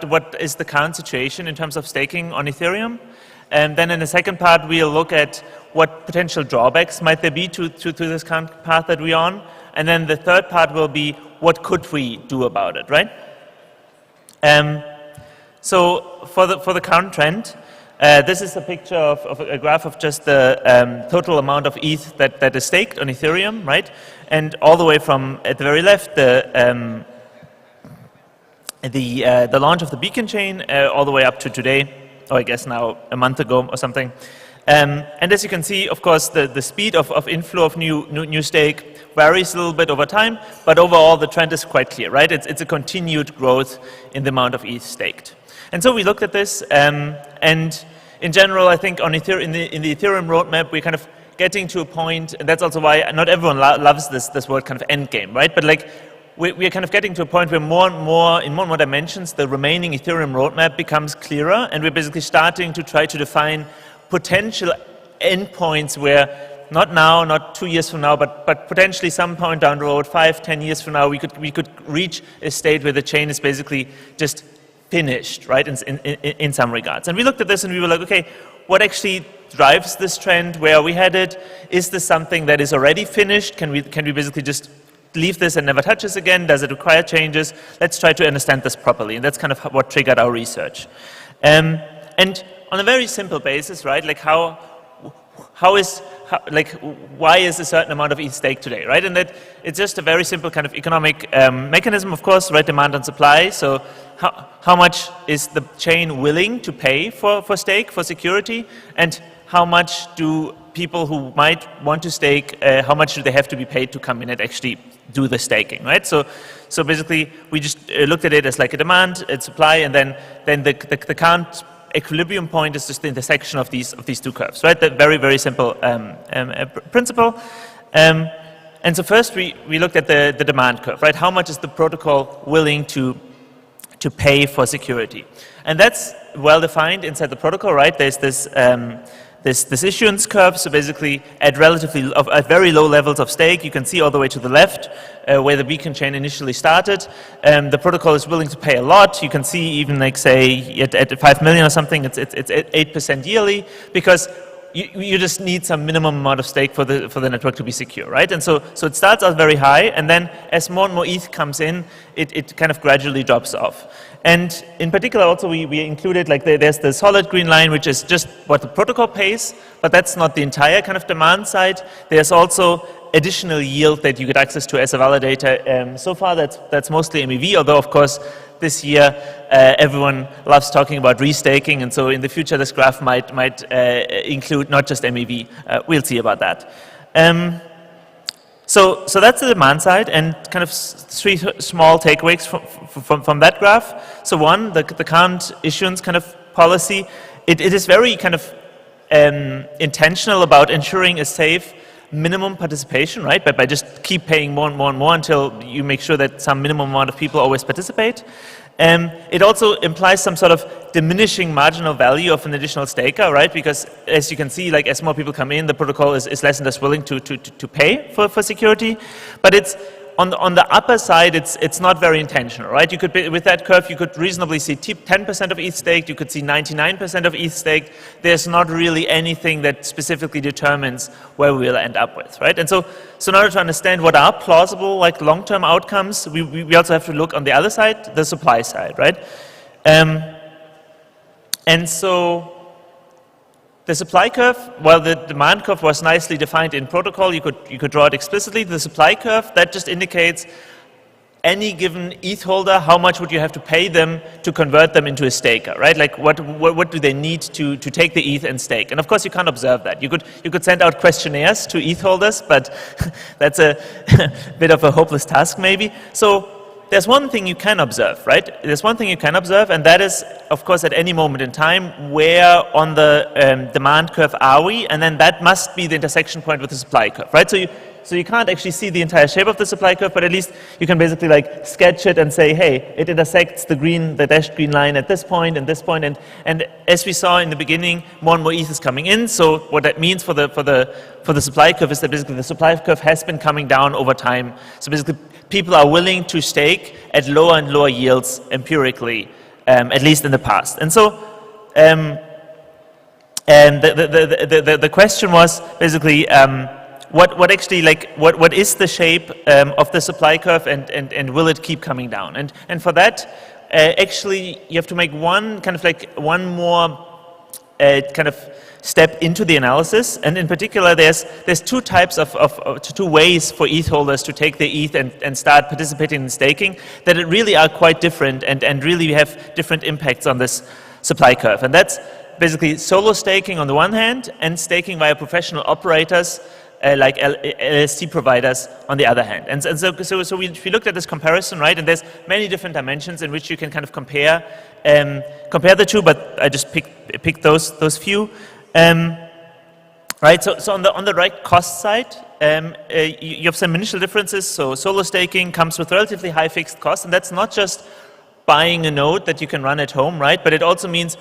what is the current situation in terms of staking on Ethereum. And then in the second part, we'll look at what potential drawbacks might there be to this current path that we're on. And then the third part will be, what could we do about it, right? So for the current trend, this is a picture of a graph of just the total amount of ETH that is staked on Ethereum, right? And all the way from, at the very left, the launch of the beacon chain all the way up to today, or I guess now a month ago or something. And as you can see, of course, the speed of inflow of new stake varies a little bit over time, but overall the trend is quite clear, right? It's a continued growth in the amount of ETH staked. And so we looked at this, and in general, I think on in the Ethereum roadmap, we're kind of getting to a point, and that's also why not everyone loves this word kind of end game, right? But like, we're kind of getting to a point where more and more dimensions, the remaining Ethereum roadmap becomes clearer, and we're basically starting to try to define potential endpoints where not now, not 2 years from now, but potentially some point down the road, 5, 10 years from now, we could reach a state where the chain is basically just finished, right, in some regards. And we looked at this and we were like, okay, what actually drives this trend? Where are we headed? Is this something that is already finished? Can we basically just leave this and never touch this again? Does it require changes? Let's try to understand this properly. And that's kind of what triggered our research. And on a very simple basis, right, like why is a certain amount of ETH staked today, right? And that it's just a very simple kind of economic mechanism, of course, right? Demand and supply. So how much is the chain willing to pay for stake, for security? And how much do people who might want to stake, how much do they have to be paid to come in and actually do the staking, right? So basically, we just looked at it as like a demand, a supply, and then the current equilibrium point is just the intersection of these two curves, right? That very, very simple principle. And so first we looked at the demand curve, right? How much is the protocol willing to pay for security? And that's well defined inside the protocol, right? There's this issuance curve. So basically, at very low levels of stake, you can see all the way to the left where the beacon chain initially started. The protocol is willing to pay a lot. You can see even like say at 5 million or something, it's 8% yearly, because you just need some minimum amount of stake for the network to be secure, right? And so it starts out very high, and then as more and more ETH comes in, it kind of gradually drops off. And in particular, also we included, like there's the solid green line, which is just what the protocol pays, but that's not the entire kind of demand side. There's also additional yield that you get access to as a validator. So far, that's mostly MEV, although of course this year everyone loves talking about restaking, and so in the future this graph might include not just MEV. We'll see about that. So that's the demand side, and kind of 3 small takeaways from that graph. So one, the current issuance kind of policy, it is very kind of intentional about ensuring a safe minimum participation, right? By just keep paying more and more and more until you make sure that some minimum amount of people always participate. It also implies some sort of diminishing marginal value of an additional staker, right? Because as you can see, like as more people come in, the protocol is less and less willing to pay for security. But it's on the upper side, it's not very intentional, right? You could with that curve, you could reasonably see 10% of ETH staked. You could see 99% of ETH staked. There's not really anything that specifically determines where we'll end up with, right? And so in order to understand what are plausible, like long-term outcomes, we also have to look on the other side, the supply side, right? And so the supply curve, while the demand curve was nicely defined in protocol, you could draw it explicitly. The supply curve, that just indicates any given ETH holder, how much would you have to pay them to convert them into a staker, right? Like what do they need to take the ETH and stake? And of course you can't observe that. You could send out questionnaires to ETH holders, but that's a bit of a hopeless task maybe. So there's one thing you can observe, right? There's one thing you can observe, and that is, of course, at any moment in time, where on the demand curve are we, and then that must be the intersection point with the supply curve, right? So you can't actually see the entire shape of the supply curve, but at least you can basically like sketch it and say, hey, it intersects the dashed green line at this point and this point, and as we saw in the beginning, more and more ETH is coming in. So what that means for the supply curve is that basically the supply curve has been coming down over time. So basically, people are willing to stake at lower and lower yields empirically at least in the past. And so, and the question was basically, what actually, like, what is the shape of the supply curve, and will it keep coming down? And for that, actually, you have to make one more kind of step into the analysis. And in particular, there's two types of two ways for ETH holders to take the ETH and start participating in staking that really are quite different and really have different impacts on this supply curve. And that's basically solo staking on the one hand, and staking via professional operators like LST providers on the other hand. And so we looked at this comparison, right? And there's many different dimensions in which you can kind of compare the two, but I just picked those few. Right. So on the right cost side, you have some initial differences. So solo staking comes with relatively high fixed costs, and that's not just buying a node that you can run at home, right? But it also means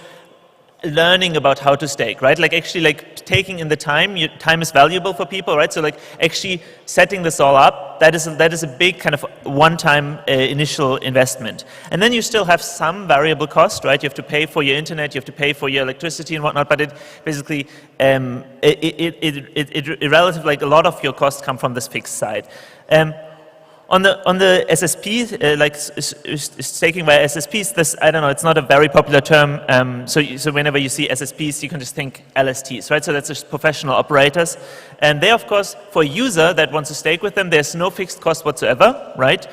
learning about how to stake, right? Like actually like taking in the time, time is valuable for people, right? So like actually setting this all up, that is a big kind of one-time initial investment. And then you still have some variable cost, right? You have to pay for your internet, you have to pay for your electricity and whatnot, but it basically, it relative, like a lot of your costs come from this fixed side. On the SSP, like staking via SSPs, this, I don't know, it's not a very popular term. So whenever you see SSPs, you can just think LSTs, right? So that's just professional operators. And they, of course, for a user that wants to stake with them, there's no fixed cost whatsoever, right?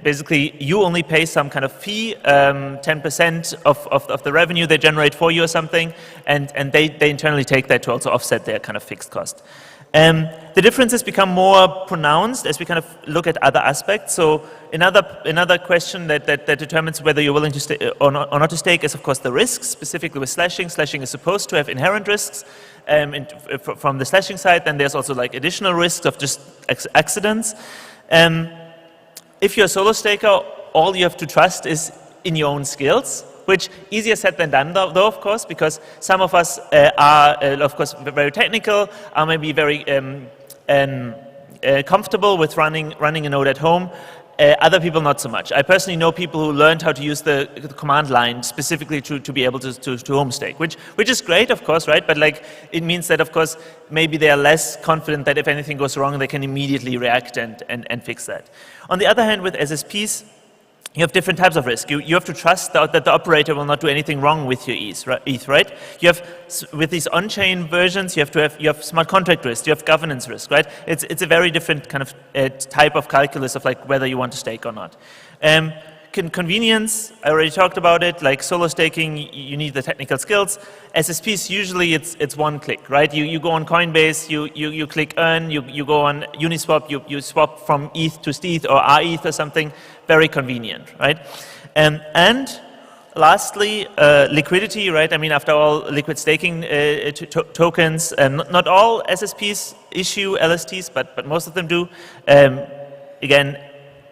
Basically, you only pay some kind of fee, 10% of the revenue they generate for you or something, and they internally take that to also offset their kind of fixed cost. The differences become more pronounced as we kind of look at other aspects. So another question that determines whether you're willing to stake or not to stake is, of course, the risks, specifically with slashing. Slashing is supposed to have inherent risks from the slashing side. Then there's also like additional risks of just accidents. If you're a solo staker, all you have to trust is in your own skills, which easier said than done, though, of course, because some of us are, of course, very technical, are maybe very comfortable with running a node at home. Other people not so much. I personally know people who learned how to use the command line specifically to be able to home stake, which is great, of course, right? But like it means that, of course, maybe they are less confident that if anything goes wrong, they can immediately react and fix that. On the other hand, with SSPs, you have different types of risk. You have to trust that the operator will not do anything wrong with your ETH, right? You have, with these on-chain versions, you have smart contract risk, you have governance risk, right? It's a very different kind of type of calculus of like whether you want to stake or not. Convenience, I already talked about it, like solo staking, you need the technical skills. SSPs, usually it's one click, right? You go on Coinbase, you click earn, you go on Uniswap, you swap from ETH to STETH or RETH or something, very convenient, right? And lastly, liquidity, right? I mean, after all, liquid staking tokens, not all SSPs issue LSTs, but most of them do. Again,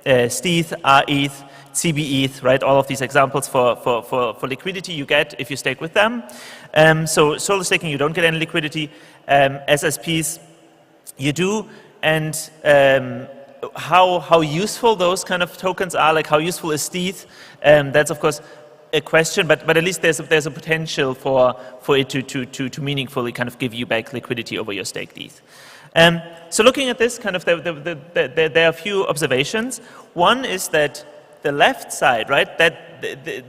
STETH, RETH, CBETH, right? All of these examples for liquidity you get if you stake with them. So solo staking, you don't get any liquidity. SSPs, you do. And how useful those kind of tokens are, like how useful is STETH? That's of course a question, but at least there's a potential for it to meaningfully kind of give you back liquidity over your staked ETH. So looking at this, kind of there are a few observations. One is that the left side, right,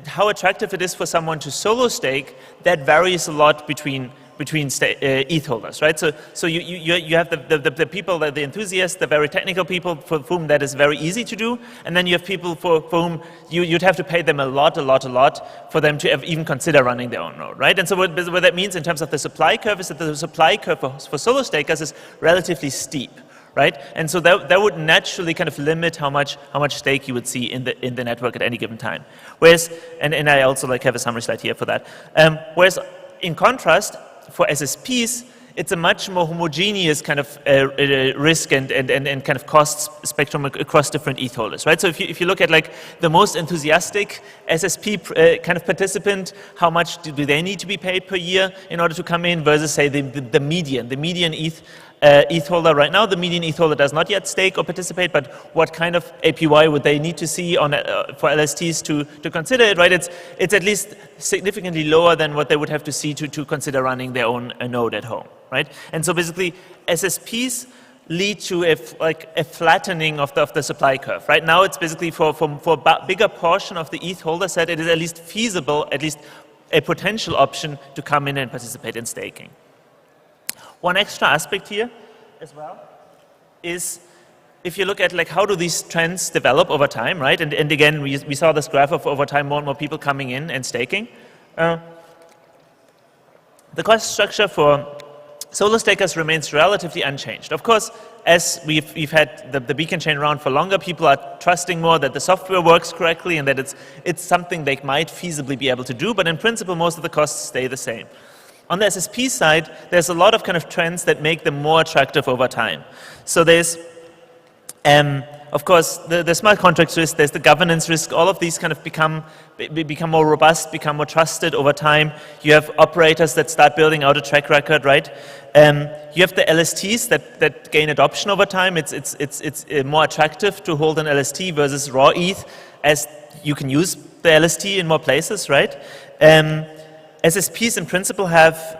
how attractive it is for someone to solo stake, that varies a lot between ETH holders, right? So you have the people, the enthusiasts, the very technical people for whom that is very easy to do, and then you have people for whom you'd have to pay them a lot for them to even consider running their own node, right? And so what that means in terms of the supply curve is that the supply curve for solo stakers is relatively steep, right? And so that would naturally kind of limit how much stake you would see in the network at any given time. Whereas, and I also like have a summary slide here for that. Whereas in contrast, for SSPs, it's a much more homogeneous kind of risk and kind of cost spectrum across different ETH holders, right? So if you look at like the most enthusiastic SSP kind of participant, how much do they need to be paid per year in order to come in versus say the median ETH ETH holder right now. The median ETH holder does not yet stake or participate, but what kind of APY would they need to see on for LSTs to consider it, right? It's at least significantly lower than what they would have to see to consider running their own node at home, right? And so basically, SSPs lead to a flattening of the supply curve. Right now, it's basically for a bigger portion of the ETH holder set, it is at least feasible, at least a potential option to come in and participate in staking. One extra aspect here as well is if you look at how do these trends develop over time, right? And again, we saw this graph of over time more and more people coming in and staking. The cost structure for solo stakers remains relatively unchanged. Of course, as we've had the beacon chain around for longer, people are trusting more that the software works correctly and that it's something they might feasibly be able to do, but in principle, most of the costs stay the same. On the SSP side, there's a lot of kind of trends that make them more attractive over time. So there's, of course, the smart contracts risk, there's the governance risk, all of these kind of become more robust, become more trusted over time. You have operators that start building out a track record, right? You have the LSTs that gain adoption over time. It's more attractive to hold an LST versus raw ETH, as you can use the LST in more places, right? SSPs in principle have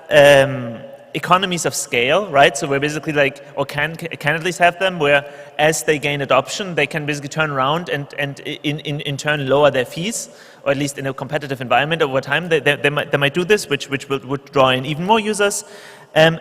economies of scale, right? So we're basically or can at least have them, where as they gain adoption, they can basically turn around and in turn lower their fees, or at least in a competitive environment over time. They might do this, which would draw in even more users. And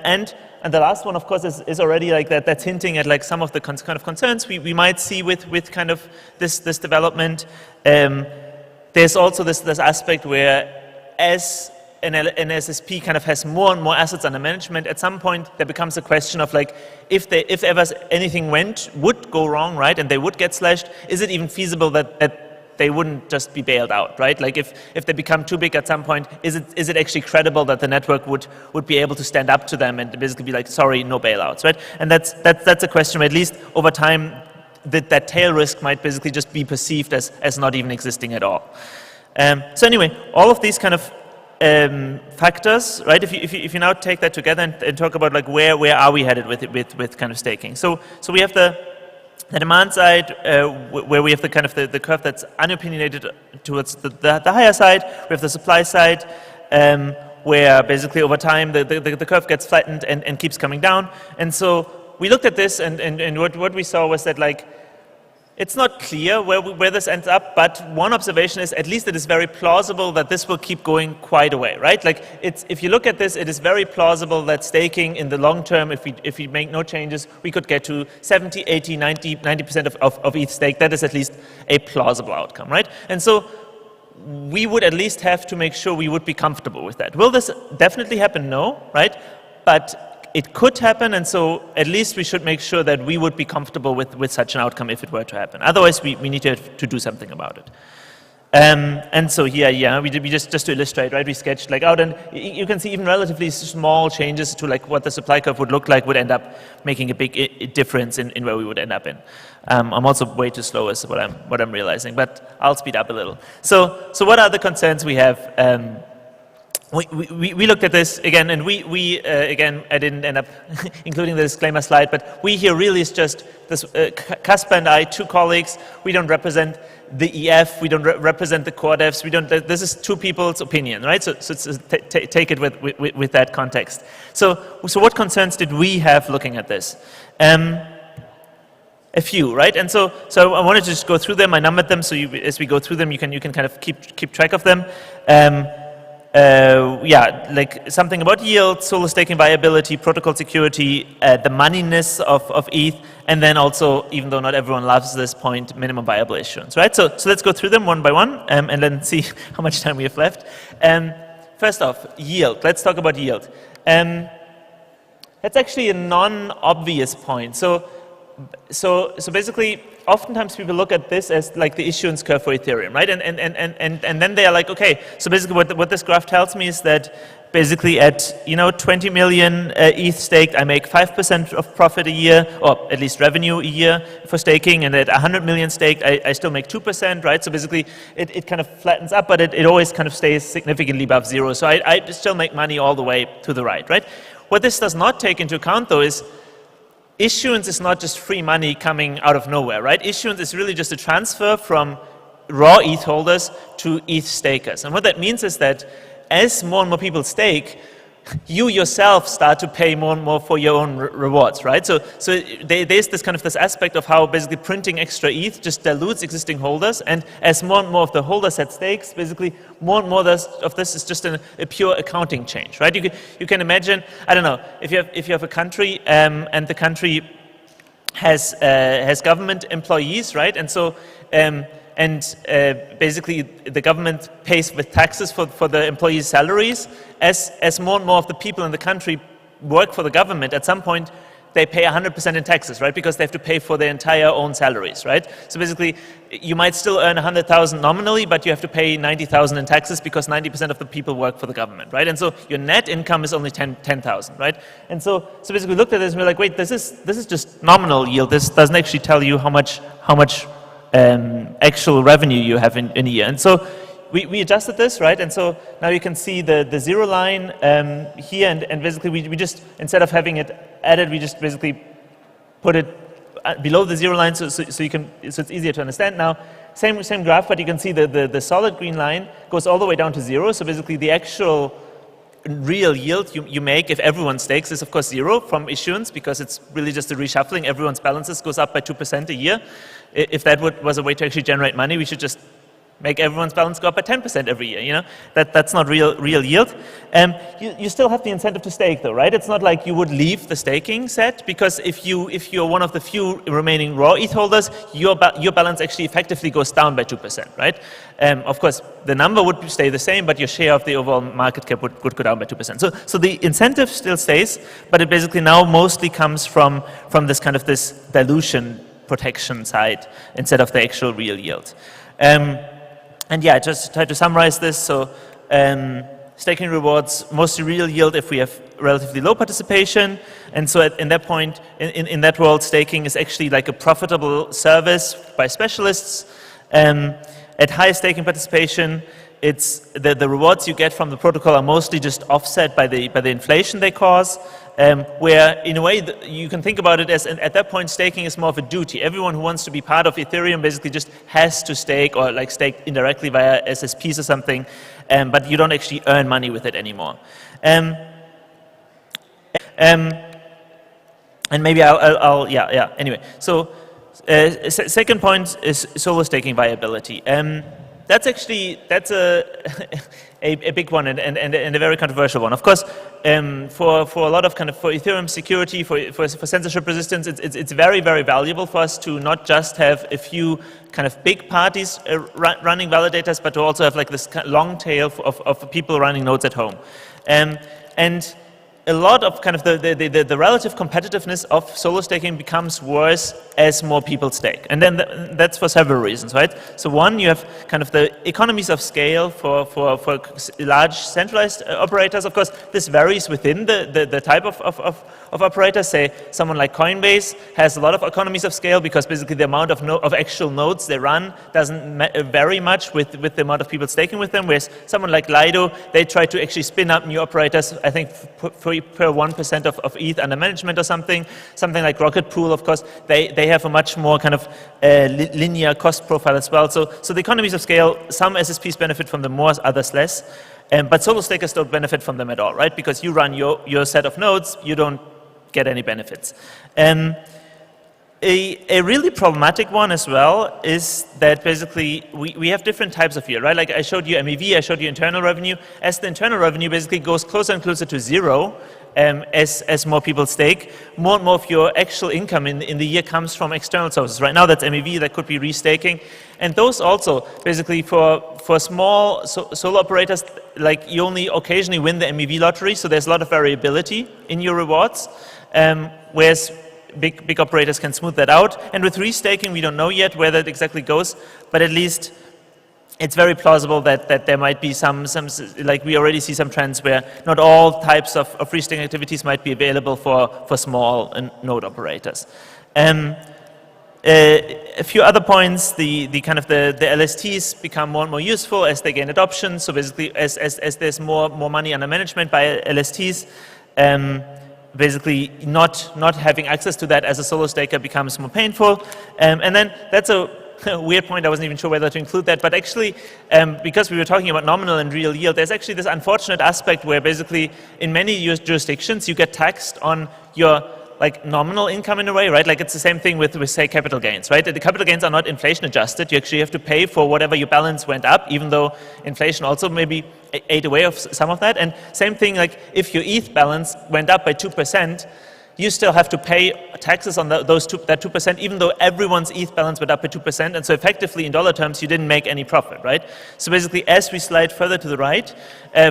the last one, of course, is already that's hinting at some of the kind of concerns we might see with kind of this development. There's also this aspect where as an SSP kind of has more and more assets under management, at some point there becomes a question of if ever anything would go wrong, right, and they would get slashed, is it even feasible that they wouldn't just be bailed out, right? If they become too big at some point, is it actually credible that the network would be able to stand up to them and basically be sorry, no bailouts, right? And that's a question where at least over time that tail risk might basically just be perceived as not even existing at all. So anyway, all of these kind of factors, right? If you now take that together and talk about where are we headed with kind of staking? So we have the demand side where we have the kind of the curve that's unopinionated towards the higher side. We have the supply side where basically over time the curve gets flattened and keeps coming down. And so we looked at this and what we saw was that it's not clear where this ends up, but one observation is at least it is very plausible that this will keep going quite a way, right? If you look at this, it is very plausible that staking in the long term, if we make no changes, we could get to 70, 80, 90% of ETH stake. That is at least a plausible outcome, right? And so we would at least have to make sure we would be comfortable with that. Will this definitely happen? No, right? But it could happen, and so at least we should make sure that we would be comfortable with such an outcome if it were to happen. Otherwise, we need to do something about it. And so here, we just to illustrate, right? We sketched out, and you can see even relatively small changes to what the supply curve would look like would end up making a big difference in where we would end up in. I'm also way too slow, is what I'm realizing, but I'll speed up a little. So what are the concerns we have? We looked at this again, and we again, I didn't end up including the disclaimer slide, but we here really is just this, Kasper and I, two colleagues. We don't represent the EF, we don't represent the core devs, this is two people's opinion, right? So take it with that context. So what concerns did we have looking at this? A few, right? And so I wanted to just go through them. I numbered them, so as we go through them, you can kind of keep track of them. Something about yield, solo staking viability, protocol security, the moneyness of ETH, and then also, even though not everyone loves this point, minimum viable issuance, right? So let's go through them one by one, and then see how much time we have left. First off, yield. Let's talk about yield. That's actually a non-obvious point. So basically, oftentimes people look at this as the issuance curve for Ethereum, right? And then they are okay, so basically what this graph tells me is that basically at 20 million ETH staked, I make 5% of profit a year, or at least revenue a year for staking, and at 100 million staked, I still make 2%, right? So basically it kind of flattens up, but it always kind of stays significantly above zero. So I still make money all the way to the right? What this does not take into account though is issuance is not just free money coming out of nowhere, right? Issuance is really just a transfer from raw ETH holders to ETH stakers. And what that means is that as more and more people stake, you yourself start to pay more and more for your own rewards, right? So there's this aspect of how basically printing extra ETH just dilutes existing holders, and as more and more of the holders had stakes, basically more and more of this is just a pure accounting change, right? You can imagine, I don't know, if you have a country and the country has government employees, right? And so basically the government pays with taxes for the employees' salaries. As more and more of the people in the country work for the government, at some point they pay 100% in taxes, right? Because they have to pay for their entire own salaries, right? So basically, you might still earn 100,000 nominally, but you have to pay 90,000 in taxes because 90% of the people work for the government, right? And so your net income is only 10,000, right? And so basically we looked at this and we're like, wait, this is just nominal yield. This doesn't actually tell you how much actual revenue you have in a year. And so we adjusted this, right? And so now you can see the zero line here, and basically we just, instead of having it added, we just basically put it below the zero line so it's easier to understand now. Same graph, but you can see the solid green line goes all the way down to zero. So basically the actual real yield you make if everyone stakes is of course zero from issuance, because it's really just a reshuffling. Everyone's balances goes up by 2% a year. If that was a way to actually generate money, we should just make everyone's balance go up by 10% every year. You know, that's not real yield. You still have the incentive to stake though, right? It's not like you would leave the staking set, because if you're one of the few remaining raw ETH holders, your balance actually effectively goes down by 2%, right? Of course, the number would stay the same, but your share of the overall market cap would go down by 2%. So the incentive still stays, but it basically now mostly comes from this dilution protection side instead of the actual real yield. And yeah, just try to summarize this. So staking rewards mostly real yield if we have relatively low participation. And so in that point, in that world, staking is actually like a profitable service by specialists. At high staking participation, it's the rewards you get from the protocol are mostly just offset by the inflation they cause. Where in a way you can think about it as, at that point, staking is more of a duty. Everyone who wants to be part of Ethereum basically just has to stake, or like stake indirectly via SSPs or something, but you don't actually earn money with it anymore. And maybe anyway, so second point is solo staking viability. That's a big one and a very controversial one. Of course, for a lot of for Ethereum security, for censorship resistance, it's very, very valuable for us to not just have a few big parties running validators, but to also have like this long tail of people running nodes at home. And a lot of the relative competitiveness of solo staking becomes worse as more people stake. And then that's for several reasons, right? So one, you have the economies of scale for large centralized operators. Of course, this varies within the type of operators. Say someone like Coinbase has a lot of economies of scale because basically the amount of actual nodes they run doesn't vary much with the amount of people staking with them. Whereas someone like Lido, they try to actually spin up new operators, I think per 1% of ETH under management or something. Something like Rocket Pool, of course, they have a much more linear cost profile as well. So the economies of scale, some SSPs benefit from them more, others less. But solo stakers don't benefit from them at all, right? Because you run your set of nodes, you don't get any benefits. A really problematic one as well is that basically we have different types of yield, right? Like I showed you MEV, I showed you internal revenue. As the internal revenue basically goes closer and closer to zero, as more people stake, more and more of your actual income in the year comes from external sources. Right now that's MEV, that could be restaking. And those also, basically for small solo operators, like you only occasionally win the MEV lottery, so there's a lot of variability in your rewards, whereas big operators can smooth that out. And with restaking, we don't know yet where that exactly goes, but at least it's very plausible that there might be some, like we already see some trends where not all types of restaking activities might be available for small node operators. A few other points, the LSTs become more and more useful as they gain adoption. So basically, as there's more money under management by LSTs, basically not having access to that as a solo staker becomes more painful. And then that's a weird point. I wasn't even sure whether to include that, but actually, because we were talking about nominal and real yield, there's actually this unfortunate aspect where basically in many US jurisdictions you get taxed on your like nominal income in a way, right? Like it's the same thing with say capital gains, right? The capital gains are not inflation adjusted. You actually have to pay for whatever your balance went up, even though inflation also maybe ate away of some of that. And same thing, like if your ETH balance went up by 2%, you still have to pay taxes on that 2%, even though everyone's ETH balance went up by 2%. And so effectively, in dollar terms, you didn't make any profit, right? So basically, as we slide further to the right,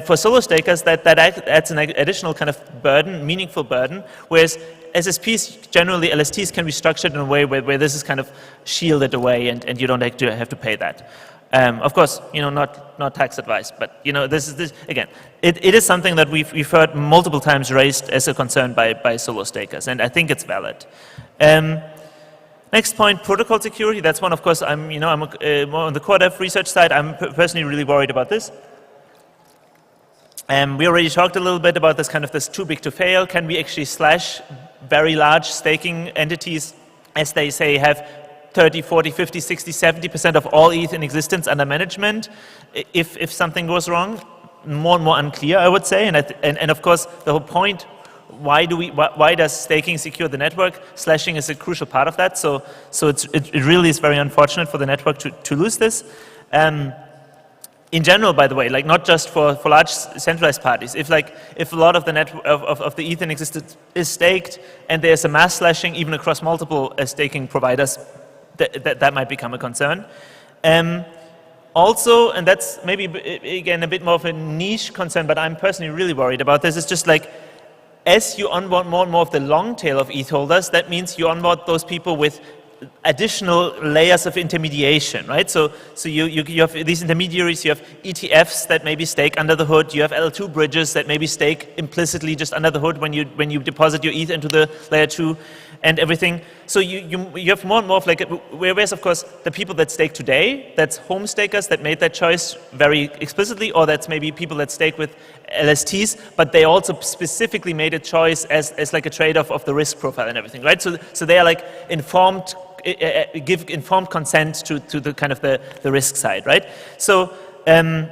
for solo stakers, that adds an additional kind of burden, meaningful burden, whereas SSPs, generally LSTs, can be structured in a way where this is kind of shielded away and you don't have to pay that. Of course, not tax advice, but this again. It is something that we've heard multiple times raised as a concern by solo stakers, and I think it's valid. Next point, protocol security. That's one, of course. I'm more on the core dev research side. I'm personally really worried about this. We already talked a little bit about this too big to fail. Can we actually slash very large staking entities, as they say, have 30, 40, 50, 60, 70% of all ETH in existence under management if something goes wrong? More and more unclear, I would say. And of course, the whole point, why does staking secure the network? Slashing is a crucial part of that. So it really is very unfortunate for the network to lose this. In general, by the way, like not just for large centralized parties, if a lot of the of the ETH in existence is staked and there's a mass slashing even across multiple staking providers, that might become a concern. Also, and that's maybe again a bit more of a niche concern, but I'm personally really worried about this, is just like as you onboard more and more of the long tail of ETH holders, that means you onboard those people with additional layers of intermediation, right? So you have these intermediaries, you have ETFs that maybe stake under the hood, you have L2 bridges that maybe stake implicitly just under the hood when you deposit your ETH into the layer 2 and everything. So you have more and more of whereas of course the people that stake today, that's home stakers that made that choice very explicitly, or that's maybe people that stake with LSTs, but they also specifically made a choice as like a trade-off of the risk profile and everything, right? So they are like informed, give informed consent to the kind of the risk side, right? So the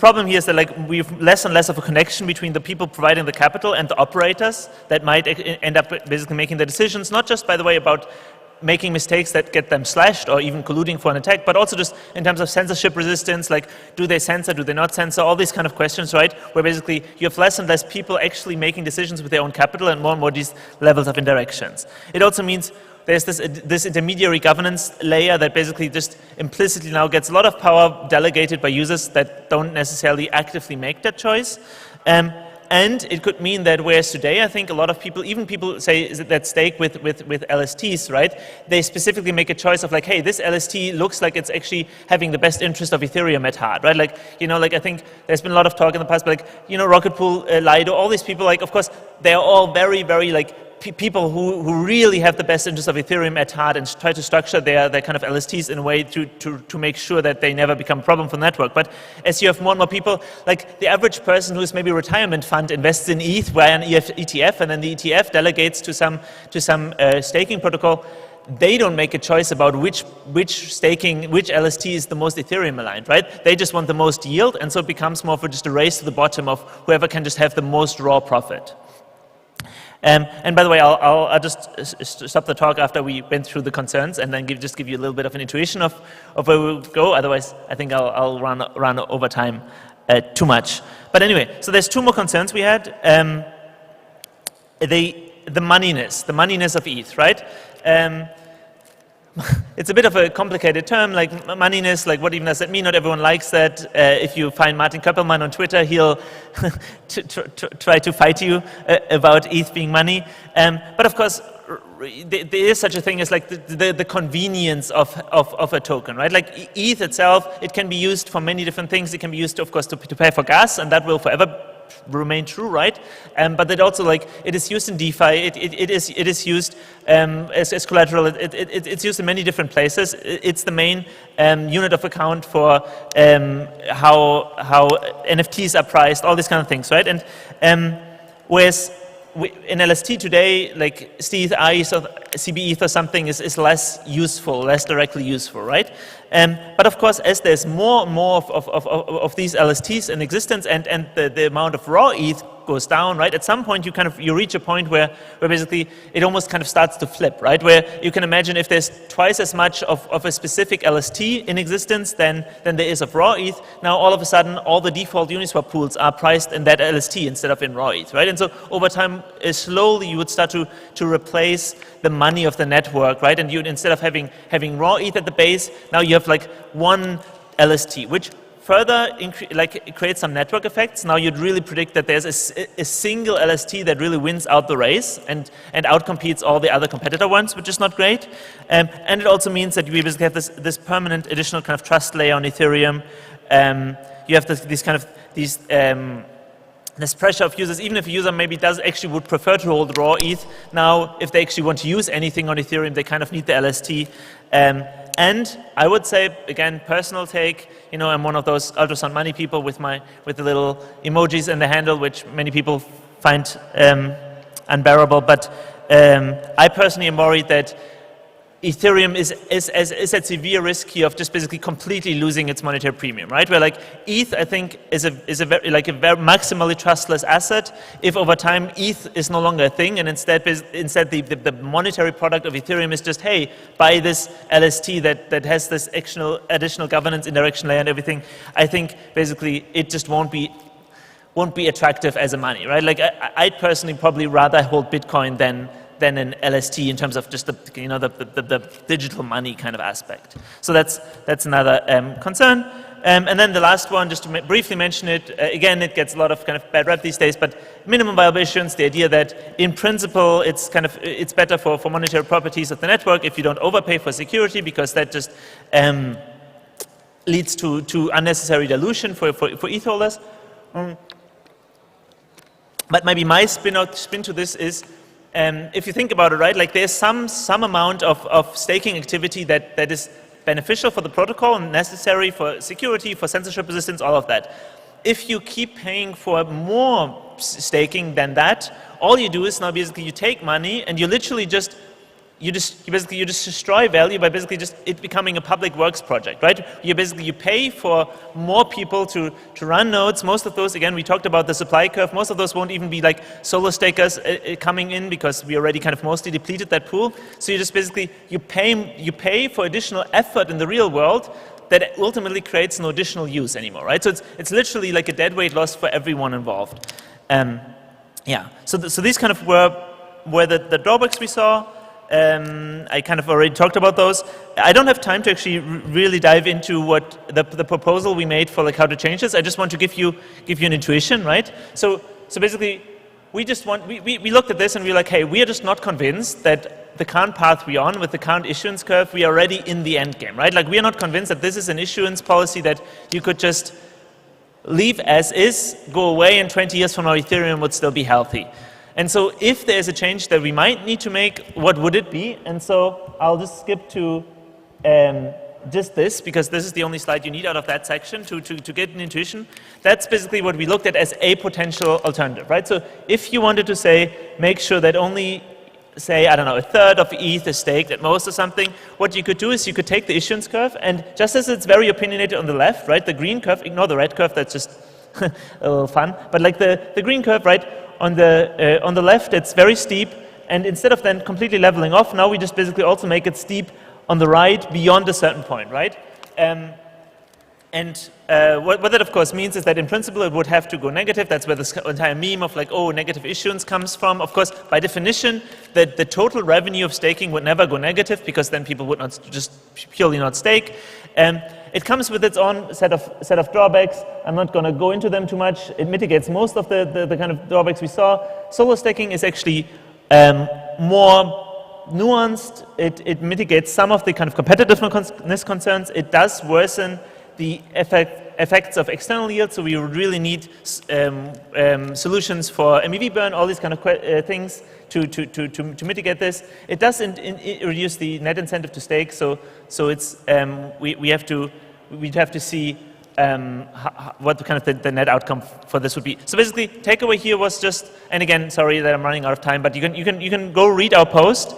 problem here is that we have less and less of a connection between the people providing the capital and the operators that might end up basically making the decisions, not just, by the way, about making mistakes that get them slashed or even colluding for an attack, but also just in terms of censorship resistance, like do they censor, do they not censor, all these kind of questions, right? Where basically you have less and less people actually making decisions with their own capital and more these levels of interactions. It also means there's this intermediary governance layer that basically just implicitly now gets a lot of power delegated by users that don't necessarily actively make that choice. And it could mean that whereas today I think a lot of people, even people say that stake with LSTs, right? They specifically make a choice of like, hey, this LST looks like it's actually having the best interest of Ethereum at heart, right? Like, I think there's been a lot of talk in the past, but Rocket Pool, Lido, all these people, like, of course, they're all very, very people who really have the best interest of Ethereum at heart and try to structure their kind of LSTs in a way to make sure that they never become a problem for the network. But as you have more and more people, like the average person who's maybe a retirement fund invests in ETH via an ETF, and then the ETF delegates to some staking protocol, they don't make a choice about which LST is the most Ethereum aligned, right? They just want the most yield, and so it becomes more of just a race to the bottom of whoever can just have the most raw profit. And by the way, I'll just stop the talk after we went through the concerns, and then just give you a little bit of an intuition of where we'll go. Otherwise, I think I'll run over time too much. But anyway, so there's two more concerns we had. The moneyness of ETH, right? It's a bit of a complicated term, like moneyness, like what even does that mean? Not everyone likes that. If you find Martin Köppelmann on Twitter, he'll try to fight you about ETH being money. But of course, there is such a thing as like the convenience of a token, right? Like ETH itself, it can be used for many different things. It can be used, of course, to pay for gas, and that will forever remain true, right? But it also, like, it is used in DeFi. It is used as collateral. It's used in many different places. It's the main unit of account for how NFTs are priced, all these kind of things, right? And Whereas in LST today, like stETH, iETH, or CbETH or something is less useful, less directly useful, right? But of course, as there's more and more of these LSTs in existence, and the amount of raw ETH goes down, right? At some point, you reach a point where basically it almost kind of starts to flip, right? Where you can imagine if there's twice as much of a specific LST in existence than there is of raw ETH, now all of a sudden all the default Uniswap pools are priced in that LST instead of in raw ETH, right? And so over time, slowly you would start to replace the money of the network, right? And you, instead of having raw ETH at the base, now you have like one LST, which further creates some network effects. Now you'd really predict that there's a single LST that really wins out the race and outcompetes all the other competitor ones, which is not great. And it also means that we basically have this permanent additional kind of trust layer on Ethereum. You have this pressure of users, even if a user maybe would prefer to hold raw ETH, now if they actually want to use anything on Ethereum, they kind of need the LST. And I would say, again, personal take, you know, I'm one of those ultrasound money people with the little emojis in the handle, which many people find unbearable. But I personally am worried that Ethereum is at severe risk here of just basically completely losing its monetary premium, right? Where like ETH, I think, is a very maximally trustless asset. If over time ETH is no longer a thing, and instead the monetary product of Ethereum is just, hey, buy this LST that has this additional governance indirection layer and everything, I think basically it just won't be attractive as a money, right? Like I'd personally probably rather hold Bitcoin than an LST in terms of just the digital money kind of aspect. So that's another concern. And then the last one, just to briefly mention it, again, it gets a lot of kind of bad rep these days, but minimum viable issuance, the idea that in principle it's better for monetary properties of the network if you don't overpay for security, because that just leads to unnecessary dilution for ETH holders. But maybe my spin to this is, if you think about it, right, like there's some amount of staking activity that is beneficial for the protocol and necessary for security, for censorship resistance, all of that. If you keep paying for more staking than that, all you do is now basically you take money and you literally just destroy value by basically just it becoming a public works project, right? You pay for more people to run nodes. Most of those, again, we talked about the supply curve. Most of those won't even be like solo stakers coming in, because we already kind of mostly depleted that pool. So you just basically you pay for additional effort in the real world that ultimately creates no additional use anymore, right? So it's literally like a deadweight loss for everyone involved. Yeah. So these kind of were the drawbacks we saw. I kind of already talked about those. I don't have time to actually really dive into what the proposal we made for like how to change this. I just want to give you an intuition, right? So basically, we looked at this and we were like, hey, we are just not convinced that the current path we're on with the current issuance curve, we are already in the end game, right? Like we are not convinced that this is an issuance policy that you could just leave as is, go away, and 20 years from now Ethereum would still be healthy. And so if there's a change that we might need to make, what would it be? And so I'll just skip to just this, because this is the only slide you need out of that section to get an intuition. That's basically what we looked at as a potential alternative, right? So if you wanted to say, make sure that only, say, I don't know, a third of ETH is staked at most or something, what you could do is you could take the issuance curve, and just as it's very opinionated on the left, right, the green curve, ignore the red curve, that's just a little fun, but like the green curve, right, on the left, it's very steep, and instead of then completely leveling off, now we just basically also make it steep on the right beyond a certain point, right? What that of course means is that in principle it would have to go negative. That's where this entire meme of like, oh, negative issuance comes from. Of course, by definition, the total revenue of staking would never go negative, because then people would not just purely not stake. It comes with its own set of drawbacks. I'm not going to go into them too much. It mitigates most of the kind of drawbacks we saw. Solo staking is actually more nuanced. It mitigates some of the kind of competitiveness concerns. It does worsen the effects of external yield, so we would really need solutions for MEV burn, all these kind of things to mitigate this. It does reduce the net incentive to stake, so it's we'd have to see what kind of the net outcome for this would be. So basically, takeaway here was just, and again, sorry that I'm running out of time, but you can go read our post.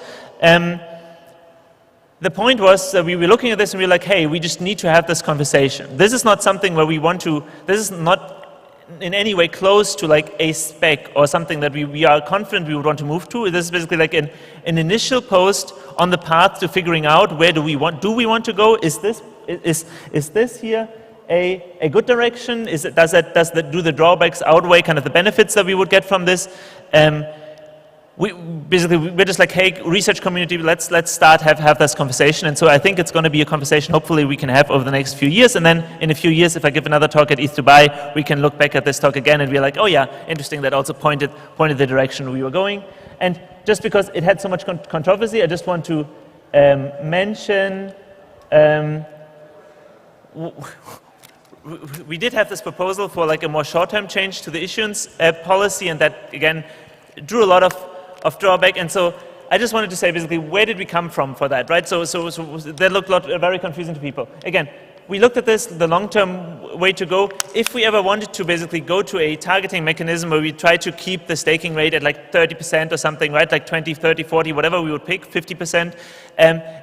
The point was that we were looking at this and we were like, hey, we just need to have this conversation. This is not something where we want to, this is not in any way close to like a spec or something that we are confident we would want to move to. This is basically like an initial post on the path to figuring out where do we want to go? Is this here a good direction? Do the drawbacks outweigh kind of the benefits that we would get from this? We're just like, hey, research community, let's start have this conversation. And so I think it's going to be a conversation hopefully we can have over the next few years. And then in a few years, if I give another talk at ETHDubai, we can look back at this talk again and be like, oh yeah, interesting, that also pointed the direction we were going. And just because it had so much controversy, I just want to mention, we did have this proposal for like a more short-term change to the issuance policy, and that again drew a lot of drawback. And so I just wanted to say basically, where did we come from for that, right? So that looked very confusing to people. Again, we looked at this, the long-term way to go. If we ever wanted to basically go to a targeting mechanism where we try to keep the staking rate at like 30% or something, right? Like 20, 30, 40, whatever we would pick, 50%.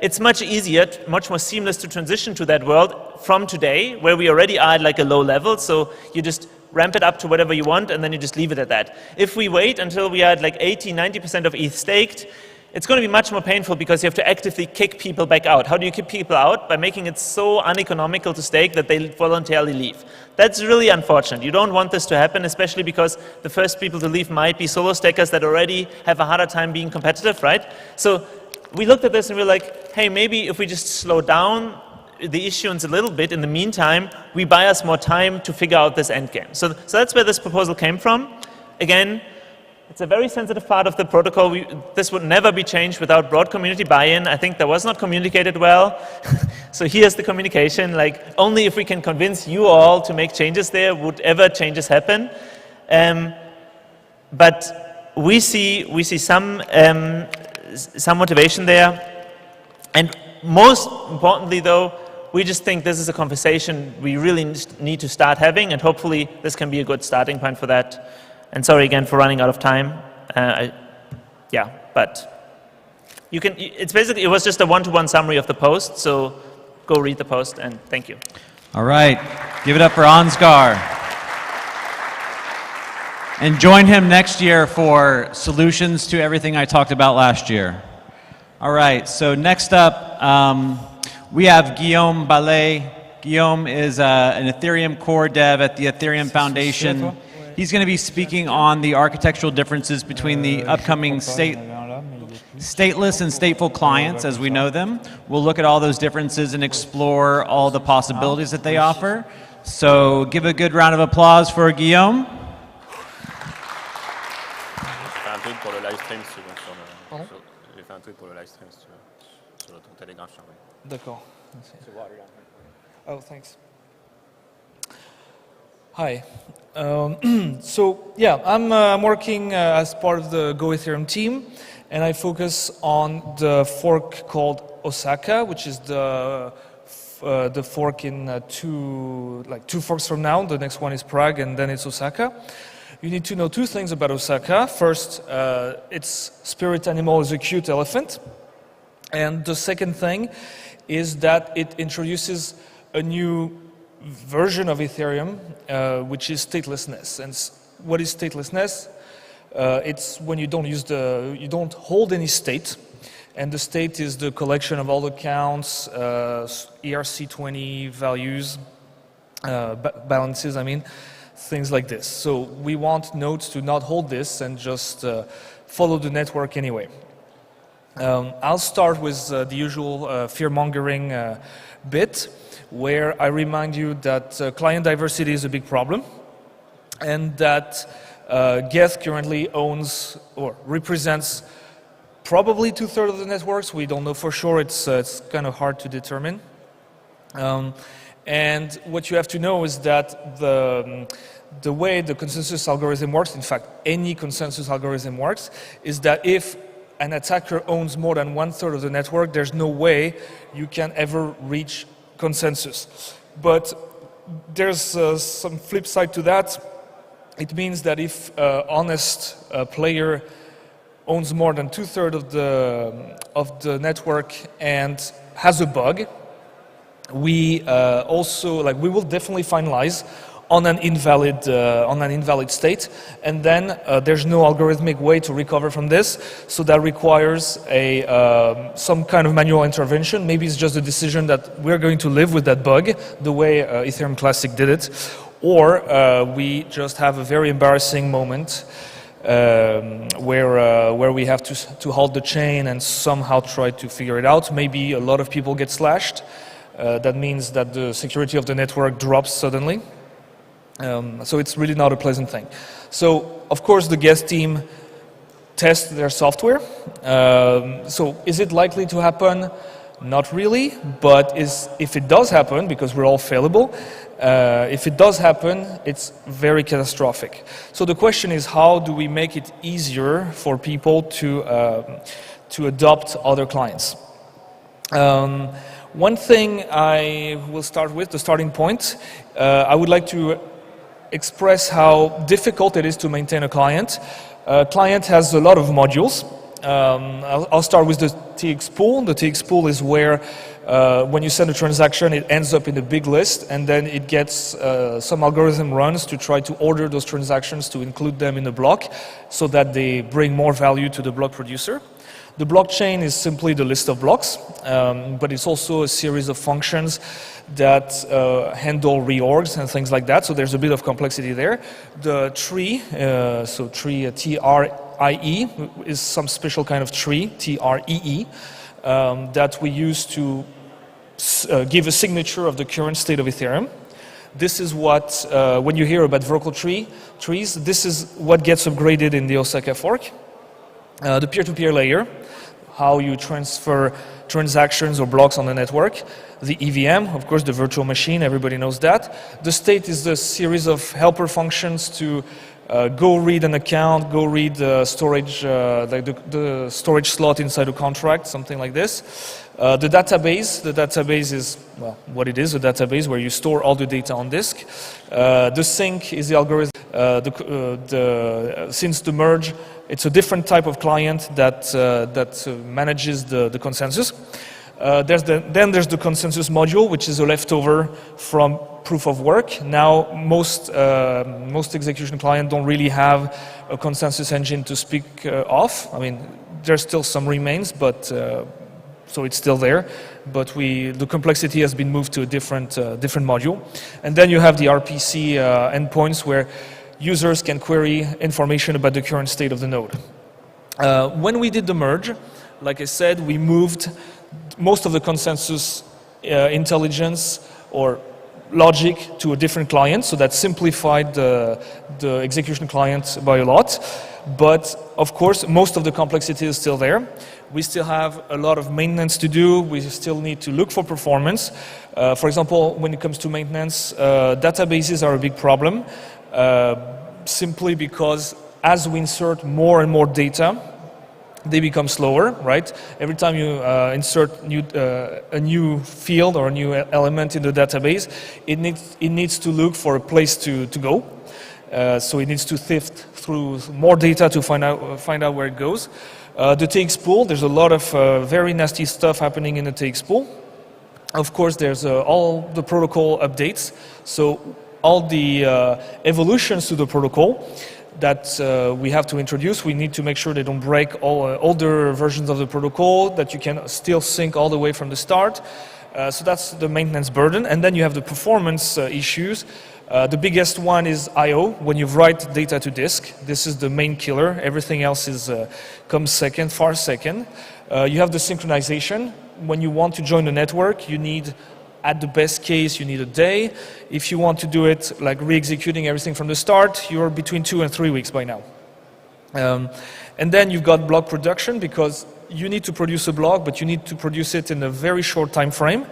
It's much easier, much more seamless to transition to that world from today, where we already are at like a low level. So you just ramp it up to whatever you want, and then you just leave it at that. If we wait until we are at like 80, 90% of ETH staked, it's going to be much more painful because you have to actively kick people back out. How do you kick people out? By making it so uneconomical to stake that they voluntarily leave. That's really unfortunate. You don't want this to happen, especially because the first people to leave might be solo stakers that already have a harder time being competitive, right? So we looked at this and we were like, hey, maybe if we just slow down the issuance a little bit, in the meantime, we buy us more time to figure out this endgame. So that's where this proposal came from. Again, it's a very sensitive part of the protocol. This would never be changed without broad community buy-in. I think that was not communicated well. So here's the communication. Like, only if we can convince you all to make changes there would ever changes happen. But we see some motivation there. And most importantly, though, we just think this is a conversation we really need to start having, and hopefully this can be a good starting point for that. And sorry again for running out of time. Yeah, but you can. It's basically, it was just a one-to-one summary of the post. So go read the post, and thank you. All right, give it up for Ansgar. And join him next year for solutions to everything I talked about last year. All right, so next up, we have Guillaume Ballet. Guillaume is an Ethereum core dev at the Ethereum Foundation. He's going to be speaking on the architectural differences between the upcoming stateless and stateful clients as we know them. We'll look at all those differences and explore all the possibilities that they offer. So give a good round of applause for Guillaume. D'accord. Oh, thanks. Hi. So yeah, I'm working as part of the Go Ethereum team, and I focus on the fork called Osaka, which is the fork in two forks from now. The next one is Prague, and then it's Osaka. You need to know two things about Osaka. First, its spirit animal is a cute elephant, and the second thing is that it introduces a new version of Ethereum, which is statelessness. And what is statelessness? It's when you don't hold any state, and the state is the collection of all the counts, ERC20 values, balances, I mean, things like this. So we want nodes to not hold this and just follow the network anyway. I'll start with the usual fear-mongering bit, where I remind you that client diversity is a big problem, and that Geth currently owns or represents probably 2/3 of the networks. We don't know for sure. It's kind of hard to determine. And what you have to know is that the way the consensus algorithm works, in fact, any consensus algorithm works, is that if an attacker owns more than 1/3 of the network, there's no way you can ever reach consensus. But there's some flip side to that. It means that if an honest player owns more than 2/3 of the network and has a bug, we we will definitely finalize on an invalid state, and then there's no algorithmic way to recover from this. So that requires some kind of manual intervention. Maybe it's just a decision that we're going to live with that bug, the way Ethereum Classic did it, or we just have a very embarrassing moment where we have to halt the chain and somehow try to figure it out. Maybe a lot of people get slashed. That means that the security of the network drops suddenly. So it's really not a pleasant thing. So, of course, the guest team tests their software. So is it likely to happen? Not really, but if it does happen, because we're all fallible, if it does happen, it's very catastrophic. So the question is, how do we make it easier for people to adopt other clients? One thing I will start with, the starting point, I would like to express how difficult it is to maintain a client. A client has a lot of modules. I'll start with the TX pool. The TX pool is where when you send a transaction, it ends up in a big list, and then it gets some algorithm runs to try to order those transactions to include them in the block so that they bring more value to the block producer. The blockchain is simply the list of blocks, but it's also a series of functions that handle reorgs and things like that, so there's a bit of complexity there. The tree, so tree, T-R-I-E, is some special kind of tree, T-R-E-E, that we use to give a signature of the current state of Ethereum. This is what, when you hear about Vertical trees, this is what gets upgraded in the Osaka fork. The peer-to-peer layer, how you transfer transactions or blocks on the network. The EVM, of course, the virtual machine, everybody knows that. The state is the series of helper functions to go read an account, go read the storage, the storage slot inside a contract, something like this. The database is, well, what it is, a database where you store all the data on disk. The sync is the algorithm. Since the merge, it's a different type of client that manages the consensus. Then there's the consensus module, which is a leftover from proof of work. Now, most execution clients don't really have a consensus engine to speak of. I mean, there's still some remains, but so it's still there. But the complexity has been moved to a different module. And then you have the RPC endpoints where users can query information about the current state of the node. When we did the merge, like I said, we moved most of the consensus intelligence or logic to a different client, so that simplified the execution client by a lot. But of course, most of the complexity is still there. We still have a lot of maintenance to do. We still need to look for performance. For example, when it comes to maintenance, databases are a big problem. Simply because as we insert more and more data, they become slower, right? Every time you insert a new field or a new element in the database, it needs to look for a place to go. So it needs to sift through more data to find out where it goes. The TX pool, there's a lot of very nasty stuff happening in the TX pool. Of course, there's all the protocol updates. So all the evolutions to the protocol that we have to introduce, we need to make sure they don't break all older versions of the protocol, that you can still sync all the way from the start. So that's the maintenance burden. And then you have the performance issues. The biggest one is I/O. When you write data to disk, this is the main killer. Everything else comes second, far second. You have the synchronization. When you want to join the network, you need, at the best case, you need a day. If you want to do it like re-executing everything from the start, you're between 2 and 3 weeks by now. And then you've got block production, because you need to produce a block, but you need to produce it in a very short time frame.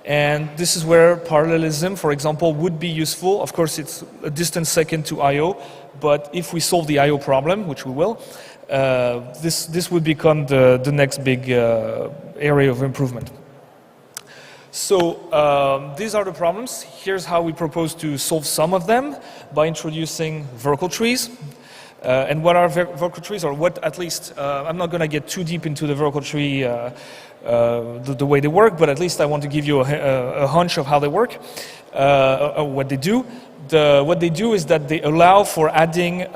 And this is where parallelism, for example, would be useful. Of course, it's a distant second to I/O, but if we solve the I/O problem, which we will, this would become the next big area of improvement. So these are the problems. Here's how we propose to solve some of them by introducing Verkle trees. And what are Verkle trees, or what at least, I'm not going to get too deep into the Verkle tree, the way they work, but at least I want to give you a hunch of how they work, what they do. What they do is that they allow for adding,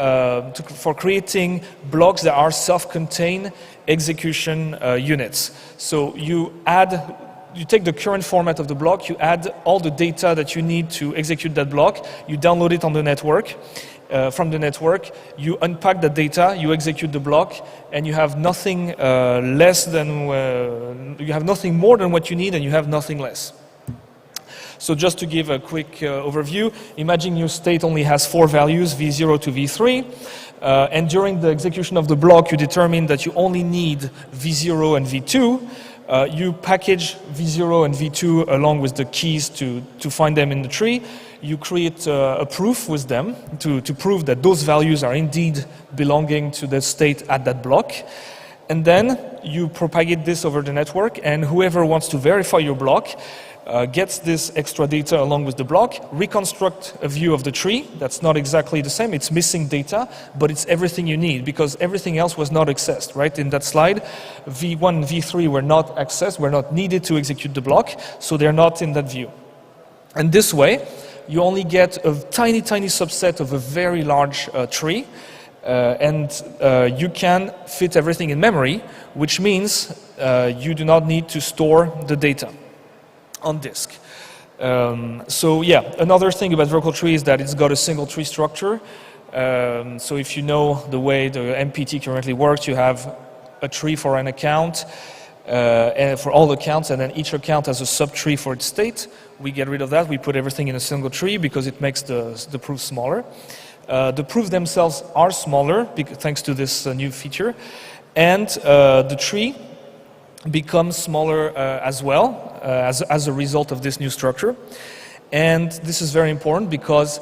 for creating blocks that are self-contained execution units. So you take the current format of the block, you add all the data that you need to execute that block, you download it on the network. From the network, you unpack the data, you execute the block, and you have nothing less than, you have nothing more than what you need, and you have nothing less. So just to give a quick overview, imagine your state only has 4 values, V0 to V3, and during the execution of the block, you determine that you only need V0 and V2. You package V0 and V2 along with the keys to find them in the tree. You create a proof with them to prove that those values are indeed belonging to the state at that block. And then you propagate this over the network, and whoever wants to verify your block gets this extra data along with the block, reconstruct a view of the tree. That's not exactly the same, it's missing data, but it's everything you need because everything else was not accessed, right? In that slide, V1 and V3 were not accessed, were not needed to execute the block, so they're not in that view. And this way, you only get a tiny, tiny subset of a very large tree, and you can fit everything in memory, which means you do not need to store the data on disk. So yeah, another thing about Verkle tree is that it's got a single tree structure. So if you know the way the MPT currently works, you have a tree for an account, and for all accounts, and then each account has a subtree for its state. We get rid of that, we put everything in a single tree because it makes the proofs smaller. The proofs themselves are smaller thanks to this new feature, and the tree becomes smaller as well as a result of this new structure. And this is very important because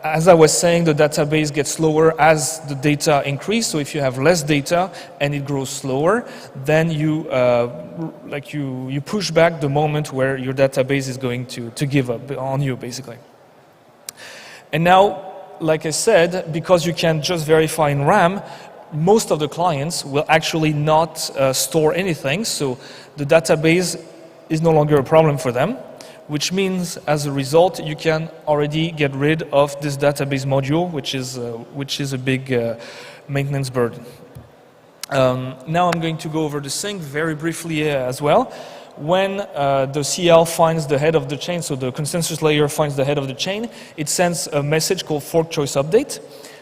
as I was saying, the database gets slower as the data increase. So if you have less data and it grows slower, then you push back the moment where your database is going to give up on you, basically. And now, like I said, because you can just verify in RAM, most of the clients will actually not store anything. So the database is no longer a problem for them, which means, as a result, you can already get rid of this database module, which is a big maintenance burden. Now I'm going to go over the sync very briefly as well. When the CL finds the head of the chain, so the consensus layer finds the head of the chain, it sends a message called fork choice update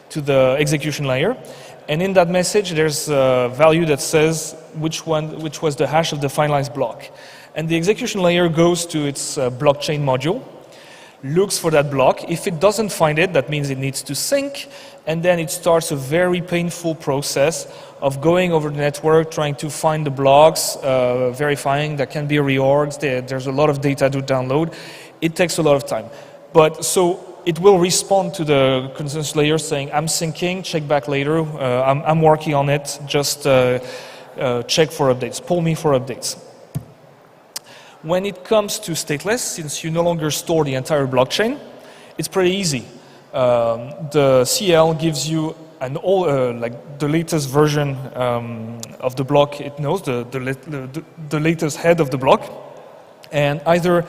to the execution layer. And in that message, there's a value that says which was the hash of the finalized block. And the execution layer goes to its blockchain module, looks for that block. If it doesn't find it, that means it needs to sync, and then it starts a very painful process of going over the network, trying to find the blocks, verifying that can be reorgs. There's a lot of data to download. It takes a lot of time. But so it will respond to the consensus layer saying, I'm syncing, check back later, I'm working on it, just check for updates, pull me for updates. When it comes to stateless, since you no longer store the entire blockchain, it's pretty easy. The CL gives you like the latest version of the block it knows, the latest head of the block, and either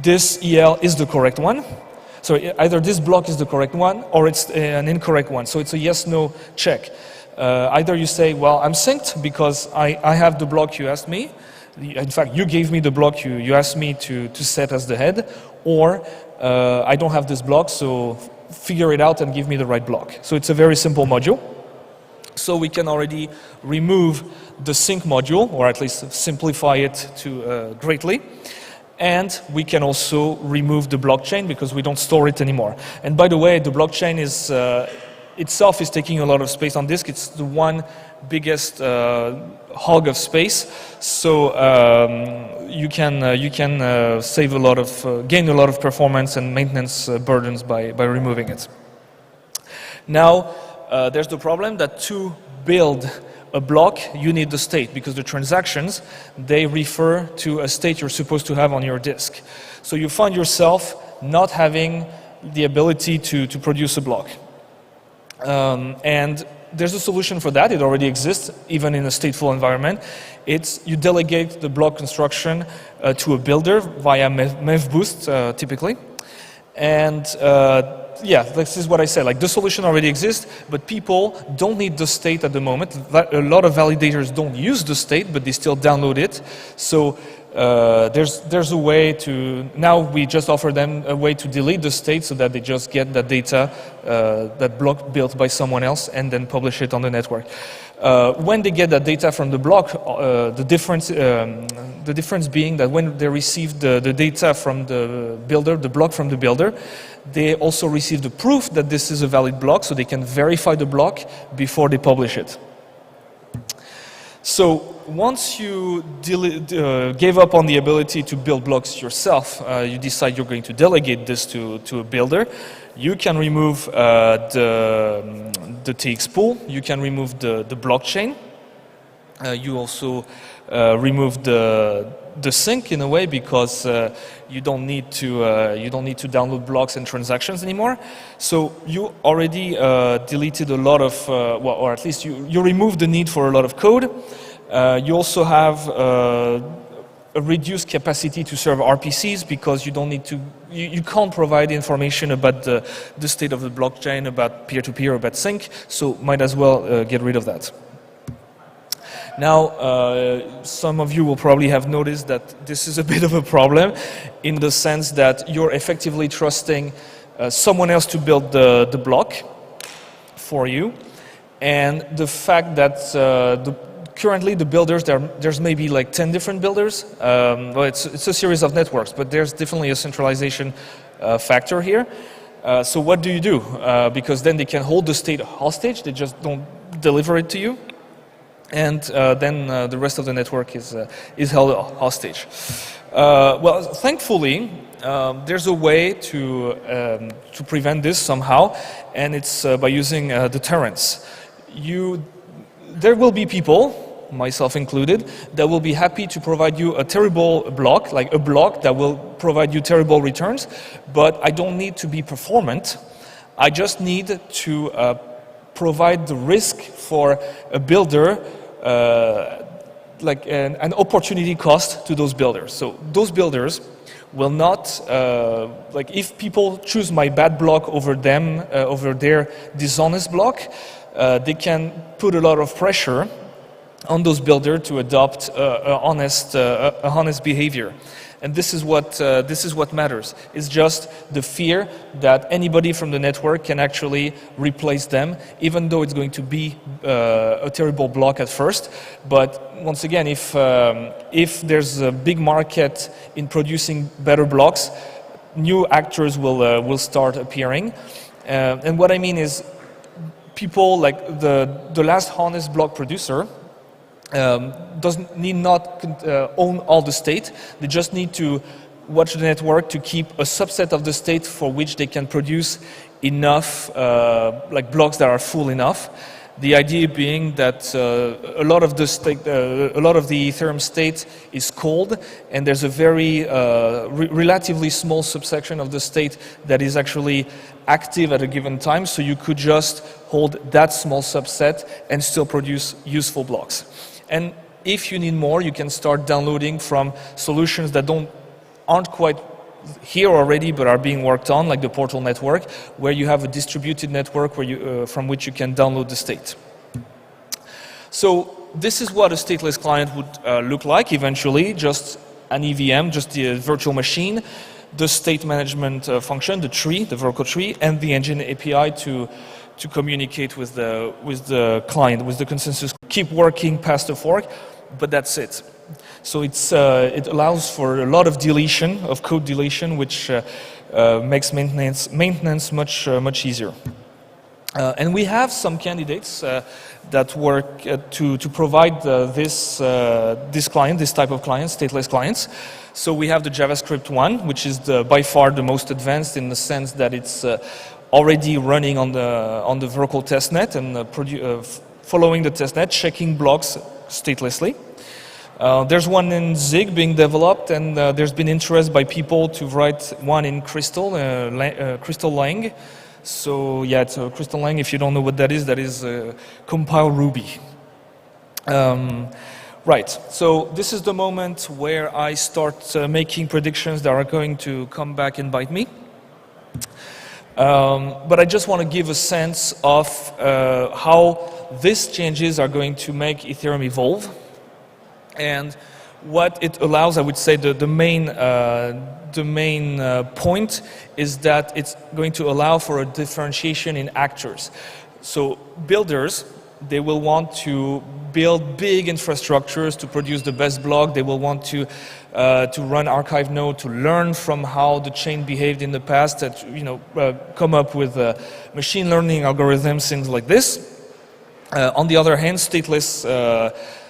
this EL is the correct one, so either this block is the correct one or it's an incorrect one. So it's a yes/no check. Either you say, well, I'm synced because I have the block you asked me. In fact, you gave me the block you asked me to set as the head, or I don't have this block, so figure it out and give me the right block. So it's a very simple module. So we can already remove the sync module, or at least simplify it to greatly. And we can also remove the blockchain because we don't store it anymore. And by the way, the blockchain is itself is taking a lot of space on disk. It's the one biggest hog of space. So you can save a lot of, gain a lot of performance and maintenance burdens by removing it. Now there's the problem that to build a block, you need the state, because the transactions, they refer to a state you're supposed to have on your disk. So you find yourself not having the ability to produce a block. And there's a solution for that. It already exists, even in a stateful environment. It's you delegate the block construction to a builder via MEV-boost, typically. And yeah, this is what I said. Like, the solution already exists, but people don't need the state at the moment. A lot of validators don't use the state, but they still download it. So there's a way to, now we just offer them a way to delete the state so that they just get that data, that block built by someone else, and then publish it on the network. When they get that data from the block, the difference being that when they receive the data from the builder, the block from the builder, they also receive the proof that this is a valid block, so they can verify the block before they publish it. So once you gave up on the ability to build blocks yourself, you decide you're going to delegate this to a builder, you can remove the TX pool, you can remove the blockchain, you also remove the sync in a way, because you don't need to download blocks and transactions anymore. So you already deleted a lot of, well, or at least you removed the need for a lot of code. You also have a reduced capacity to serve RPCs, because you don't need to, you can't provide information about the state of the blockchain, about peer-to-peer, about sync. So might as well get rid of that. Now, some of you will probably have noticed that this is a bit of a problem, in the sense that you're effectively trusting someone else to build the block for you, and the fact that currently the builders, there's maybe like 10 different builders. Well, it's a series of networks, but there's definitely a centralization factor here. So what do you do? Because then they can hold the state hostage, they just don't deliver it to you. And then the rest of the network is held hostage. Well, thankfully, there's a way to prevent this somehow, and it's by using deterrence. There will be people, myself included, that will be happy to provide you a terrible block, like a block that will provide you terrible returns, but I don't need to be performant. I just need to provide the risk for a builder, like an opportunity cost to those builders. So those builders will not, like, if people choose my bad block over them, over their dishonest block, they can put a lot of pressure on those builders to adopt honest behavior. And this is what matters. It's just the fear that anybody from the network can actually replace them, even though it's going to be a terrible block at first. But once again, if there's a big market in producing better blocks, new actors will start appearing. And what I mean is, people like the last honest block producer need not own all the state. They just need to watch the network to keep a subset of the state for which they can produce enough like blocks that are full enough. The idea being that a lot of the Ethereum state is cold, and there's a very relatively small subsection of the state that is actually active at a given time. So you could just hold that small subset and still produce useful blocks. And if you need more, you can start downloading from solutions that aren't quite here already, but are being worked on, like the Portal network, where you have a distributed network where from which you can download the state. So this is what a stateless client would look like eventually, just an EVM, just the virtual machine, the state management function, the tree, the Verco tree, and the engine API to communicate with the client, with the consensus. Keep working past the fork, but that's it. So it allows for a lot of deletion, of code deletion, which makes maintenance much easier. And we have some candidates that work to provide this type of clients, stateless clients. So we have the JavaScript one, which is by far the most advanced, in the sense that it's already running on the Verco testnet and following the testnet, checking blocks statelessly. There's one in Zig being developed, and there's been interest by people to write one in Crystal, Crystal Lang. So yeah, it's a Crystal Lang. If you don't know what that is compile Ruby. Right, so this is the moment where I start making predictions that are going to come back and bite me. But I just want to give a sense of how these changes are going to make Ethereum evolve. And what it allows, I would say the main point is that it's going to allow for a differentiation in actors. So builders, they will want to build big infrastructures to produce the best block. They will want to run archive node, to learn from how the chain behaved in the past, come up with machine learning algorithms, things like this. On the other hand, stateless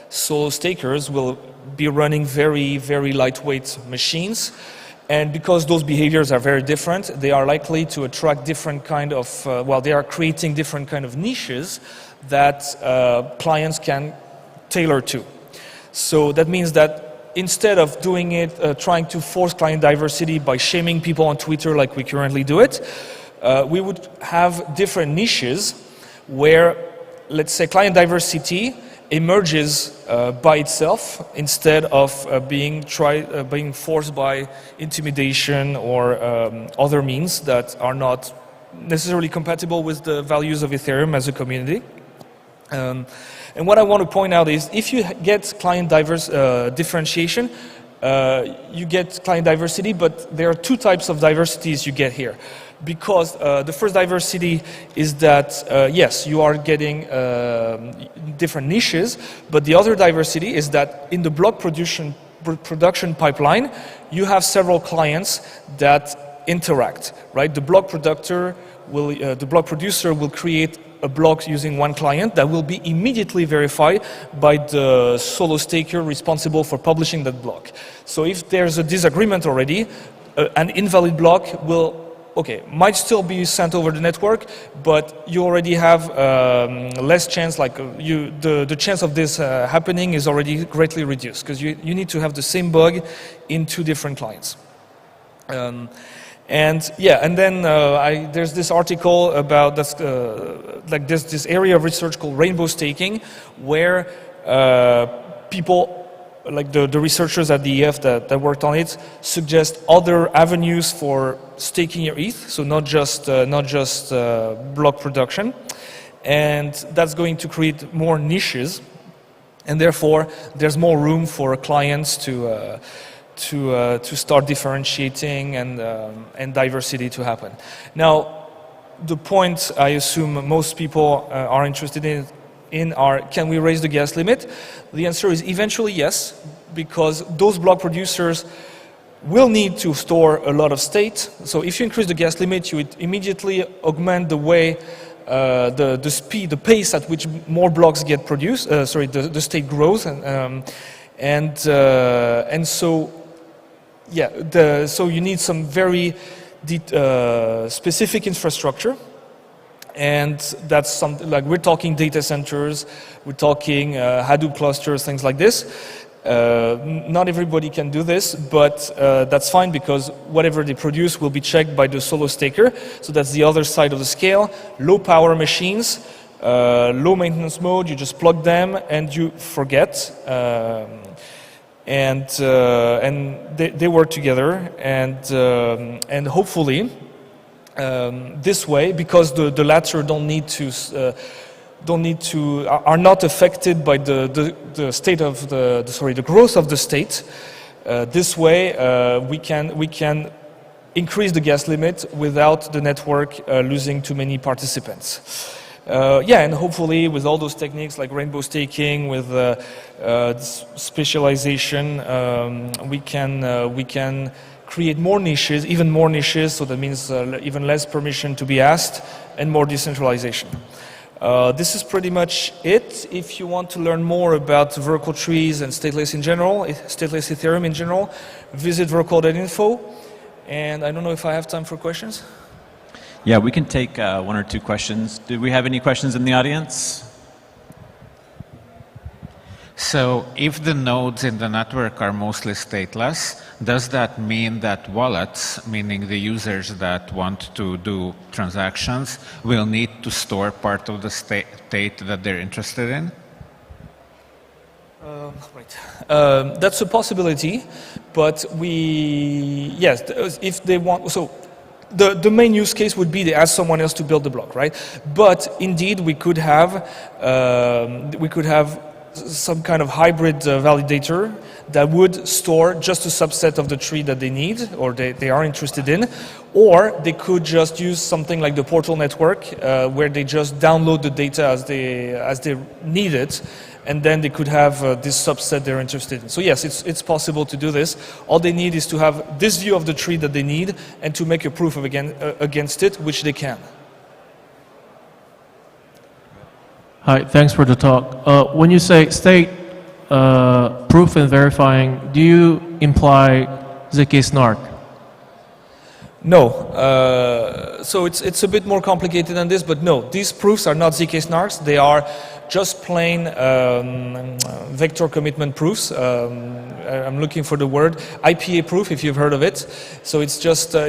solo stakers will be running very, very lightweight machines. And because those behaviors are very different, they are likely to attract different kind of, they are creating different kind of niches that clients can tailor to. So that means that instead of doing it, trying to force client diversity by shaming people on Twitter like we currently do it, we would have different niches where, let's say, client diversity emerges by itself instead of being forced by intimidation or other means that are not necessarily compatible with the values of Ethereum as a community. And what I want to point out is if you get client differentiation, you get client diversity, but there are two types of diversities you get here. Because the first diversity is that, yes, you are getting different niches, but the other diversity is that in the block production pipeline, you have several clients that interact, right? The block producer will create a block using one client that will be immediately verified by the solo staker responsible for publishing that block. So if there's a disagreement already, an invalid block might still be sent over the network, but you already have less chance, the chance of this happening is already greatly reduced, because you need to have the same bug in two different clients. There's this article about this area of research called rainbow staking, where people, like the researchers at the ETH that worked on it, suggest other avenues for staking your ETH, so not just block production, and that's going to create more niches, and therefore there's more room for clients to start differentiating and diversity to happen. Now, the point I assume most people are interested in are, can we raise the gas limit? The answer is eventually yes, because those block producers will need to store a lot of state. So if you increase the gas limit, you would immediately augment the way the speed, the pace at which more blocks get produced. The state grows, so you need some very specific infrastructure. And that's something like, we're talking data centers, we're talking Hadoop clusters, things like this. Not everybody can do this, but that's fine, because whatever they produce will be checked by the solo staker. So that's the other side of the scale. Low power machines, low maintenance mode, you just plug them and you forget. And they work together, and hopefully this way, because the latter are not affected by the state of the growth of the state. This way, we can increase the gas limit without the network losing too many participants. And hopefully with all those techniques like rainbow staking, with specialization, we can create more niches, even more niches, so that means even less permission to be asked, and more decentralization. This is pretty much it. If you want to learn more about Verkle trees and stateless in general, stateless Ethereum in general, visit verkle.info. And I don't know if I have time for questions. Yeah, we can take one or two questions. Do we have any questions in the audience? So if the nodes in the network are mostly stateless, does that mean that wallets, meaning the users that want to do transactions, will need to store part of the state that they're interested in? Right. That's a possibility, but yes, if they want, so the main use case would be they ask someone else to build the block, right? But indeed, we could have some kind of hybrid validator that would store just a subset of the tree that they need or they are interested in, or they could just use something like the Portal network where they just download the data as they need it, and then they could have this subset they're interested in. So yes, it's possible to do this. All they need is to have this view of the tree that they need and to make a proof of against it, which they can. Hi, thanks for the talk. When you say state proof and verifying, do you imply ZK snark? No. So it's a bit more complicated than this, but no, these proofs are not ZK snarks. They are just plain vector commitment proofs. I'm looking for the word IPA proof, if you've heard of it. So it's just a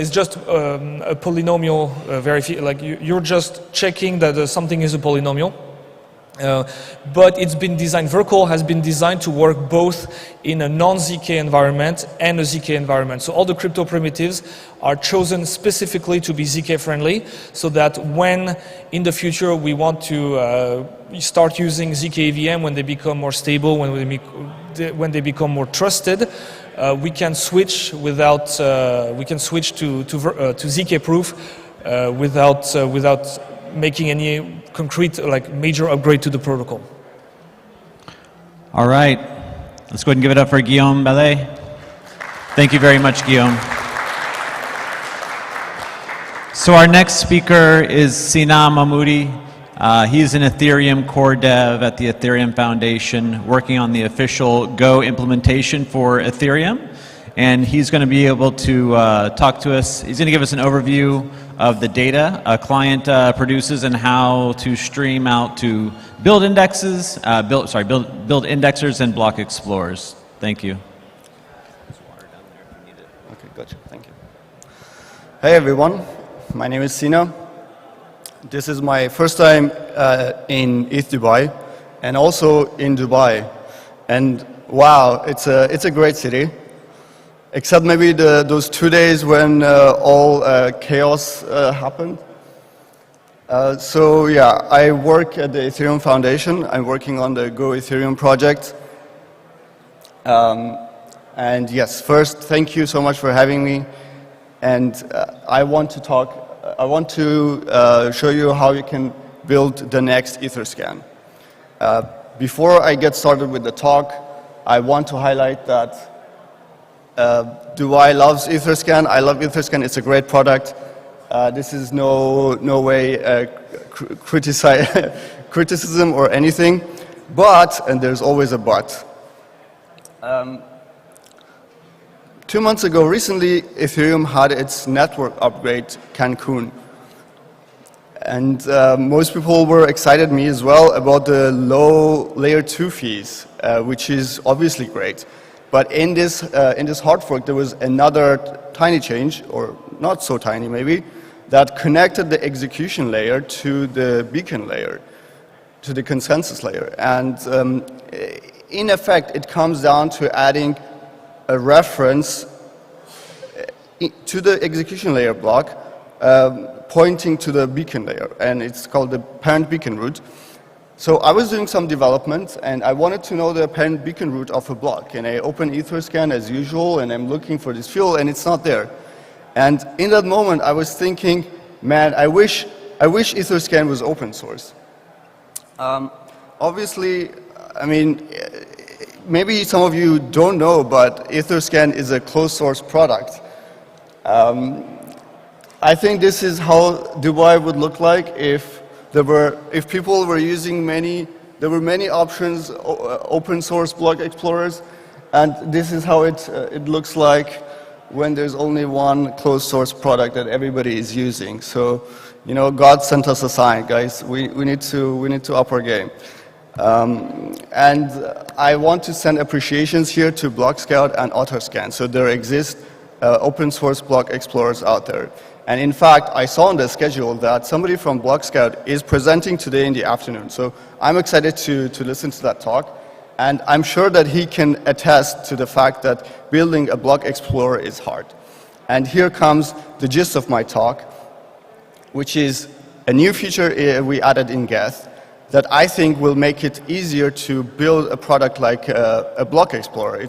polynomial verification. Like you're just checking that something is a polynomial. But it's been designed, Vercol has been designed to work both in a non-ZK environment and a ZK environment. So all the crypto primitives are chosen specifically to be ZK friendly, so that when in the future we want to start using ZK EVM, when they become more stable, when they become more trusted, we can switch to ZK proof without making any concrete, like major upgrade to the protocol. All right, let's go ahead and give it up for Guillaume Ballet. Thank you very much, Guillaume. So our next speaker is Sina Mahmoudi. He's an Ethereum core dev at the Ethereum Foundation, working on the official Go implementation for Ethereum. And he's going to be able to talk to us. He's going to give us an overview of the data a client produces and how to stream out to build indexes, build indexers and block explorers. Thank you. Okay, gotcha. Thank you. Hey everyone, my name is Sina. This is my first time in ETHDubai and also in Dubai. And wow, it's a great city. Except maybe those 2 days when all chaos happened. So yeah, I work at the Ethereum Foundation. I'm working on the Go Ethereum project. And yes, first, thank you so much for having me. And I want to show you how you can build the next Etherscan. Before I get started with the talk, I want to highlight that Dubai loves Etherscan. I love Etherscan. It's a great product. This is no way criticism or anything. But, and there's always a but. 2 months ago, recently, Ethereum had its network upgrade, Cancun. And most people were excited, me as well, about the low layer 2 fees, which is obviously great. But in this hard fork, there was another tiny change, or not so tiny maybe, that connected the execution layer to the beacon layer, to the consensus layer. And in effect, it comes down to adding a reference to the execution layer block, pointing to the beacon layer, and it's called the parent beacon root. So I was doing some development, and I wanted to know the parent beacon root of a block. And I open Etherscan as usual, and I'm looking for this field, and it's not there. And in that moment, I was thinking, man, I wish Etherscan was open source. Obviously, I mean, maybe some of you don't know, but Etherscan is a closed source product. I think this is how Dubai would look like if people were using there were many options, open source block explorers, and this is how it looks like when there's only one closed source product that everybody is using. So, you know, God sent us a sign, guys. We need to up our game. And I want to send appreciations here to BlockScout and AutoScan. So there exist open source block explorers out there. And in fact, I saw on the schedule that somebody from BlockScout is presenting today in the afternoon. So I'm excited to listen to that talk. And I'm sure that he can attest to the fact that building a block explorer is hard. And here comes the gist of my talk, which is a new feature we added in Geth that I think will make it easier to build a product like a block explorer.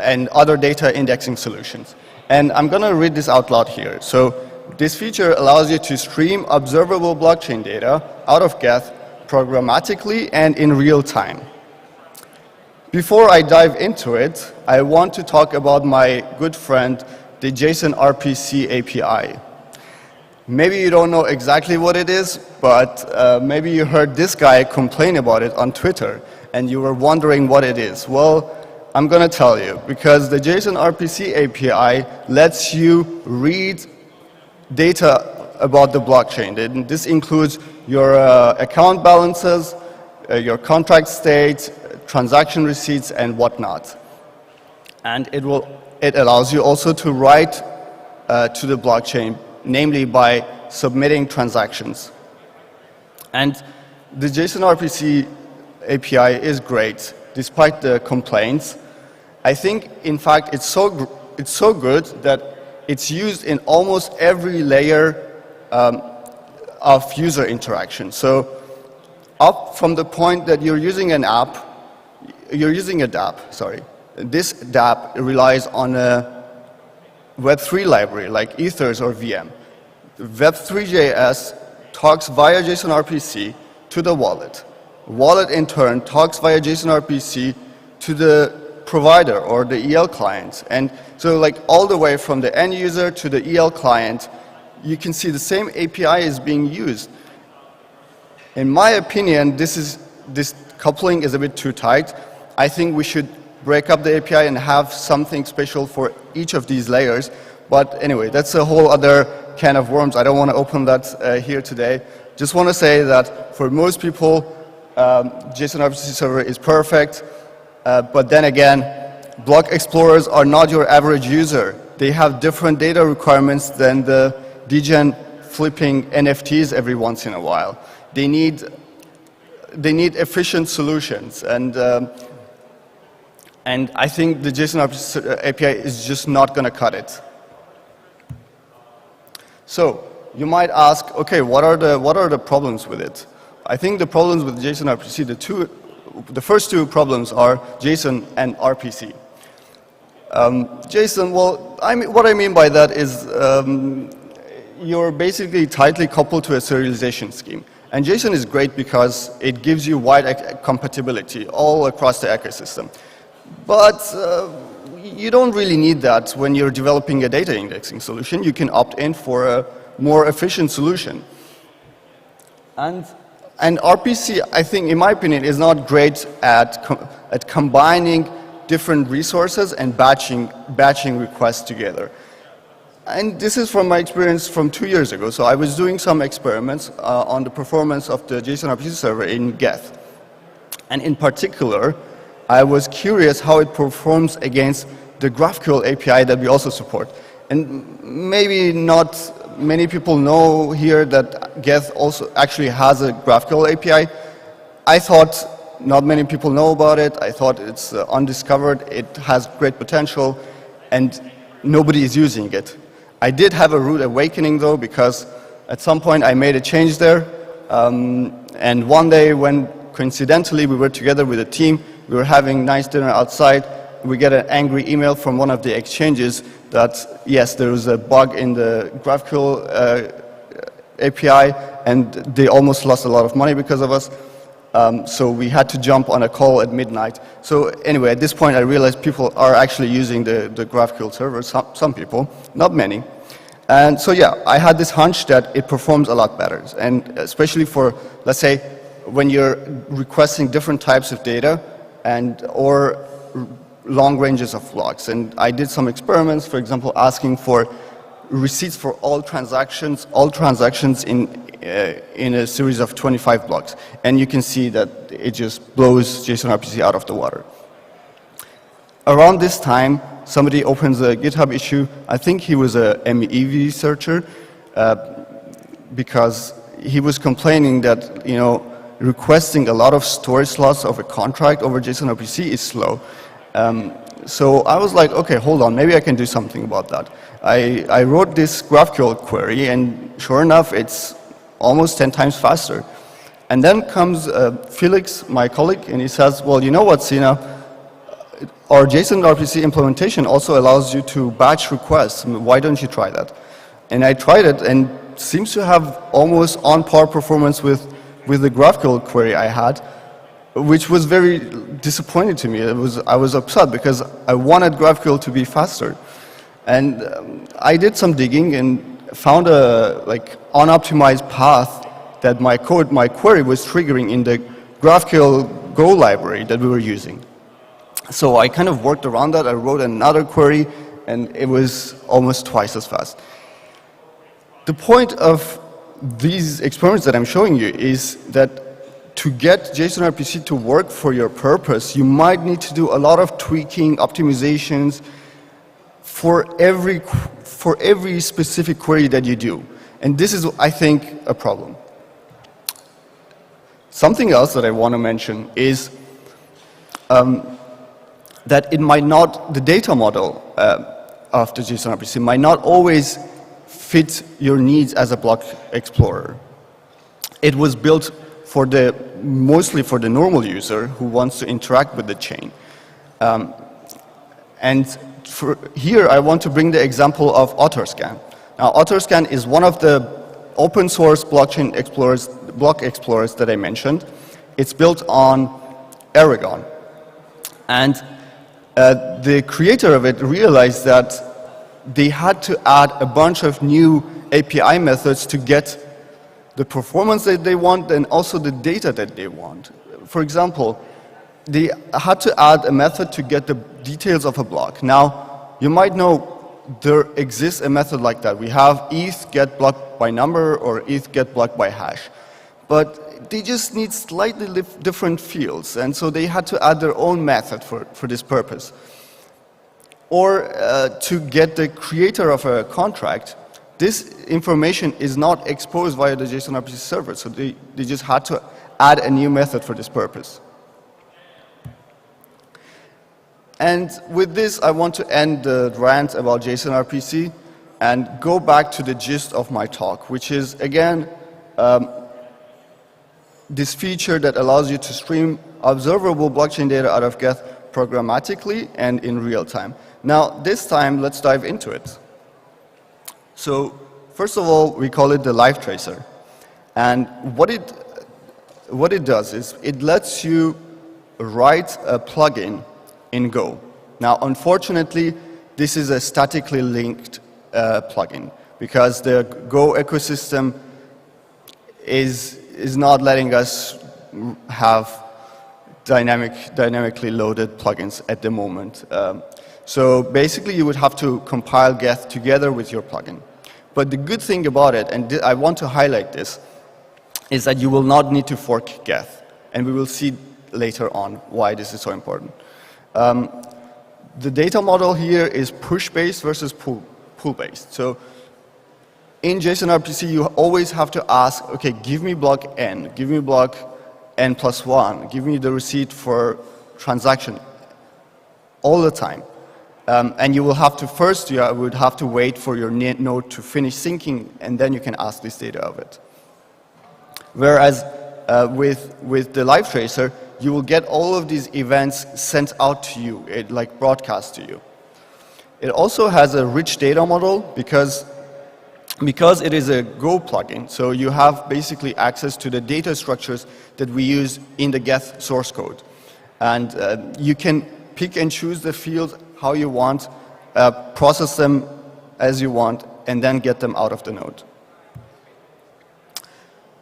And other data indexing solutions. And I'm going to read this out loud here. So this feature allows you to stream observable blockchain data out of Geth programmatically and in real time. Before I dive into it, I want to talk about my good friend, the JSON RPC API. Maybe you don't know exactly what it is, but maybe you heard this guy complain about it on Twitter, and you were wondering what it is. Well, I'm going to tell you, because the JSON RPC API lets you read data about the blockchain. And this includes your account balances, your contract state, transaction receipts, and whatnot. And it allows you also to write to the blockchain, namely by submitting transactions. And the JSON RPC API is great, despite the complaints. I think, in fact, it's so good that it's used in almost every layer of user interaction. So up from the point that you're using an app, you're using a dApp, sorry. This dApp relies on a Web3 library like Ethers or VM. Web3.js talks via JSON RPC to the wallet. Wallet in turn talks via JSON RPC to the provider or the EL client. And so like all the way from the end user to the EL client, you can see the same API is being used. In my opinion, this coupling is a bit too tight. I think we should break up the API and have something special for each of these layers. But anyway, that's a whole other can of worms. I don't want to open that here today. Just want to say that for most people, JSON RPC server is perfect. But then again, block explorers are not your average user. They have different data requirements than the degen flipping NFTs every once in a while. They need efficient solutions, and I think the JSON RPC API is just not going to cut it. So you might ask, okay, what are the problems with it? I think the problems with JSON RPC, the first two problems are JSON and RPC. JSON, well, what I mean by that is you're basically tightly coupled to a serialization scheme. And JSON is great because it gives you wide compatibility all across the ecosystem. But you don't really need that when you're developing a data indexing solution. You can opt in for a more efficient solution. And RPC, I think, in my opinion, is not great at combining different resources and batching requests together. And this is from my experience from 2 years ago. So I was doing some experiments on the performance of the JSON RPC server in Geth. And in particular, I was curious how it performs against the GraphQL API that we also support. And maybe not many people know here that Geth also actually has a GraphQL API. I thought not many people know about it. I thought it's undiscovered. It has great potential, and nobody is using it. I did have a rude awakening, though, because at some point I made a change there. And one day when coincidentally we were together with a team, we were having nice dinner outside, we get an angry email from one of the exchanges that, yes, there was a bug in the GraphQL API, and they almost lost a lot of money because of us. So we had to jump on a call at midnight. So anyway, at this point I realized people are actually using the GraphQL server, some people, not many. And so yeah, I had this hunch that it performs a lot better. And especially for, let's say, when you're requesting different types of data or long ranges of blocks. And I did some experiments, for example, asking for receipts for all transactions in a series of 25 blocks. And you can see that it just blows JSON RPC out of the water. Around this time, somebody opens a GitHub issue. I think he was a MEV researcher because he was complaining that, you know, requesting a lot of storage slots of a contract over JSON RPC is slow. So I was like, okay, hold on, maybe I can do something about that. I wrote this GraphQL query, and sure enough, it's almost 10 times faster. And then comes Felix, my colleague, and he says, well, you know what, Sina, our JSON RPC implementation also allows you to batch requests. Why don't you try that? And I tried it, and seems to have almost on-par performance with the GraphQL query I had, which was very disappointing to me. I was upset because I wanted GraphQL to be faster. And I did some digging and found a unoptimized path that my query was triggering in the GraphQL Go library that we were using. So I kind of worked around that. I wrote another query, and it was almost twice as fast. The point of these experiments that I'm showing you is that to get JSON RPC to work for your purpose, you might need to do a lot of tweaking, optimizations for every specific query that you do. And this is, I think, a problem. Something else that I want to mention is that it might not, the data model of the JSON RPC might not always fit your needs as a block explorer. It was built for mostly for the normal user who wants to interact with the chain. And here I want to bring the example of Autorscan. Now Autorscan is one of the open source blockchain explorers, block explorers that I mentioned. It's built on Aragon. And the creator of it realized that they had to add a bunch of new API methods to get the performance that they want and also the data that they want. For example, they had to add a method to get the details of a block. Now, you might know there exists a method like that. We have ETH get block by number or ETH get block by hash. But they just need slightly different fields, and so they had to add their own method for this purpose. Or to get the creator of a contract, this information is not exposed via the JSON RPC server, so they just had to add a new method for this purpose. And with this, I want to end the rant about JSON RPC and go back to the gist of my talk, which is, again, this feature that allows you to stream observable blockchain data out of Geth programmatically and in real time. Now, this time, let's dive into it. So, first of all, we call it the live tracer. And what it does is it lets you write a plugin in Go. Now, unfortunately, this is a statically linked plugin because the Go ecosystem is not letting us have dynamically loaded plugins at the moment. So basically, you would have to compile Geth together with your plugin. But the good thing about it, and I want to highlight this, is that you will not need to fork Geth. And we will see later on why this is so important. The data model here is push-based versus pull-based. So in JSON RPC, you always have to ask, okay, give me block n, give me block n+1, give me the receipt for transaction all the time. And you will have to first, you would have to wait for your node to finish syncing, and then you can ask this data of it. Whereas with the live tracer, you will get all of these events sent out to you, like broadcast to you. It also has a rich data model because it is a Go plugin, so you have basically access to the data structures that we use in the Geth source code. And you can pick and choose the fields how you want, process them as you want, and then get them out of the node.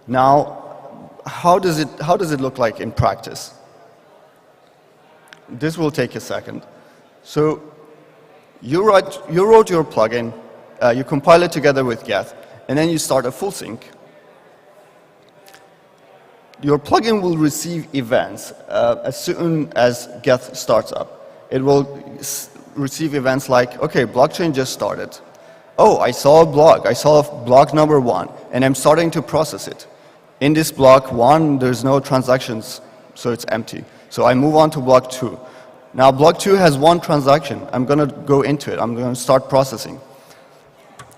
Now, how does it look like in practice? This will take a second. So you wrote your plugin, you compile it together with Geth, and then you start a full sync. your plugin will receive events as soon as Geth starts up. It will receive events like, okay, blockchain just started. Oh, I saw a block. I saw block number 1, and I'm starting to process it. In this block 1, there's no transactions, so it's empty. So I move on to block 2. Now block 2 has 1 transaction. I'm going to go into it. I'm going to start processing.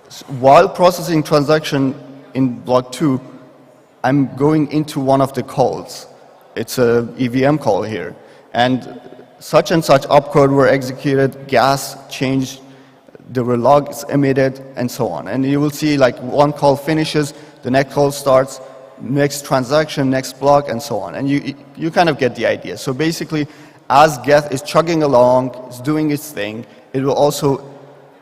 So while processing transaction in block 2, I'm going into one of the calls. It's a EVM call here. And such opcode were executed, gas changed, there were logs emitted, and so on. And you will see like one call finishes, the next call starts, next transaction, next block, and so on. And you kind of get the idea. So basically, as Geth is chugging along, it's doing its thing, it will also,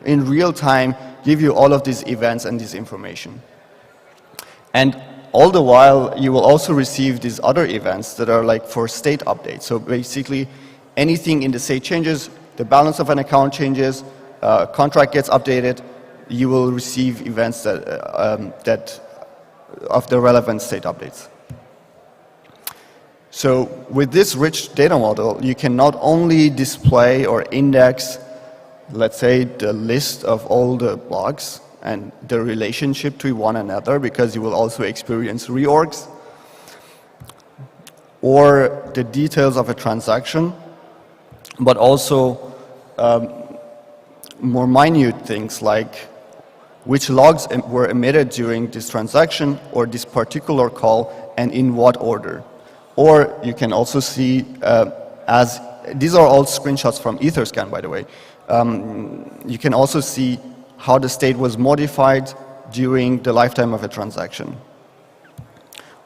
in real time, give you all of these events and this information. And all the while, you will also receive these other events that are like for state updates. So basically, anything in the state changes, the balance of an account changes, contract gets updated, you will receive events that of the relevant state updates. So with this rich data model, you can not only display or index, let's say, the list of all the blocks and the relationship to one another, because you will also experience reorgs, or the details of a transaction, but also more minute things like which logs were emitted during this transaction or this particular call and in what order. Or you can also see, these are all screenshots from EtherScan, by the way. You can also see how the state was modified during the lifetime of a transaction.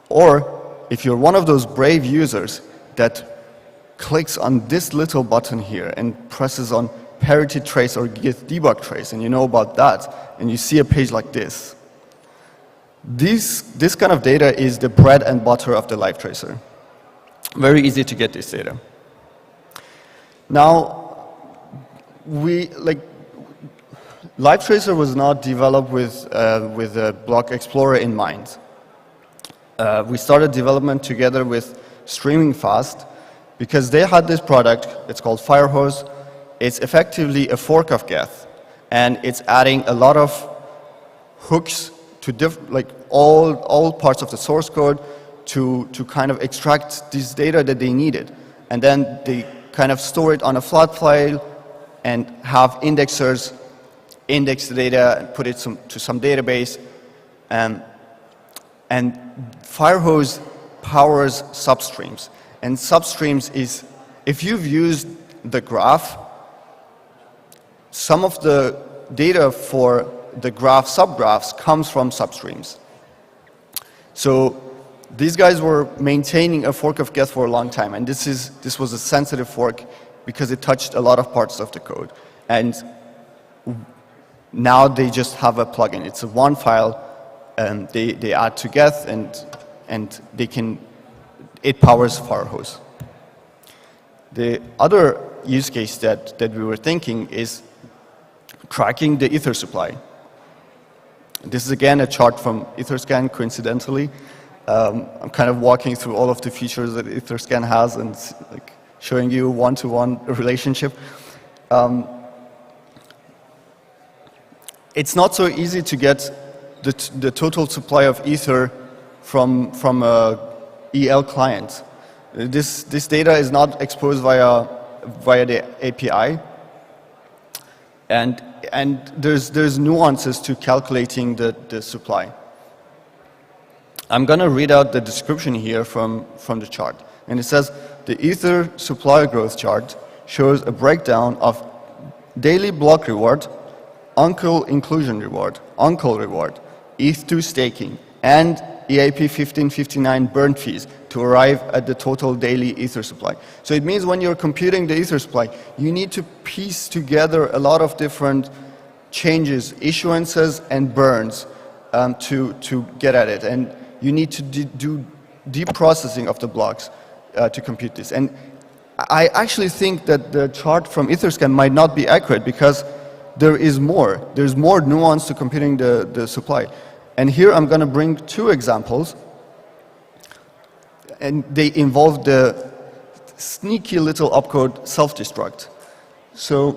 Or if you're one of those brave users that clicks on this little button here and presses on parity trace or git debug trace, and you know about that, and you see a page like this. This kind of data is the bread and butter of the live tracer. Very easy to get this data. Now, Live Tracer was not developed with a block explorer in mind. We started development together with Streaming Fast because they had this product. It's called Firehose. It's effectively a fork of Geth, and it's adding a lot of hooks to all parts of the source code to kind of extract this data that they needed, and then they kind of store it on a flat file and have indexers index the data and put it to some database. And Firehose powers substreams. And substreams is, if you've used the graph, some of the data for the graph subgraphs comes from substreams. So these guys were maintaining a fork of Geth for a long time, and this was a sensitive fork because it touched a lot of parts of the code. And now they just have a plugin. It's a one file, and they add to Geth, and it powers Firehose. The other use case that we were thinking is tracking the Ether supply. This is again a chart from EtherScan, coincidentally. I'm kind of walking through all of the features that EtherScan has and like showing you one-to-one relationship. It's not so easy to get the total supply of Ether from a EL client. This data is not exposed via the API, and there's nuances to calculating the supply. I'm going to read out the description here from the chart, and it says the Ether supply growth chart shows a breakdown of daily block reward, Uncle inclusion reward, Uncle reward, ETH2 staking, and EIP 1559 burn fees to arrive at the total daily Ether supply. So it means when you're computing the Ether supply, you need to piece together a lot of different changes, issuances, and burns to get at it. And you need to do deep processing of the blocks to compute this. And I actually think that the chart from EtherScan might not be accurate because there is more. There's more nuance to computing the supply. And here I'm going to bring two examples. and they involve the sneaky little opcode self-destruct. So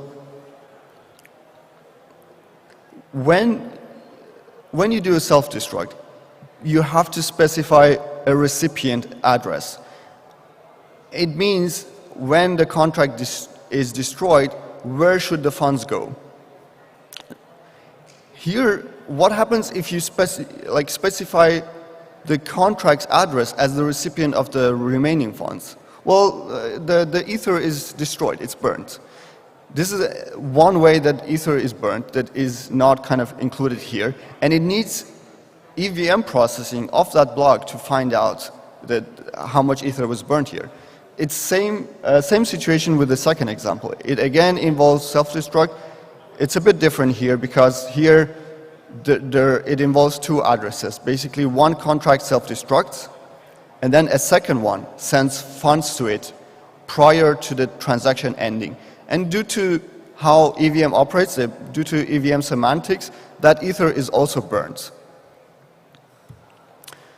when you do a self-destruct, you have to specify a recipient address. It means when the contract is destroyed, where should the funds go? Here, what happens if you specify the contract's address as the recipient of the remaining funds? Well, the Ether is destroyed, it's burnt. This is one way that Ether is burnt that is not kind of included here, and it needs EVM processing of that block to find out that how much Ether was burnt here. It's same situation with the second example. It again involves self-destruct. It's a bit different here because here it involves two addresses. Basically, one contract self-destructs, and then a second one sends funds to it prior to the transaction ending. And due to how EVM operates, due to EVM semantics, that Ether is also burnt.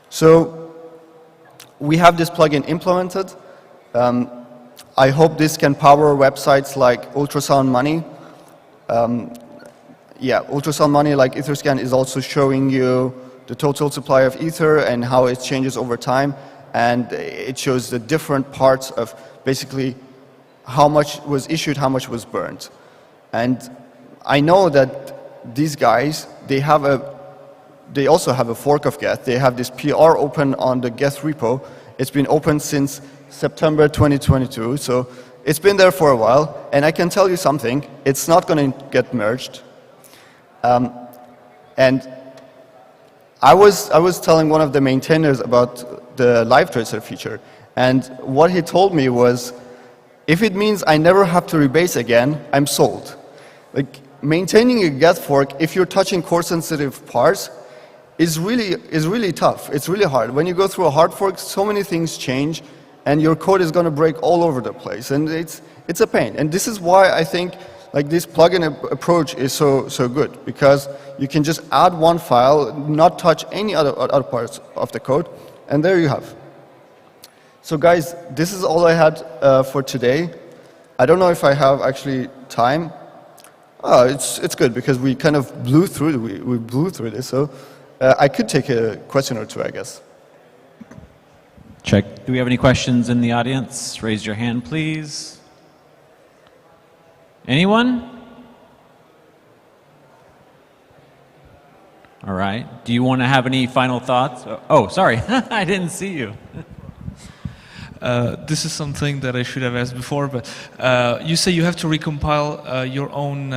So we have this plugin implemented. I hope this can power websites like Ultrasound Money. Ultrasound Money, like Etherscan, is also showing you the total supply of Ether and how it changes over time. And it shows the different parts of basically how much was issued, how much was burnt. And I know that these guys, they also have a fork of Geth. They have this PR open on the Geth repo. It's been open since September 2022, so it's been there for a while. And I can tell you something, it's not going to get merged. And I was telling one of the maintainers about the live tracer feature, and what he told me was, if it means I never have to rebase again, I'm sold. Like, maintaining a Geth fork, if you're touching core-sensitive parts, is really tough. It's really hard. When you go through a hard fork, so many things change, and your code is going to break all over the place, and it's a pain. And this is why I think like this plugin approach is so good, because you can just add one file, not touch any other parts of the code, and there you have. So guys, this is all I had for today. I don't know if I have actually time. It's good because we kind of blew through we blew through this. So I could take a question or two, I guess. Check. Do we have any questions in the audience? Raise your hand, please. Anyone? All right. Do you want to have any final thoughts? Oh, sorry. I didn't see you. This is something that I should have asked before, but you say you have to recompile your own,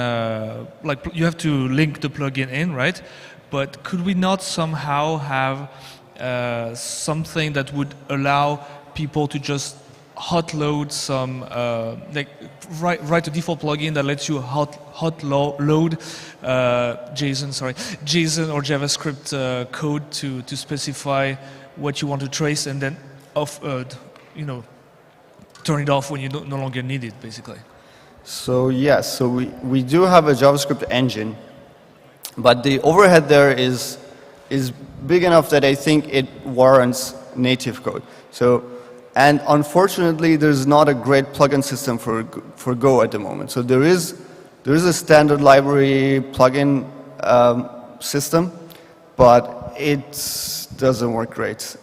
like you have to link the plugin in, right? But could we not somehow have something that would allow people to just hot load some, like write a default plugin that lets you hot load JSON or JavaScript code to specify what you want to trace, and then turn it off when you no longer need it, basically. So yes, so we do have a JavaScript engine, but the overhead there is big enough that I think it warrants native code. So, and unfortunately, there's not a great plugin system for Go at the moment. So there is a standard library plugin system, but it doesn't work great.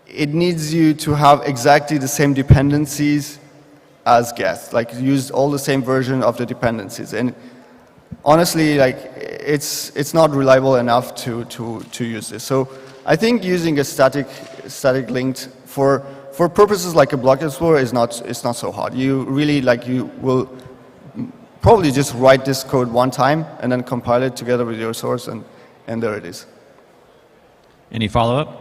It needs you to have exactly the same dependencies as Geth, like use all the same version of the dependencies. And honestly, like it's not reliable enough to use this. So I think using a static linked for purposes like a block explorer is not so hard. You really you will probably just write this code one time and then compile it together with your source, and there it is. Any follow-up?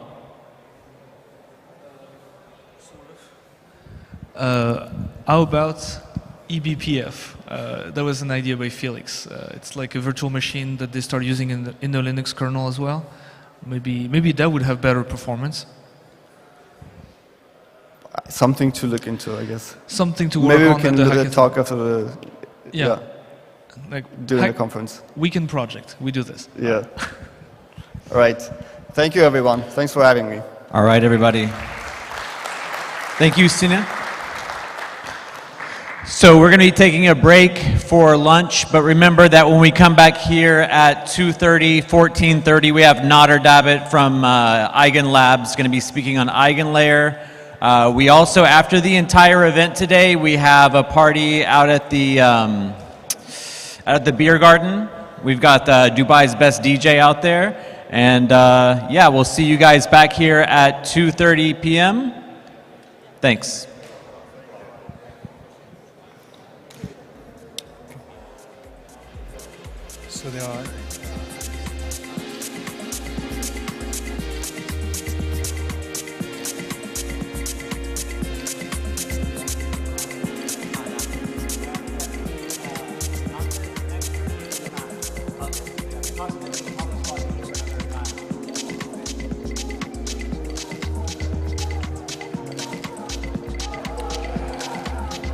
How about eBPF? That was an idea by Felix. It's like a virtual machine that they start using in the Linux kernel as well. Maybe that would have better performance. Something to look into, I guess. Something to work on. Maybe we can do the talk after the like during the conference. Weekend project. We do this. Yeah. All right. Thank you, everyone. Thanks for having me. All right, everybody. Thank you, Sina. So we're going to be taking a break for lunch, but remember that when we come back here at 2:30, 14:30, we have Nader Dabbit from Eigen Labs going to be speaking on Eigenlayer. We also, after the entire event today, we have a party out at the beer garden. We've got Dubai's best DJ out there. And yeah, we'll see you guys back here at 2:30 p.m. Thanks. So they are.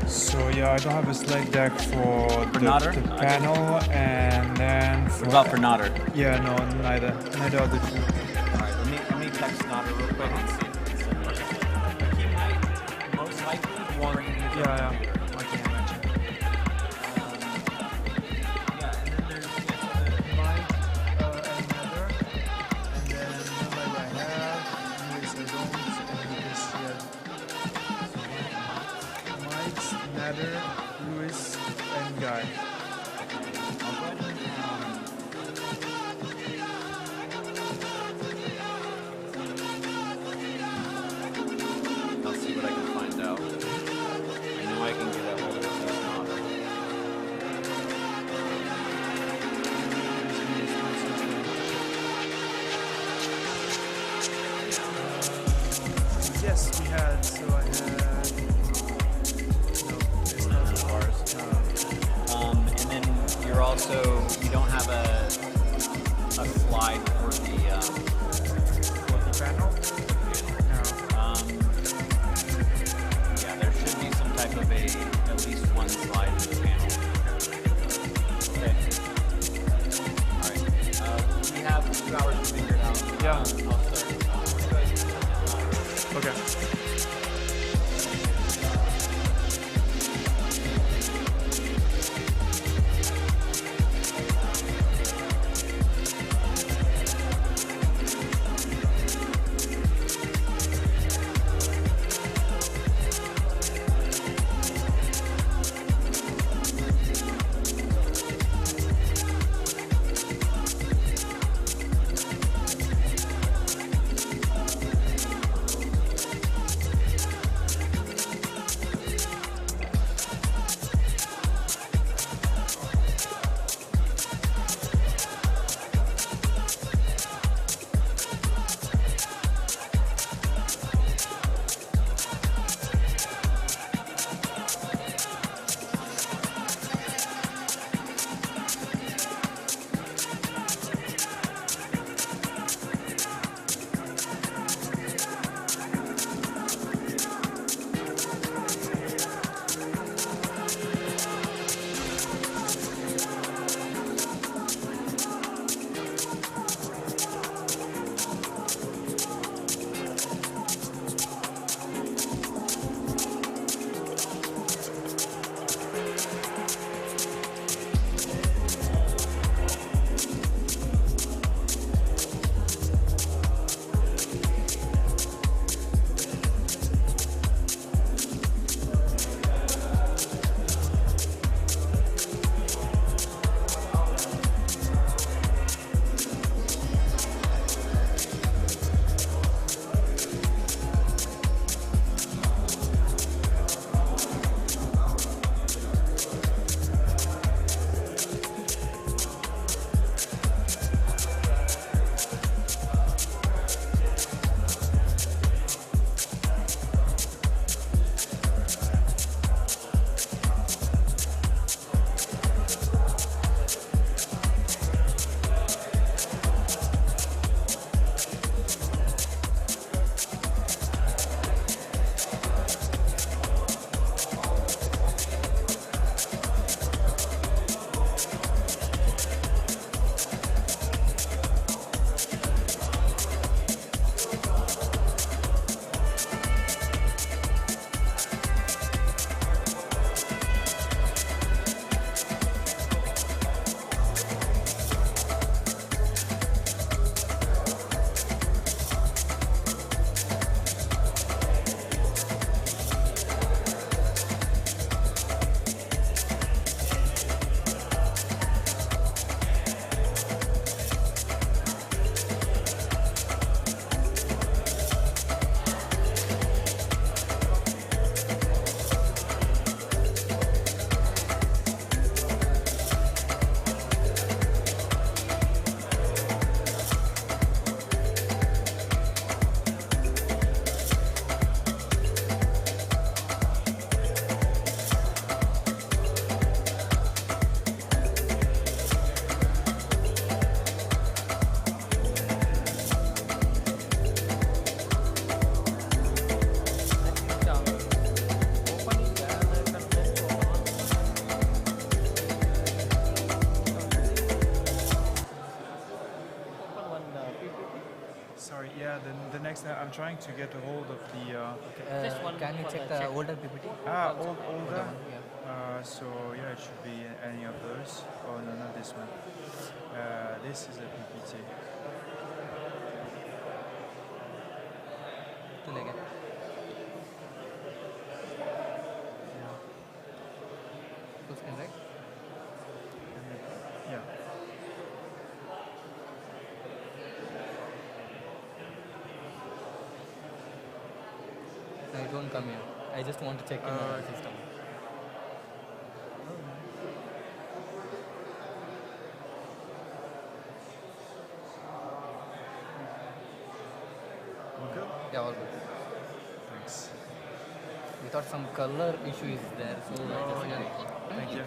So yeah, I don't have a slide deck for Nader? the panel, and then for, What about for Nader? yeah, no, neither of the two. All right, let me text Nader real quick and see if it's He might most likely want to Yeah, I can imagine. yeah, and then there's Mike and Nether, and then like I have, Luis I don't, and Lucas here. Mike's, Nether, Luis, and Guy. I'll see what I can find out. I know I can get a hold of this Nader. Yes, we had, so I had, no, it's not ours. And then you're also, you don't have a slide for The panel? No. yeah, there should be some type of at least one slide in the panel. Okay. All right. We have 2 hours to figure it out. Yeah. I'll start. Okay. Yeah, the next, I'm trying to get a hold of the, Just one Can you for check the the check. older PPT? older. Yeah. So yeah, it should be any of those. Oh no, not this one. This is a PPT. To like it. Full screen, right? Yeah. No, it won't come here. I just want to check in the system. All good? Yeah, all good. Thanks. We thought some color issue is there, so Thank you.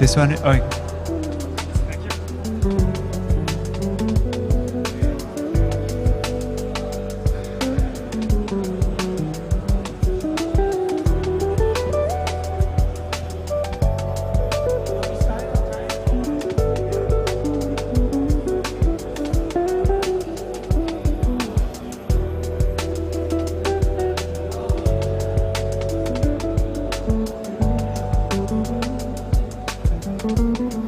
This one? Oh. Thank you.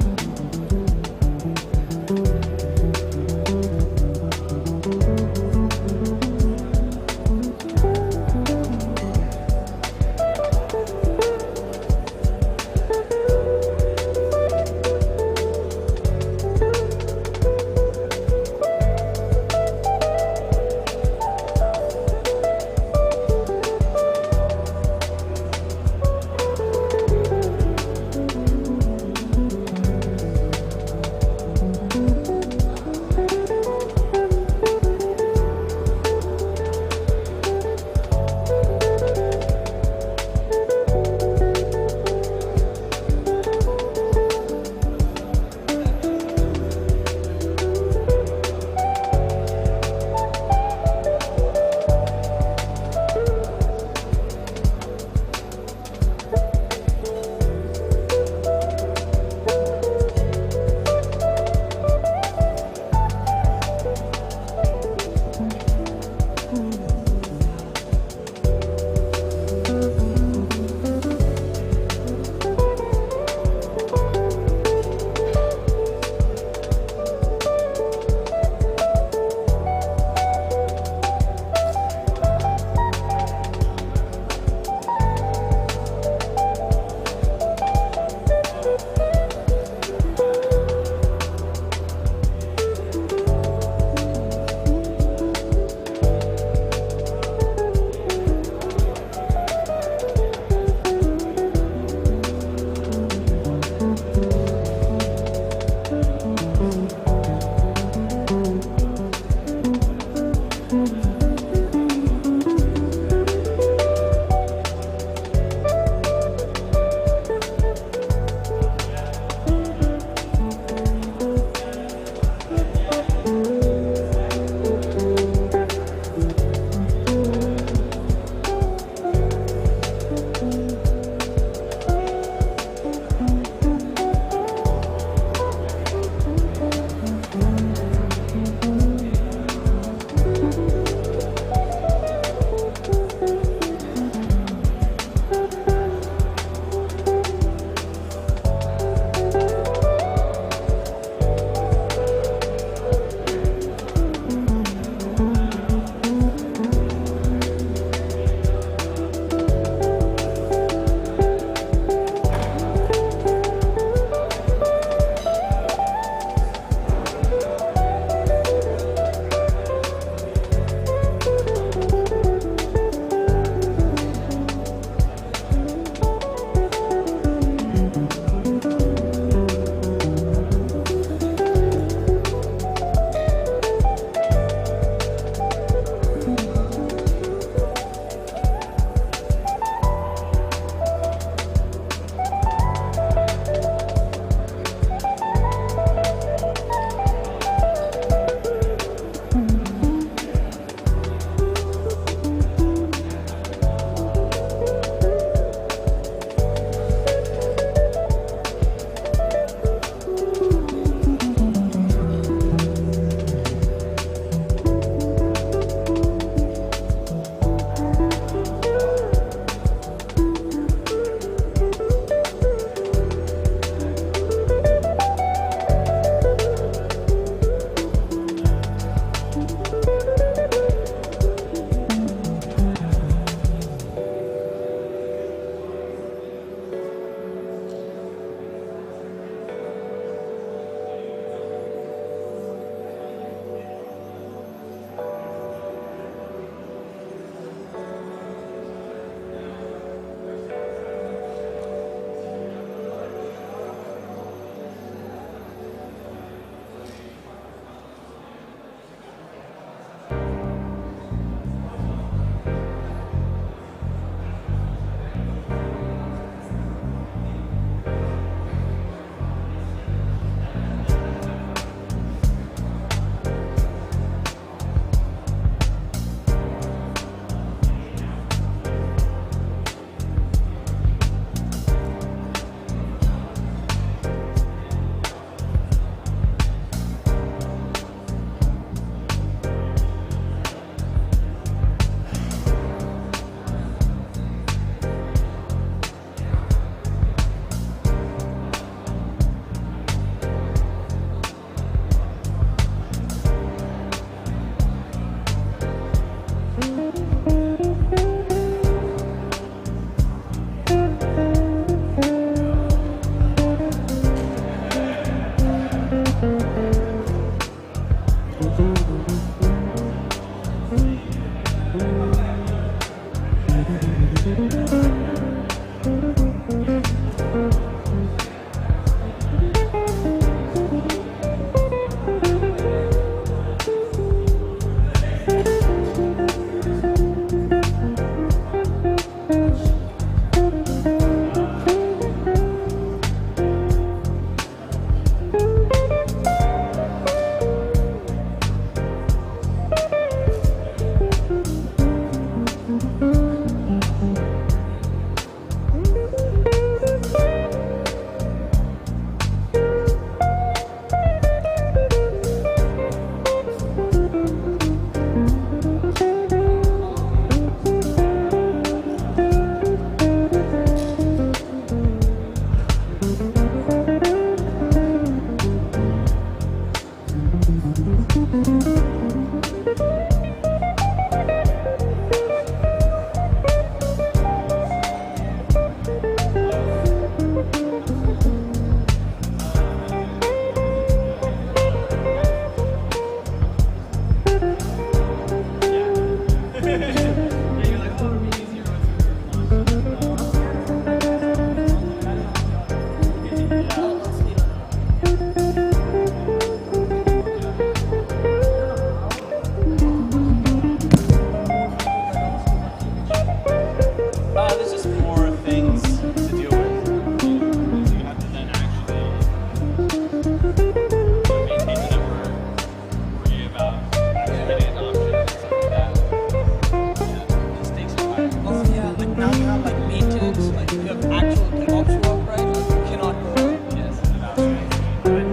the box work, right? You cannot go wrong. Yes,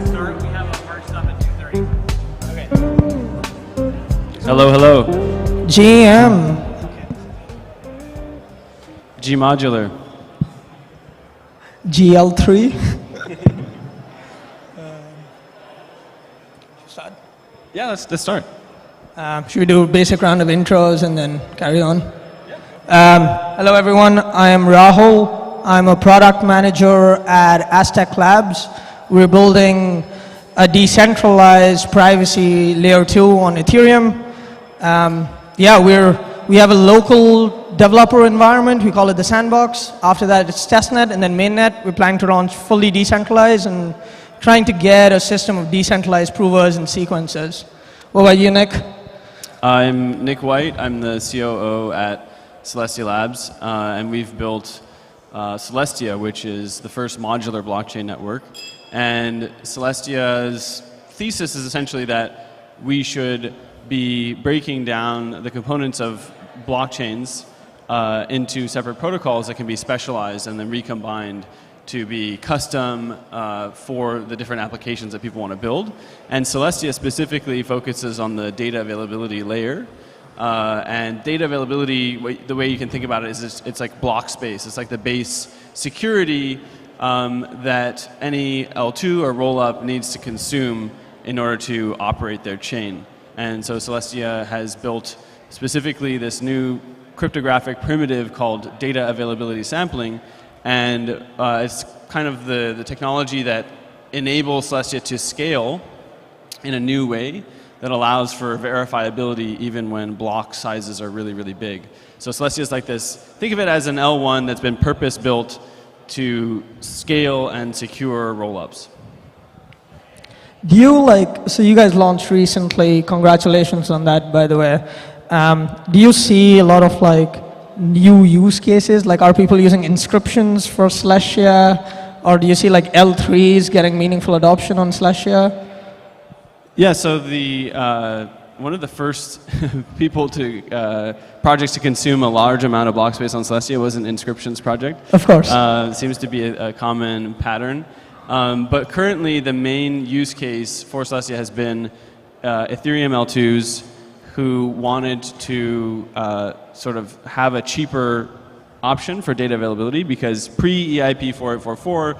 start. We have a hard stop at 2:30. Okay. Hello, hello. GM. G modular. GL3. Start. Yeah, let's start. Should we do a basic round of intros and then carry on? Hello everyone, I am Rahul. I'm a product manager at Aztec Labs. We're building a decentralized privacy layer 2 on Ethereum. We have a local developer environment, we call it the sandbox. After that it's testnet and then mainnet. We're planning to launch fully decentralized and trying to get a system of decentralized provers and sequencers. What about you, Nick? I'm Nick White. I'm the COO at Celestia Labs, and we've built Celestia, which is the first modular blockchain network. And Celestia's thesis is essentially that we should be breaking down the components of blockchains into separate protocols that can be specialized and then recombined to be custom for the different applications that people want to build. And Celestia specifically focuses on the data availability layer. And data availability, the way you can think about it is it's like block space. It's like the base security that any L2 or rollup needs to consume in order to operate their chain. And so Celestia has built specifically this new cryptographic primitive called data availability sampling. And it's kind of the technology that enables Celestia to scale in a new way that allows for verifiability even when block sizes are really, really big. So Celestia is like this, think of it as an L1 that's been purpose-built to scale and secure rollups. Do you so you guys launched recently, congratulations on that, by the way. Do you see a lot of new use cases? Like, are people using inscriptions for Celestia? Or do you see L3s getting meaningful adoption on Celestia? Yeah, so one of the first projects to consume a large amount of block space on Celestia was an inscriptions project. Of course. It seems to be a common pattern. But currently the main use case for Celestia has been Ethereum L2s who wanted to sort of have a cheaper option for data availability, because pre-EIP 4844,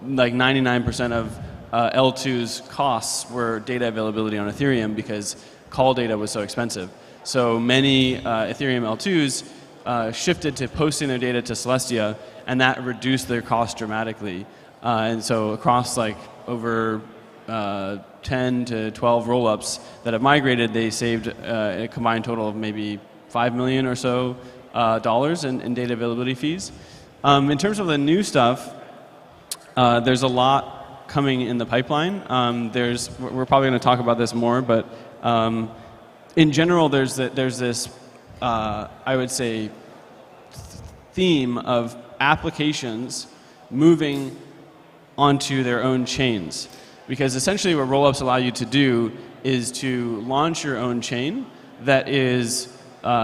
99% of L2's costs were data availability on Ethereum because call data was so expensive. So many Ethereum L2s shifted to posting their data to Celestia, and that reduced their cost dramatically. And so across over 10 to 12 rollups that have migrated, they saved a combined total of maybe $5 million or so dollars in data availability fees. In terms of the new stuff, there's a lot coming in the pipeline. We're probably going to talk about this more, but in general, there's this, I would say, theme of applications moving onto their own chains. Because essentially what rollups allow you to do is to launch your own chain that is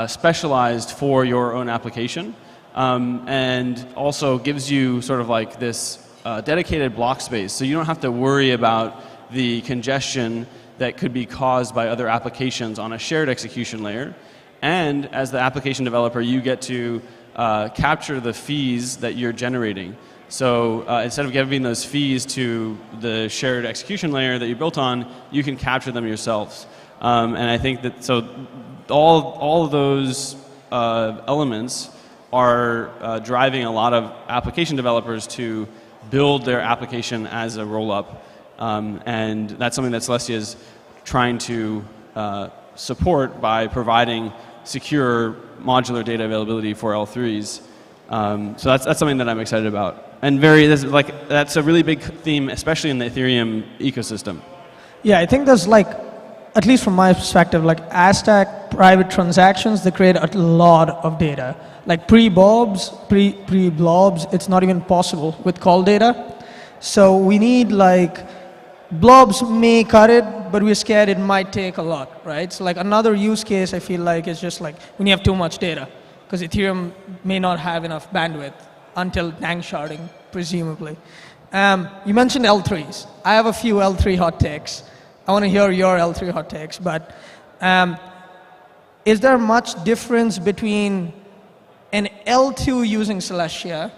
specialized for your own application, and also gives you sort of this dedicated block space. So you don't have to worry about the congestion that could be caused by other applications on a shared execution layer. And as the application developer, you get to capture the fees that you're generating. So instead of giving those fees to the shared execution layer that you built on, you can capture them yourselves. And I think that all of those elements are driving a lot of application developers to build their application as a rollup. And that's something that Celestia is trying to support by providing secure modular data availability for L3s. So that's something that I'm excited about. And that's a really big theme, especially in the Ethereum ecosystem. Yeah, I think there's at least from my perspective, Aztec private transactions, they create a lot of data. Pre-blobs, it's not even possible with call data. So we need blobs may cut it, but we're scared it might take a lot, right? So another use case I feel is just when you have too much data, because Ethereum may not have enough bandwidth until dank sharding presumably. You mentioned L3s. I have a few L3 hot takes. I want to hear your L3 hot takes, but is there much difference between an L2 using Celestia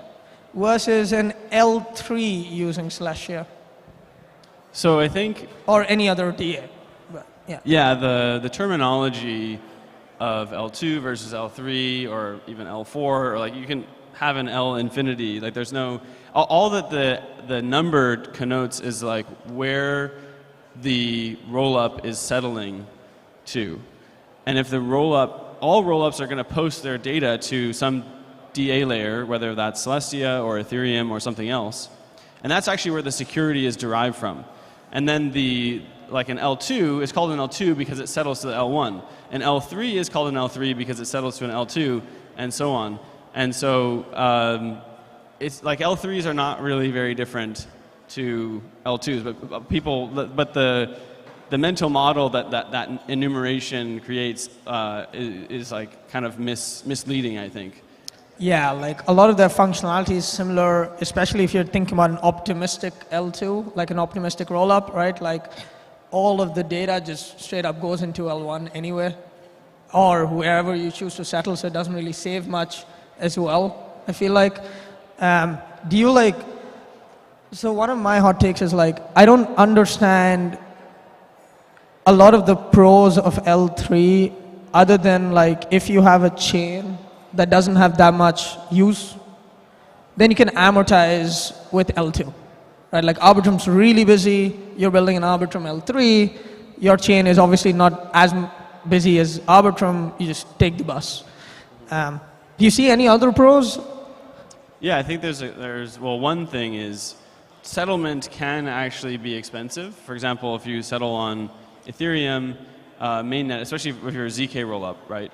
versus an L3 using Celestia? So I think, or any other DA. But, yeah. yeah, the terminology of L2 versus L3 or even L4, or like you can have an L infinity. Like there's no, all that the number connotes is like where the rollup is settling to. And if the rollup, all rollups are going to post their data to some DA layer, whether that's Celestia or Ethereum or something else. And that's actually where the security is derived from. And then like an L2 is called an L2 because it settles to the L1. An L3 is called an L3 because it settles to an L2, and so on. And so it's like L3s are not really very different to L2s, but the mental model that enumeration creates is like kind of misleading, I think. Yeah, like a lot of their functionality is similar, especially if you're thinking about an optimistic L2, like an optimistic rollup, right? Like all of the data just straight up goes into L1 anyway, or wherever you choose to settle, so it doesn't really save much as well, I feel like. Do you like, so one of my hot takes is like, I don't understand a lot of the pros of L3 other than like if you have a chain that doesn't have that much use, then you can amortize with L2, right? Like Arbitrum's really busy, you're building an Arbitrum L3, your chain is obviously not as busy as Arbitrum, you just take the bus. Do you see any other pros? Yeah, I think well, one thing is settlement can actually be expensive. For example, if you settle on Ethereum mainnet, especially with your ZK rollup, right?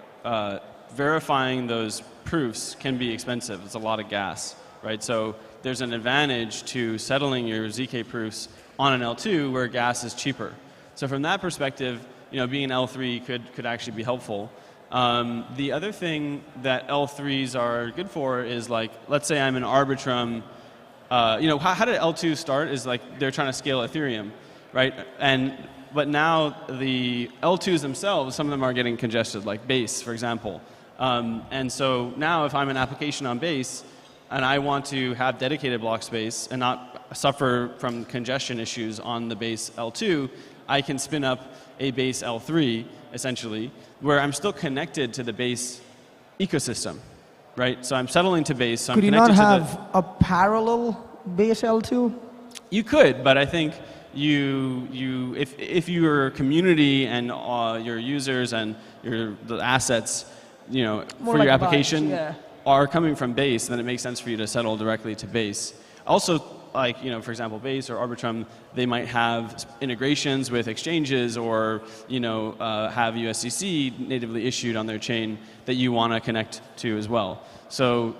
Verifying those proofs can be expensive. It's a lot of gas, right? So there's an advantage to settling your ZK proofs on an L2 where gas is cheaper. So from that perspective, being an L3 could actually be helpful. The other thing that L3s are good for is like, let's say I'm an Arbitrum. How did L2 start? Is like they're trying to scale Ethereum, right? But now the L2s themselves, some of them are getting congested, like Base, for example. And so now if I'm an application on Base and I want to have dedicated block space and not suffer from congestion issues on the Base L2, I can spin up a Base L3, essentially, where I'm still connected to the Base ecosystem, right? So I'm settling to Base. So Could I'm you not connected have a parallel Base L2? You could, but I think if your community and your users and the assets, More for like your application vibes, yeah. are coming from Base, then it makes sense for you to settle directly to Base. Also, like for example, Base or Arbitrum, they might have integrations with exchanges or have USDC natively issued on their chain that you want to connect to as well. So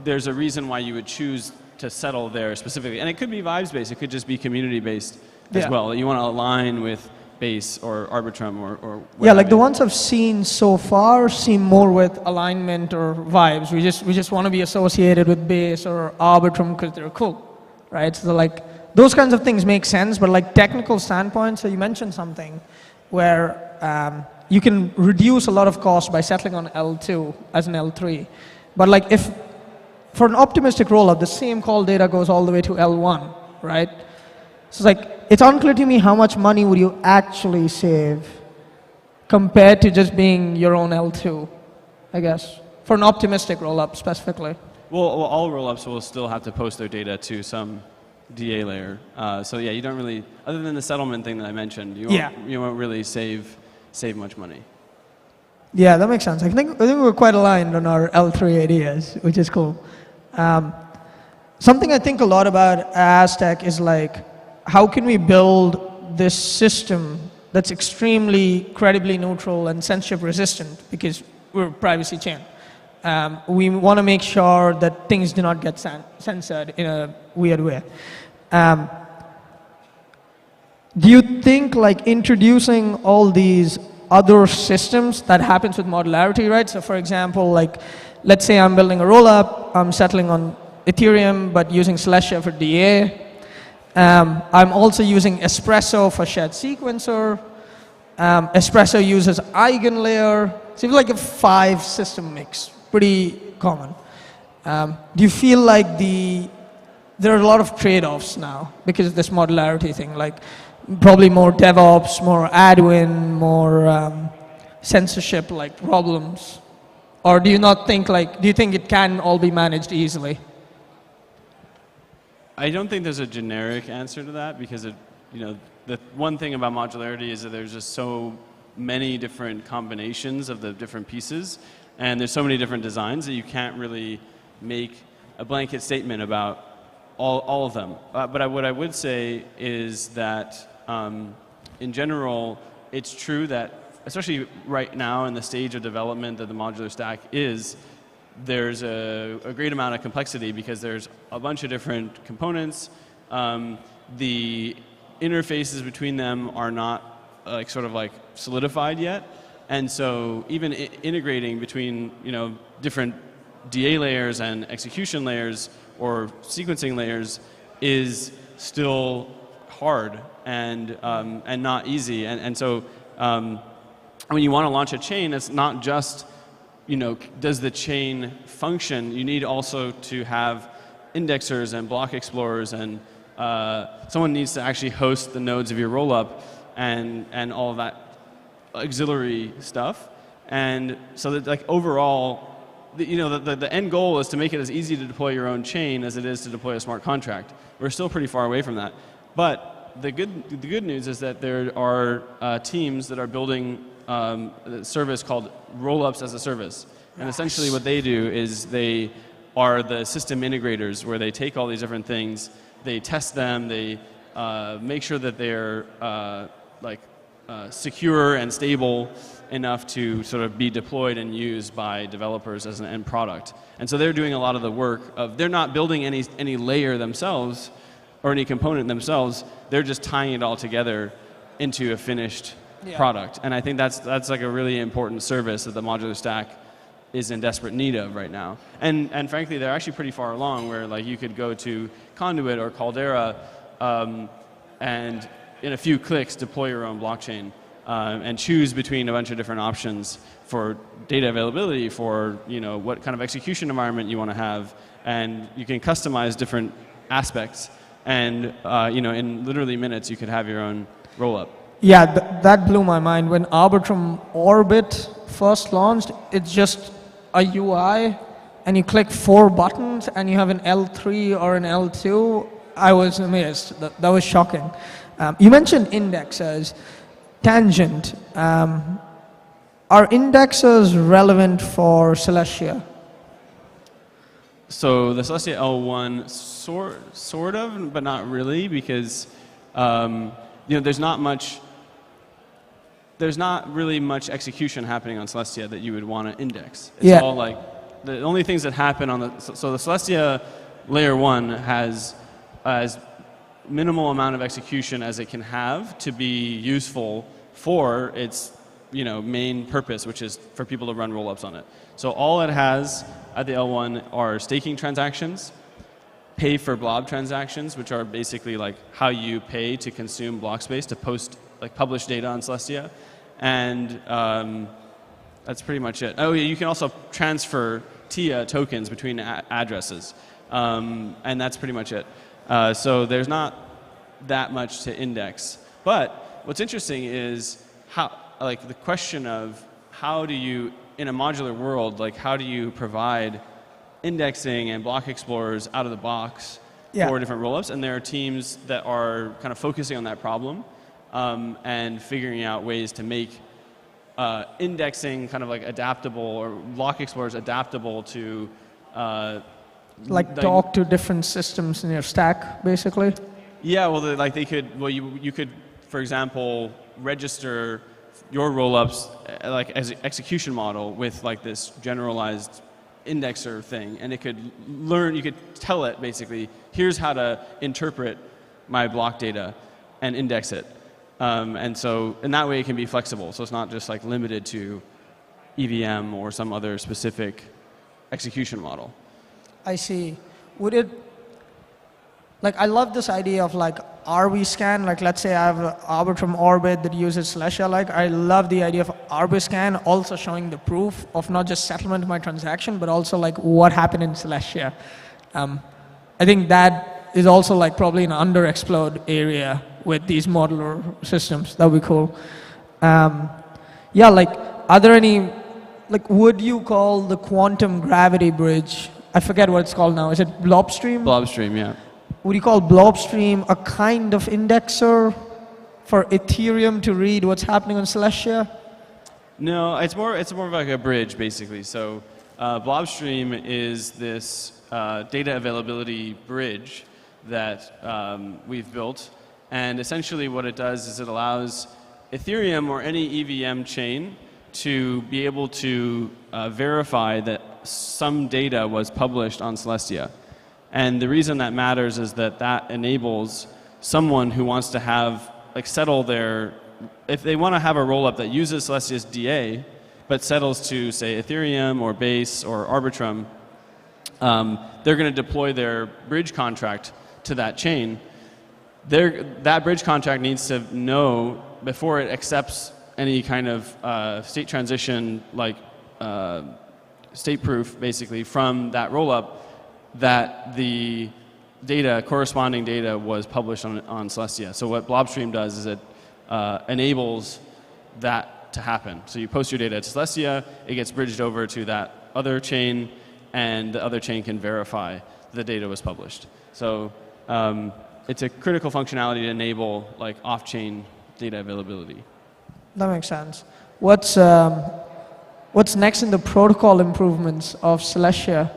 there's a reason why you would choose to settle there specifically, and it could be vibes based. It could just be community based as well. You want to align with Base or Arbitrum or yeah, like the ones I've seen so far seem more with alignment or vibes. We just want to be associated with Base or Arbitrum because they're cool, right? So like those kinds of things make sense, but like technical standpoint, so you mentioned something where you can reduce a lot of cost by settling on L2 as an L3. But like if for an optimistic rollup, the same call data goes all the way to L1, right? So it's like, it's unclear to me how much money would you actually save compared to just being your own L2, I guess, for an optimistic rollup specifically. Well, all rollups will still have to post their data to some DA layer. So yeah, you don't really, other than the settlement thing that I mentioned, you won't really save much money. Yeah, that makes sense. I think we're quite aligned on our L3 ideas, which is cool. Something I think a lot about Aztec is like, how can we build this system that's extremely credibly neutral and censorship resistant because we're a privacy chain. We want to make sure that things do not get censored in a weird way. Do you think like introducing all these other systems that happens with modularity, right? So for example, like let's say I'm building a rollup, I'm settling on Ethereum, but using Celestia for DA. I'm also using Espresso for shared sequencer. Espresso uses EigenLayer. So it's like a 5-system mix, pretty common. Do you feel like there are a lot of trade-offs now because of this modularity thing, like probably more DevOps, more admin, more censorship like problems? Or do you not think do you think it can all be managed easily? I don't think there's a generic answer to that because the one thing about modularity is that there's just so many different combinations of the different pieces, and there's so many different designs that you can't really make a blanket statement about all of them. But what I would say is that in general, it's true that, especially right now in the stage of development that the modular stack is, there's a great amount of complexity because there's a bunch of different components. The interfaces between them are not sort of solidified yet, and so even integrating between different DA layers and execution layers or sequencing layers is still hard and not easy. And so when you want to launch a chain, it's not just does the chain function? You need also to have indexers and block explorers, and someone needs to actually host the nodes of your rollup and all of that auxiliary stuff. And so that overall, the end goal is to make it as easy to deploy your own chain as it is to deploy a smart contract. We're still pretty far away from that. But the good news is that there are teams that are building a service called Rollups as a Service. And essentially what they do is they are the system integrators where they take all these different things, they test them, they make sure that they're secure and stable enough to sort of be deployed and used by developers as an end product. And so they're doing a lot of the work of, they're not building any layer themselves or any component themselves, they're just tying it all together into a finished product. And I think that's like a really important service that the modular stack is in desperate need of right now. And frankly, they're actually pretty far along where you could go to Conduit or Caldera and in a few clicks deploy your own blockchain and choose between a bunch of different options for data availability, for what kind of execution environment you want to have, and you can customize different aspects. And in literally minutes, you could have your own rollup. Yeah, that blew my mind. When Arbitrum Orbit first launched, it's just a UI, and you click 4 buttons, and you have an L3 or an L2. I was amazed. That was shocking. You mentioned indexers. Tangent. Are indexers relevant for Celestia? So the Celestia L1 sort of, but not really, because there's not really much execution happening on Celestia that you would want to index. It's all the only things that happen on the Celestia layer 1 has as minimal amount of execution as it can have to be useful for its main purpose, which is for people to run rollups on it. So all it has at the L1 are staking transactions, pay for blob transactions, which are basically how you pay to consume block space to publish data on Celestia, and that's pretty much it. Oh yeah, you can also transfer TIA tokens between addresses, and that's pretty much it. So there's not that much to index. But what's interesting is how, the question of how do you, in a modular world, how do you provide indexing and block explorers out of the box for different rollups? And there are teams that are kind of focusing on that problem and figuring out ways to make indexing kind of adaptable, or block explorers adaptable to talk to different systems in your stack, basically? Yeah, well, they could, you could, for example, register your rollups as an execution model with this generalized indexer thing, and it could learn, you could tell it basically, here's how to interpret my block data and index it. And so, in that way it can be flexible, so it's not just limited to EVM or some other specific execution model. I see. would it, like, I love this idea of like RV scan. Like, let's say I have an Arbitrum orbit that uses Celestia. Like, I love the idea of RV scan also showing the proof of not just settlement of my transaction, but also like what happened in Celestia. I think that is also like probably an underexplored area with these modular systems. That would be cool. Yeah, like, are there any, like, would you call the quantum gravity bridge, I forget what it's called now, is it Blobstream? Blobstream, yeah. Would you call Blobstream a kind of indexer for Ethereum to read what's happening on Celestia? No, it's more of like a bridge, basically. So Blobstream is this data availability bridge that we've built. And essentially what it does is it allows Ethereum or any EVM chain to be able to verify that some data was published on Celestia. And the reason that matters is that that enables someone who wants to have, like, settle their, if they want to have a rollup that uses Celestia's DA, but settles to, say, Ethereum or Base or Arbitrum, they're going to deploy their bridge contract to that chain. That bridge contract needs to know, before it accepts any kind of state transition, like state proof, basically, from that rollup, that the data, corresponding data, was published on Celestia. So what Blobstream does is it enables that to happen. So you post your data to Celestia, it gets bridged over to that other chain, and the other chain can verify the data was published. So it's a critical functionality to enable, like, off-chain data availability. That makes sense. What's next in the protocol improvements of Celestia?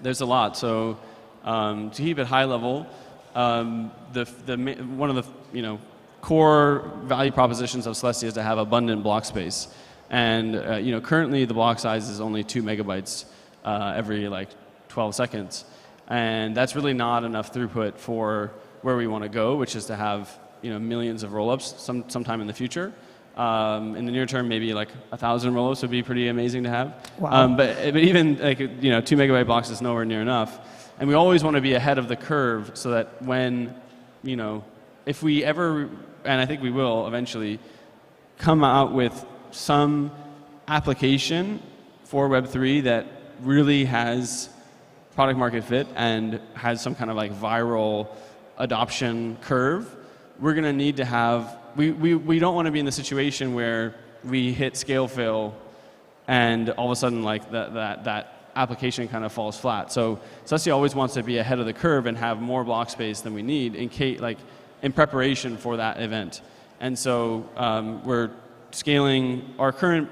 There's a lot. So to keep it high level, one of the core value propositions of Celestia is to have abundant block space. And currently the block size is only 2 megabytes every like 12 seconds. And that's really not enough throughput for where we want to go, which is to have millions of rollups sometime in the future. In the near term, maybe like 1,000 rollups would be pretty amazing to have. Wow. But even like 2 megabyte blocks is nowhere near enough. And we always want to be ahead of the curve so that when, if we ever, and I think we will eventually, come out with some application for Web3 that really has product market fit and has some kind of like viral adoption curve, we're going to need to have, we don't want to be in the situation where we hit scale fail and all of a sudden like that application kind of falls flat. So Celestia always wants to be ahead of the curve and have more block space than we need in preparation for that event. And so we're scaling, our current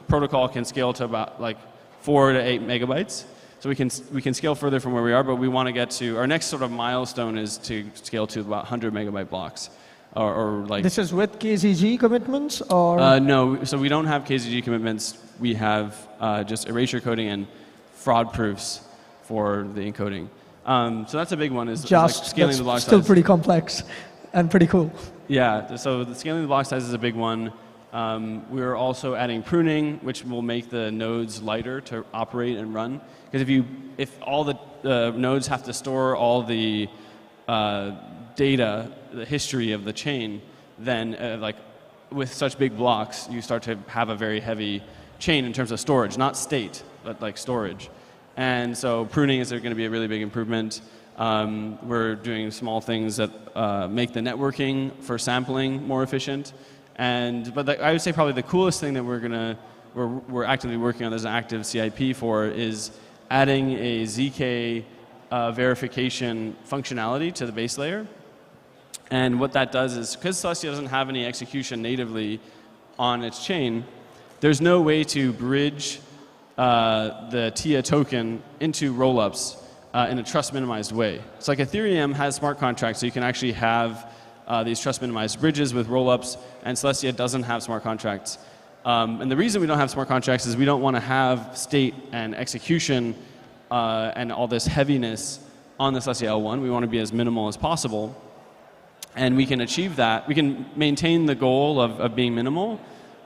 protocol can scale to about like 4 to 8 megabytes. So we can scale further from where we are, but we want to get to, our next sort of milestone is to scale to about 100 megabyte blocks. Or like, this is with KZG commitments, or? No, so we don't have KZG commitments. We have just erasure coding and fraud proofs for the encoding. So that's a big one, is like scaling the block size. Still pretty complex and pretty cool. Yeah, so the scaling the block size is a big one. We're also adding pruning, which will make the nodes lighter to operate and run. Because if all the nodes have to store all the data, the history of the chain, then like with such big blocks, you start to have a very heavy chain in terms of storage, not state, but like storage. And so pruning is going to be a really big improvement. We're doing small things that make the networking for sampling more efficient. But I would say probably the coolest thing that we're actively working on, there's an active CIP for, is adding a ZK verification functionality to the base layer. And what that does is, because Celestia doesn't have any execution natively on its chain, there's no way to bridge the TIA token into rollups in a trust minimized way. It's like Ethereum has smart contracts, so you can actually have these trust minimized bridges with rollups, and Celestia doesn't have smart contracts. And the reason we don't have smart contracts is we don't want to have state and execution and all this heaviness on the Celestia L1. We want to be as minimal as possible. And we can achieve that. We can maintain the goal of being minimal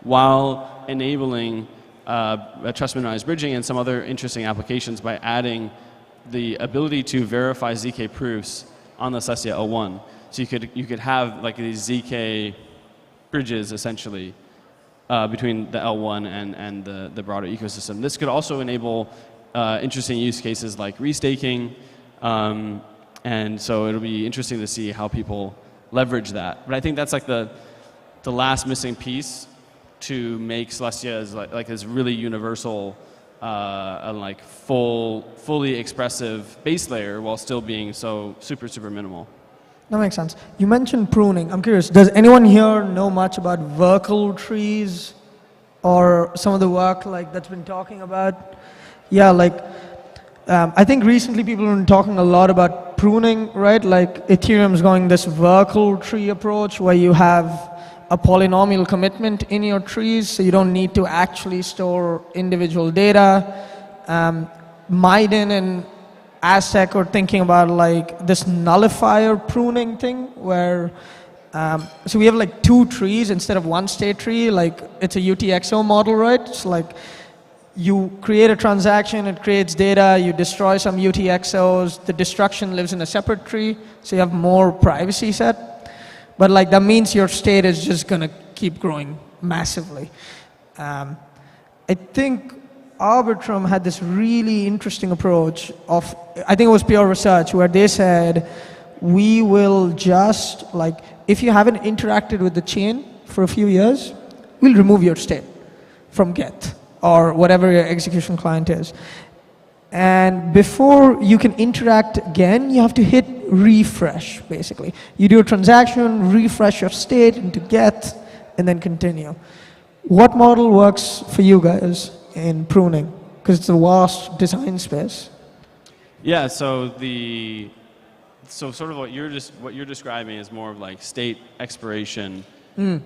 while enabling a trust minimized bridging and some other interesting applications by adding the ability to verify ZK proofs on the Celestia L1. So you could have like these ZK bridges essentially between the L1 and the broader ecosystem. This could also enable interesting use cases like restaking, and so it'll be interesting to see how people leverage that. But I think that's like the last missing piece to make Celestia as like this really universal and like fully expressive base layer while still being so super minimal. That makes sense. You mentioned pruning. I'm curious, does anyone here know much about vertical trees or some of the work like that's been talking about? Yeah, like I think recently people have been talking a lot about pruning, right? Like Ethereum's going this vertical tree approach where you have a polynomial commitment in your trees, so you don't need to actually store individual data. Maiden and Aztec are thinking about like this nullifier pruning thing where, so we have like 2 trees instead of 1 state tree, like it's a UTXO model, right? It's like you create a transaction, it creates data, you destroy some UTXOs, the destruction lives in a separate tree, so you have more privacy set. But like that means your state is just gonna keep growing massively. I think Arbitrum had this really interesting approach of, I think it was Pure Research, where they said, we will just, like, if you haven't interacted with the chain for a few years, we'll remove your state from Get, or whatever your execution client is. And before you can interact again, you have to hit refresh, basically. You do a transaction, refresh your state into Get, and then continue. What model works for you guys in pruning? Because it's a vast design space. Yeah, so sort of what you're describing is more of like state expiration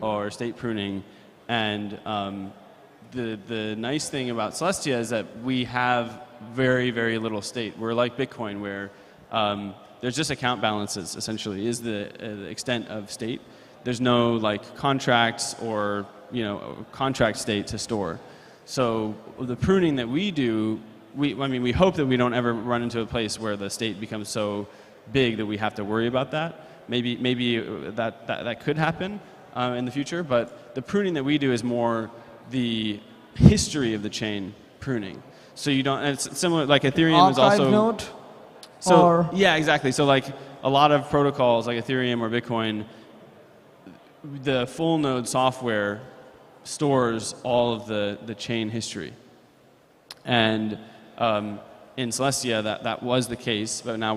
or state pruning, and the nice thing about Celestia is that we have very little state. We're like Bitcoin, where there's just account balances essentially is the extent of state. There's no like contracts or contract state to store. So the pruning that we do, we hope that we don't ever run into a place where the state becomes so big that we have to worry about that. Maybe that could happen in the future, but the pruning that we do is more the history of the chain pruning. So you don't, and it's similar, like Ethereum is also... Node? So, or yeah, exactly. So like a lot of protocols like Ethereum or Bitcoin, the full node software stores all of the chain history. And in Celestia, that was the case, but now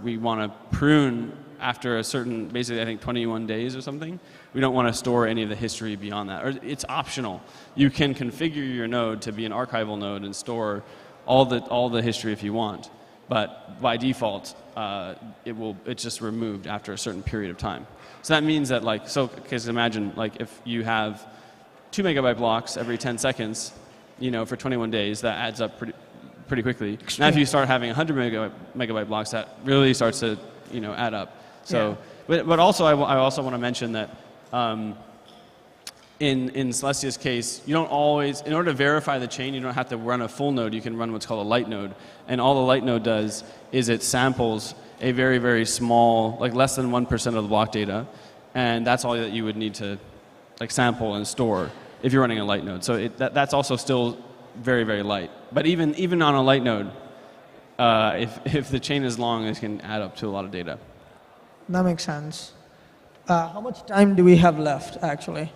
we want to prune after a certain, basically I think 21 days or something. We don't want to store any of the history beyond that. Or it's optional. You can configure your node to be an archival node and store all the history if you want. But by default, it's just removed after a certain period of time. So that means that because imagine if you have 2 megabyte blocks every 10 seconds, for 21 days, that adds up pretty quickly. Now if you start having 100 megabyte blocks, that really starts to add up. So, yeah. But also I also want to mention that in Celestia's case, you don't always, in order to verify the chain, you don't have to run a full node. You can run what's called a light node, and all the light node does is it samples a very small, like less than 1% of the block data, and that's all that you would need to sample and store if you're running a light node. So that's also still very light. But even on a light node, if the chain is long, it can add up to a lot of data. That makes sense. How much time do we have left, actually?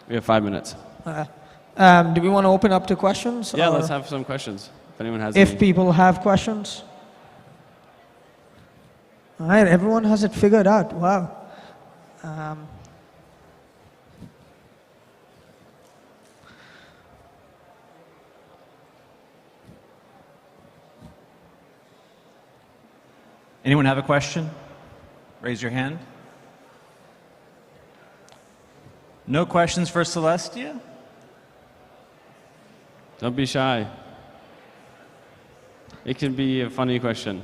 We have 5 minutes. Do we want to open up to questions? Yeah, let's have some questions. If anyone has If any. people have questions. All right, everyone has it figured out. Wow. Anyone have a question? Raise your hand. No questions for Celestia? Don't be shy. It can be a funny question.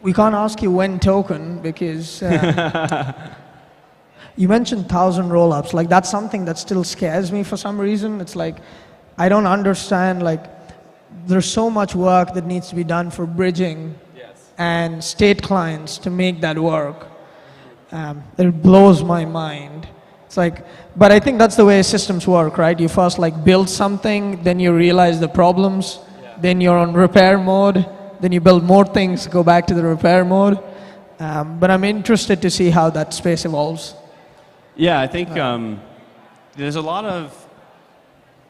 We can't ask you when token because you mentioned 1,000 rollups. That's something that still scares me for some reason. It's I don't understand there's so much work that needs to be done for bridging and state clients to make that work. It blows my mind. It's like, but I think that's the way systems work, right? You first like build something, then you realize the problems, then you're on repair mode, then you build more things, go back to the repair mode. But I'm interested to see how that space evolves. Yeah, I think there's a lot of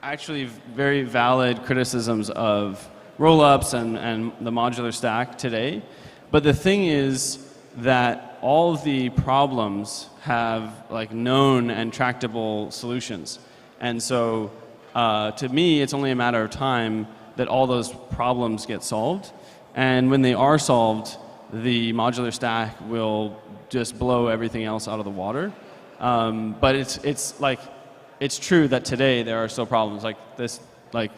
actually very valid criticisms of roll-ups and the modular stack today. But the thing is that all of the problems have like known and tractable solutions. And so to me, it's only a matter of time that all those problems get solved. And when they are solved, the modular stack will just blow everything else out of the water. But it's true that today there are still problems like this, like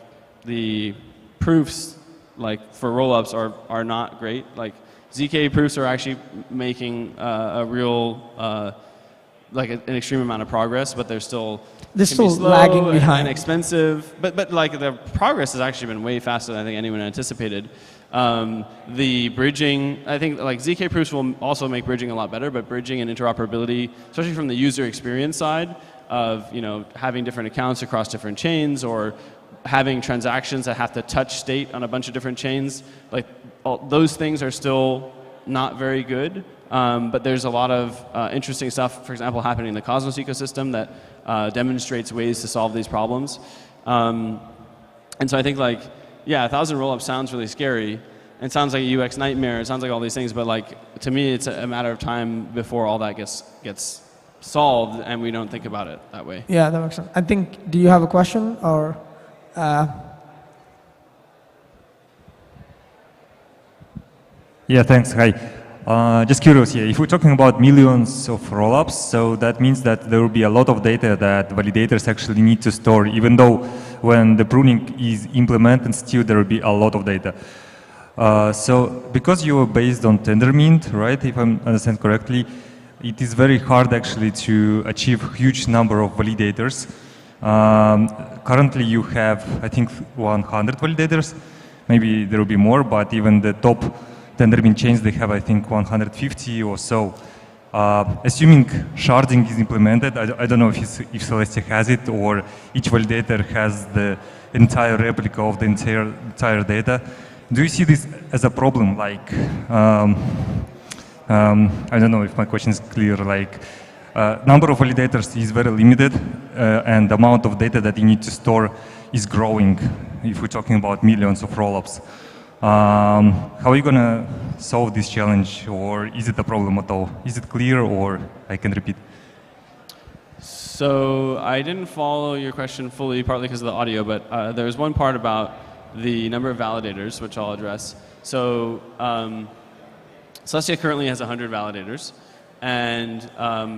the proofs like for rollups are not great. Like ZK proofs are actually making a real like an extreme amount of progress, but they're still lagging behind and expensive. But like the progress has actually been way faster than I think anyone anticipated. The bridging, I think like ZK proofs will also make bridging a lot better, but bridging and interoperability, especially from the user experience side of having different accounts across different chains or having transactions that have to touch state on a bunch of different chains, like those things are still not very good. But there's a lot of interesting stuff, for example, happening in the Cosmos ecosystem that demonstrates ways to solve these problems. And so I think like, yeah, 1,000 rollups sounds really scary. It sounds like a UX nightmare. It sounds like all these things, but like to me, it's a matter of time before all that gets solved, and we don't think about it that way. Yeah, that makes sense. I think. Do you have a question or? Yeah, thanks. Hi. Just curious here, if we're talking about millions of rollups, so that means that there will be a lot of data that validators actually need to store, even though when the pruning is implemented, still there will be a lot of data. So because you are based on Tendermint, right, if I understand correctly, it is very hard actually to achieve huge number of validators. Currently you have, I think, 100 validators. Maybe there will be more, but even the top Tendermint chains, they have, I think, 150 or so. Assuming sharding is implemented, I don't know if Celestia has it or each validator has the entire replica of the entire data. Do you see this as a problem? Like, I don't know if my question is clear. Like, number of validators is very limited, and the amount of data that you need to store is growing. If we're talking about millions of rollups. How are you going to solve this challenge, or is it a problem at all? Is it clear, or I can repeat? So I didn't follow your question fully, partly because of the audio, but there was one part about the number of validators, which I'll address. So Celestia currently has 100 validators. And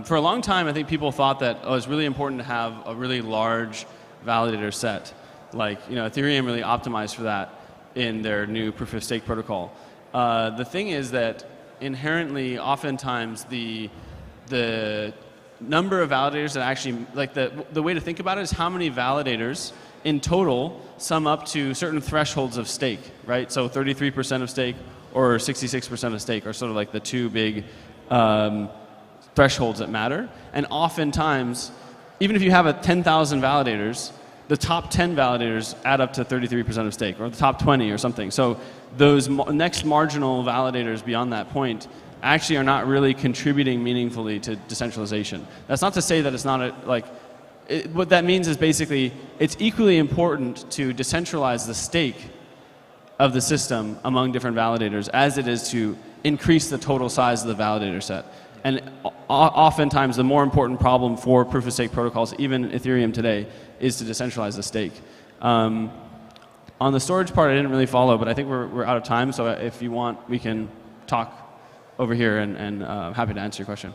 for a long time, I think people thought that it was really important to have a really large validator set. Like, Ethereum really optimized for that in their new proof of stake protocol. The thing is that inherently, oftentimes, the number of validators that actually, like the way to think about it is how many validators in total sum up to certain thresholds of stake, right? So 33% of stake or 66% of stake are sort of like the two big thresholds that matter. And oftentimes, even if you have 10,000 validators, the top 10 validators add up to 33% of stake, or the top 20 or something. So those next marginal validators beyond that point actually are not really contributing meaningfully to decentralization. That's not to say that it's not what that means is basically it's equally important to decentralize the stake of the system among different validators as it is to increase the total size of the validator set. And oftentimes the more important problem for proof of stake protocols, even Ethereum today, is to decentralize the stake. On the storage part, I didn't really follow, but I think we're out of time. So if you want, we can talk over here, and happy to answer your question.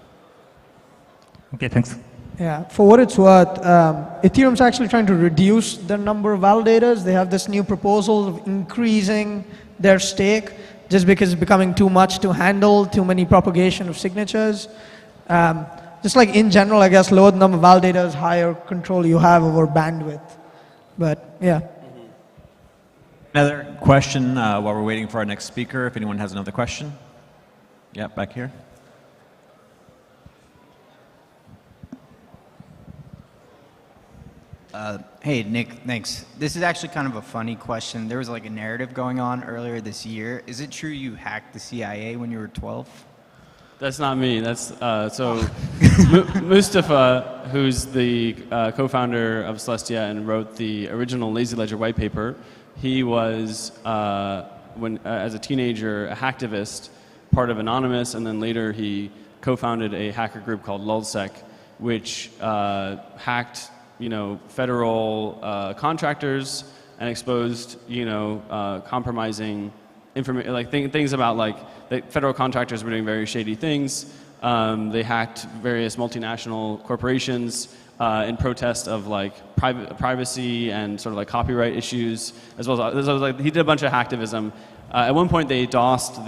Okay, thanks. Yeah, for what it's worth, Ethereum's actually trying to reduce the number of validators. They have this new proposal of increasing their stake just because it's becoming too much to handle, too many propagation of signatures. Just like in general, I guess, lower the number of validators, higher control you have over bandwidth. But yeah. Another question while we're waiting for our next speaker, if anyone has another question. Yeah, back here. Hey, Nick, thanks. This is actually kind of a funny question. There was like a narrative going on earlier this year. Is it true you hacked the CIA when you were 12? That's not me. That's Mustafa, who's the co-founder of Celestia and wrote the original Lazy Ledger white paper. He was, as a teenager, a hacktivist, part of Anonymous, and then later he co-founded a hacker group called LulzSec, which hacked, federal contractors and exposed, compromising information, things about the federal contractors were doing very shady things. They hacked various multinational corporations in protest of privacy and sort of copyright issues, as well as he did a bunch of hacktivism. At one point, they DDoSed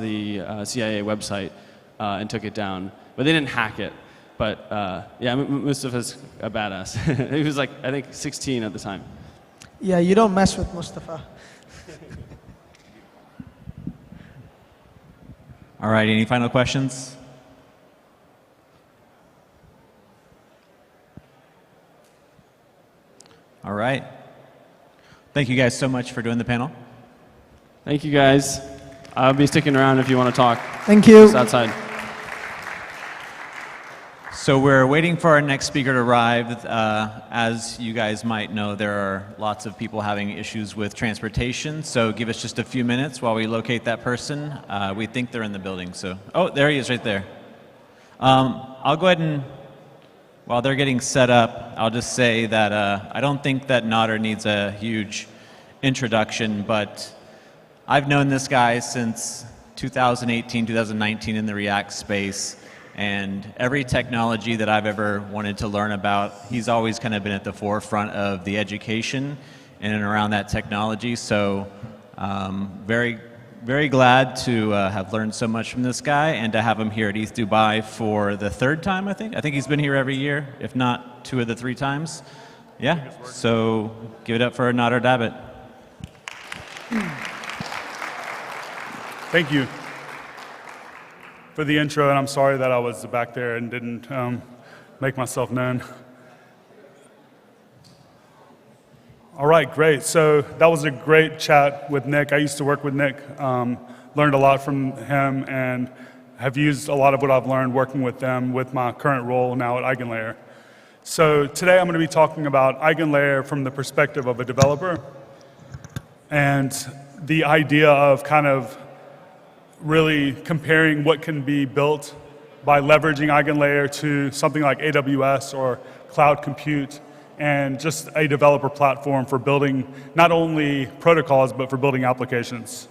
the CIA website and took it down, but they didn't hack it. But yeah, Mustafa's a badass. He was I think 16 at the time. Yeah, you don't mess with Mustafa. All right, any final questions? All right. Thank you guys so much for doing the panel. Thank you guys. I'll be sticking around if you want to talk. Thank you. Just outside. So we're waiting for our next speaker to arrive. As you guys might know, there are lots of people having issues with transportation. So give us just a few minutes while we locate that person. We think they're in the building. So, oh, there he is right there. I'll go ahead and, while they're getting set up, I'll just say that I don't think that Nader needs a huge introduction, but I've known this guy since 2018, 2019 in the React space. And every technology that I've ever wanted to learn about, he's always kind of been at the forefront of the education in and around that technology. So very, very glad to have learned so much from this guy and to have him here at ETHDubai for the third time, I think. I think he's been here every year, if not 2 of the 3 times. Yeah, so give it up for Nader Dabit. Thank you for the intro, and I'm sorry that I was back there and didn't make myself known. All right, great. So that was a great chat with Nick. I used to work with Nick, learned a lot from him, and have used a lot of what I've learned working with them with my current role now at EigenLayer. So today I'm going to be talking about EigenLayer from the perspective of a developer and the idea of kind of really comparing what can be built by leveraging EigenLayer to something like AWS or cloud compute and just a developer platform for building not only protocols but for building applications.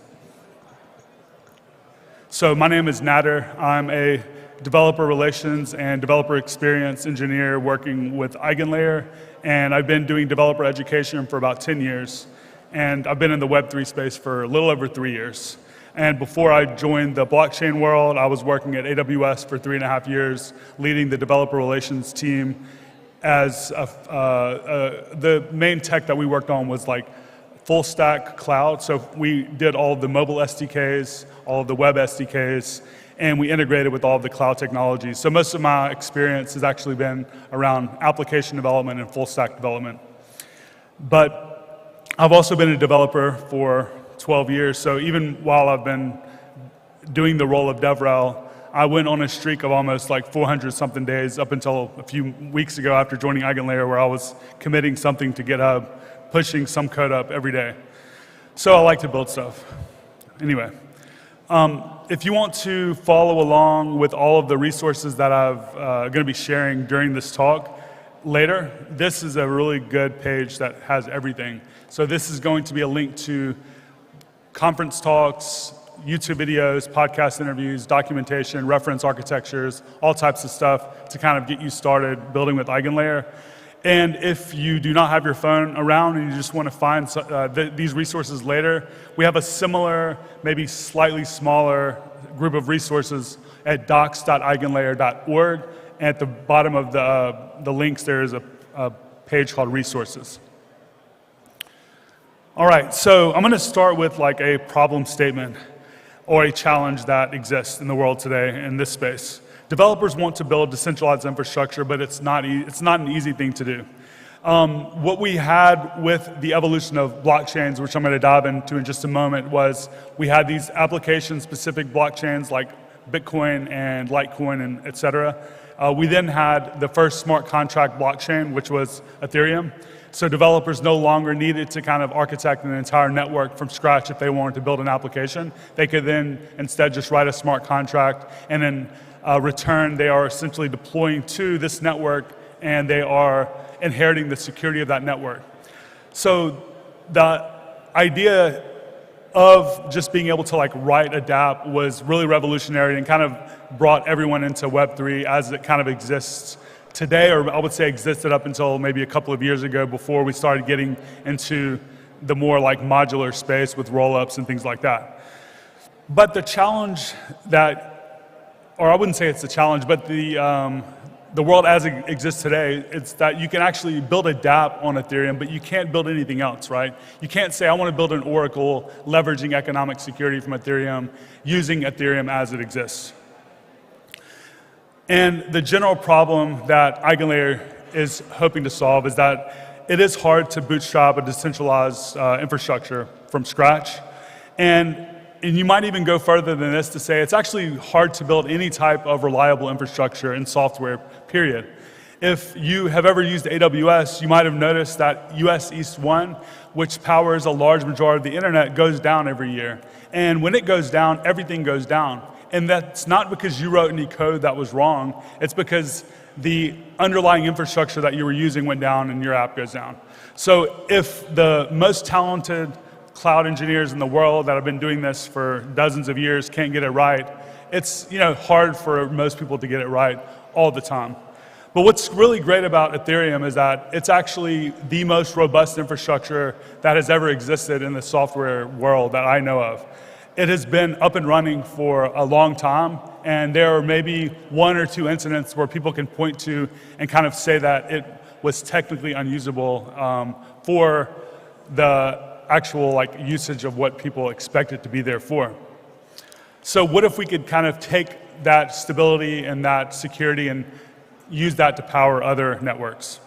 So my name is Nader. I'm a developer relations and developer experience engineer working with EigenLayer, and I've been doing developer education for about 10 years, and I've been in the Web3 space for a little over 3 years. And before I joined the blockchain world, I was working at AWS for 3.5 years, leading the developer relations team. As the main tech that we worked on was full stack cloud. So we did all of the mobile SDKs, all of the web SDKs, and we integrated with all of the cloud technologies. So most of my experience has actually been around application development and full stack development. But I've also been a developer for 12 years, so even while I've been doing the role of DevRel, I went on a streak of almost 400-something days up until a few weeks ago after joining EigenLayer, where I was committing something to GitHub, pushing some code up every day. So I like to build stuff. Anyway, if you want to follow along with all of the resources that I'm going to be sharing during this talk later, this is a really good page that has everything. So this is going to be a link to conference talks, YouTube videos, podcast interviews, documentation, reference architectures, all types of stuff to kind of get you started building with EigenLayer. And if you do not have your phone around and you just want to find these resources later, we have a similar, maybe slightly smaller group of resources at docs.eigenlayer.org. And at the bottom of the links, there is a page called Resources. All right, so I'm going to start with like a problem statement or a challenge that exists in the world today in this space. Developers want to build decentralized infrastructure, but it's not an easy thing to do. What we had with the evolution of blockchains, which I'm going to dive into in just a moment, was we had these application-specific blockchains like Bitcoin and Litecoin and et cetera. We then had the first smart contract blockchain, which was Ethereum. So developers no longer needed to kind of architect an entire network from scratch if they wanted to build an application. They could then instead just write a smart contract, and in return they are essentially deploying to this network, and they are inheriting the security of that network. So the idea of just being able to like write a dApp was really revolutionary and kind of brought everyone into Web3 as it kind of exists today, or I would say existed up until maybe a couple of years ago before we started getting into the more like modular space with rollups and things like that. But the challenge that, or I wouldn't say it's a challenge, but the world as it exists today, it's that you can actually build a dApp on Ethereum, but you can't build anything else, right? You can't say, I want to build an Oracle leveraging economic security from Ethereum, using Ethereum as it exists. And the general problem that EigenLayer is hoping to solve is that it is hard to bootstrap a decentralized infrastructure from scratch. And you might even go further than this to say it's actually hard to build any type of reliable infrastructure in software, period. If you have ever used AWS, you might have noticed that US East 1, which powers a large majority of the internet, goes down every year. And when it goes down, everything goes down. And that's not because you wrote any code that was wrong, it's because the underlying infrastructure that you were using went down and your app goes down. So if the most talented cloud engineers in the world that have been doing this for dozens of years can't get it right, it's hard for most people to get it right all the time. But what's really great about Ethereum is that it's actually the most robust infrastructure that has ever existed in the software world that I know of. It has been up and running for a long time, and there are maybe one or two incidents where people can point to and kind of say that it was technically unusable for the actual usage of what people expect it to be there for. So what if we could kind of take that stability and that security and use that to power other networks?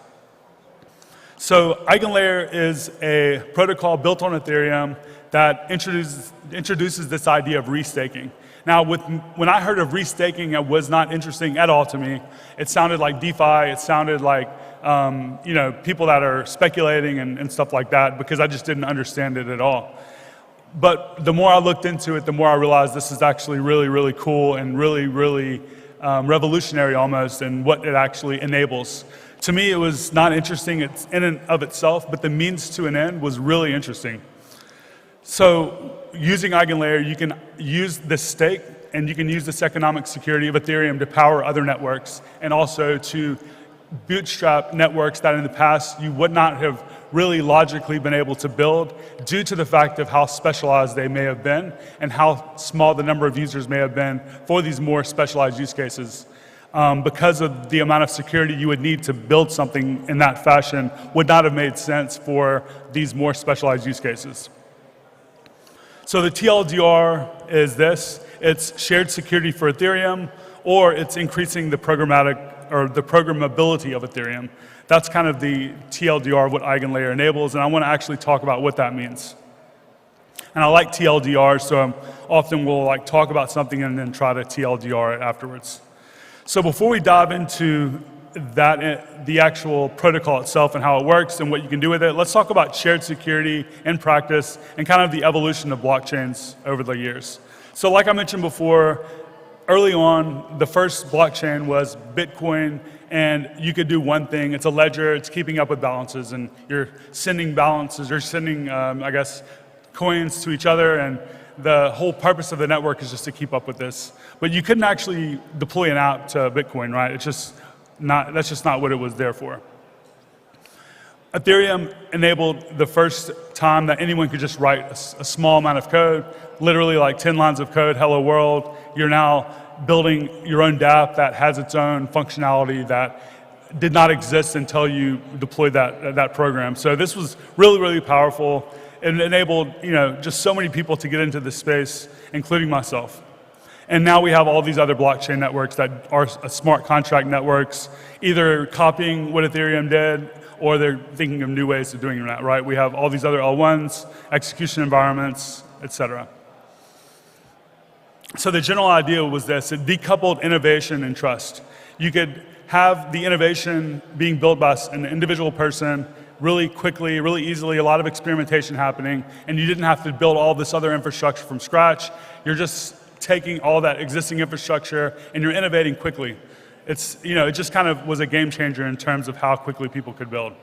So EigenLayer is a protocol built on Ethereum that introduces this idea of restaking. Now, when I heard of restaking, it was not interesting at all to me. It sounded like DeFi, it sounded like people that are speculating and stuff like that, because I just didn't understand it at all. But the more I looked into it, the more I realized this is actually really, really cool and really, really revolutionary almost in what it actually enables. To me, it was not interesting in and of itself, but the means to an end was really interesting. So using EigenLayer, you can use this stake and you can use this economic security of Ethereum to power other networks, and also to bootstrap networks that in the past you would not have really logically been able to build due to the fact of how specialized they may have been and how small the number of users may have been for these more specialized use cases. Because of the amount of security you would need to build something in that fashion would not have made sense for these more specialized use cases. So the TLDR is this: it's shared security for Ethereum, or it's increasing the programmability of Ethereum. That's kind of the TLDR of what EigenLayer enables, and I want to actually talk about what that means. And I like TLDR, so often we'll talk about something and then try to TLDR it afterwards. So before we dive into that, the actual protocol itself and how it works and what you can do with it, let's talk about shared security in practice and kind of the evolution of blockchains over the years. So like I mentioned before, early on, the first blockchain was Bitcoin, and you could do one thing. It's a ledger, it's keeping up with balances, and you're sending balances, you're sending, coins to each other, and the whole purpose of the network is just to keep up with this. But you couldn't actually deploy an app to Bitcoin, right? That's just not what it was there for. Ethereum enabled the first time that anyone could just write a small amount of code, literally like 10 lines of code, hello world. You're now building your own dApp that has its own functionality that did not exist until you deployed that program. So this was really, really powerful. it enabled, just so many people to get into this space, including myself. And now we have all these other blockchain networks that are smart contract networks, either copying what Ethereum did, or they're thinking of new ways of doing that, right? We have all these other L1s, execution environments, etc. So the general idea was this: it decoupled innovation and trust. You could have the innovation being built by an individual person really quickly, really easily, a lot of experimentation happening, and you didn't have to build all this other infrastructure from scratch. You're just taking all that existing infrastructure and you're innovating quickly. It just kind of was a game changer in terms of how quickly people could build.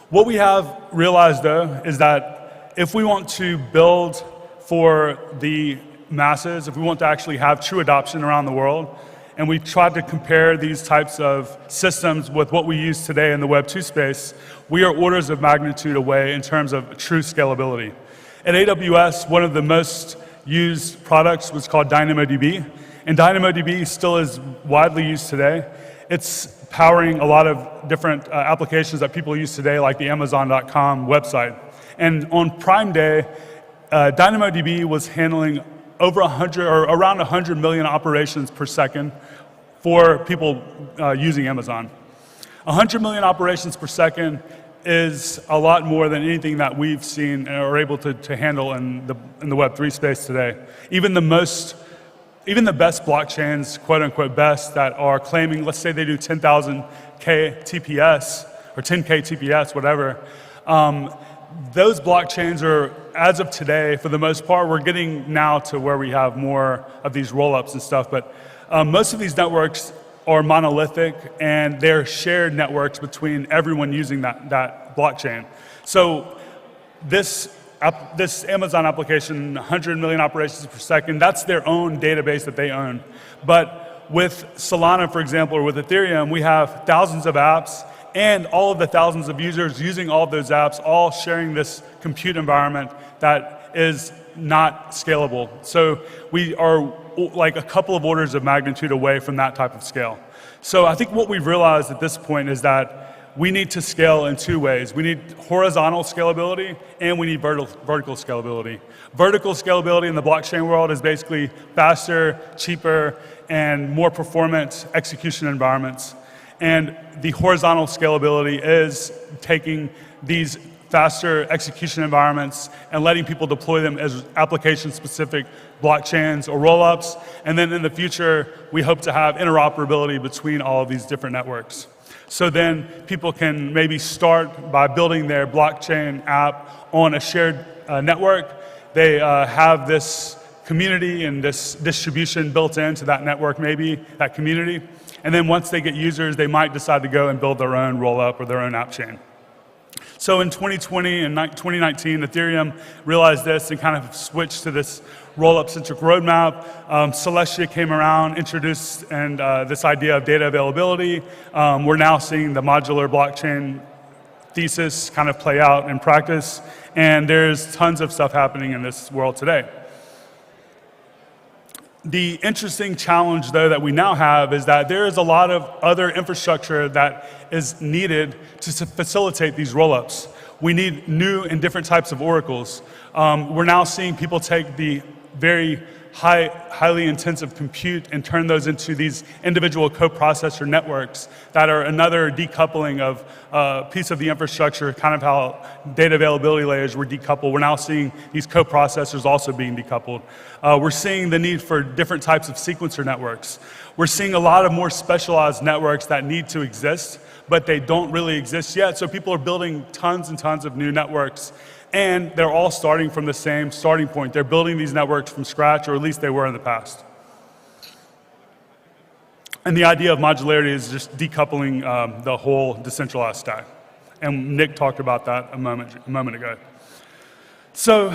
What we have realized though is that if we want to build for the masses, if we want to actually have true adoption around the world, and we tried to compare these types of systems with what we use today in the Web 2 space, we are orders of magnitude away in terms of true scalability. At AWS, one of the most used products was called DynamoDB, and DynamoDB still is widely used today. It's powering a lot of different applications that people use today, like the Amazon.com website. And on Prime Day, DynamoDB was handling over 100 or around 100 million operations per second for people using Amazon. 100 million operations per second is a lot more than anything that we've seen or are able to handle in the Web3 space today. Even the best blockchains, quote unquote best, that are claiming, let's say they do 10,000 TPS or 10K TPS, whatever, those blockchains are, as of today, for the most part, we're getting now to where we have more of these roll-ups and stuff, but most of these networks are monolithic and they're shared networks between everyone using that blockchain. So this Amazon application, 100 million operations per second, that's their own database that they own. But with Solana, for example, or with Ethereum, we have thousands of apps and all of the thousands of users using all of those apps, all sharing this compute environment that is not scalable. So we are like a couple of orders of magnitude away from that type of scale. So I think what we've realized at this point is that we need to scale in two ways. We need horizontal scalability and we need vertical scalability. Vertical scalability in the blockchain world is basically faster, cheaper, and more performant execution environments. And the horizontal scalability is taking these faster execution environments and letting people deploy them as application-specific blockchains or rollups. And then in the future, we hope to have interoperability between all of these different networks. So then people can maybe start by building their blockchain app on a shared network. They have this community and this distribution built into that network, maybe, that community. And then once they get users, they might decide to go and build their own rollup or their own app chain. So in 2020 and 2019, Ethereum realized this and kind of switched to this rollup-centric roadmap. Celestia came around, introduced and this idea of data availability. We're now seeing the modular blockchain thesis kind of play out in practice, and there's tons of stuff happening in this world today. The interesting challenge, though, that we now have is that there is a lot of other infrastructure that is needed to facilitate these rollups. We need new and different types of oracles. We're now seeing people take the very highly intensive compute and turn those into these individual coprocessor networks that are another decoupling of a piece of the infrastructure, kind of how data availability layers were decoupled. We're now seeing these coprocessors also being decoupled. We're seeing the need for different types of sequencer networks. We're seeing a lot of more specialized networks that need to exist, but they don't really exist yet. So people are building tons and tons of new networks, and they're all starting from the same starting point. They're building these networks from scratch, or at least they were in the past. And the idea of modularity is just decoupling the whole decentralized stack. And Nick talked about that a moment ago. So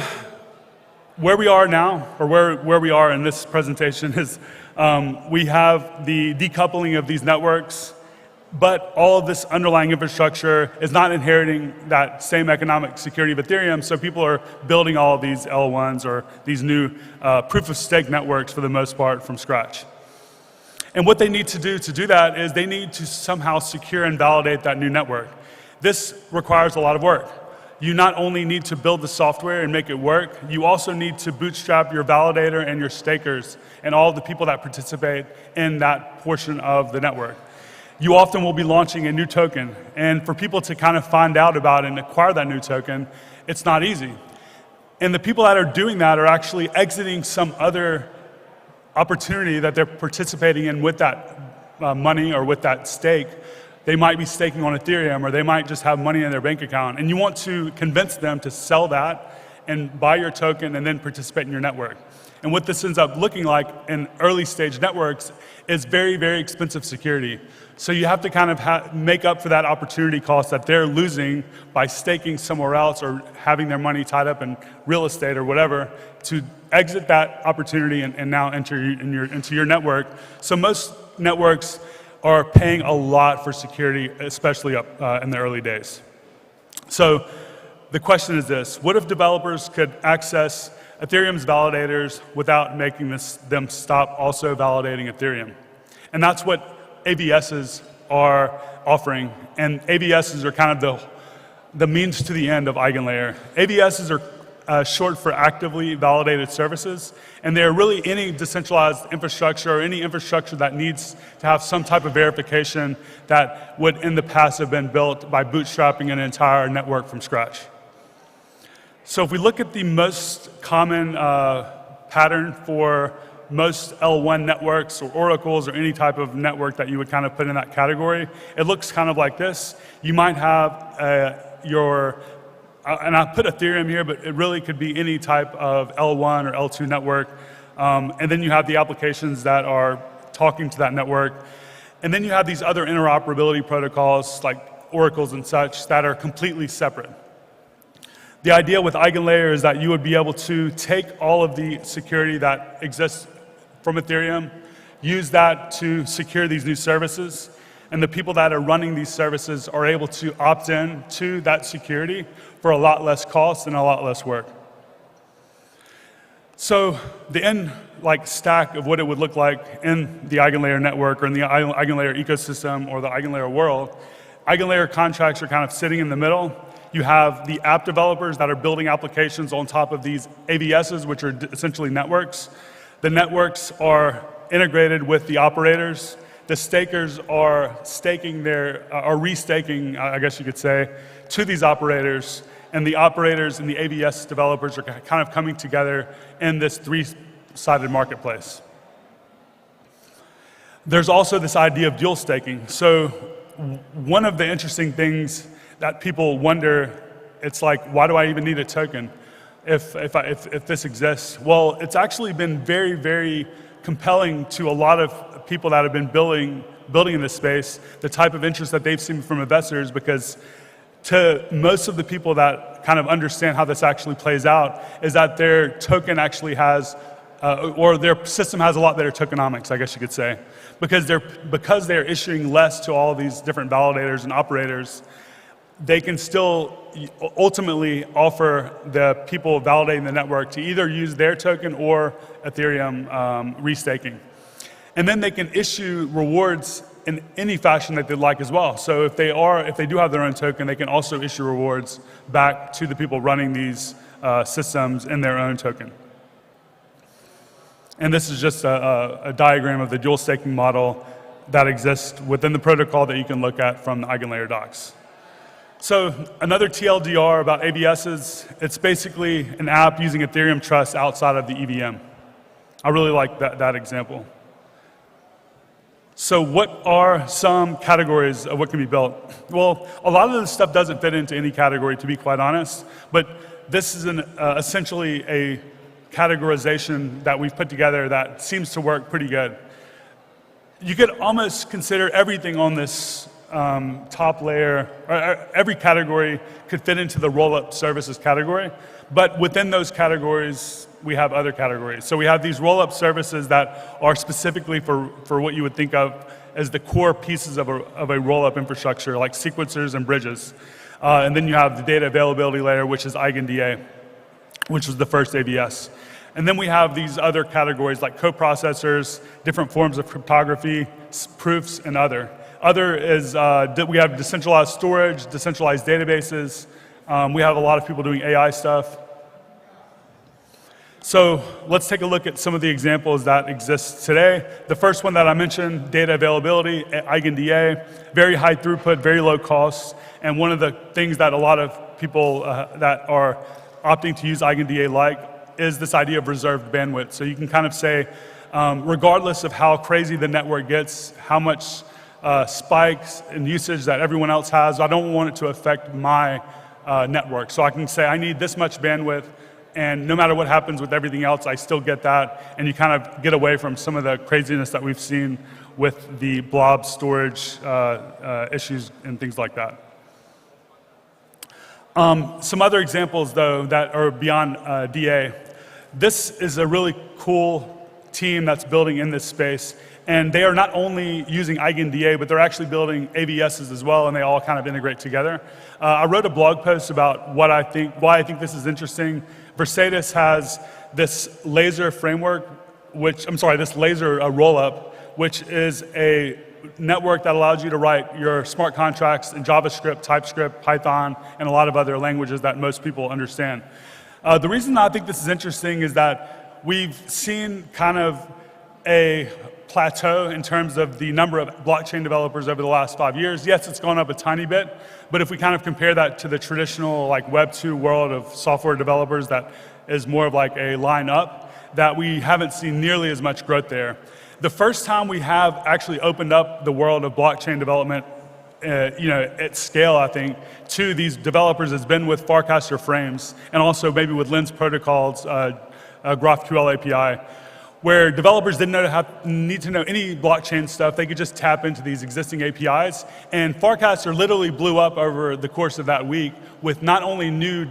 where we are now, or where we are in this presentation is we have the decoupling of these networks, but all of this underlying infrastructure is not inheriting that same economic security of Ethereum, so people are building all of these L1s or these new proof-of-stake networks for the most part from scratch. And what they need to do that is they need to somehow secure and validate that new network. This requires a lot of work. you not only need to build the software and make it work, you also need to bootstrap your validator and your stakers and all the people that participate in that portion of the network. You often will be launching a new token, and for people to kind of find out about and acquire that new token, it's not easy. And the people that are doing that are actually exiting some other opportunity that they're participating in with that money or with that stake. They might be staking on Ethereum, or they might just have money in their bank account. And you want to convince them to sell that and buy your token and then participate in your network. And what this ends up looking like in early stage networks is very, very expensive security. So you have to kind of make up for that opportunity cost that they're losing by staking somewhere else or having their money tied up in real estate or whatever to exit that opportunity and now enter into your network. So most networks are paying a lot for security, especially up in the early days. So the question is this: what if developers could access Ethereum's validators without making them stop also validating Ethereum? And that's what AVSs are offering. And AVSs are kind of the means to the end of EigenLayer. AVSs are short for actively validated services, and they're really any decentralized infrastructure or any infrastructure that needs to have some type of verification that would in the past have been built by bootstrapping an entire network from scratch. So if we look at the most common pattern for most L1 networks or oracles or any type of network that you would kind of put in that category, it looks kind of like this. You might have and I put Ethereum here, but it really could be any type of L1 or L2 network. And then you have the applications that are talking to that network. And then you have these other interoperability protocols like oracles and such that are completely separate. The idea with EigenLayer is that you would be able to take all of the security that exists from Ethereum, use that to secure these new services, and the people that are running these services are able to opt in to that security for a lot less cost and a lot less work. So the end stack of what it would look like in the EigenLayer network or in the EigenLayer ecosystem or the EigenLayer world, EigenLayer contracts are kind of sitting in the middle. You have the app developers that are building applications on top of these AVSs, which are essentially networks. The networks are integrated with the operators. The stakers are restaking, I guess you could say, to these operators. And the operators and the AVS developers are kind of coming together in this three-sided marketplace. There's also this idea of dual staking. So one of the interesting things that people wonder, it's like, why do I even need a token if this exists? Well, it's actually been very, very compelling to a lot of people that have been building in this space, the type of interest that they've seen from investors, because to most of the people that kind of understand how this actually plays out is that their token actually has, or their system has a lot better tokenomics, I guess you could say, because they're issuing less to all these different validators and operators. They can still ultimately offer the people validating the network to either use their token or Ethereum restaking. And then they can issue rewards in any fashion that they'd like as well. So if they do have their own token, they can also issue rewards back to the people running these systems in their own token. And this is just a diagram of the dual staking model that exists within the protocol that you can look at from the EigenLayer docs. So another TLDR about AVSs, it's basically an app using Ethereum Trust outside of the EVM. I really like that example. So what are some categories of what can be built? Well, a lot of this stuff doesn't fit into any category, to be quite honest, but this is essentially a categorization that we've put together that seems to work pretty good. You could almost consider everything on this top layer, or every category could fit into the roll-up services category, but within those categories, we have other categories. So we have these roll-up services that are specifically for what you would think of as the core pieces of a roll-up infrastructure, like sequencers and bridges. And then you have the data availability layer, which is EigenDA, which was the first AVS. And then we have these other categories like coprocessors, different forms of cryptography, proofs, and other. Other is we have decentralized storage, decentralized databases, We have a lot of people doing AI stuff. So let's take a look at some of the examples that exist today. The first one that I mentioned, data availability, EIGEN-DA, very high throughput, very low cost. And one of the things that a lot of people that are opting to use EIGEN-DA like is this idea of reserved bandwidth. So you can kind of say, regardless of how crazy the network gets, how much spikes and usage that everyone else has, I don't want it to affect my network. So I can say, I need this much bandwidth, and no matter what happens with everything else, I still get that, and you kind of get away from some of the craziness that we've seen with the blob storage issues and things like that. Some other examples, though, that are beyond DA. This is a really cool team that's building in this space, and they are not only using EIGEN-DA, but they're actually building AVSs as well, and they all kind of integrate together. I wrote a blog post about why I think this is interesting. Versatis has this laser framework, this laser rollup, which is a network that allows you to write your smart contracts in JavaScript, TypeScript, Python, and a lot of other languages that most people understand. The reason I think this is interesting is that we've seen kind of a plateau in terms of the number of blockchain developers over the last 5 years. Yes, it's gone up a tiny bit, but if we kind of compare that to the traditional like Web 2 world of software developers that is more of like a line up, that we haven't seen nearly as much growth there. The first time we have actually opened up the world of blockchain development at scale, I think, to these developers has been with Farcaster Frames and also maybe with Lens Protocol's GraphQL API, where developers didn't need to know any blockchain stuff. They could just tap into these existing APIs. And Farcaster literally blew up over the course of that week with not only new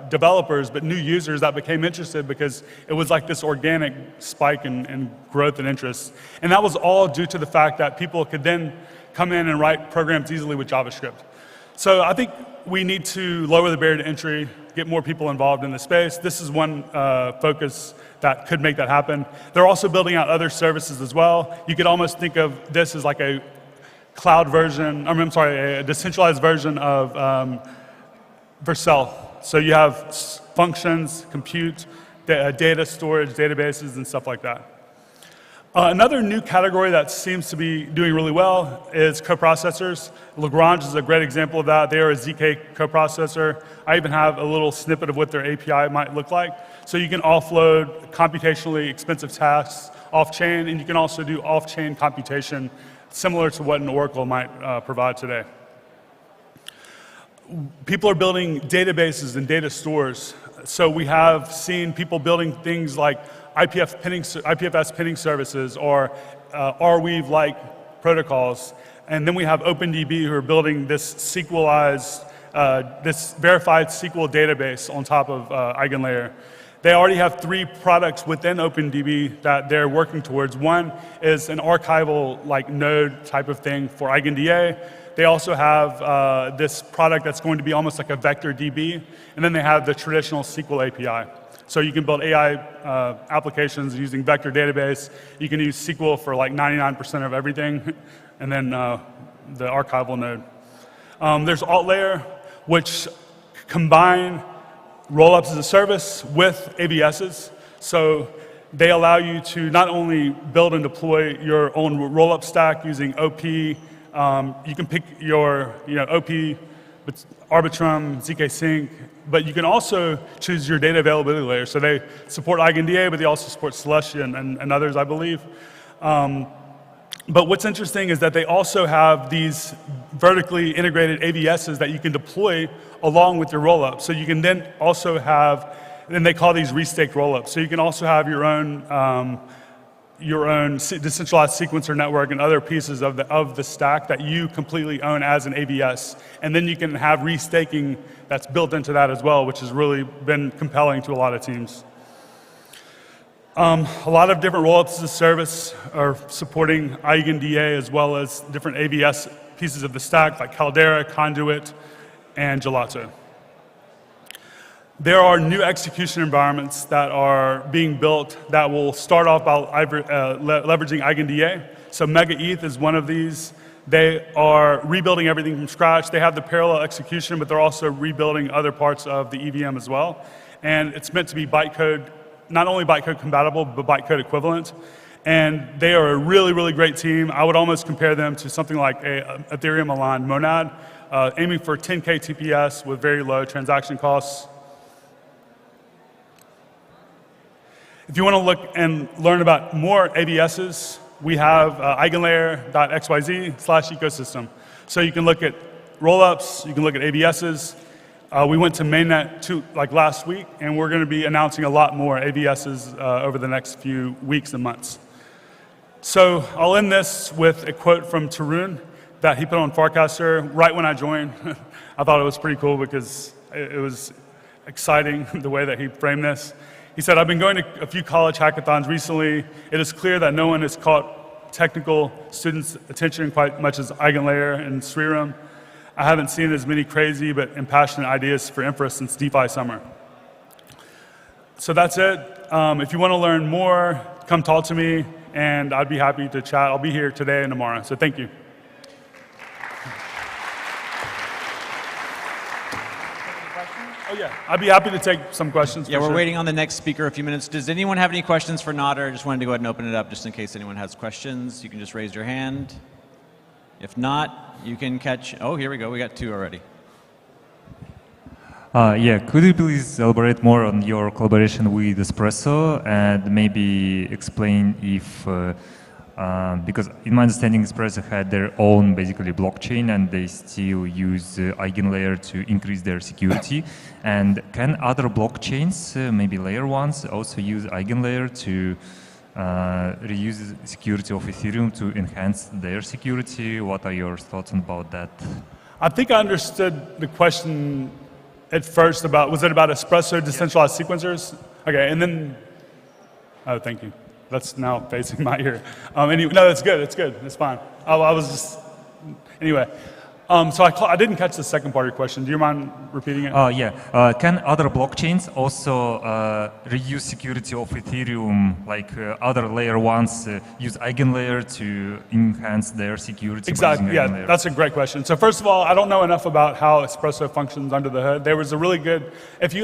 developers, but new users that became interested because it was like this organic spike in growth and interest. And that was all due to the fact that people could then come in and write programs easily with JavaScript. So I think we need to lower the barrier to entry, get more people involved in the space. This is one focus that could make that happen. They're also building out other services as well. You could almost think of this as like a cloud version, a decentralized version of Vercel. So you have functions, compute, data storage, databases, and stuff like that. Another new category that seems to be doing really well is coprocessors. Lagrange is a great example of that. They are a ZK coprocessor. I even have a little snippet of what their API might look like. So you can offload computationally expensive tasks off-chain, and you can also do off-chain computation similar to what an Oracle might provide today. People are building databases and data stores. So we have seen people building things like IPFS pinning services or Arweave-like protocols. And then we have OpenDB who are building this SQLized, this verified SQL database on top of EigenLayer. They already have 3 products within OpenDB that they're working towards. One is an archival like node type of thing for EigenDA. They also have this product that's going to be almost like a vector DB. And then they have the traditional SQL API. So you can build AI applications using vector database. You can use SQL for like 99% of everything, and then the archival node. There's AltLayer, which combine rollups as a service with AVSs. So they allow you to not only build and deploy your own rollup stack using OP. You can pick your OP, Arbitrum, ZK Sync, but you can also choose your data availability layer. So they support EigenDA, but they also support Celestia and others, I believe. But what's interesting is that they also have these vertically integrated AVSs that you can deploy along with your rollup. So you can then also have, and they call these restaked rollups. So you can also have your own decentralized sequencer network and other pieces of the stack that you completely own as an AVS. And then you can have restaking that's built into that as well, which has really been compelling to a lot of teams. A lot of different rollups as a service are supporting EigenDA as well as different AVS pieces of the stack like Caldera, Conduit, and Gelato. There are new execution environments that are being built that will start off by leveraging EigenDA. So Mega ETH is one of these. They are rebuilding everything from scratch. They have the parallel execution, but they're also rebuilding other parts of the EVM as well. And it's meant to be bytecode, not only bytecode compatible, but bytecode equivalent. And they are a really, really great team. I would almost compare them to something like a Ethereum-aligned Monad, aiming for 10K TPS with very low transaction costs. If you want to look and learn about more AVSs, we have eigenlayer.xyz/ecosystem. So you can look at rollups, you can look at AVSs. We went to mainnet last week, and we're going to be announcing a lot more AVSs over the next few weeks and months. So I'll end this with a quote from Tarun that he put on Farcaster right when I joined. I thought it was pretty cool because it was exciting the way that he framed this. He said, "I've been going to a few college hackathons recently. It is clear that no one has caught technical students' attention quite much as Eigenlayer and Sreeram. I haven't seen as many crazy but impassioned ideas for infra since DeFi summer." So that's it. If you want to learn more, come talk to me, and I'd be happy to chat. I'll be here today and tomorrow, so thank you. Oh yeah, I'd be happy to take some questions. Yeah, we're waiting on the next speaker a few minutes. Does anyone have any questions for Nader? Just wanted to go ahead and open it up just in case anyone has questions. You can just raise your hand. If not, you can catch, oh, here we go. We got two already. Yeah, could you please elaborate more on your collaboration with Espresso and maybe explain if, because in my understanding, Espresso had their own basically blockchain and they still use Eigenlayer to increase their security. And can other blockchains, maybe layer ones, also use Eigenlayer to reuse the security of Ethereum to enhance their security? What are your thoughts about that? I think I understood the question at first about, was it about Espresso decentralized sequencers? Okay, and then, oh, thank you. That's now facing my ear. Anyway, no, that's good, it's fine. I was just, anyway. So I didn't catch the second part of your question. Do you mind repeating it? Yeah. Can other blockchains also reuse security of Ethereum, like other layer ones use Eigenlayer to enhance their security? Exactly, yeah, that's a great question. So first of all, I don't know enough about how Espresso functions under the hood. There was a really good, if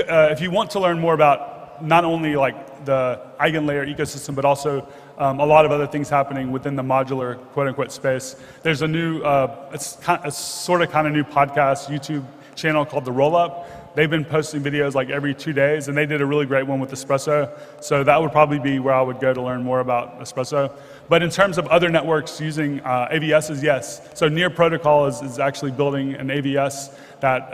you want to learn more about not only like the Eigenlayer ecosystem, but also a lot of other things happening within the modular quote-unquote space. There's a new, it's sort of kind of new podcast, YouTube channel called The Rollup. They've been posting videos like every 2 days, and they did a really great one with Espresso. So that would probably be where I would go to learn more about Espresso. But in terms of other networks using AVSs, yes. So Near Protocol is actually building an AVS that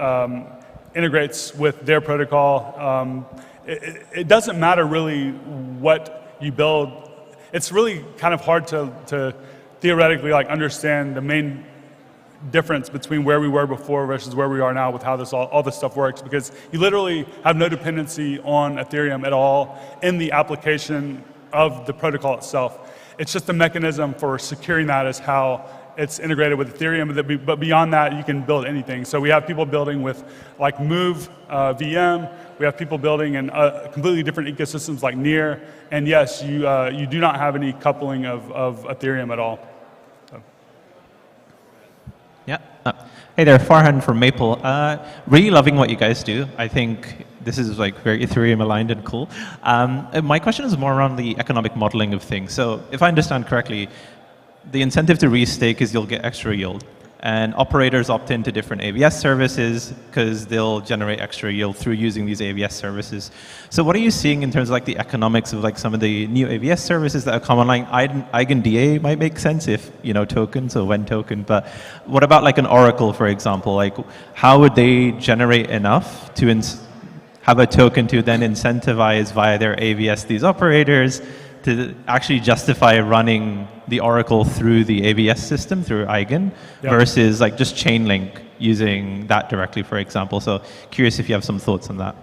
integrates with their protocol. It doesn't matter really what you build. It's really kind of hard to theoretically like understand the main difference between where we were before versus where we are now with how this all this stuff works, because you literally have no dependency on Ethereum at all in the application of the protocol itself. It's just the mechanism for securing that is how it's integrated with Ethereum, but beyond that, you can build anything. So we have people building with like Move VM. We have people building in completely different ecosystems like Near. And yes, you do not have any coupling of Ethereum at all. So. Yeah. Hey there, Farhan from Maple. Really loving what you guys do. I think this is like very Ethereum aligned and cool. My question is more around the economic modeling of things. So if I understand correctly, the incentive to restake is you'll get extra yield. And operators opt into different AVS services because they'll generate extra yield through using these AVS services. So what are you seeing in terms of like the economics of like some of the new AVS services that have come online? EigenDA might make sense if, you know, token, so when token, but what about like an Oracle, for example? Like how would they generate enough to have a token to then incentivize via their AVS these operators to actually justify running the Oracle through the AVS system, through Eigen, versus like just Chainlink using that directly, for example. So curious if you have some thoughts on that.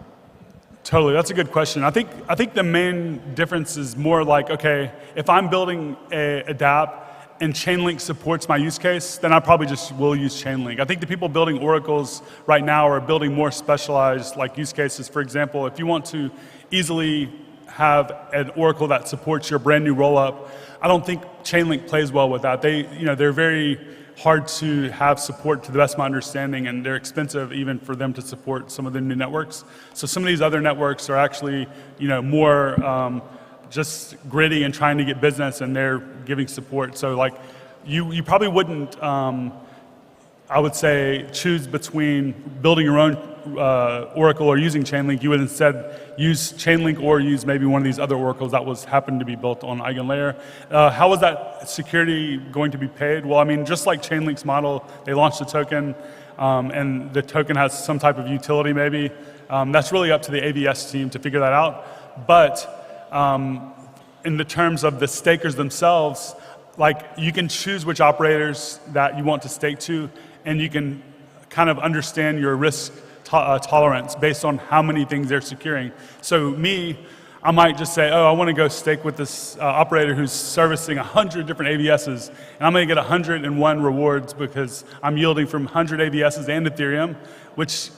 Totally, that's a good question. I think the main difference is more like, okay, if I'm building a dApp and Chainlink supports my use case, then I probably just will use Chainlink. I think the people building Oracles right now are building more specialized like use cases. For example, if you want to easily have an Oracle that supports your brand new rollup, I don't think Chainlink plays well with that. They're very hard to have support to the best of my understanding, and they're expensive even for them to support some of the new networks. So some of these other networks are actually, more just gritty and trying to get business, and they're giving support. So like, you probably wouldn't, I would say, choose between building your own Oracle or using Chainlink. You would instead use Chainlink or use maybe one of these other Oracles that happened to be built on EigenLayer. How is that security going to be paid? Well, I mean, just like Chainlink's model, they launched a token, and the token has some type of utility maybe. That's really up to the AVS team to figure that out. But in the terms of the stakers themselves, like, you can choose which operators that you want to stake to, and you can kind of understand your risk tolerance based on how many things they're securing. So I might just say, I want to go stake with this operator who's servicing 100 different AVSs, and I'm going to get 101 rewards because I'm yielding from 100 AVSs and Ethereum, which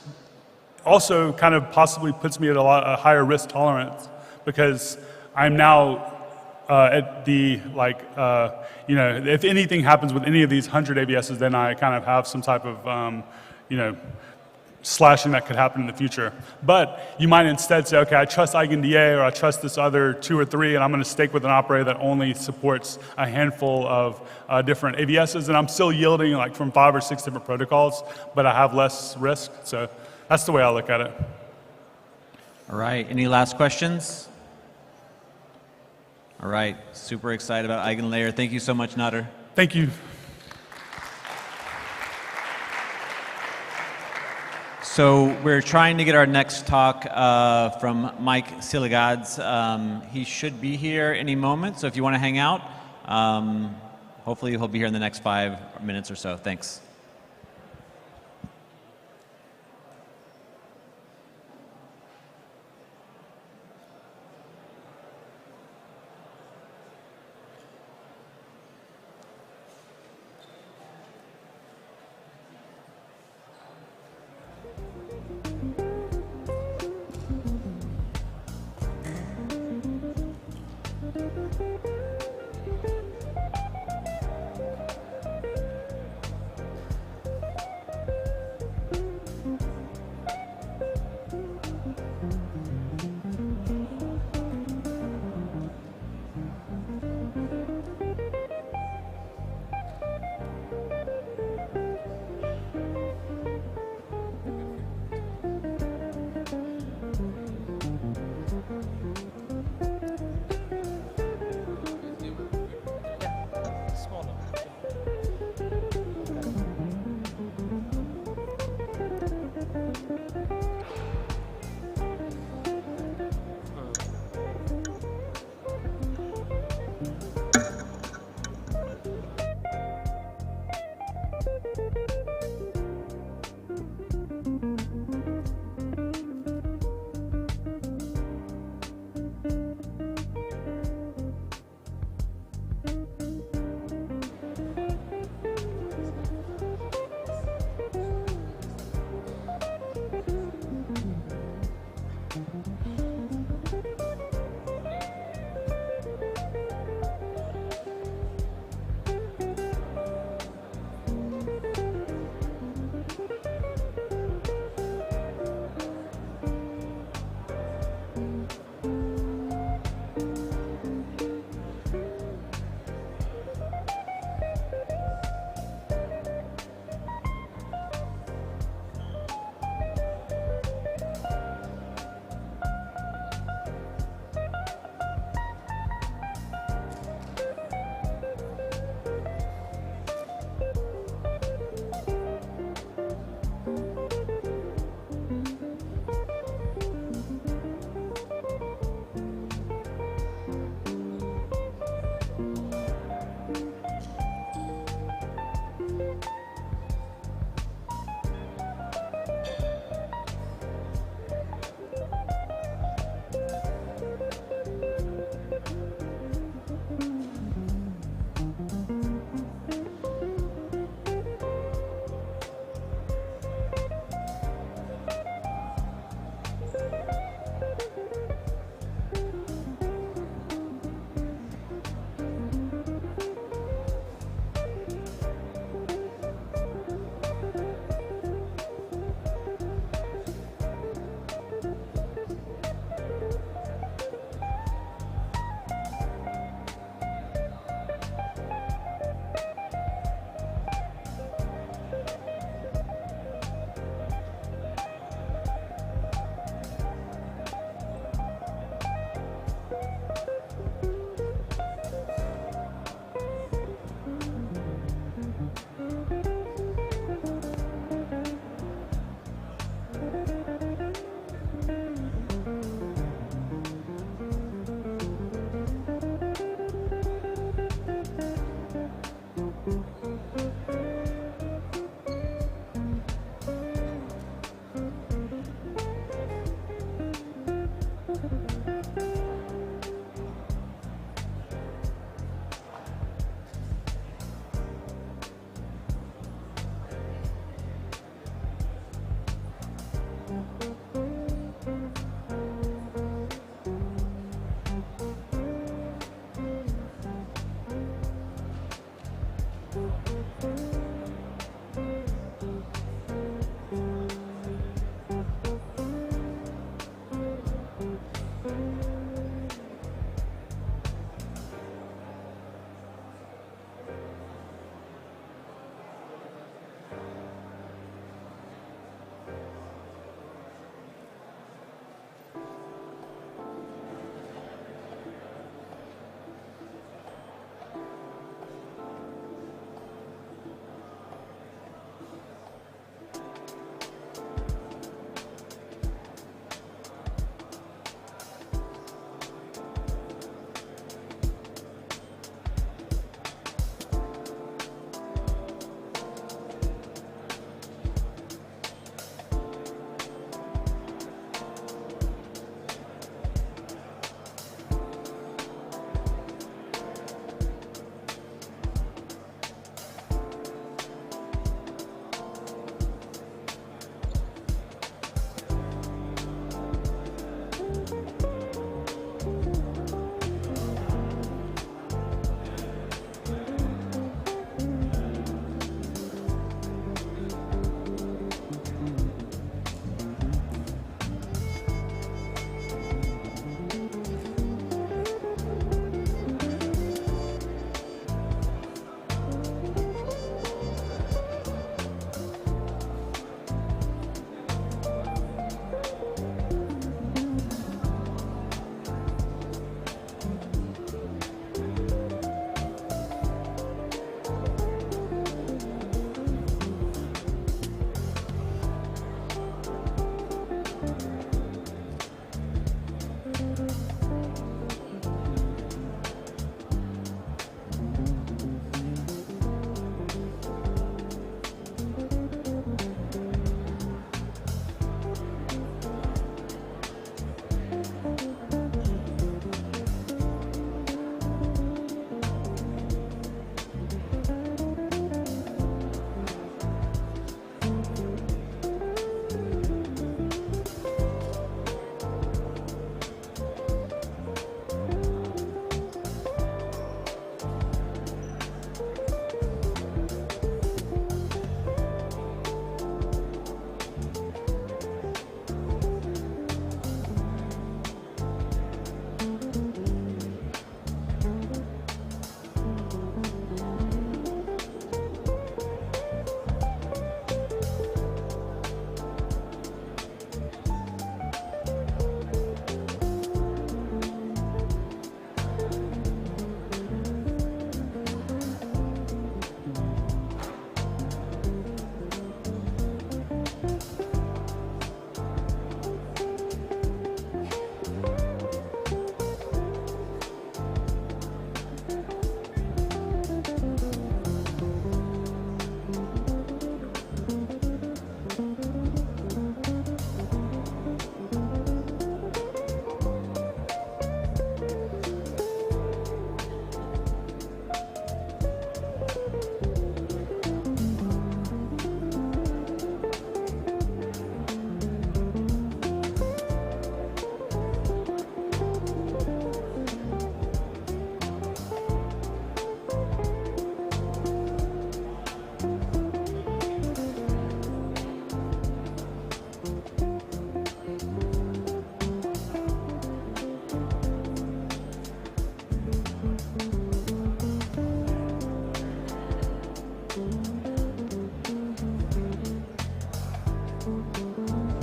also kind of possibly puts me at a higher risk tolerance because I'm now at the, if anything happens with any of these 100 AVSs, then I kind of have some type of, slashing that could happen in the future. But you might instead say, okay, I trust EigenDA or I trust this other 2 or 3, and I'm going to stake with an operator that only supports a handful of different AVSs, and I'm still yielding like from 5 or 6 different protocols, but I have less risk. So that's the way I look at it. All right, any last questions? All right, super excited about EigenLayer. Thank you so much, Nader. Thank you. So we're trying to get our next talk from Mike Siligads. He should be here any moment, so if you want to hang out, hopefully he'll be here in the next 5 minutes or so. Thanks.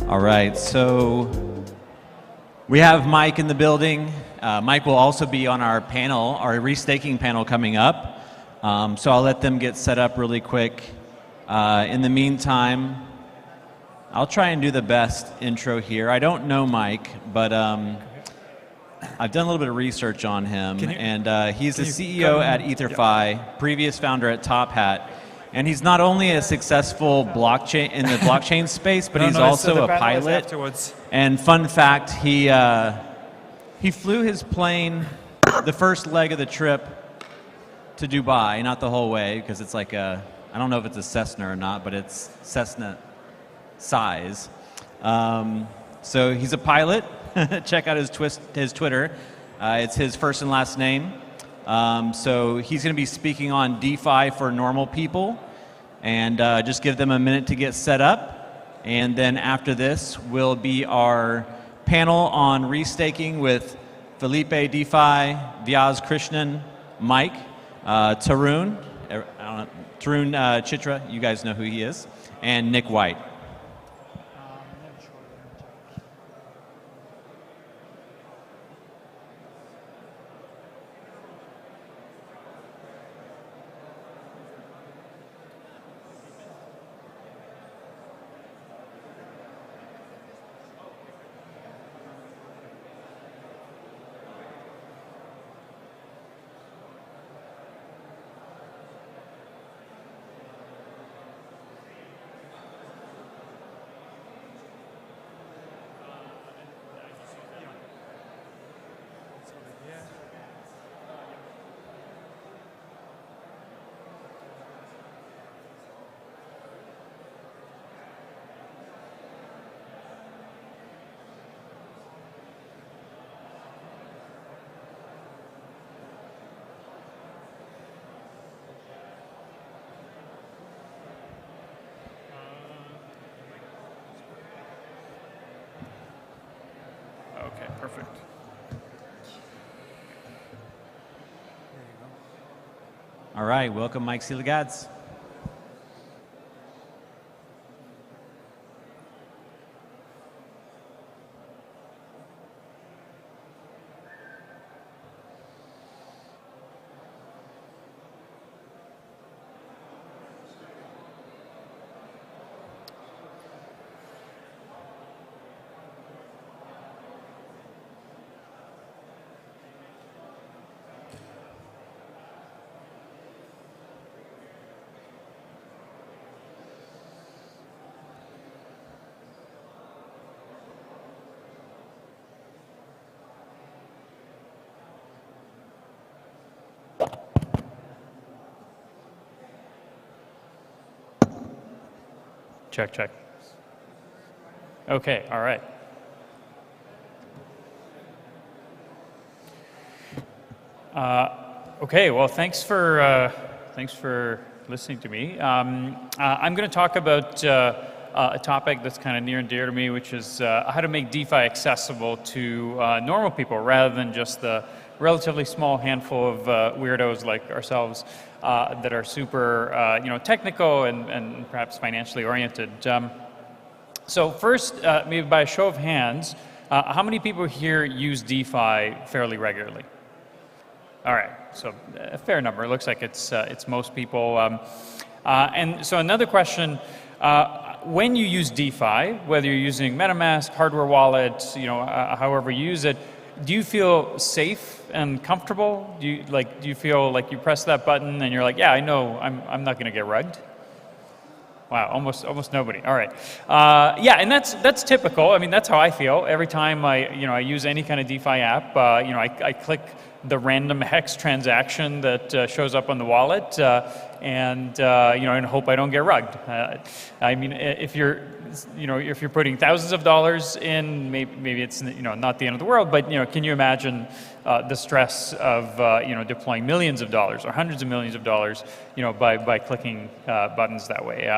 All right, so we have Mike in the building. Mike will also be on our panel, our restaking panel coming up. So I'll let them get set up really quick. In the meantime, I'll try and do the best intro here. I don't know Mike, but I've done a little bit of research on him. He's the CEO at ETHDubai, previous founder at Top Hat. And he's not only a successful blockchain in the blockchain space, but he's also a pilot. And fun fact, he flew his plane the first leg of the trip to Dubai, not the whole way, because it's like I don't know if it's a Cessna or not, but it's Cessna size. So he's a pilot. Check out his Twitter. It's his first and last name. So he's going to be speaking on DeFi for normal people, and just give them a minute to get set up. And then after this will be our panel on restaking with Felipe DeFi, Vyas Krishnan, Mike, Tarun Chitra, you guys know who he is, and Nick White. Okay, perfect. All right, welcome Mike Siligads. Check, check. Okay, all right. Okay, well, thanks for listening to me. I'm going to talk about a topic that's kind of near and dear to me, which is how to make DeFi accessible to normal people rather than just the relatively small handful of weirdos like ourselves that are super technical and perhaps financially oriented. So first, maybe by a show of hands, how many people here use DeFi fairly regularly? All right, so a fair number. It looks like it's most people. And so another question, when you use DeFi, whether you're using MetaMask, hardware wallets, however you use it, do you feel safe and comfortable? Do you feel like you press that button and you're like, yeah, I know I'm not going to get rugged? Wow, almost nobody. All right, yeah, and that's typical. I mean, that's how I feel every time I use any kind of DeFi app. I click the random hex transaction that shows up on the wallet, and hope I don't get rugged. I mean, if you're putting thousands of dollars in, maybe it's not the end of the world, but can you imagine the stress of deploying millions of dollars or hundreds of millions of dollars by clicking buttons that way?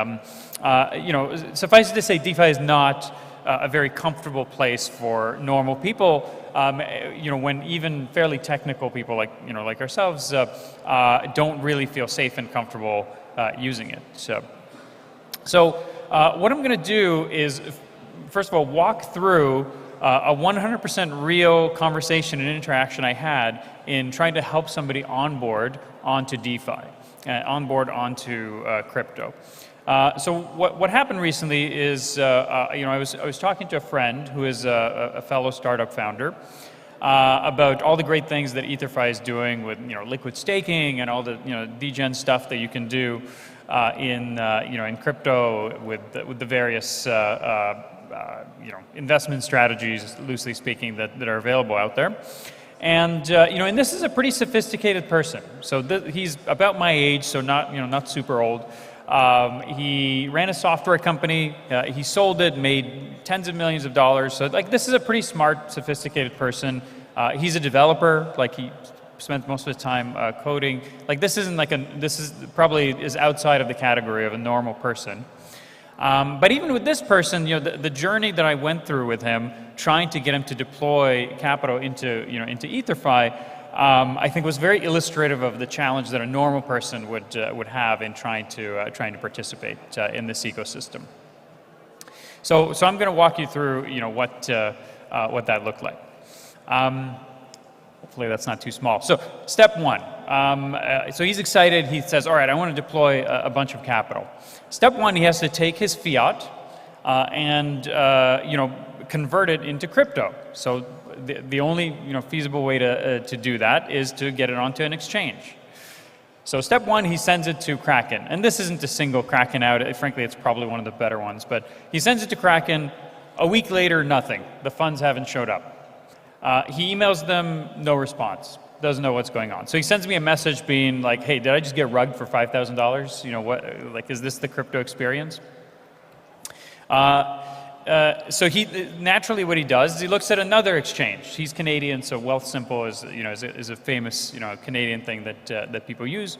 Suffice it to say, DeFi is not a very comfortable place for normal people. When even fairly technical people like ourselves don't really feel safe and comfortable using it. So what I'm going to do is first of all, walk through a 100% real conversation and interaction I had in trying to help somebody onboard onto DeFi, onboard onto crypto. So what happened recently is, I was talking to a friend who is a fellow startup founder about all the great things that EtherFi is doing with liquid staking and all the degen stuff that you can do in crypto with the various investment strategies, loosely speaking, that are available out there. And and this is a pretty sophisticated person. So he's about my age, so not super old. He ran a software company. He sold it, made tens of millions of dollars. So this is a pretty smart, sophisticated person. He's a developer. He spent most of his time coding. This is probably is outside of the category of a normal person. But even with this person, the journey that I went through with him, trying to get him to deploy capital into EtherFi, I think was very illustrative of the challenge that a normal person would have in trying to participate in this ecosystem. So I'm going to walk you through what that looked like. Hopefully that's not too small. So step one. So he's excited. He says, all right, I want to deploy a bunch of capital. Step one, he has to take his fiat and convert it into crypto. So the only feasible way to do that is to get it onto an exchange. So step one, he sends it to Kraken. And this isn't a single Kraken out. Frankly, it's probably one of the better ones. But he sends it to Kraken. A week later, nothing. The funds haven't showed up. He emails them, no response. Doesn't know what's going on. So he sends me a message being like, hey, did I just get rugged for $5,000? Is this the crypto experience? So he naturally what he does is he looks at another exchange. He's Canadian, so Wealthsimple is a famous Canadian thing that people use.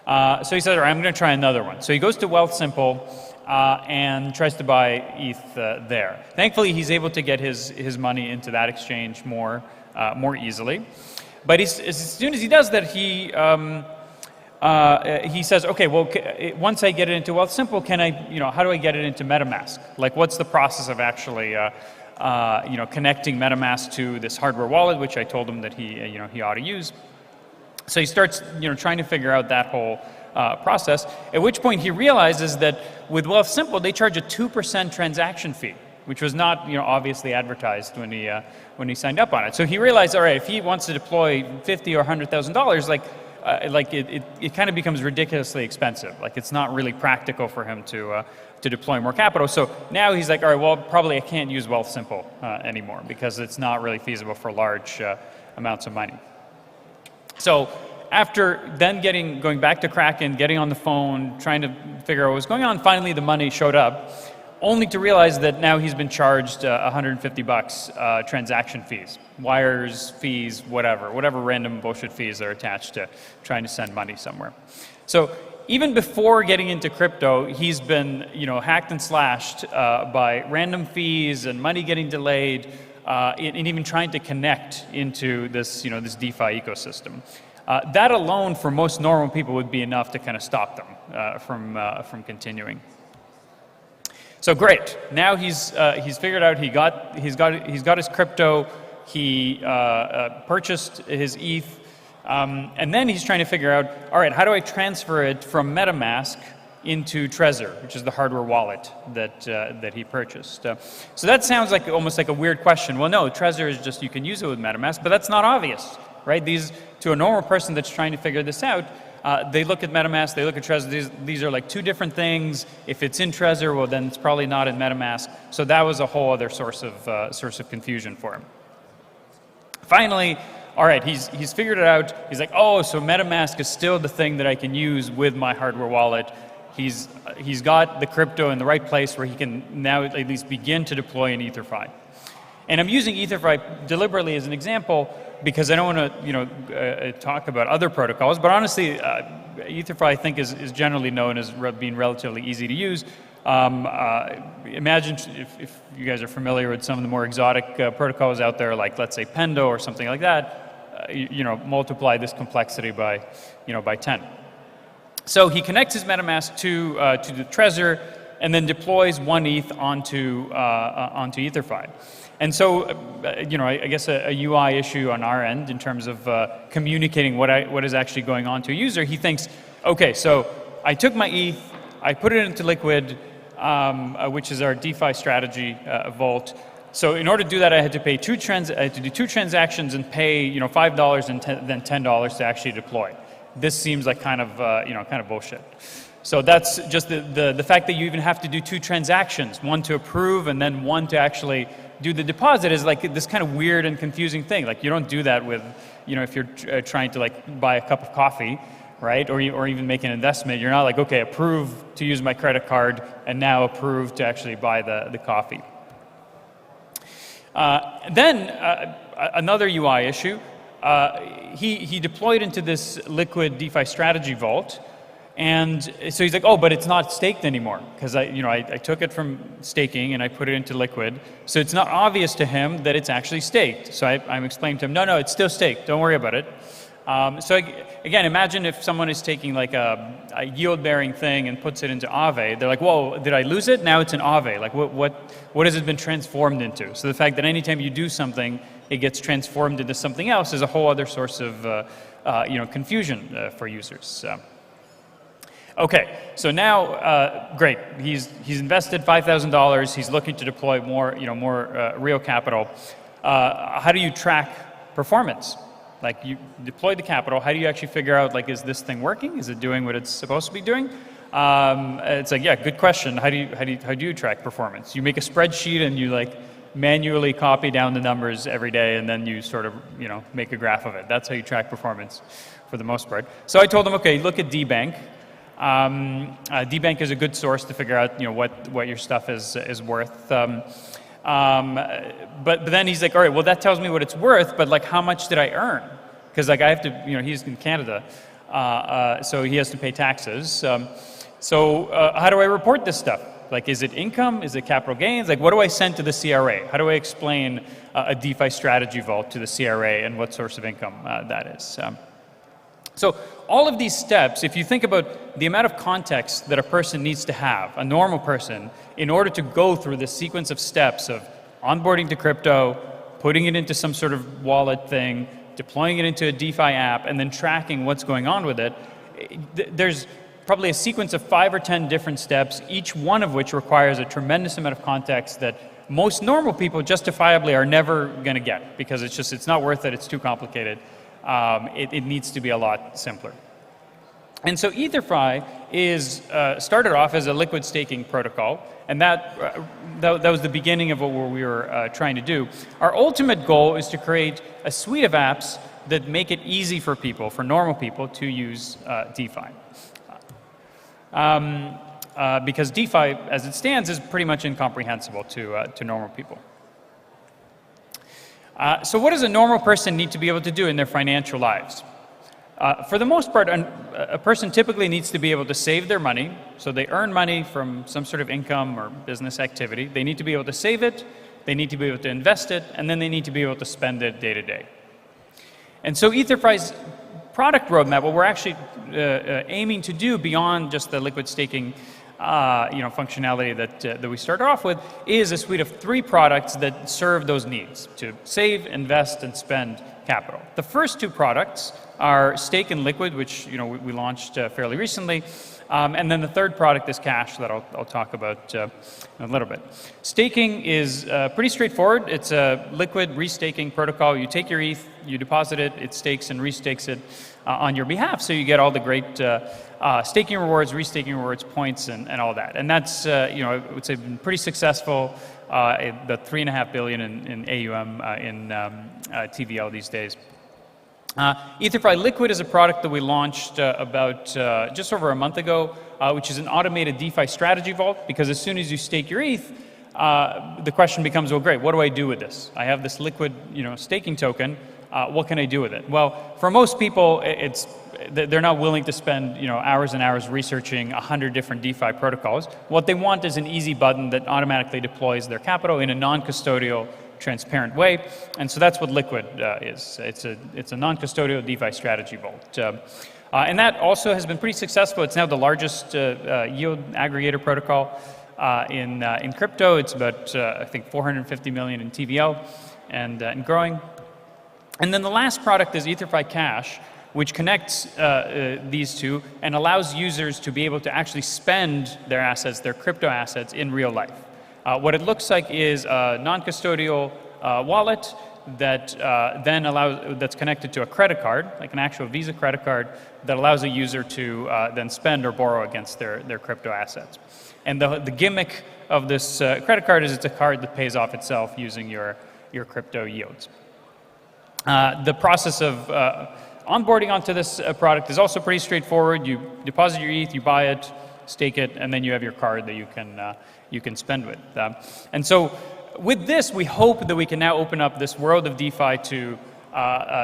So he says, all right, I'm going to try another one. So he goes to Wealthsimple and tries to buy ETH there. Thankfully, he's able to get his money into that exchange more easily. But as soon as he does that, he says, okay, well, once I get it into Wealthsimple, how do I get it into MetaMask? What's the process of actually, connecting MetaMask to this hardware wallet, which I told him that he ought to use. So he starts, trying to figure out that whole process. At which point he realizes that with Wealthsimple, they charge a 2% transaction fee, which was not, obviously advertised when he signed up on it. So he realized, all right, if he wants to deploy $50,000 or $100,000, it kind of becomes ridiculously expensive. It's not really practical for him to deploy more capital. So now he's like, all right, well, probably I can't use Wealthsimple anymore because it's not really feasible for large amounts of money. So after then going back to Kraken, getting on the phone, trying to figure out what was going on, finally the money showed up, only to realize that now he's been charged $150 transaction fees, wires, fees, whatever random bullshit fees are attached to trying to send money somewhere. So even before getting into crypto, he's been hacked and slashed by random fees and money getting delayed, and even trying to connect into this this DeFi ecosystem. That alone, for most normal people, would be enough to kind of stop them from continuing. So great. Now he's figured out he's got his crypto. He purchased his ETH, and then he's trying to figure out, all right, how do I transfer it from MetaMask into Trezor, which is the hardware wallet that he purchased. So that sounds almost like a weird question. Well, no, Trezor is just you can use it with MetaMask, but that's not obvious, right? To a normal person that's trying to figure this out, they look at MetaMask, they look at Trezor. These are two different things. If it's in Trezor, well, then it's probably not in MetaMask. So that was a whole other source of confusion for him. Finally, all right, he's figured it out. He's like, oh, so MetaMask is still the thing that I can use with my hardware wallet. He's got the crypto in the right place where he can now at least begin to deploy an EtherFi. And I'm using EtherFi deliberately as an example because I don't want to talk about other protocols, but honestly, EtherFi I think is generally known as being relatively easy to use. Imagine if you guys are familiar with some of the more exotic protocols out there, like let's say Pendo or something like that, multiply this complexity by 10. So he connects his MetaMask to the Trezor. and then deploys 1 ETH onto EtherFi. And so, I guess a UI issue on our end in terms of communicating what is actually going on to a user. He thinks, okay, so I took my ETH, I put it into Liquid, which is our DeFi strategy vault. So in order to do that, I had to pay I had to do 2 transactions and pay $5 and then $10 to actually deploy. This seems like kind of bullshit. So that's just the fact that you even have to do 2 transactions, one to approve and then one to actually do the deposit, is like this kind of weird and confusing thing. Like you don't do that with, if you're trying to like buy a cup of coffee, right? Or even make an investment. You're not like, okay, approve to use my credit card and now approve to actually buy the coffee. Then another UI issue, he deployed into this Liquid DeFi strategy vault. And so he's like, oh, but it's not staked anymore because I took it from staking and I put it into Liquid. So it's not obvious to him that it's actually staked. So I'm explaining to him, no, it's still staked. Don't worry about it. So again, imagine if someone is taking like a yield-bearing thing and puts it into Aave. They're like, whoa, did I lose it? Now it's in Aave. Like what has it been transformed into? So the fact that anytime you do something, it gets transformed into something else is a whole other source of confusion for users. Okay, so now, great. He's invested $5,000. He's looking to deploy more real capital. How do you track performance? Like you deploy the capital. How do you actually figure out like, is this thing working? Is it doing what it's supposed to be doing? It's like, yeah, good question. How do you track performance? You make a spreadsheet and you like manually copy down the numbers every day, and then you sort of make a graph of it. That's how you track performance, for the most part. So I told him, okay, look at DBank. DBank is a good source to figure out what your stuff is worth. But then he's like, all right, well that tells me what it's worth, but like how much did I earn? Because like I have to, he's in Canada, so he has to pay taxes. So how do I report this stuff? Like, is it income? Is it capital gains? Like, what do I send to the CRA? How do I explain a DeFi strategy vault to the CRA and what source of income that is? So all of these steps, if you think about the amount of context that a person needs to have, a normal person, in order to go through this sequence of steps of onboarding to crypto, putting it into some sort of wallet thing, deploying it into a DeFi app, and then tracking what's going on with it, there's probably a sequence of 5 or 10 different steps, each one of which requires a tremendous amount of context that most normal people justifiably are never going to get, because it's not worth it, it's too complicated. It needs to be a lot simpler. And so EtherFi is started off as a liquid staking protocol, and that was the beginning of what we were trying to do. Our ultimate goal is to create a suite of apps that make it easy for people, for normal people, to use DeFi. Because DeFi, as it stands, is pretty much incomprehensible to normal people. So what does a normal person need to be able to do in their financial lives? For the most part, a person typically needs to be able to save their money. So they earn money from some sort of income or business activity. They need to be able to save it, they need to be able to invest it, and then they need to be able to spend it day to day. And so EtherFi's product roadmap, what we're actually aiming to do beyond just the liquid staking functionality that we started off with, is a suite of 3 products that serve those needs to save, invest, and spend capital. The first 2 products are Stake and Liquid, which we launched fairly recently, and then the third product is Cash that I'll talk about in a little bit. Staking is pretty straightforward. It's a liquid restaking protocol. You take your ETH, you deposit it, it stakes and restakes it on your behalf, so you get all the great staking rewards, restaking rewards, points, and all that. And that's, I would say, been pretty successful. The $3.5 billion in AUM in TVL these days. EtherFi Liquid is a product that we launched about just over a month ago, which is an automated DeFi strategy vault, because as soon as you stake your ETH, the question becomes, well, great, what do I do with this? I have this liquid, staking token. What can I do with it? Well, for most people, they're not willing to spend hours and hours researching 100 different DeFi protocols. What they want is an easy button that automatically deploys their capital in a non-custodial, transparent way, and so that's what Liquid is. It's a non-custodial DeFi strategy vault. And that also has been pretty successful. It's now the largest yield aggregator protocol in crypto. It's about, I think, 450 million in TVL and growing. And then the last product is EtherFi Cash, which connects these two and allows users to be able to actually spend their assets, their crypto assets, in real life. What it looks like is a non-custodial wallet that that's connected to a credit card, like an actual Visa credit card, that allows a user to then spend or borrow against their crypto assets. And the gimmick of this credit card is it's a card that pays off itself using your crypto yields. The process of onboarding onto this product is also pretty straightforward. You deposit your ETH, you buy it, stake it, and then you have your card that you can spend with. And so with this, we hope that we can now open up this world of DeFi to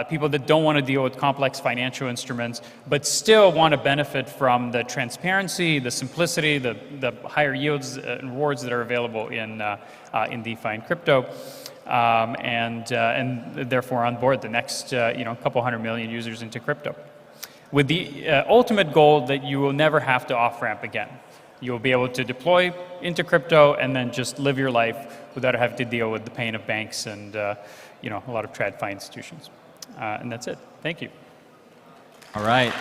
people that don't want to deal with complex financial instruments, but still want to benefit from the transparency, the simplicity, the higher yields and rewards that are available in DeFi and crypto. And therefore onboard the next couple 100 million users into crypto, with the ultimate goal that you will never have to off-ramp again. You will be able to deploy into crypto and then just live your life without having to deal with the pain of banks and a lot of TradFi institutions. And that's it. Thank you. All right.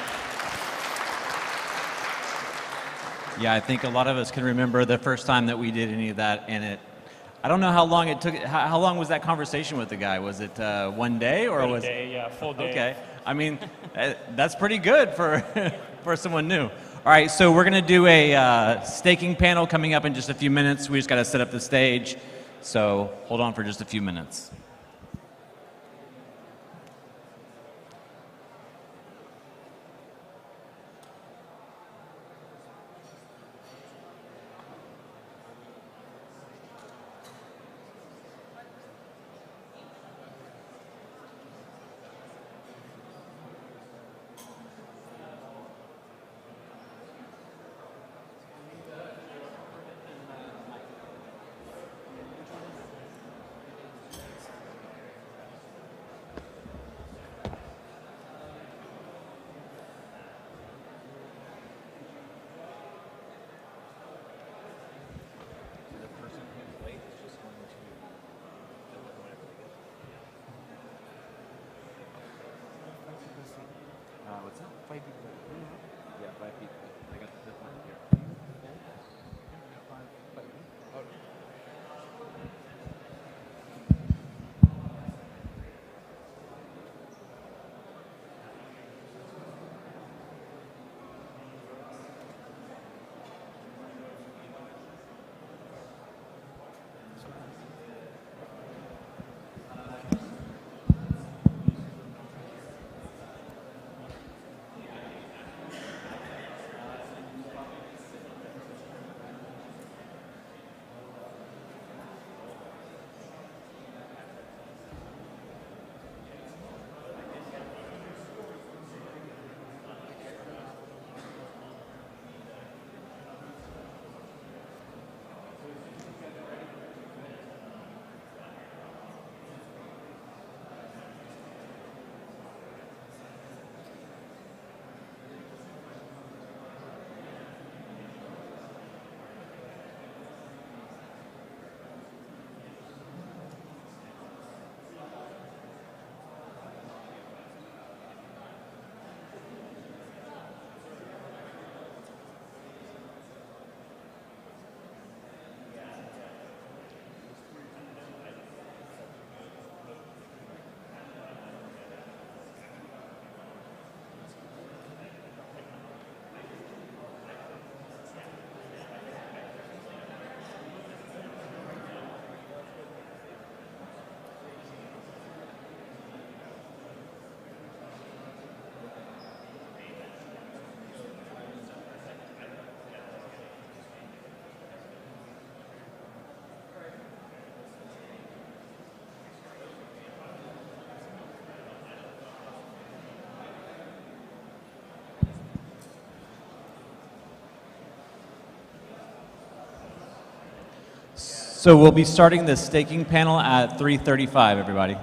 Yeah, I think a lot of us can remember the first time that we did any of that, and I don't know how long it took. How long was that conversation with the guy? Was it one day or was? Full day, yeah, full day. Okay, I mean, that's pretty good for for someone new. All right, so we're gonna do a staking panel coming up in just a few minutes. We just got to set up the stage, so hold on for just a few minutes. What's that? 5 people. Yeah, 5 people. I got the fifth one here. So we'll be starting the staking panel at 3:35, everybody.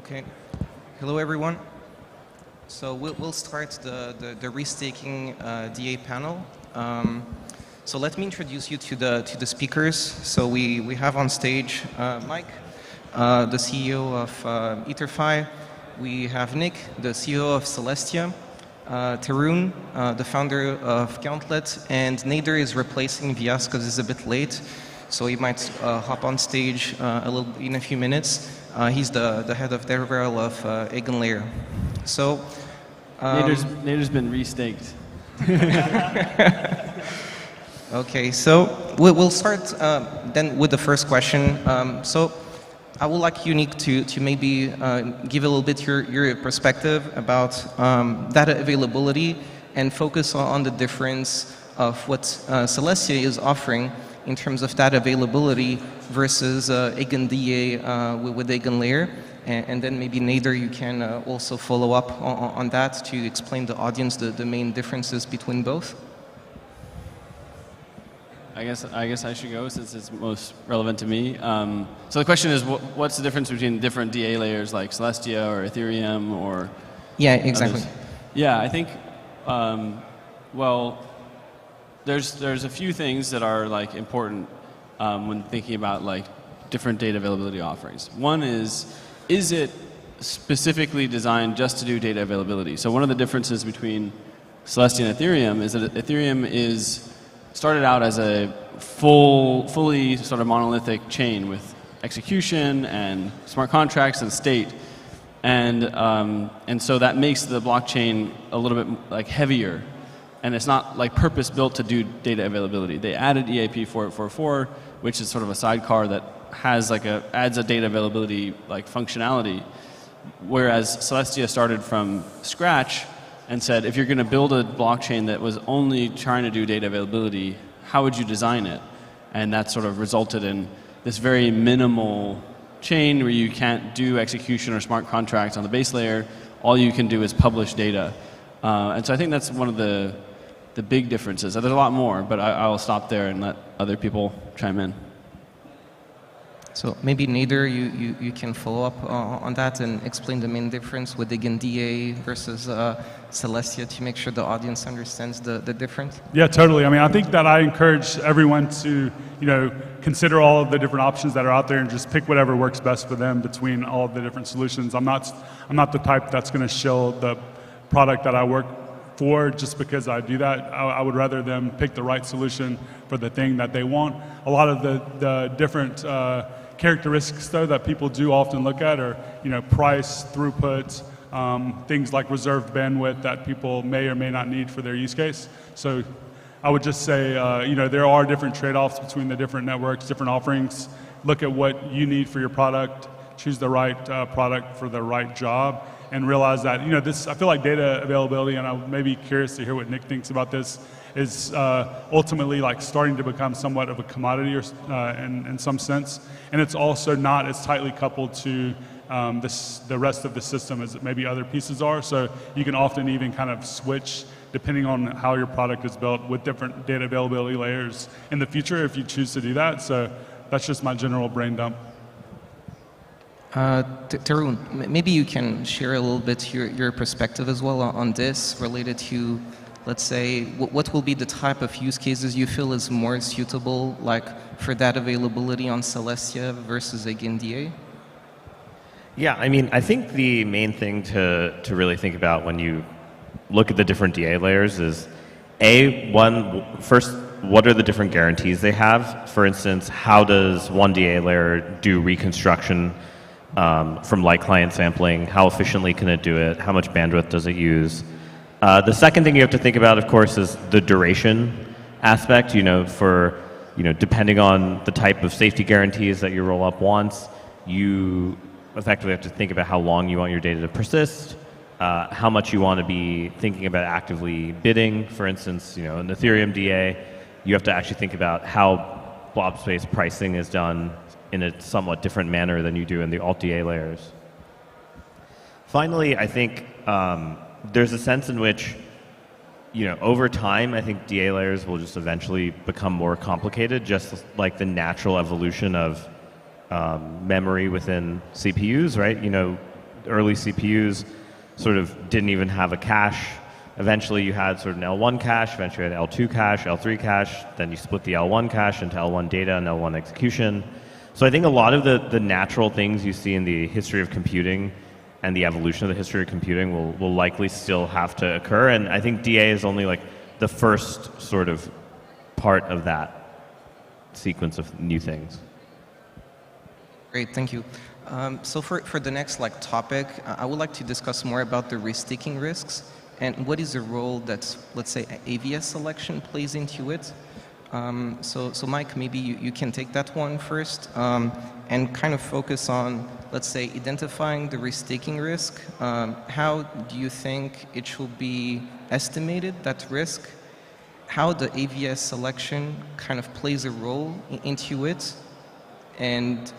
Okay. Hello, everyone. So we'll start the risk-taking DA panel. So let me introduce you to the speakers. So we have on stage Mike, the CEO of ETHDubai. We have Nick, the CEO of Celestia. Tarun, the founder of Gauntlet, and Nader is replacing Vyas because he's a bit late, so he might hop on stage in a few minutes. He's the head of DevRel of Eigenlayer. So Nader's been restaked. Okay, so we'll start then with the first question. So I would like you, Nick, to maybe give a little bit your perspective about data availability and focus on the difference of what Celestia is offering in terms of data availability versus EigenDA with Eigenlayer. And then maybe Nader, you can also follow up on that to explain the audience the main differences between both. I guess I should go since it's most relevant to me. So the question is, what's the difference between different DA layers like Celestia or Ethereum or? Yeah, exactly. Others? Yeah, I think, well, there's a few things that are like important when thinking about like different data availability offerings. One is it specifically designed just to do data availability? So one of the differences between Celestia and Ethereum is that Ethereum started out as a fully sort of monolithic chain with execution and smart contracts and state, and so that makes the blockchain a little bit like heavier, and it's not like purpose built to do data availability. They added EAP 4844, which is sort of a sidecar that has like adds a data availability like functionality, whereas Celestia started from scratch and said, if you're going to build a blockchain that was only trying to do data availability, how would you design it? And that sort of resulted in this very minimal chain where you can't do execution or smart contracts on the base layer. All you can do is publish data. And so I think that's one of the big differences. There's a lot more, but I'll stop there and let other people chime in. So maybe Nader, you can follow up on that and explain the main difference with EigenDA versus Celestia to make sure the audience understands the difference. Yeah, totally. I mean, I think that I encourage everyone to, consider all of the different options that are out there and just pick whatever works best for them between all of the different solutions. I'm not the type that's going to shill the product that I work for just because I do that. I would rather them pick the right solution for the thing that they want. A lot of the different characteristics, though, that people do often look at are, price, throughput, things like reserved bandwidth that people may or may not need for their use case. So I would just say, there are different trade-offs between the different networks, different offerings. Look at what you need for your product, choose the right product for the right job, and realize that, I feel like data availability, and I may be curious to hear what Nick thinks about this, is ultimately like starting to become somewhat of a commodity in some sense. And it's also not as tightly coupled to the rest of the system as maybe other pieces are. So you can often even kind of switch depending on how your product is built with different data availability layers in the future if you choose to do that. So that's just my general brain dump. Tarun, maybe you can share a little bit your perspective as well on this related to, let's say, what will be the type of use cases you feel is more suitable, like for that availability on Celestia versus EigenDA? Yeah, I mean, I think the main thing to really think about when you look at the different DA layers is, first, what are the different guarantees they have? For instance, how does one DA layer do reconstruction from light client sampling? How efficiently can it do it? How much bandwidth does it use? The second thing you have to think about, of course, is the duration aspect. Depending on the type of safety guarantees that your rollup wants, you effectively have to think about how long you want your data to persist, how much you want to be thinking about actively bidding. For instance, in Ethereum DA, you have to actually think about how blob space pricing is done in a somewhat different manner than you do in the alt DA layers. Finally, I think there's a sense in which, over time, I think DA layers will just eventually become more complicated, just like the natural evolution of memory within CPUs, right? early CPUs sort of didn't even have a cache. Eventually you had sort of an L1 cache, eventually you had L2 cache, L3 cache, then you split the L1 cache into L1 data and L1 execution. So I think a lot of the natural things you see in the history of computing and the evolution of the history of computing will likely still have to occur, and I think DA is only like the first sort of part of that sequence of new things. Great, thank you. So for the next topic, I would like to discuss more about the risk-taking risks and what is the role that, let's say, AVS selection plays into it. So Mike, maybe you can take that one first and kind of focus on, let's say, identifying the risk-taking risk. How do you think it should be estimated, that risk? How the AVS selection kind of plays a role into it, and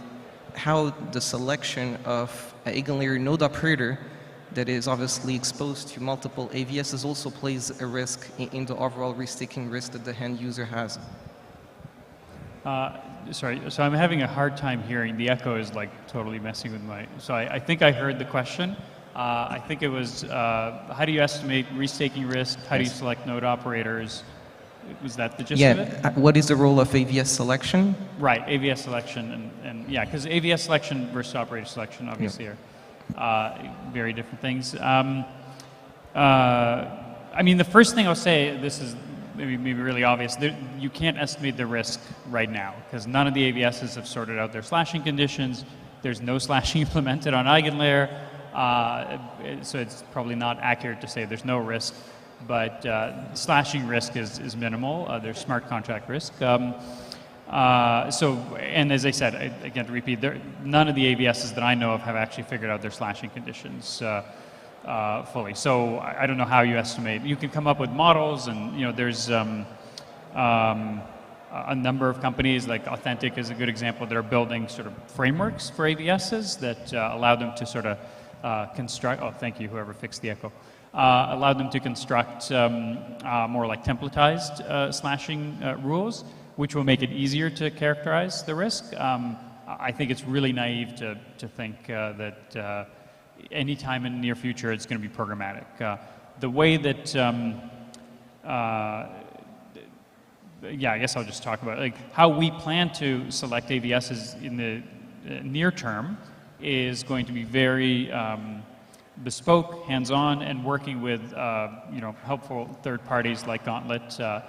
how the selection of an eigenlayer node operator that is obviously exposed to multiple AVSs also plays a risk in the overall risk-taking risk that the end user has. Sorry, so I'm having a hard time hearing. The echo is totally messing with my, so I think I heard the question. I think it was, how do you estimate risk-taking risk? How do you select node operators? Was that the gist of it? Yeah, what is the role of AVS selection? Right, AVS selection, and yeah, because AVS selection versus operator selection obviously are very different things. I mean, the first thing I'll say, this is maybe really obvious, you can't estimate the risk right now, because none of the AVSs have sorted out their slashing conditions. There's no slashing implemented on eigenlayer, so it's probably not accurate to say there's no risk. But slashing risk is minimal. There's smart contract risk. And as I said, again to repeat, none of the AVSs that I know of have actually figured out their slashing conditions fully. So I don't know how you estimate. You can come up with models, and there's a number of companies, like Authentic is a good example, that are building sort of frameworks for AVSs that allow them to sort of construct. Oh, thank you, whoever fixed the echo. Allowed them to construct more like templatized slashing rules, which will make it easier to characterize the risk. I think it's really naive to think that any time in the near future it's going to be programmatic. The way that, yeah, I guess I'll just talk about how we plan to select AVSs in the near term is going to be very bespoke, hands-on, and working with helpful third parties like Gauntlet to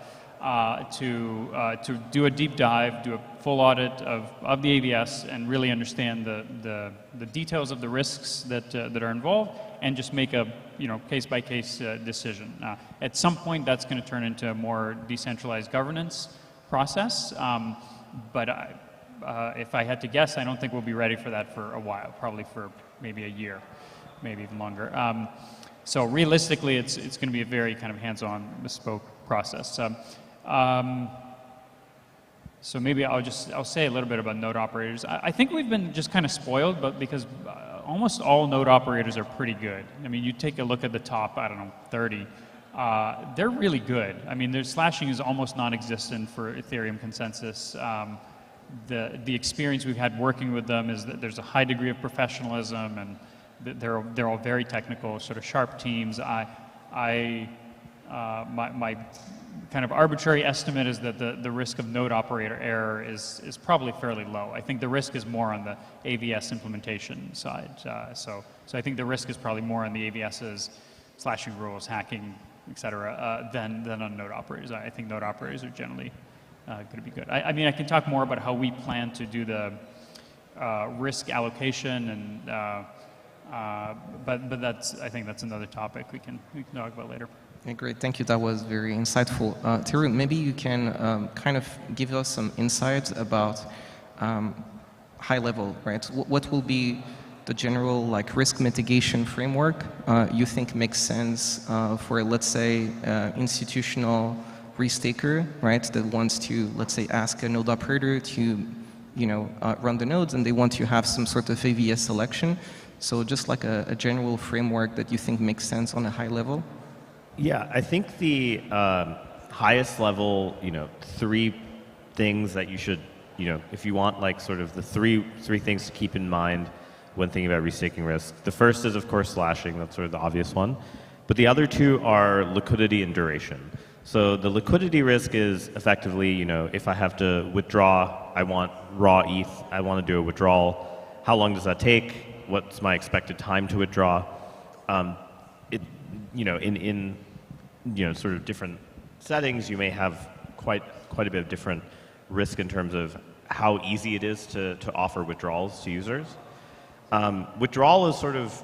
do a deep dive, do a full audit of the AVS, and really understand the details of the risks that are involved, and just make a case-by-case decision. At some point, that's going to turn into a more decentralized governance process, but if I had to guess, I don't think we'll be ready for that for a while, probably for maybe a year. Maybe even longer. So realistically, it's going to be a very kind of hands-on, bespoke process. So maybe I'll say a little bit about node operators. I think we've been just kind of spoiled, but because almost all node operators are pretty good. I mean, you take a look at the top, I don't know, 30. They're really good. I mean, their slashing is almost non-existent for Ethereum consensus. The experience we've had working with them is that there's a high degree of professionalism, and they're all very technical, sort of sharp teams. My kind of arbitrary estimate is that the risk of node operator error is probably fairly low. I think the risk is more on the AVS implementation side. So I think the risk is probably more on the AVS's slashing rules, hacking, et cetera, than on node operators. I think node operators are generally going to be good. I mean, I can talk more about how we plan to do the risk allocation, and but I think that's another topic we can talk about later. Okay, great, thank you. That was very insightful. Tarun, maybe you can kind of give us some insights about high level, right? What will be the general risk mitigation framework you think makes sense for, let's say, institutional risk-taker, right? That wants to, let's say, ask a node operator to, run the nodes, and they want to have some sort of AVS selection. So just like a general framework that you think makes sense on a high level? Yeah, I think the highest level, 3 things that you should, if you want sort of the three things to keep in mind when thinking about restaking risk. The first is, of course, slashing. That's sort of the obvious one. But the other two are liquidity and duration. So the liquidity risk is effectively, you know, if I have to withdraw, I want raw ETH, I want to do a withdrawal. How long does that take? What's my expected time to withdraw? You know, in you know, sort of different settings, you may have quite a bit of different risk in terms of how easy it is to offer withdrawals to users. Withdrawal is sort of,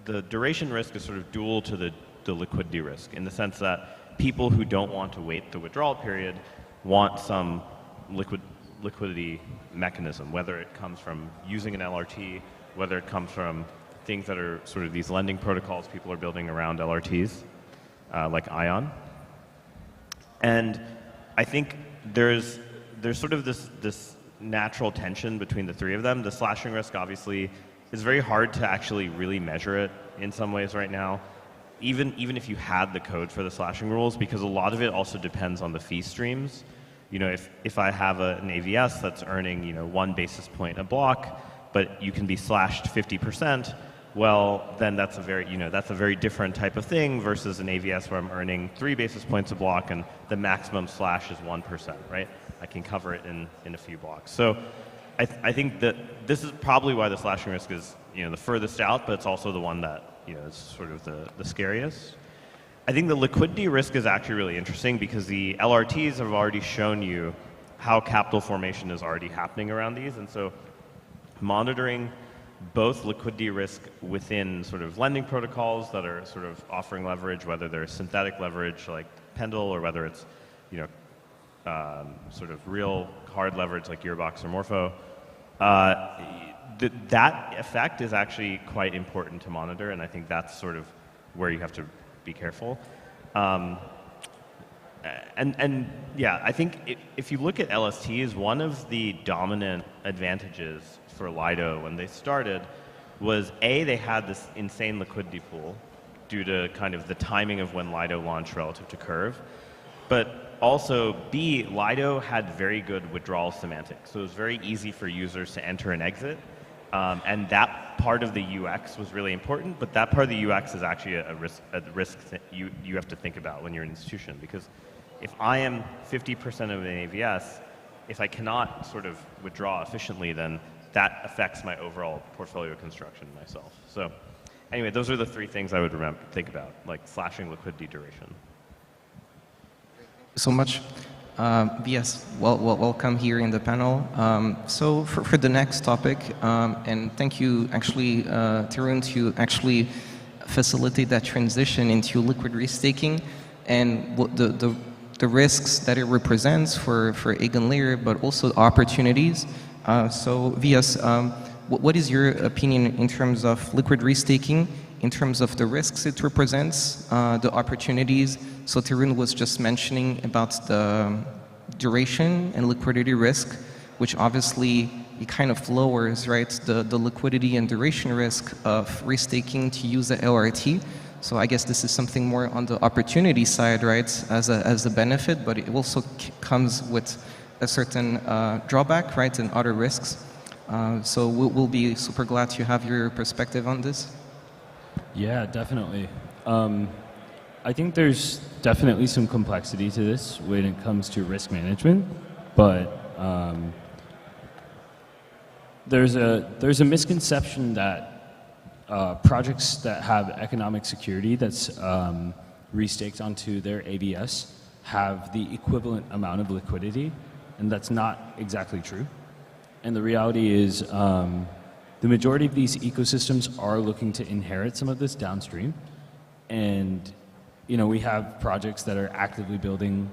the duration risk is sort of dual to the liquidity risk, in the sense that people who don't want to wait the withdrawal period want some liquidity mechanism, whether it comes from using an LRT, whether it comes from things that are sort of these lending protocols people are building around LRTs, like ION. And I think there's sort of this natural tension between the three of them. The slashing risk, obviously, is very hard to actually really measure it in some ways right now, even if you had the code for the slashing rules, because a lot of it also depends on the fee streams. You know, if I have an AVS that's earning, you know, 1 basis point a block, but you can be slashed 50%, well, then that's a very different type of thing versus an AVS where I'm earning 3 basis points a block and the maximum slash is 1%, right? I can cover it in a few blocks. So I think that this is probably why the slashing risk is, you know, the furthest out, but it's also the one that, you know, is sort of the scariest. I think the liquidity risk is actually really interesting because the LRTs have already shown you how capital formation is already happening around these. And so monitoring both liquidity risk within sort of lending protocols that are sort of offering leverage, whether they're synthetic leverage like Pendle or whether it's, you know, sort of real hard leverage like Gearbox or Morpho, that effect is actually quite important to monitor, and I think that's sort of where you have to be careful. And yeah, I think if you look at LSTs, one of the dominant advantages for Lido when they started was they had this insane liquidity pool due to kind of the timing of when Lido launched relative to Curve, but also B, Lido had very good withdrawal semantics, so it was very easy for users to enter and exit. And that part of the UX was really important, but that part of the UX is actually a risk that you have to think about when you're an institution, because if I am 50% of an AVS, if I cannot sort of withdraw efficiently, then that affects my overall portfolio construction myself. So anyway, those are the three things I would think about, like slashing, liquidity, duration. So much. Yes, welcome here in the panel. So for the next topic, and thank you actually, Tarun, to actually facilitate that transition into liquid restaking and what the risks that it represents for Eigenlayer, but also opportunities. So Vias, what is your opinion in terms of liquid restaking, in terms of the risks it represents, the opportunities? So Tarun was just mentioning about the duration and liquidity risk, which obviously it kind of lowers, right, the liquidity and duration risk of restaking to use the LRT. So I guess this is something more on the opportunity side, right, as a benefit, but it also comes with a certain drawback, right, and other risks. So we'll be super glad to have your perspective on this. Yeah, definitely. I think there's definitely some complexity to this when it comes to risk management, but there's a misconception that projects that have economic security that's restaked onto their ABS have the equivalent amount of liquidity, and that's not exactly true. And the reality is the majority of these ecosystems are looking to inherit some of this downstream. And you know, we have projects that are actively building,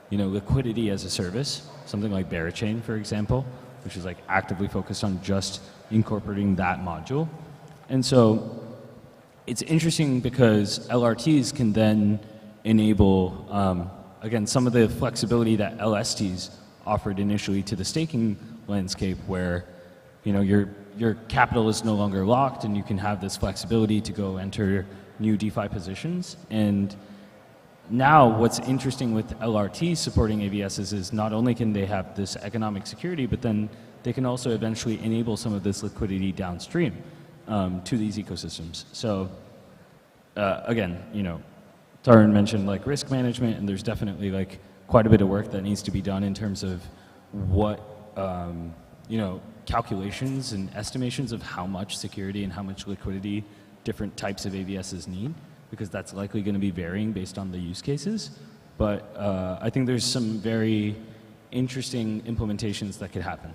you know, liquidity as a service, something like Barachain, for example, which is like actively focused on just incorporating that module. And so it's interesting because LRTs can then enable, again, some of the flexibility that LSTs offered initially to the staking landscape, where, you know, your capital is no longer locked and you can have this flexibility to go enter new DeFi positions. And now what's interesting with LRT supporting AVSs is not only can they have this economic security, but then they can also eventually enable some of this liquidity downstream to these ecosystems. So again, you know, Tarun mentioned like risk management, and there's definitely like quite a bit of work that needs to be done in terms of what, you know, calculations and estimations of how much security and how much liquidity different types of AVSs need, because that's likely going to be varying based on the use cases. But I think there's some very interesting implementations that could happen.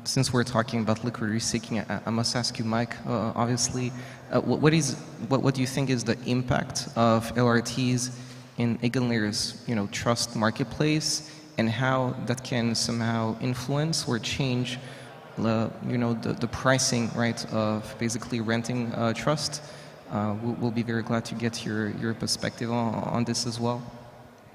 Since we're talking about liquidity staking, I must ask you, Mike, obviously, what do you think is the impact of LRTs in EigenLayer's, you know, trust marketplace, and how that can somehow influence or change, you know, the pricing, right, of basically renting trust? We'll be very glad to get your perspective on this as well.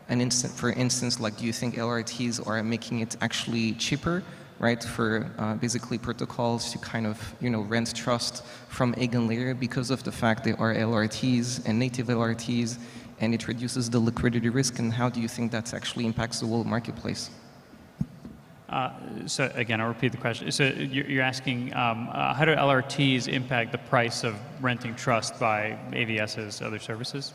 And for instance, like, do you think LRTs are making it actually cheaper, right, for basically protocols to kind of, you know, rent trust from EigenLayer because of the fact they are LRTs and native LRTs, and it reduces the liquidity risk? And how do you think that actually impacts the whole marketplace? So again, I'll repeat the question. So you're asking how do LRTs impact the price of renting trust by AVSs, other services?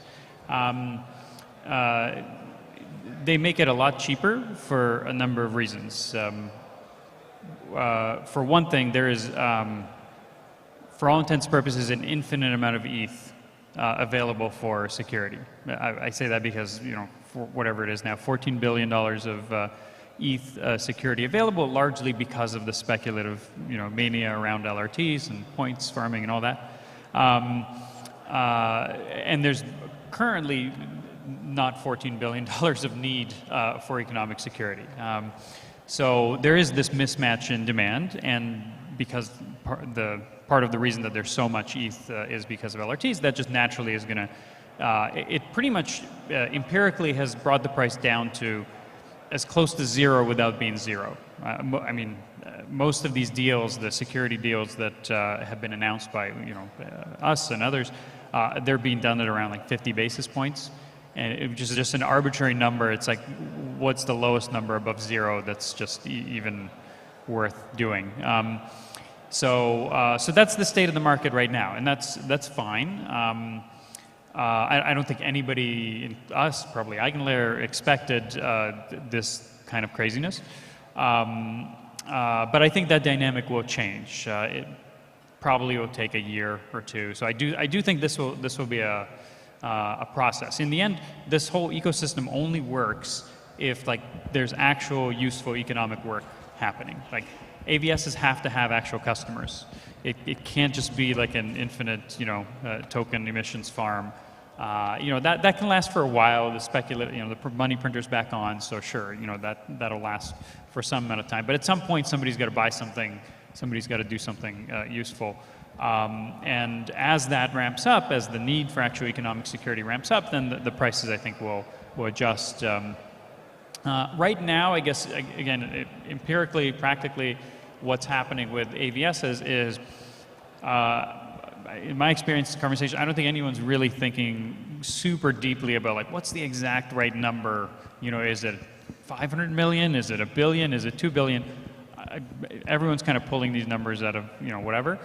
They make it a lot cheaper for a number of reasons. For one thing, there is, for all intents and purposes, an infinite amount of ETH available for security. I say that because, you know, for whatever it is now, $14 billion of ETH security available, largely because of the speculative, you know, mania around LRTs and points farming and all that. And there's currently not $14 billion of need for economic security. So there is this mismatch in demand, and because part of the reason that there's so much ETH is because of LRTs, that just naturally is going to, it pretty much empirically has brought the price down to as close to zero without being zero. I mean, most of these deals, the security deals that have been announced by, you know, us and others, they're being done at around like 50 basis points. And it was just an arbitrary number. It's like, what's the lowest number above zero that's just even worth doing? So that's the state of the market right now, and that's fine. I don't think anybody, us, probably EigenLayer, expected this kind of craziness. But I think that dynamic will change. It probably will take a year or two. So I do think this will be a process. In the end, this whole ecosystem only works if, like, there's actual useful economic work happening. Like, AVSs have to have actual customers. It can't just be like an infinite, you know, token emissions farm. You know, that can last for a while. The speculative, you know, the money printer's back on, so sure, you know, that'll last for some amount of time. But at some point, somebody's got to buy something. Somebody's got to do something useful. And as that ramps up, as the need for actual economic security ramps up, then the prices, I think, will adjust. Right now, I guess, again, empirically, practically, what's happening with AVSs is, in my experience in conversation, I don't think anyone's really thinking super deeply about, like, what's the exact right number? You know, is it 500 million? Is it a billion? Is it 2 billion? Everyone's kind of pulling these numbers out of, you know, whatever.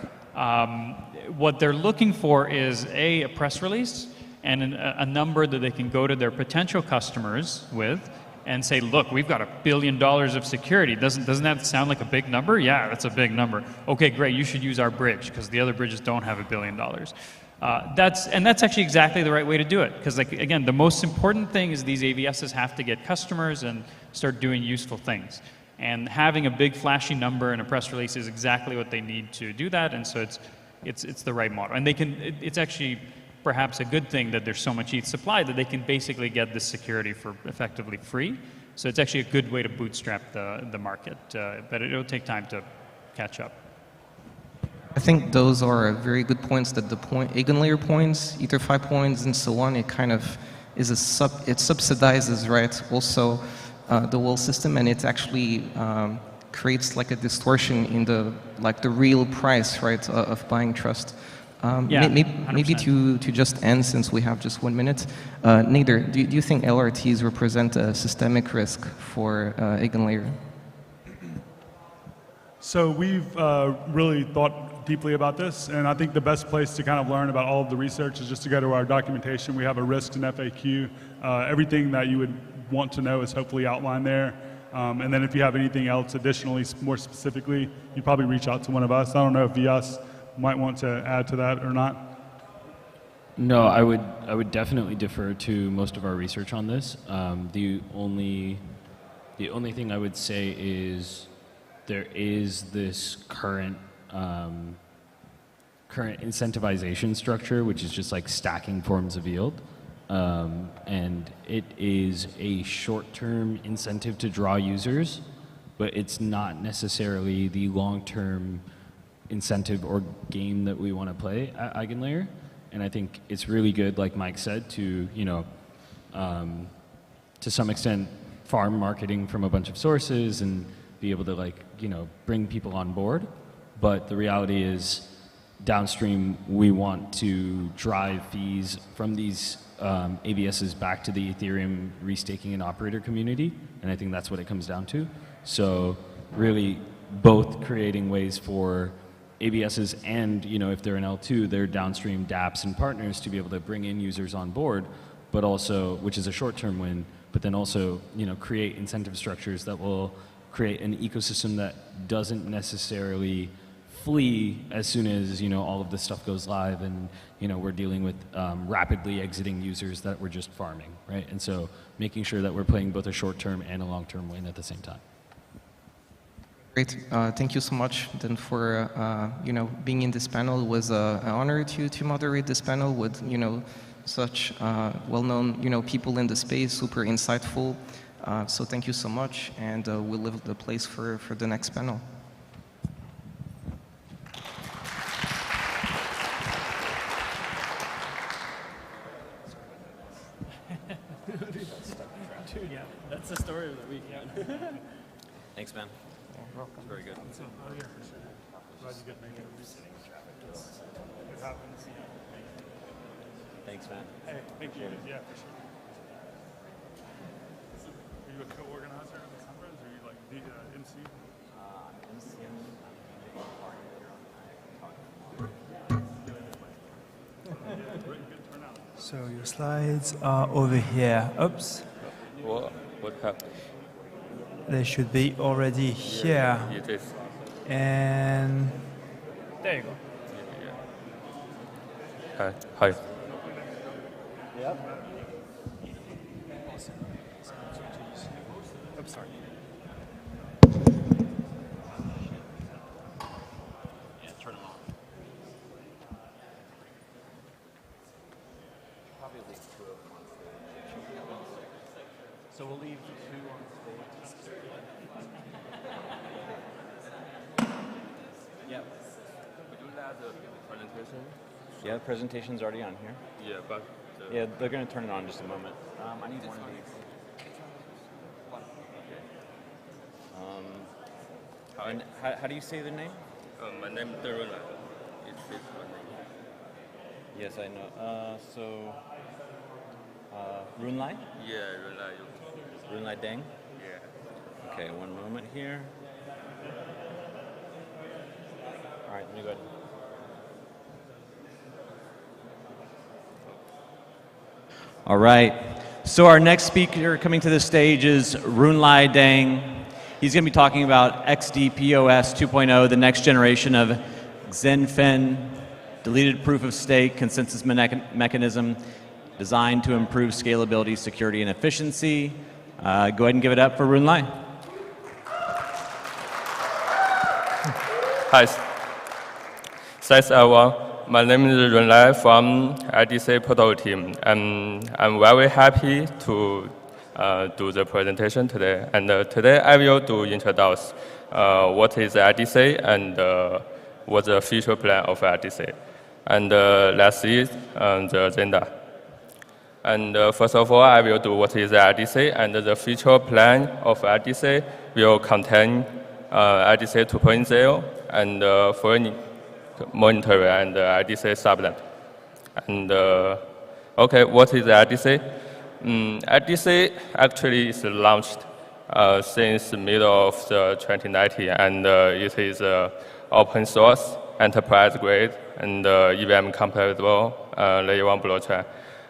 What they're looking for is a press release and a number that they can go to their potential customers with and say, look, we've got $1 billion of security. Doesn't that sound like a big number? Yeah, that's a big number. Okay, great, you should use our bridge because the other bridges don't have $1 billion. That's actually exactly the right way to do it, because, like, again, the most important thing is these AVSs have to get customers and start doing useful things. And having a big flashy number in a press release is exactly what they need to do that, and so it's the right model. And they can, it's actually perhaps a good thing that there's so much ETH supply that they can basically get this security for effectively free. So it's actually a good way to bootstrap the market, but it'll take time to catch up. I think those are very good points, that the EigenLayer points, EtherFi points, and so on, it kind of is it subsidizes, right, also the whole system, and it actually creates like a distortion in the real price, right, of buying trust. Yeah, maybe to just end, since we have just 1 minute, Nader, do you think LRTs represent a systemic risk for EigenLayer? So we've really thought deeply about this, and I think the best place to kind of learn about all of the research is just to go to our documentation. We have a risks and FAQ. Everything that you would want to know is hopefully outlined there. And then if you have anything else additionally, more specifically, you probably reach out to one of us. I don't know if Vyas might want to add to that or not. No, I would definitely defer to most of our research on this. The only thing I would say is there is this current incentivization structure, which is just like stacking forms of yield. And it is a short-term incentive to draw users, but it's not necessarily the long-term incentive or game that we want to play at Eigenlayer. And I think it's really good, like Mike said, to, to some extent, farm marketing from a bunch of sources and be able to bring people on board. But the reality is, downstream, we want to drive fees from these ABSs back to the Ethereum restaking and operator community, and I think that's what it comes down to. So really, both creating ways for ABSs and, if they're an L2, their downstream dApps and partners to be able to bring in users on board, but also, which is a short-term win, but then also, create incentive structures that will create an ecosystem that doesn't necessarily flee as soon as all of this stuff goes live and we're dealing with rapidly exiting users that we're just farming, right? And so making sure that we're playing both a short-term and a long-term win at the same time. Great. Thank you so much then for being in this panel. It was an honor to moderate this panel with such well-known people in the space, super insightful. So thank you so much, and we'll leave the place for the next panel. Dude, yeah, that's the story of the week. Yeah. Thanks, man. You're welcome. Very good. Oh, yeah, for sure. Glad you get making it happens. Thanks, man. Hey, thank you. Yeah, for sure. Are you a co-organizer of the conference, or are you like the MC? So your slides are over here. Oops. What happened? They should be already here. It is. And there you go. Hi. Hi. Yep. I'm sorry. Yeah, turn them on. Probably leave two of them on stage. So we'll leave two on stage. Yeah. Would you like the presentation? Yeah, the presentation's already on here. Yeah, but... Yeah, they're going to turn it on in just a moment. I need one of these. And how do you say the name? My name is Day1. It's my name. Yes, I know. Runlai? Yeah, Runlai. Runlai Deng? Yeah. Okay, one moment here. All right, let me go ahead. All right. So our next speaker coming to the stage is Runlai Deng. He's going to be talking about XDPOS 2.0, the next generation of Xenfen, deleted proof of stake consensus mechanism designed to improve scalability, security, and efficiency. Go ahead and give it up for Runlai. Hi. Thanks, everyone. My name is Runlai from IDC Portal team, and I'm very happy to do the presentation today. And today I will introduce what is IDC and what the future plan of IDC. And let's see the agenda. And first of all, I will do what is IDC, and the future plan of IDC will contain IDC 2.0 and foreign monetary and IDC subnet. And okay, what is IDC? IDC actually is launched since the middle of the 2019, and it is open source, enterprise grade, and EVM compatible layer 1 blockchain.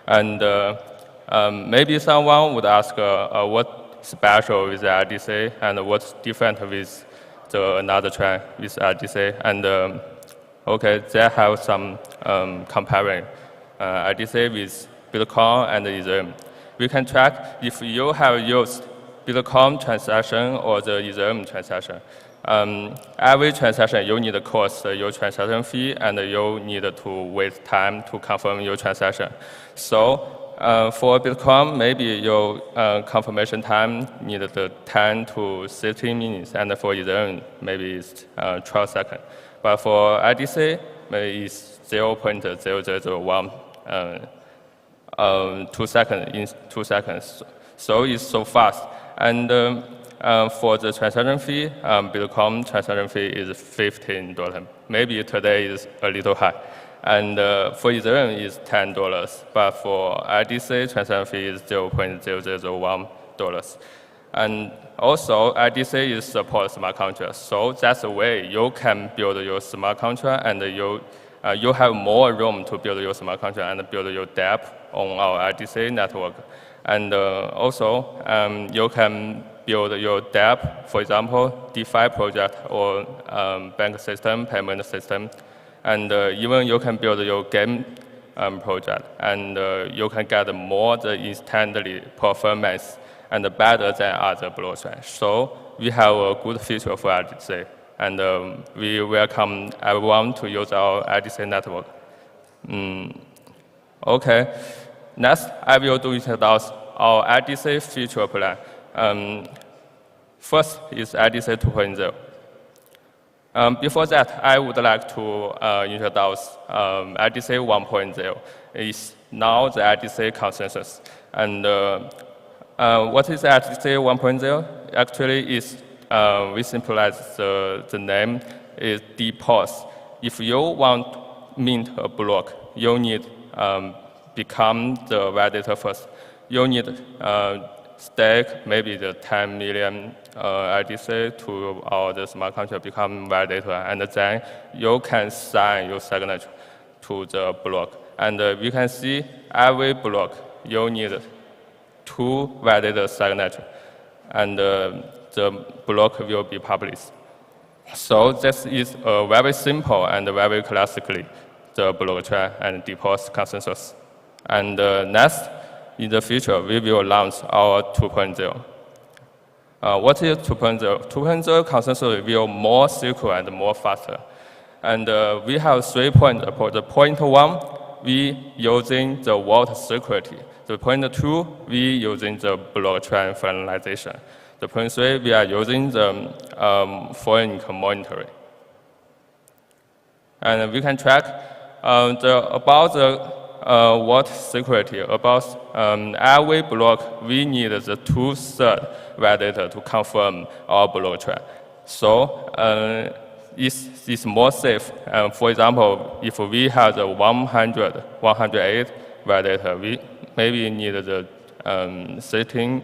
And maybe someone would ask what special with RDC and what's different with another chain with RDC. And okay, they have some comparing RDC with Bitcoin and Ethereum. We can track if you have used Bitcoin transaction or the Ethereum transaction. Every transaction you need to cost your transaction fee, and you need to wait time to confirm your transaction. So for Bitcoin, maybe your confirmation time needed 10 to 16 minutes, and for Ethereum, maybe it's 12 seconds. But for IDC, maybe it's 0.0001 2 seconds in 2 seconds. So it's so fast. And for the transaction fee, Bitcoin transaction fee is $15. Maybe today is a little high. And for Ethereum is $10, but for IDC transaction fee is $0.001. And also IDC is support smart contracts, so that's a way you can build your smart contract, and you have more room to build your smart contract and build your dApp on our IDC network. And also you can build your dApp, for example, DeFi project or bank system, payment system. And even you can build your game project, and you can get more the instantly performance and better than other blockchains. So we have a good feature for IDC, and we welcome everyone to use our IDC network. Okay, next I will introduce our IDC feature plan. First is IDC 2.0. Before that, I would like to introduce IDC 1.0. It's now the IDC consensus. And what is IDC 1.0? Actually, is we simplify the name is deposit. If you want to mint a block, you need become the validator first. You need stake maybe the 10 million IDC to the smart contract become validator, and then you can sign your signature to the block. And we can see every block you need 2 validator signature, and the block will be published. So this is a very simple and very classically the blockchain and deposit consensus. And next, in the future, we will launch our 2.0. What is 2.0? 2.0 consensus will be more secure and more faster. And we have 3 points. The point 1, we using the vault security. The point 2, we using the blockchain finalization. The point 3, we are using the foreign monitoring. And we can track about the vault security. About every block, we need the 2/3 validator to confirm our blockchain. So it's more safe. For example, if we have the 108 validator, we maybe need the 13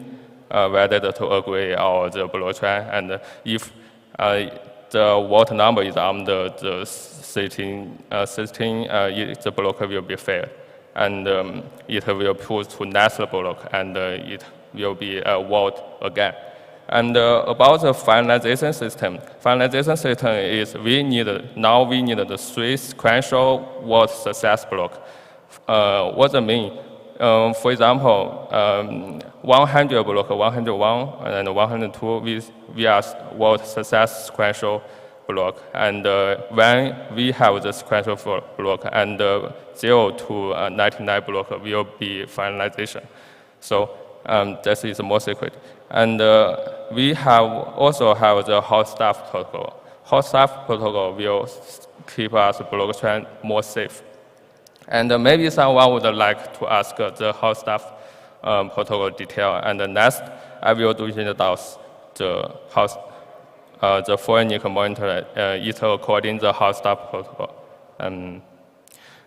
validator to agree on the blockchain. And if the vault number is under the 16, the block will be failed. And it will push to next block, and it will be a vault again. And about the finalization system is now we need the 3 sequential vault success block. What does it mean? For example, 100 block, 101 and 102, we are vault success sequential block. And when we have the sequential block, and 0 to 99 block will be finalization. So this is more secret. And we also have the hot stuff protocol. Hot stuff protocol will keep us blockchain more safe. And maybe someone would like to ask the hot stuff protocol detail. And next, I will introduce the foreign monitor is according to the hot stuff protocol.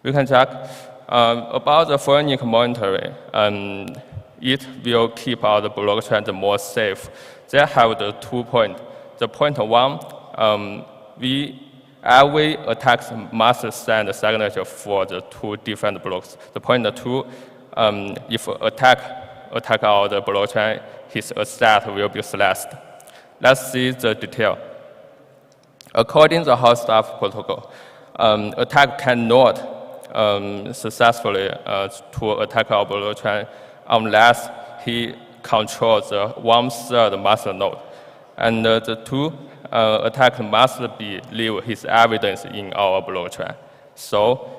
We can check about the foreign monitoring. it will keep our blockchain more safe. They have the 2 points. The point one, every attack must send a signature for the 2 different blocks. The point two, if attack our blockchain, his asset will be slashed. Let's see the detail. According to the hot stuff protocol, attack cannot successfully to attack our blockchain unless he controls the 1/3 master node. And the 2 attack must leave his evidence in our blockchain. So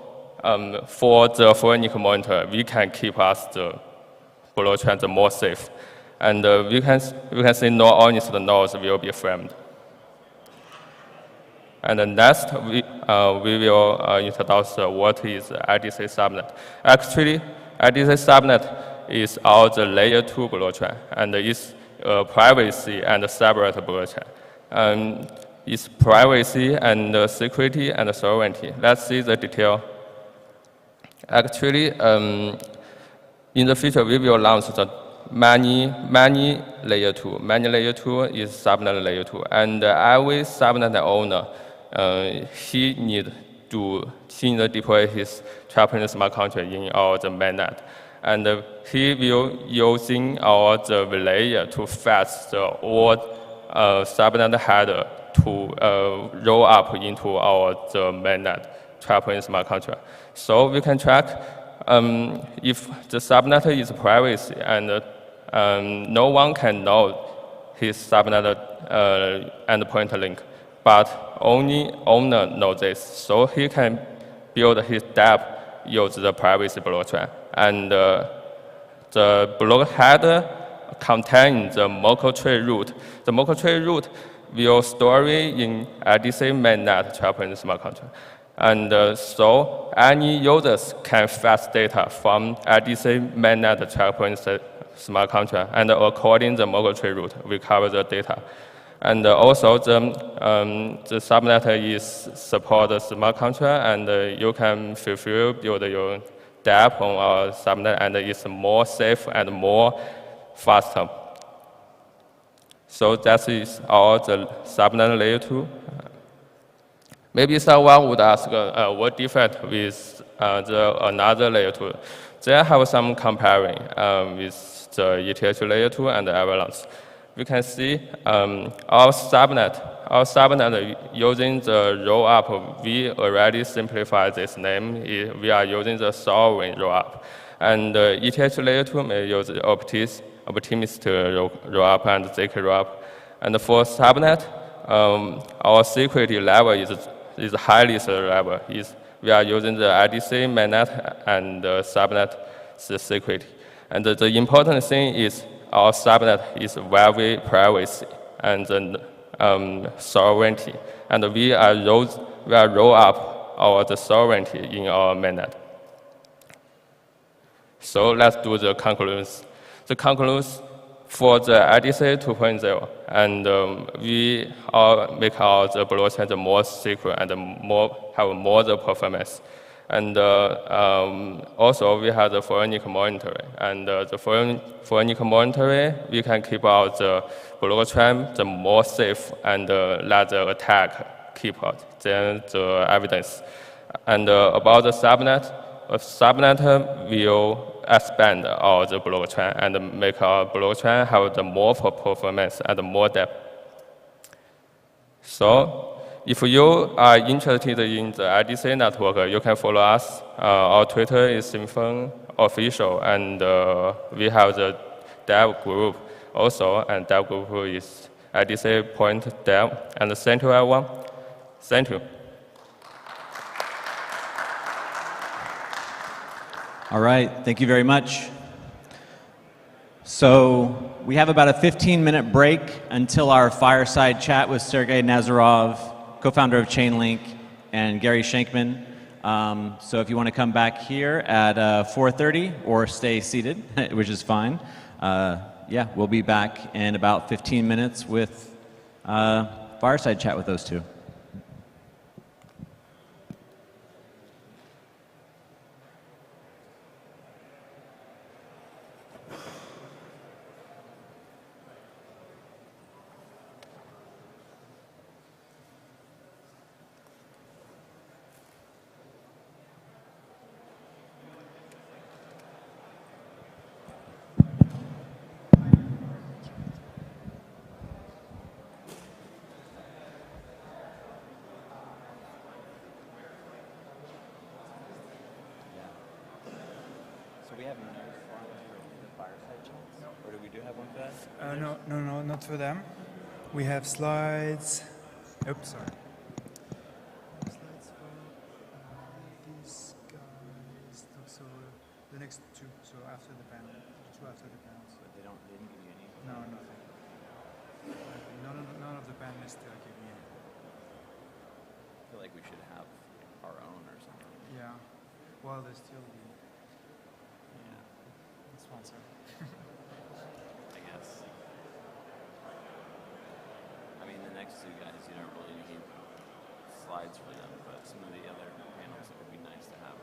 for the forensic monitor, we can keep us the blockchain more safe. And we can see no honest nodes will be framed. And then next, we will introduce what is IDC subnet. Actually, IDC subnet is our the layer 2 blockchain, and it's privacy and separate blockchain. It's privacy and security and sovereignty. Let's see the detail. Actually, in the future, we will launch the many layer 2. Many layer 2 is subnet layer 2, and every subnet owner he need to deploy his transparent smart contract in our the mainnet, and he will using our the layer to fetch the all subnet header to roll up into our the mainnet transparent smart contract. So we can track if the subnet is privacy and no one can know his subnet endpoint link, but only owner knows this, so he can build his dApp use the privacy blockchain, and the block header contains the Merkle tree root. The Merkle tree root will store in IDC mainnet transparent smart contract, and so any users can fetch data from IDC mainnet transparent smart contract, and according to the Merkle tree root, we cover the data. And also the subnet is support the smart contract, and you can build your dApp on our subnet, and it's more safe and more faster. So that is our the subnet layer 2. Maybe someone would ask what different with another layer 2. They have some comparing with the ETH layer 2 and the Avalanche. We can see our subnet using the rollup, we already simplified this name. We are using the sovereign rollup. And ETH layer 2 may use optimist rollup and ZK rollup. And for subnet, our security level is highest level. We are using the IDC mainnet and subnet security. And the important thing is our subnet is very privacy and sovereignty, and we are roll up the sovereignty in our mainnet. So let's do the conclusions. The conclusions for the IDC 2.0, and we make our the blockchain more secure and have more the performance. And also we have the forensic monitoring, and the forensic monitoring, we can keep out the blockchain more safe and let the attack keep out then the evidence. And about the subnet, subnet will expand our the blockchain and make our blockchain have the more performance and more depth. So if you are interested in the IDC network, you can follow us. Our Twitter is Symphony Official, and we have the dev group also, and dev group is IDC.dev. And thank you, everyone. Thank you. All right, thank you very much. So we have about a 15-minute break until our fireside chat with Sergey Nazarov, co-founder of Chainlink, and Gary Shankman. So if you want to come back here at 4:30 or stay seated, which is fine, yeah, we'll be back in about 15 minutes with fireside chat with those two. we have no slides for the fireside chats? Or do we do have one for that? No, not for them. We have slides. Oops, sorry. Slides for these guys. So the next two. So after the panel, two after the panels. But they didn't give you any. No, nothing. None of the panelists give me any. I feel like we should have our own or something. Yeah. Well, there's still the sponsor. I guess. I mean, the next two guys, you don't really need slides for them, but some of the other panels, it would be nice to have.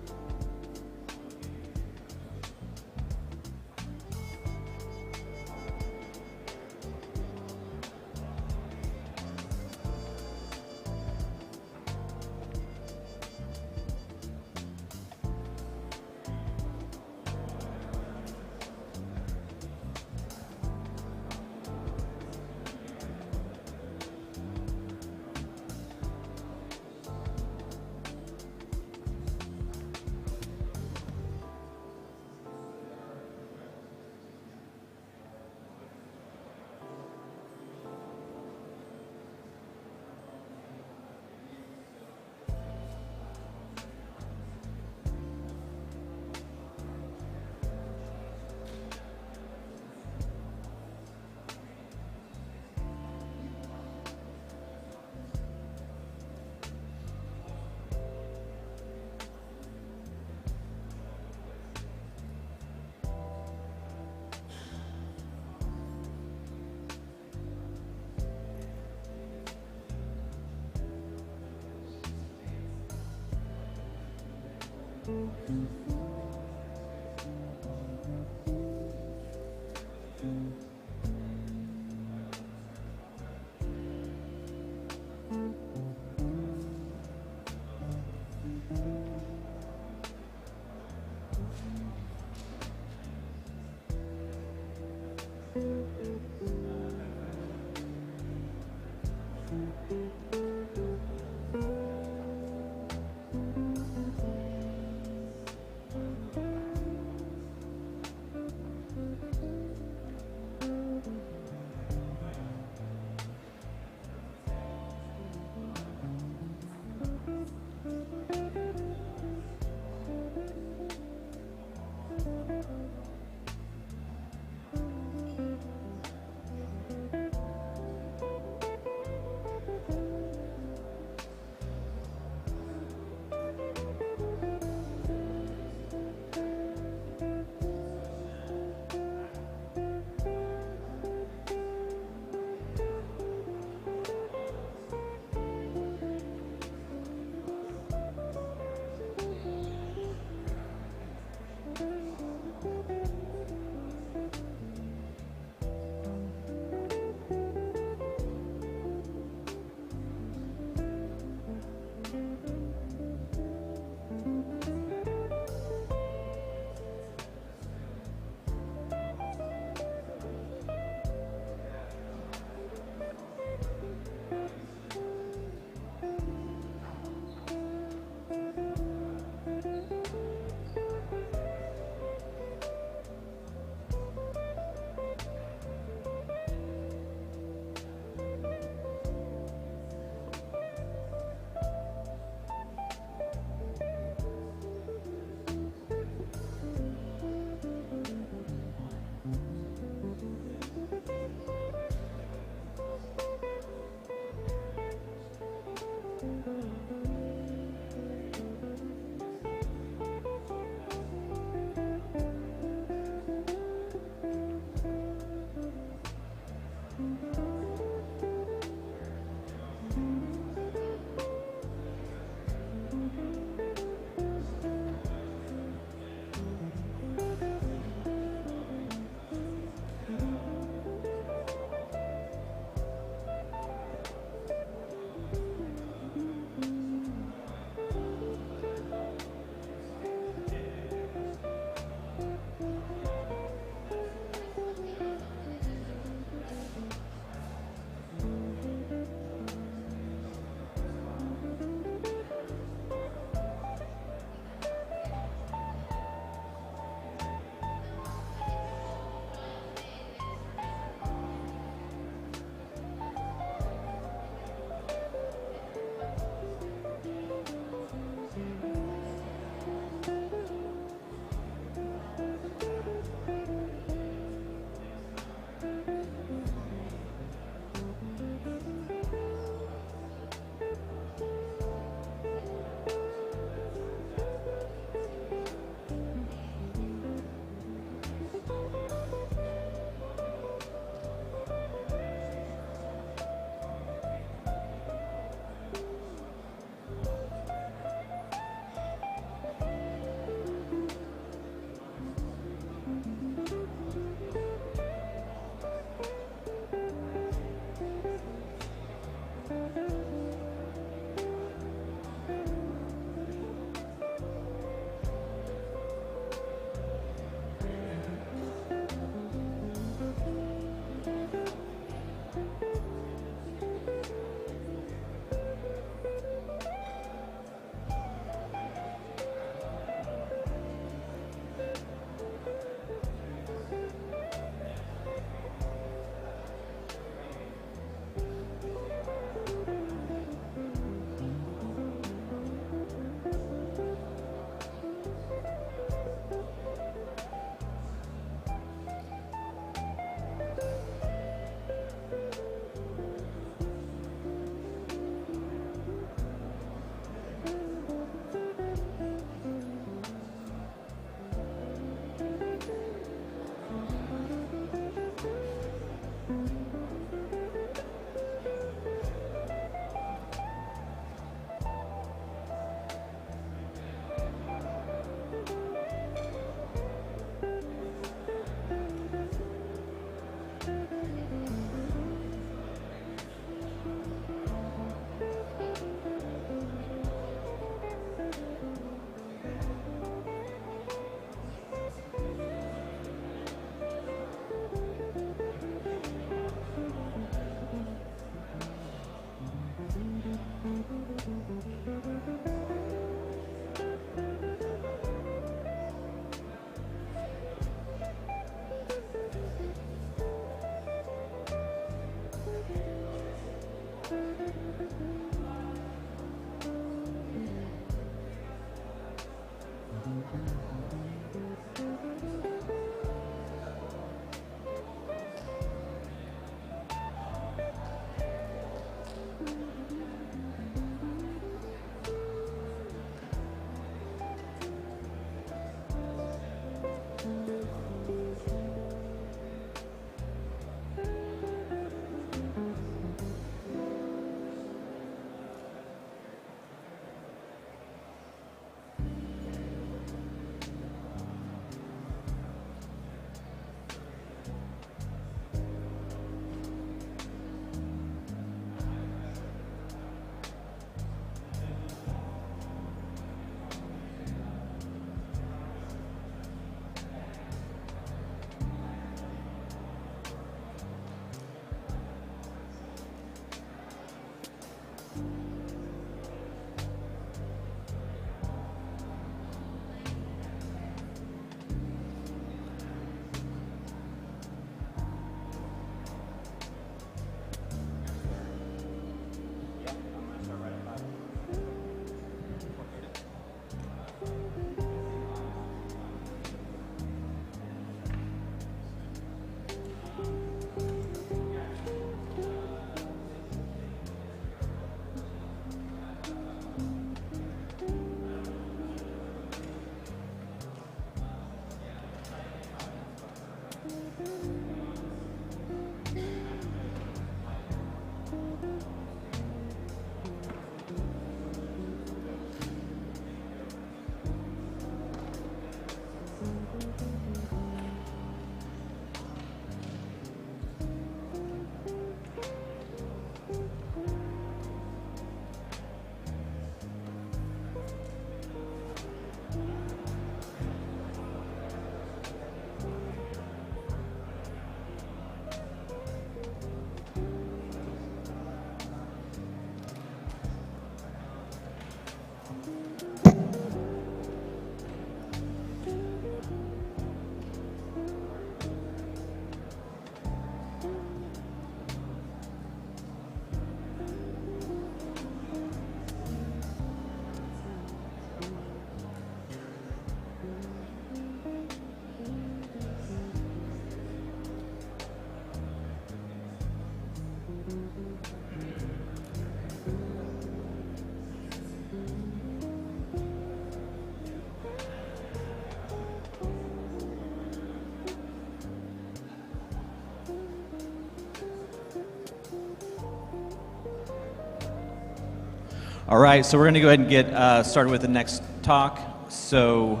All right, so we're going to go ahead and get started with the next talk. So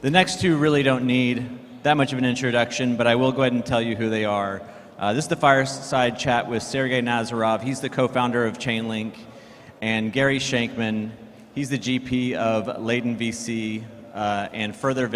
the next two really don't need that much of an introduction, but I will go ahead and tell you who they are. This is the fireside chat with Sergey Nazarov. He's the co-founder of Chainlink, and Gary Shankman. He's the GP of Layden VC and Further,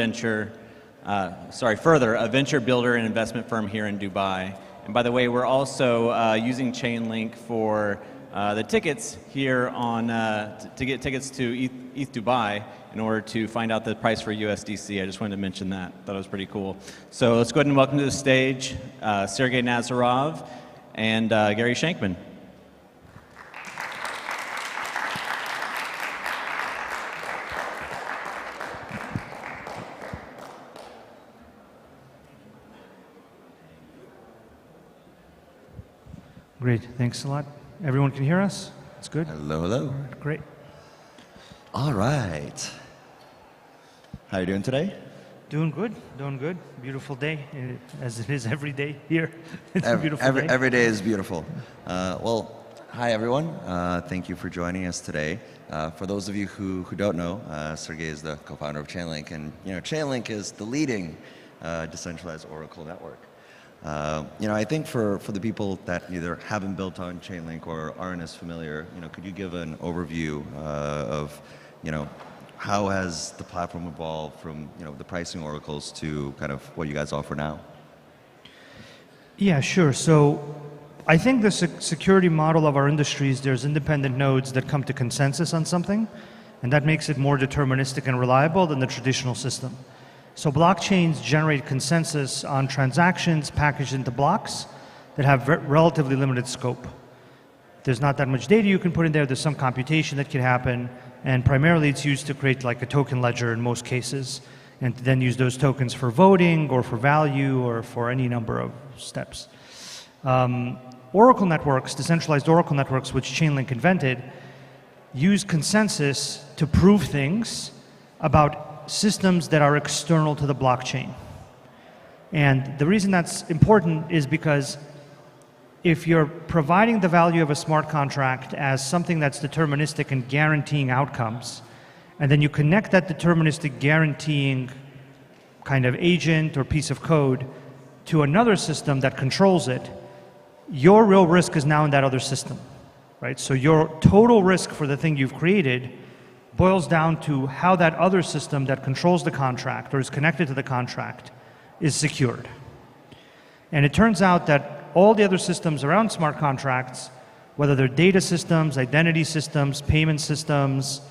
a venture builder and investment firm here in Dubai. And by the way, we're also using Chainlink for the tickets here on to get tickets to ETHDubai in order to find out the price for USDC. I just wanted to mention that. Thought it was pretty cool. So let's go ahead and welcome to the stage Sergey Nazarov and Gary Shankman. Great, thanks a lot. Everyone can hear us? It's good? Hello, hello. Great. All right. How are you doing today? Doing good, doing good. Beautiful day, as it is every day here. It's a beautiful day. Every day is beautiful. Well, hi everyone. Thank you for joining us today. For those of you who don't know, Sergey is the co-founder of Chainlink, and Chainlink is the leading decentralized Oracle network. I think for the people that either haven't built on Chainlink or aren't as familiar, could you give an overview of, how has the platform evolved from, the pricing oracles to kind of what you guys offer now? Yeah, sure. So I think the security model of our industry is there's independent nodes that come to consensus on something, and that makes it more deterministic and reliable than the traditional system. So blockchains generate consensus on transactions packaged into blocks that have relatively limited scope. There's not that much data you can put in there. There's some computation that can happen, and primarily it's used to create like a token ledger in most cases, and to then use those tokens for voting or for value or for any number of steps. Oracle networks, decentralized Oracle networks, which Chainlink invented, use consensus to prove things about systems that are external to the blockchain. And the reason that's important is because if you're providing the value of a smart contract as something that's deterministic and guaranteeing outcomes, and then you connect that deterministic guaranteeing kind of agent or piece of code to another system that controls it, your real risk is now in that other system, right? So your total risk for the thing you've created boils down to how that other system that controls the contract or is connected to the contract is secured. And it turns out that all the other systems around smart contracts, whether they're data systems, identity systems, payment systems,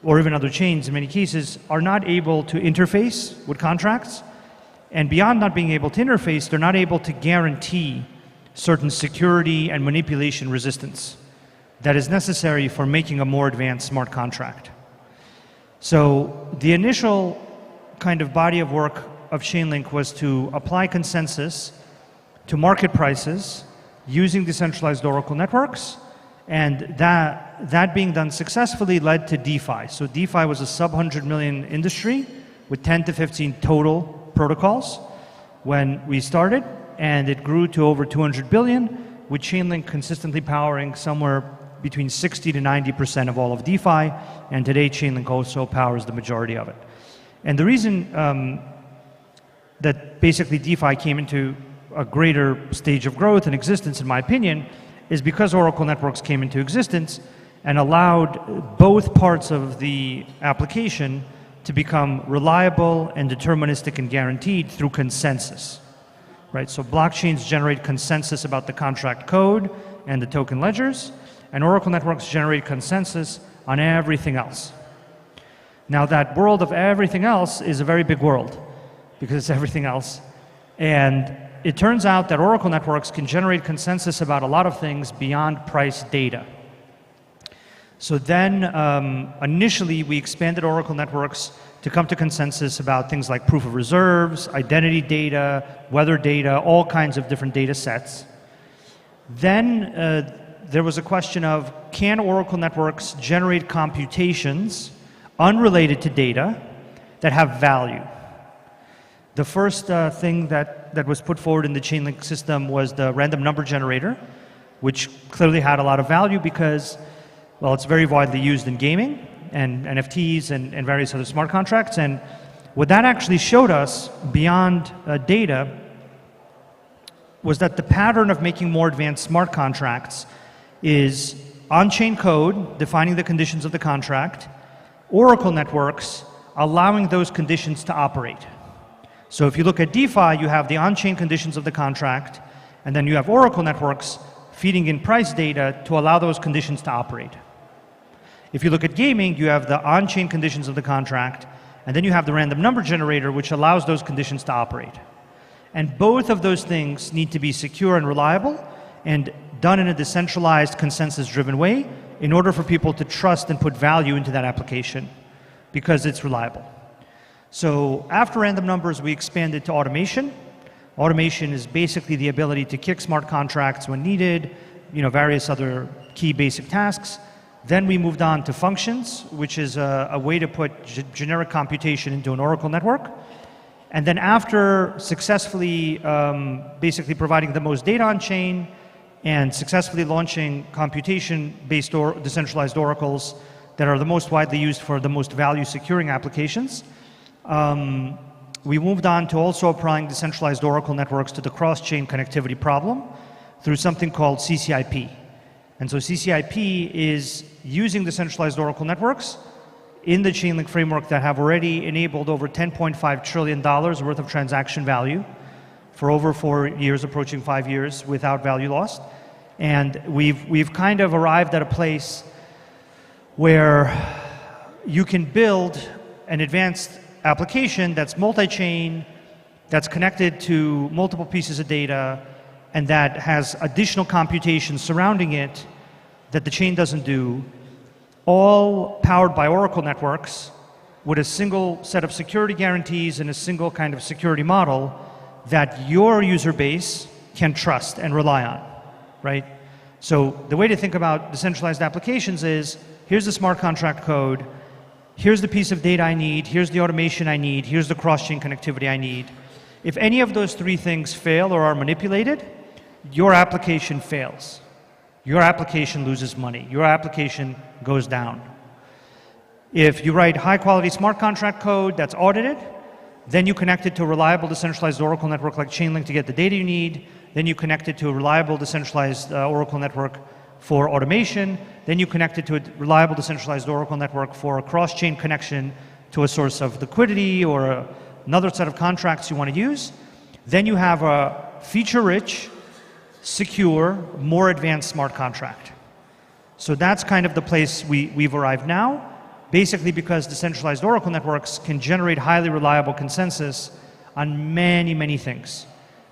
or even other chains in many cases, are not able to interface with contracts. And beyond not being able to interface, they're not able to guarantee certain security and manipulation resistance that is necessary for making a more advanced smart contract. So the initial kind of body of work of Chainlink was to apply consensus to market prices using decentralized Oracle networks, and that being done successfully led to DeFi. So DeFi was a sub-100 million industry with 10 to 15 total protocols when we started, and it grew to over 200 billion, with Chainlink consistently powering somewhere between 60 to 90% of all of DeFi, and today Chainlink also powers the majority of it. And the reason that basically DeFi came into a greater stage of growth and existence, in my opinion, is because Oracle networks came into existence and allowed both parts of the application to become reliable and deterministic and guaranteed through consensus, right? So blockchains generate consensus about the contract code and the token ledgers, and Oracle networks generate consensus on everything else. Now that world of everything else is a very big world because it's everything else. And it turns out that Oracle networks can generate consensus about a lot of things beyond price data. So then initially we expanded Oracle networks to come to consensus about things like proof of reserves, identity data, weather data, all kinds of different data sets. Then there was a question of, can Oracle networks generate computations unrelated to data that have value? The first thing that was put forward in the Chainlink system was the random number generator, which clearly had a lot of value because, well, it's very widely used in gaming and NFTs and various other smart contracts. And what that actually showed us beyond data was that the pattern of making more advanced smart contracts is on-chain code defining the conditions of the contract, Oracle networks allowing those conditions to operate. So if you look at DeFi, you have the on-chain conditions of the contract, and then you have Oracle networks feeding in price data to allow those conditions to operate. If you look at gaming, you have the on-chain conditions of the contract, and then you have the random number generator, which allows those conditions to operate. And both of those things need to be secure and reliable and done in a decentralized, consensus-driven way in order for people to trust and put value into that application because it's reliable. So after random numbers, we expanded to automation. Automation is basically the ability to kick smart contracts when needed, various other key basic tasks. Then we moved on to functions, which is a way to put generic computation into an Oracle network. And then after successfully basically providing the most data on chain and successfully launching computation-based or decentralized oracles that are the most widely used for the most value securing applications, we moved on to also applying decentralized Oracle networks to the cross-chain connectivity problem through something called CCIP. And so CCIP is using decentralized Oracle networks in the Chainlink framework that have already enabled over $10.5 trillion worth of transaction value for over 4 years, approaching 5 years, without value lost. And we've kind of arrived at a place where you can build an advanced application that's multi-chain, that's connected to multiple pieces of data, and that has additional computation surrounding it that the chain doesn't do, all powered by Oracle networks with a single set of security guarantees and a single kind of security model that your user base can trust and rely on, right? So the way to think about decentralized applications is, here's the smart contract code, here's the piece of data I need, here's the automation I need, here's the cross-chain connectivity I need. If any of those three things fail or are manipulated, your application fails. Your application loses money. Your application goes down. If you write high-quality smart contract code that's audited, then you connect it to a reliable decentralized Oracle network like Chainlink to get the data you need. Then you connect it to a reliable decentralized Oracle network for automation. Then you connect it to a reliable decentralized Oracle network for a cross-chain connection to a source of liquidity or another set of contracts you want to use. Then you have a feature-rich, secure, more advanced smart contract. So that's kind of the place we've arrived now, basically because decentralized Oracle networks can generate highly reliable consensus on many, many things.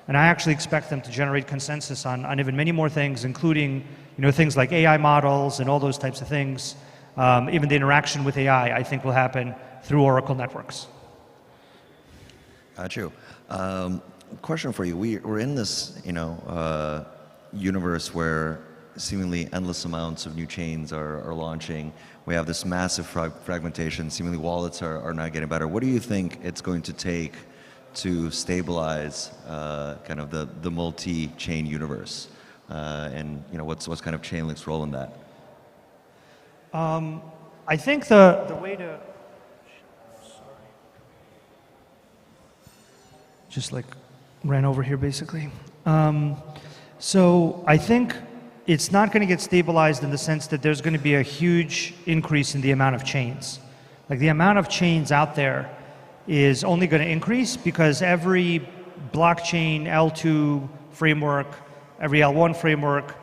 And I actually expect them to generate consensus on even many more things, including things like AI models and all those types of things. Even the interaction with AI, I think, will happen through Oracle networks. Got you. Question for you. We're in this, universe where seemingly endless amounts of new chains are launching. We have this massive fragmentation. Seemingly wallets are not getting better. What do you think it's going to take to stabilize kind of the multi-chain universe? And what's kind of Chainlink's role in that? I think the way to just like ran over here basically. So I think it's not going to get stabilized in the sense that there's going to be a huge increase in the amount of chains. Like the amount of chains out there is only going to increase because every blockchain L2 framework, every L1 framework,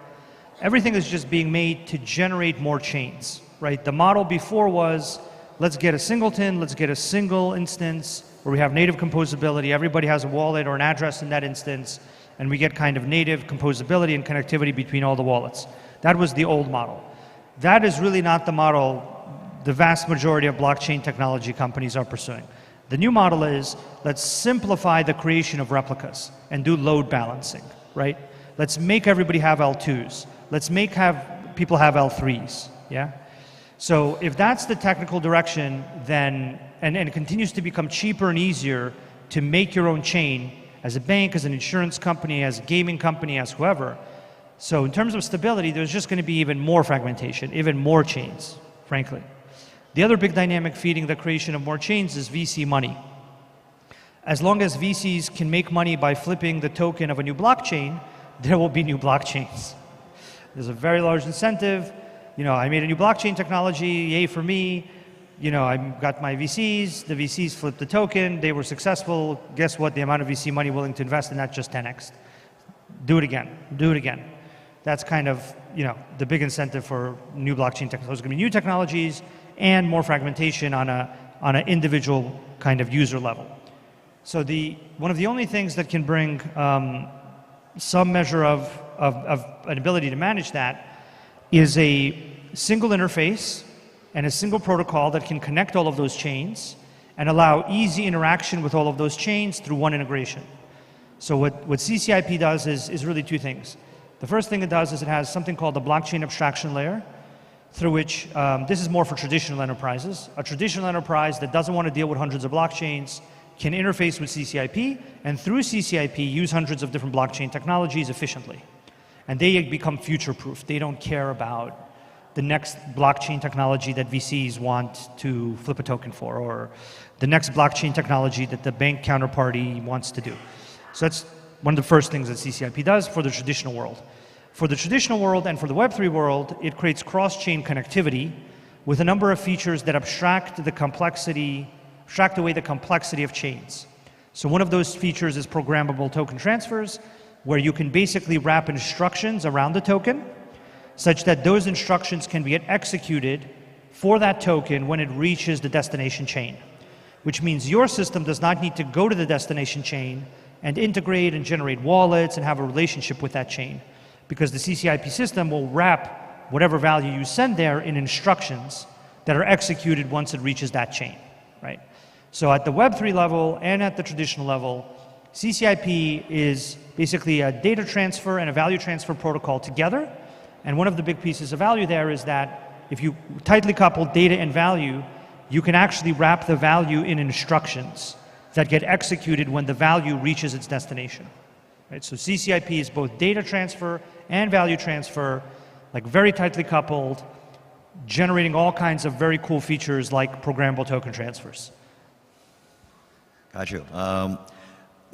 everything is just being made to generate more chains, right? The model before was, let's get a singleton, let's get a single instance where we have native composability, everybody has a wallet or an address in that instance, and we get kind of native composability and connectivity between all the wallets. That was the old model. That is really not the model the vast majority of blockchain technology companies are pursuing. The new model is, let's simplify the creation of replicas and do load balancing, right? Let's make everybody have L2s. Let's have people have L3s, yeah? So if that's the technical direction, then, and it continues to become cheaper and easier to make your own chain as a bank, as an insurance company, as a gaming company, as whoever, So in terms of stability, there's just going to be even more fragmentation, even more chains, frankly. The other big dynamic feeding the creation of more chains is VC money. As long as VCs can make money by flipping the token of a new blockchain, there will be new blockchains. There's a very large incentive. You know, I made a new blockchain technology, yay for me. You know, I got my VCs, the VCs flipped the token, they were successful. Guess what? The amount of VC money willing to invest in that just 10x. Do it again, do it again. That's kind of, you know, the big incentive for new blockchain technologies. There's going to be new technologies and more fragmentation on an individual kind of user level. So one of the only things that can bring some measure of an ability to manage that is a single interface and a single protocol that can connect all of those chains and allow easy interaction with all of those chains through one integration. So what CCIP does is really two things. The first thing it does is it has something called the blockchain abstraction layer, through which, this is more for traditional enterprises. A traditional enterprise that doesn't want to deal with hundreds of blockchains can interface with CCIP, and through CCIP use hundreds of different blockchain technologies efficiently. And they become future-proof. They don't care about the next blockchain technology that VCs want to flip a token for, or the next blockchain technology that the bank counterparty wants to do. So that's one of the first things that CCIP does for the traditional world. For the traditional world and for the Web3 world, it creates cross-chain connectivity with a number of features that abstract away the complexity of chains. So one of those features is programmable token transfers, where you can basically wrap instructions around the token such that those instructions can be executed for that token when it reaches the destination chain, which means your system does not need to go to the destination chain and integrate and generate wallets and have a relationship with that chain, because the CCIP system will wrap whatever value you send there in instructions that are executed once it reaches that chain, right? So at the Web3 level and at the traditional level, CCIP is basically a data transfer and a value transfer protocol together. And one of the big pieces of value there is that if you tightly couple data and value, you can actually wrap the value in instructions that get executed when the value reaches its destination. Right? So CCIP is both data transfer and value transfer, like very tightly coupled, generating all kinds of very cool features like programmable token transfers. Got you.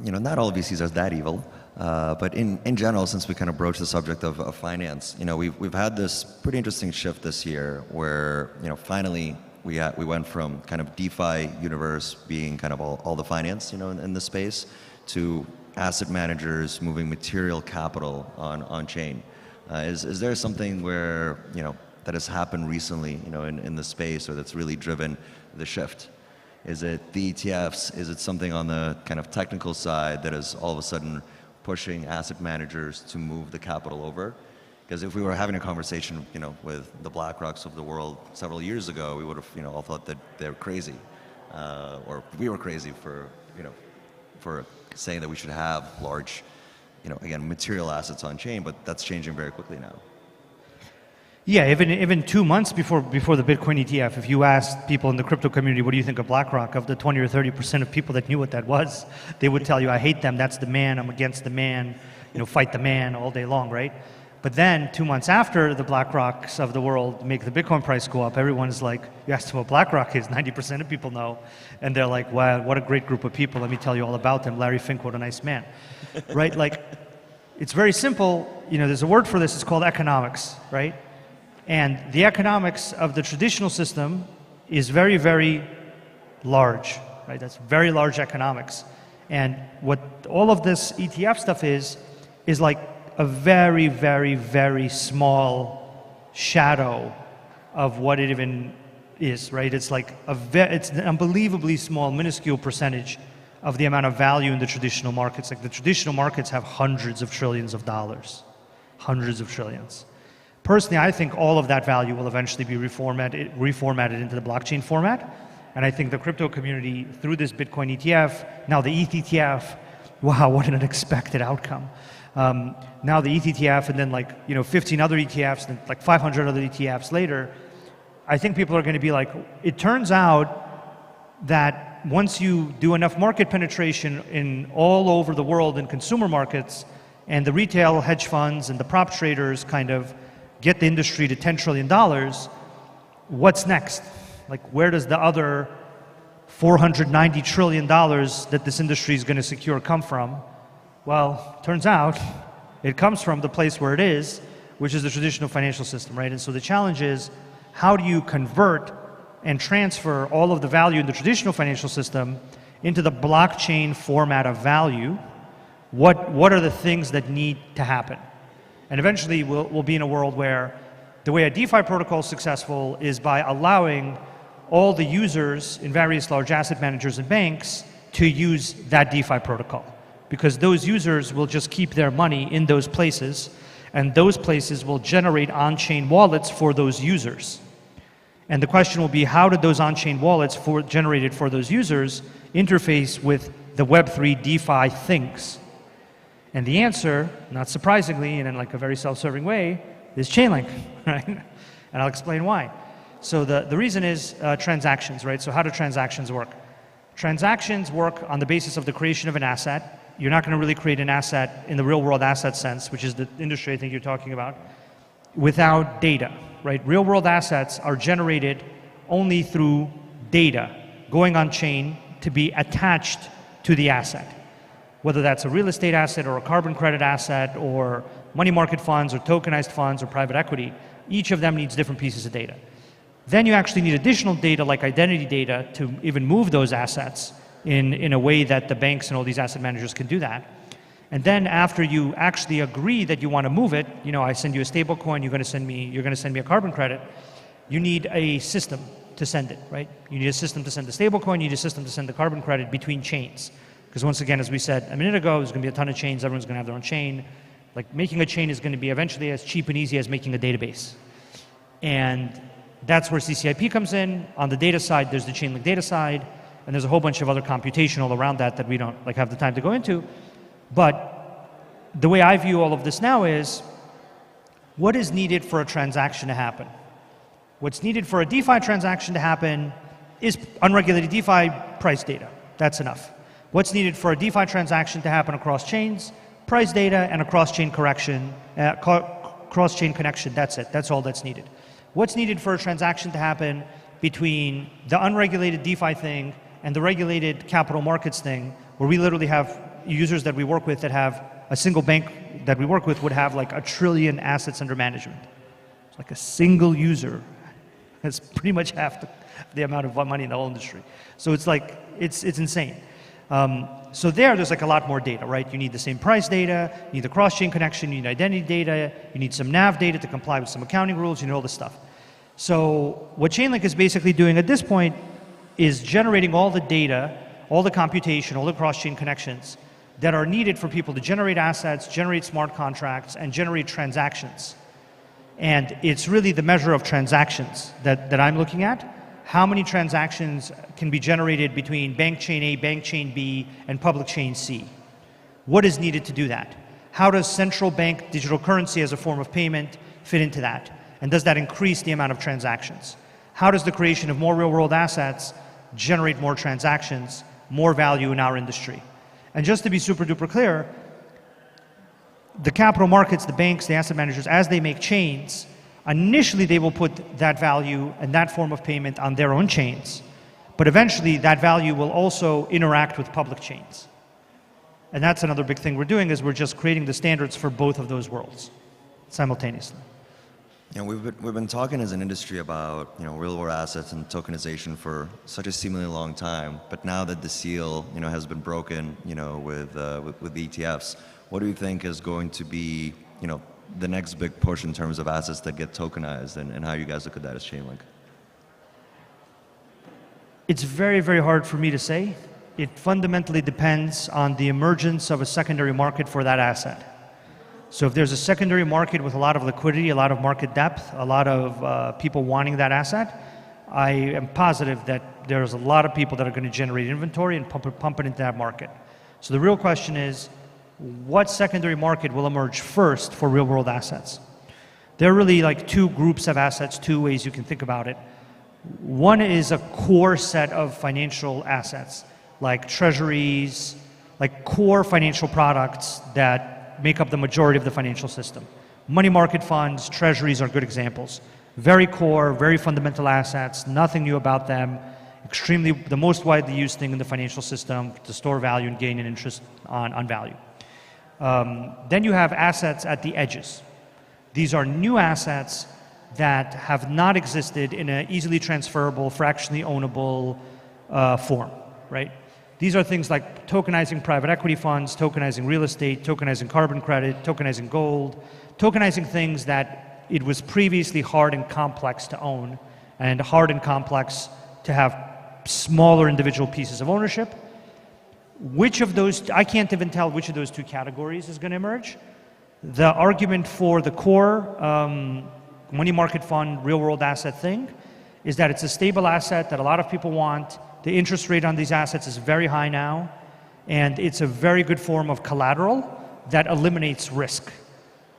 You know, not all VCs are that evil, but in general, since we kind of broached the subject of finance, you know, we've had this pretty interesting shift this year where, you know, finally we went from kind of DeFi universe being kind of all the finance, you know, in the space, to asset managers moving material capital on chain. Is there something where, you know, that has happened recently, you know, in the space, or that's really driven the shift? Is it the ETFs? Is it something on the kind of technical side that is all of a sudden pushing asset managers to move the capital over? Because if we were having a conversation, you know, with the BlackRocks of the world several years ago, we would have, you know, all thought that they're crazy, or we were crazy for, you know, for saying that we should have large, you know, again, material assets on chain. But that's changing very quickly now. Yeah, even 2 months before the Bitcoin ETF, if you asked people in the crypto community, what do you think of BlackRock, of the 20 or 30% of people that knew what that was, they would tell you, I hate them, that's the man, I'm against the man, you know, fight the man all day long, right? But then 2 months after the BlackRocks of the world make the Bitcoin price go up, everyone's like, you asked them what BlackRock is, 90% of people know, and they're like, wow, what a great group of people, let me tell you all about them, Larry Fink, what a nice man, right? Like, it's very simple, you know, there's a word for this, it's called economics, right? And the economics of the traditional system is very, very large, right? That's very large economics. And what all of this ETF stuff is like a very, very, very small shadow of what it even is, right? It's like it's an unbelievably small, minuscule percentage of the amount of value in the traditional markets. Like the traditional markets have hundreds of trillions of dollars, hundreds of trillions. Personally, I think all of that value will eventually be reformatted into the blockchain format. And I think the crypto community, through this Bitcoin ETF, now the ETH ETF, wow, what an unexpected outcome. Now the ETH ETF, and then like, you know, 15 other ETFs, and like 500 other ETFs later, I think people are going to be like, it turns out that once you do enough market penetration in all over the world in consumer markets, and the retail hedge funds and the prop traders kind of get the industry to $10 trillion, what's next? Like, where does the other $490 trillion that this industry is going to secure come from? Well, turns out it comes from the place where it is, which is the traditional financial system, right? And so the challenge is, how do you convert and transfer all of the value in the traditional financial system into the blockchain format of value? What are the things that need to happen? And eventually we'll be in a world where the way a DeFi protocol is successful is by allowing all the users in various large asset managers and banks to use that DeFi protocol. Because those users will just keep their money in those places, and those places will generate on-chain wallets for those users. And the question will be, how did those on-chain wallets generated for those users interface with the Web3 DeFi things? And the answer, not surprisingly, and in like a very self-serving way, is Chainlink, right? And I'll explain why. So the reason is transactions, right? So how do transactions work? Transactions work on the basis of the creation of an asset. You're not going to really create an asset in the real world asset sense, which is the industry I think you're talking about, without data, right? Real world assets are generated only through data going on chain to be attached to the asset. Whether that's a real estate asset or a carbon credit asset or money market funds or tokenized funds or private equity, each of them needs different pieces of data. Then you actually need additional data like identity data to even move those assets in a way that the banks and all these asset managers can do that. And then after you actually agree that you want to move it, you know, I send you a stable coin, you're going to send me a carbon credit, you need a system to send it, right? You need a system to send the stable coin, you need a system to send the carbon credit between chains. Because once again, as we said a minute ago, there's going to be a ton of chains, everyone's going to have their own chain. Like making a chain is going to be eventually as cheap and easy as making a database. And that's where CCIP comes in. On the data side, there's the Chainlink data side, and there's a whole bunch of other computational around that we don't like have the time to go into. But the way I view all of this now is, what is needed for a transaction to happen? What's needed for a DeFi transaction to happen is unregulated DeFi price data. That's enough. What's needed for a DeFi transaction to happen across chains? Price data and a cross-chain correction, cross-chain connection. That's it. That's all that's needed. What's needed for a transaction to happen between the unregulated DeFi thing and the regulated capital markets thing, where we literally have users that we work with that have a single bank that we work with would have like 1 trillion assets under management. It's like a single user has pretty much half the amount of money in the whole industry. So it's like, it's insane. So there's like a lot more data, right? You need the same price data, you need the cross-chain connection, you need identity data, you need some NAV data to comply with some accounting rules, you need all this stuff. So what Chainlink is basically doing at this point is generating all the data, all the computation, all the cross-chain connections that are needed for people to generate assets, generate smart contracts, and generate transactions. And it's really the measure of transactions that I'm looking at. How many transactions can be generated between bank chain A, bank chain B, and public chain C? What is needed to do that? How does central bank digital currency as a form of payment fit into that? And does that increase the amount of transactions? How does the creation of more real-world assets generate more transactions, more value in our industry? And just to be super duper clear, the capital markets, the banks, the asset managers, as they make chains, initially they will put that value and that form of payment on their own chains. But eventually that value will also interact with public chains. And that's another big thing we're doing, is we're just creating the standards for both of those worlds simultaneously. You know, we've been talking as an industry about, you know, real-world assets and tokenization for such a seemingly long time. But now that the seal, you know, has been broken, you know, with the ETFs, what do you think is going to be, you know, the next big push in terms of assets that get tokenized, and how you guys look at that as Chainlink? It's very, very hard for me to say. It fundamentally depends on the emergence of a secondary market for that asset. So if there's a secondary market with a lot of liquidity, a lot of market depth, a lot of people wanting that asset, I am positive that there's a lot of people that are going to generate inventory and pump it into that market. So the real question is, what secondary market will emerge first for real-world assets? There are really like two groups of assets, two ways you can think about it. One is a core set of financial assets, like treasuries, like core financial products that make up the majority of the financial system. Money market funds, treasuries are good examples. Very core, very fundamental assets, nothing new about them, extremely, the most widely used thing in the financial system to store value and gain an interest on value. Then you have assets at the edges. These are new assets that have not existed in an easily transferable, fractionally ownable form, right? These are things like tokenizing private equity funds, tokenizing real estate, tokenizing carbon credit, tokenizing gold, tokenizing things that it was previously hard and complex to own, and hard and complex to have smaller individual pieces of ownership. Which of those, I can't even tell which of those two categories is going to emerge. The argument for the core money market fund, real world asset thing is that it's a stable asset that a lot of people want. The interest rate on these assets is very high now, and it's a very good form of collateral that eliminates risk.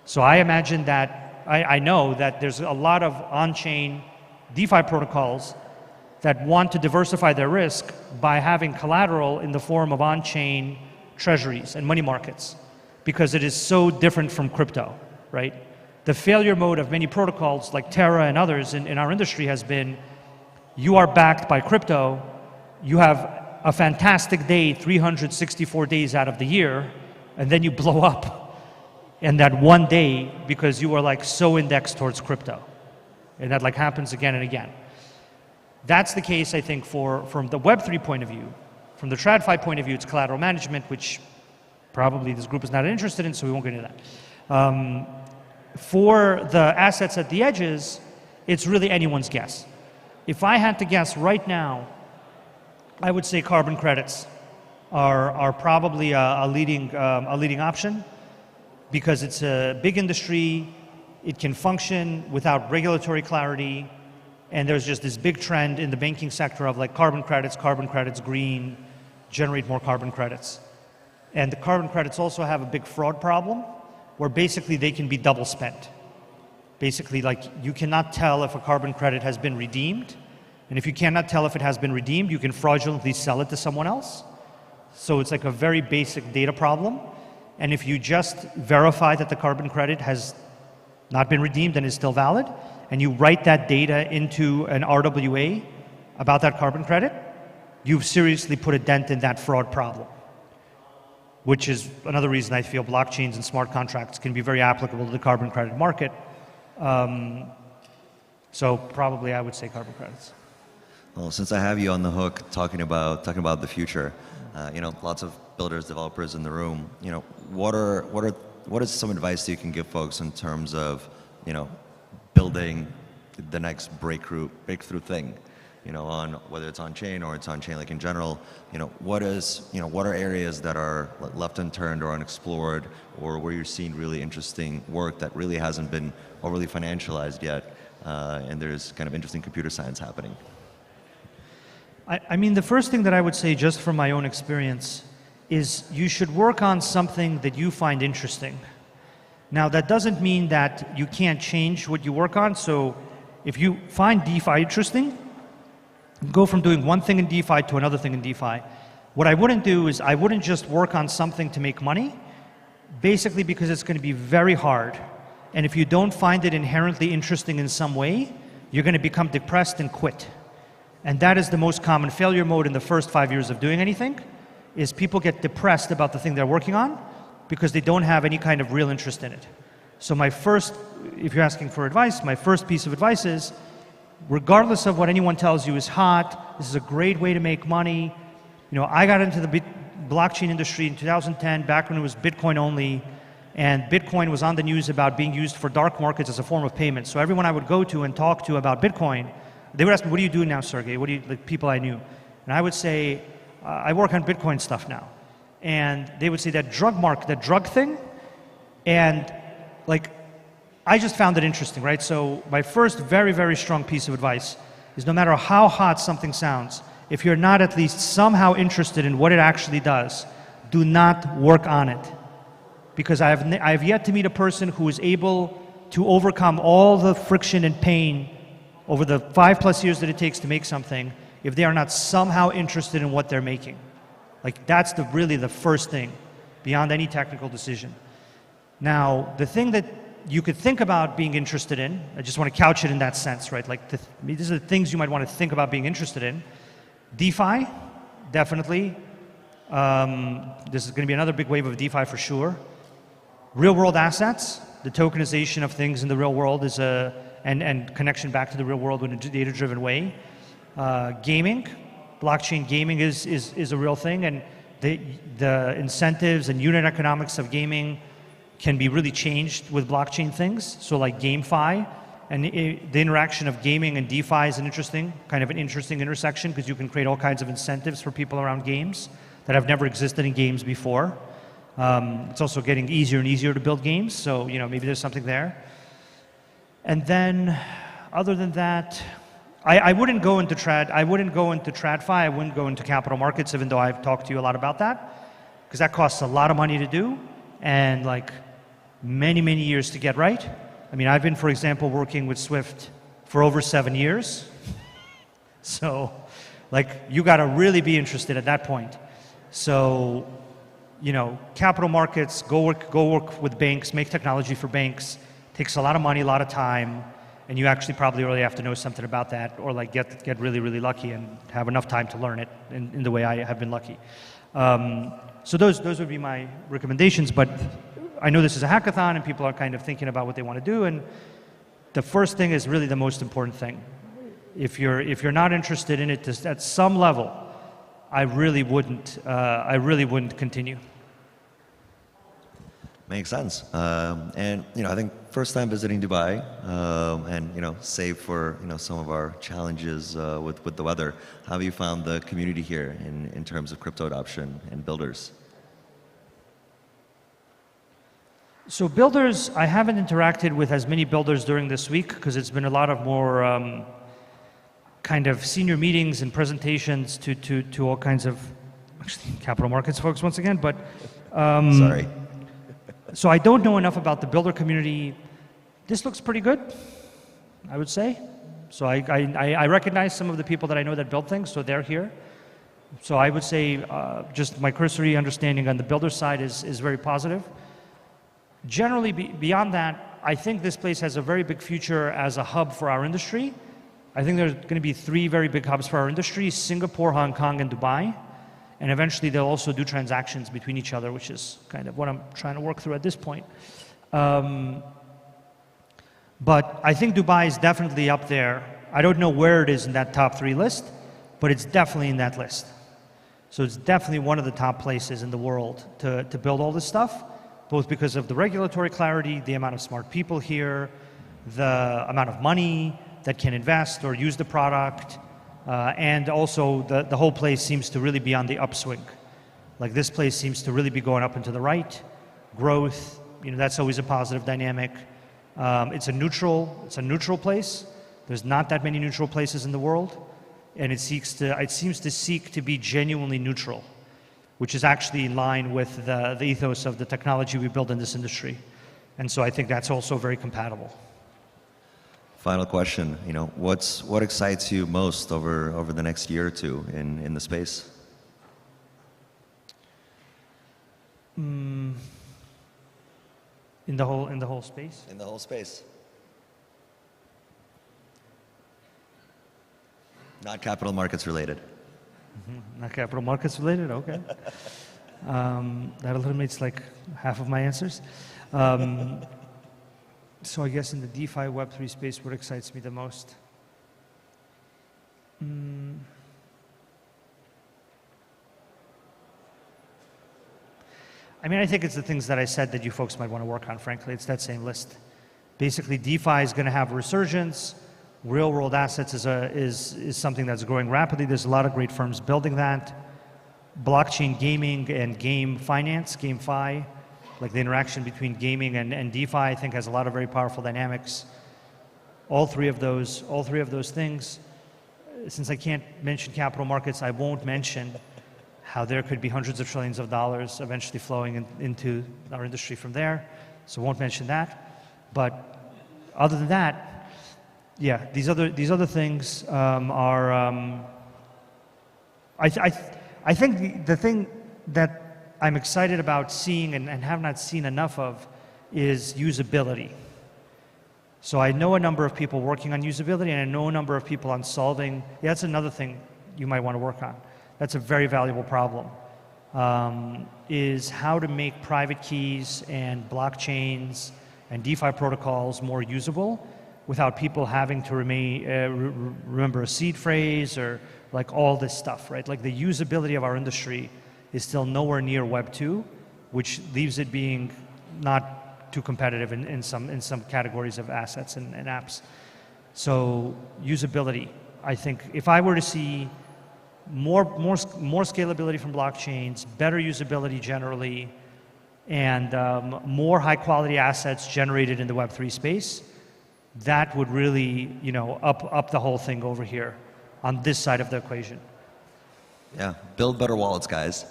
So I imagine that, I know that there's a lot of on-chain DeFi protocols that want to diversify their risk by having collateral in the form of on-chain treasuries and money markets, because it is so different from crypto, right? The failure mode of many protocols like Terra and others in our industry has been, you are backed by crypto, you have a fantastic day 364 days out of the year, and then you blow up in that one day because you are like so indexed towards crypto. And that like happens again and again. That's the case, I think, from the Web3 point of view. From the TradFi point of view, it's collateral management, which probably this group is not interested in, so we won't get into that. For the assets at the edges, it's really anyone's guess. If I had to guess right now, I would say carbon credits are probably a leading option, because it's a big industry, it can function without regulatory clarity, and there's just this big trend in the banking sector of like carbon credits, green, generate more carbon credits. And the carbon credits also have a big fraud problem, where basically they can be double spent. Basically, like, you cannot tell if a carbon credit has been redeemed, and if you cannot tell if it has been redeemed, you can fraudulently sell it to someone else. So it's like a very basic data problem. And if you just verify that the carbon credit has not been redeemed and is still valid, and you write that data into an RWA about that carbon credit, you've seriously put a dent in that fraud problem. Which is another reason I feel blockchains and smart contracts can be very applicable to the carbon credit market. So probably I would say carbon credits. Well, since I have you on the hook talking about the future, you know, lots of builders, developers in the room, you know, what is some advice that you can give folks in terms of, you know, building the next breakthrough thing, you know, on whether it's on chain or it's on chain like in general, you know, what are areas that are left unturned or unexplored, or where you're seeing really interesting work that really hasn't been overly financialized yet, and there's kind of interesting computer science happening? I mean, the first thing that I would say, just from my own experience, is you should work on something that you find interesting. Now, that doesn't mean that you can't change what you work on. So if you find DeFi interesting, go from doing one thing in DeFi to another thing in DeFi. What I wouldn't do is I wouldn't just work on something to make money, basically because it's going to be very hard. And if you don't find it inherently interesting in some way, you're going to become depressed and quit. And that is the most common failure mode in the first 5 years of doing anything, is people get depressed about the thing they're working on because they don't have any kind of real interest in it. So my first, if you're asking for advice, my first piece of advice is, regardless of what anyone tells you is hot, this is a great way to make money. You know, I got into the blockchain industry in 2010, back when it was Bitcoin only, and Bitcoin was on the news about being used for dark markets as a form of payment. So everyone I would go to and talk to about Bitcoin, they would ask me, what do you do now, Sergey? What do you, like, people I knew? And I would say, I work on Bitcoin stuff now. And they would say that drug thing, and like, I just found it interesting, right? So my first very, very strong piece of advice is, no matter how hot something sounds, if you're not at least somehow interested in what it actually does, do not work on it. Because I have yet to meet a person who is able to overcome all the friction and pain over the 5+ years that it takes to make something if they are not somehow interested in what they're making. Like, that's really the first thing, beyond any technical decision. Now, the thing that you could think about being interested in, I just want to couch it in that sense, right? Like these are the things you might want to think about being interested in. DeFi, definitely. This is going to be another big wave of DeFi for sure. Real world assets, the tokenization of things in the real world is and connection back to the real world in a data-driven way. Gaming, blockchain gaming is a real thing, and the incentives and unit economics of gaming can be really changed with blockchain things. So like GameFi, and the interaction of gaming and DeFi is an interesting intersection, because you can create all kinds of incentives for people around games that have never existed in games before. It's also getting easier and easier to build games, so maybe there's something there. And then, other than that, I wouldn't go into TradFi, I wouldn't go into capital markets, even though I've talked to you a lot about that, because that costs a lot of money to do, and like many, many years to get right. I mean, I've been, for example, working with Swift for over 7 years. So, like, you got to really be interested at that point. So, capital markets, go work with banks, make technology for banks. Takes a lot of money, a lot of time, and you actually probably really have to know something about that, or like get really, really lucky and have enough time to learn it in the way I have been lucky. So those would be my recommendations, but I know this is a hackathon and people are kind of thinking about what they want to do, and the first thing is really the most important thing. If you're not interested in it at some level, I really wouldn't continue. Makes sense. And I think first time visiting Dubai, and save for some of our challenges with the weather, how have you found the community here in terms of crypto adoption and builders? So builders, I haven't interacted with as many builders during this week because it's been a lot of more kind of senior meetings and presentations to all kinds of actually capital markets folks once again, but sorry. So I don't know enough about the builder community. This looks pretty good, I would say. So I recognize some of the people that I know that build things, so they're here. So I would say just my cursory understanding on the builder side is very positive. Generally, beyond that, I think this place has a very big future as a hub for our industry. I think there's going to be 3 very big hubs for our industry: Singapore, Hong Kong, and Dubai. And eventually they'll also do transactions between each other, which is kind of what I'm trying to work through at this point. But I think Dubai is definitely up there. I don't know where it is in that top 3 list, but it's definitely in that list. So it's definitely one of the top places in the world to build all this stuff, both because of the regulatory clarity, the amount of smart people here, the amount of money that can invest or use the product, and also the whole place seems to really be on the upswing. Like this place seems to really be going up and to the right. Growth, that's always a positive dynamic. It's a neutral place. There's not that many neutral places in the world, and it seems to seek to be genuinely neutral, which is actually in line with the ethos of the technology we build in this industry. And so I think that's also very compatible. Final question, what excites you most over the next year or two in the space? In the whole space? In the whole space. Not capital markets related. Not capital markets related, okay. That eliminates like half of my answers. So I guess in the DeFi Web3 space, what excites me the most? I mean, I think it's the things that I said that you folks might want to work on, frankly. It's that same list. Basically, DeFi is going to have a resurgence. Real-world assets is something that's growing rapidly. There's a lot of great firms building that. Blockchain gaming and game finance, GameFi, like the interaction between gaming and DeFi, I think has a lot of very powerful dynamics. All three of those things. Since I can't mention capital markets, I won't mention how there could be hundreds of trillions of dollars eventually flowing into our industry from there. So I won't mention that. But other than that, yeah, these other things are. I think the thing that I'm excited about seeing and have not seen enough of is usability. So I know a number of people working on usability, and I know a number of people on solving. Yeah, that's another thing you might want to work on. That's a very valuable problem. Is how to make private keys and blockchains and DeFi protocols more usable without people having to remember a seed phrase or like all this stuff, right? Like the usability of our industry is still nowhere near Web 2, which leaves it being not too competitive in some categories of assets and apps. So usability, I think if I were to see more scalability from blockchains, better usability generally, and more high quality assets generated in the Web3 space, that would really, you know, up the whole thing over here on this side of the equation. Yeah, build better wallets, guys.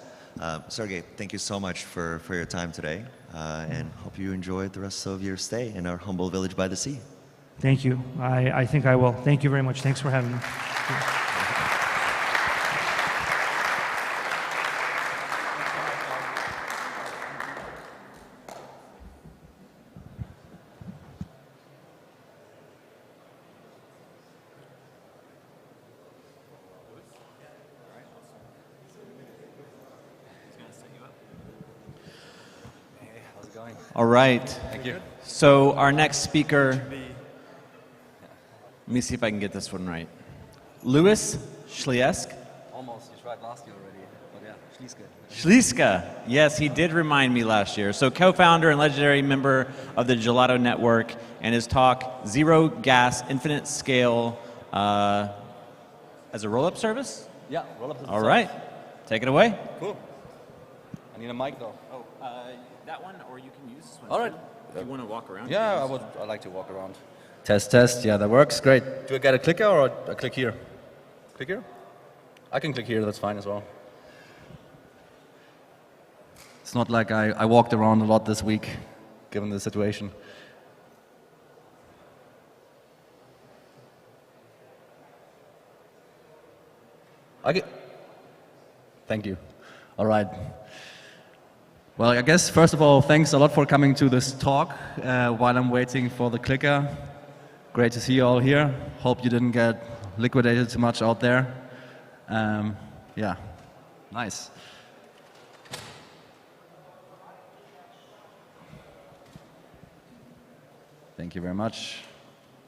Sergey, thank you so much for your time today, and hope you enjoyed the rest of your stay in our humble village by the sea. Thank you. I think I will. Thank you very much. Thanks for having me. All right. Thank you. So our next speaker, let me see if I can get this one right. Louis Schliesk. Almost. You tried last year already. But yeah, Schlieske. Schlieske. Yes, he did remind me last year. So co-founder and legendary member of the Gelato Network, and his talk, Zero Gas Infinite Scale as a roll-up service? Yeah, roll-up service. All right. Take it away. Cool. I need a mic though. Oh, that one, or you can use this one. All right. If you want to walk around. Yeah, I like to walk around. Test, test. Yeah, that works. Great. Do I get a clicker or a click here? Click here? I can click here. That's fine as well. It's not like I walked around a lot this week, given the situation. Thank you. All right. Well, I guess, first of all, thanks a lot for coming to this talk while I'm waiting for the clicker. Great to see you all here. Hope you didn't get liquidated too much out there. Yeah, nice. Thank you very much.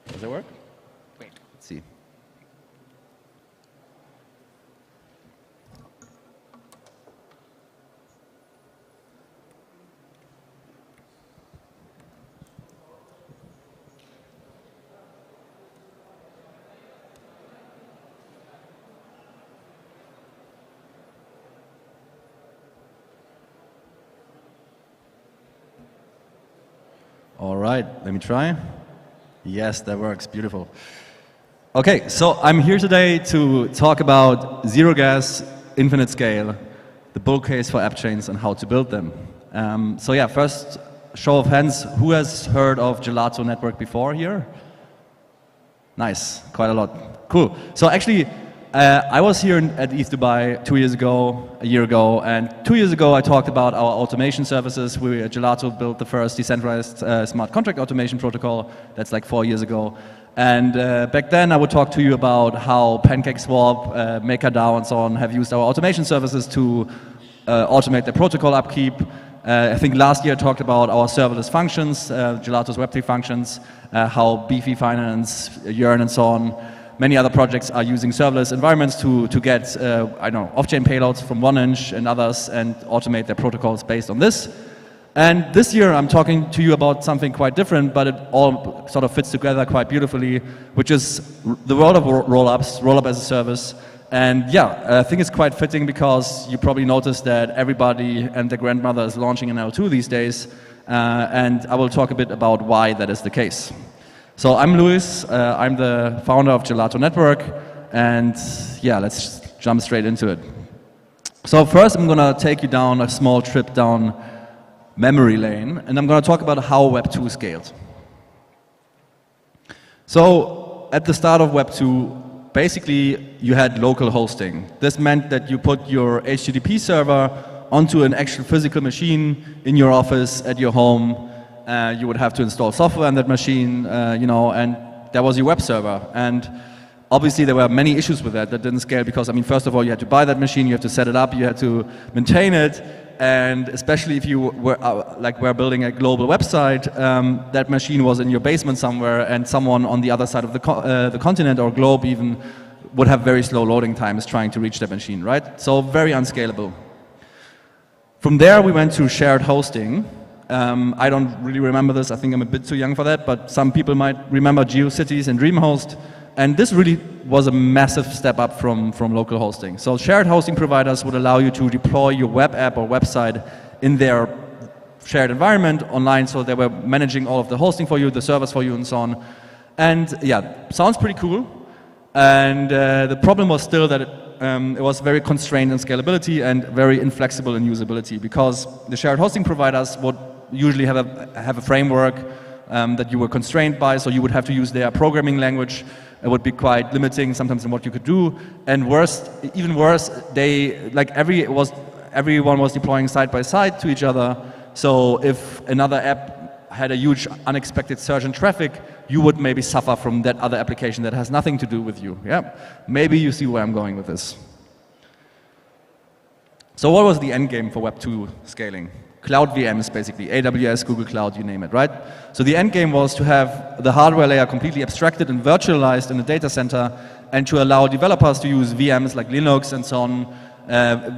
Does it work? Wait. Let's see. All right, let me try. Yes, that works, beautiful. Okay, so I'm here today to talk about zero gas, infinite scale, the bull case for app chains and how to build them. So yeah, first show of hands, who has heard of Gelato Network before here? Nice, quite a lot. Cool. So actually, I was here at ETHDubai 2 years ago, a year ago, and 2 years ago I talked about our automation services. We at Gelato built the first decentralized smart contract automation protocol. That's like 4 years ago. And back then I would talk to you about how PancakeSwap, MakerDAO and so on have used our automation services to automate their protocol upkeep. I think last year I talked about our serverless functions, Gelato's Web3 functions, how Beefy Finance, Yearn and so on. Many other projects are using serverless environments to get, I don't know, off-chain payloads from 1inch and others and automate their protocols based on this. And this year I'm talking to you about something quite different, but it all sort of fits together quite beautifully, which is the world of roll-ups, roll-up as a service. And yeah, I think it's quite fitting because you probably noticed that everybody and their grandmother is launching an L2 these days. And I will talk a bit about why that is the case. So I'm Luis, I'm the founder of Gelato Network, and yeah, let's just jump straight into it. So first I'm gonna take you down a small trip down memory lane, and I'm gonna talk about how Web 2 scaled. So at the start of Web 2, basically you had local hosting. This meant that you put your HTTP server onto an actual physical machine in your office, at your home, You would have to install software on that machine, you know, and that was your web server. And obviously there were many issues with that didn't scale because, I mean, first of all, you had to buy that machine, you had to set it up, you had to maintain it, and especially if you were building a global website, that machine was in your basement somewhere, and someone on the other side of the continent or globe even would have very slow loading times trying to reach that machine, right? So very unscalable. From there, we went to shared hosting. I don't really remember this. I think I'm a bit too young for that, but some people might remember GeoCities and DreamHost. And this really was a massive step up from local hosting. So shared hosting providers would allow you to deploy your web app or website in their shared environment online, so they were managing all of the hosting for you, the servers for you, and so on. And yeah, sounds pretty cool. And the problem was still that it was very constrained in scalability and very inflexible in usability, because the shared hosting providers would usually have a framework that you were constrained by, so you would have to use their programming language. It would be quite limiting sometimes in what you could do. And even worse, everyone was deploying side by side to each other. So if another app had a huge unexpected surge in traffic, you would maybe suffer from that other application that has nothing to do with you. Yeah, maybe you see where I'm going with this. So what was the end game for Web 2 scaling? Cloud VMs, basically, AWS, Google Cloud, you name it, right? So the end game was to have the hardware layer completely abstracted and virtualized in the data center, and to allow developers to use VMs like Linux and so on,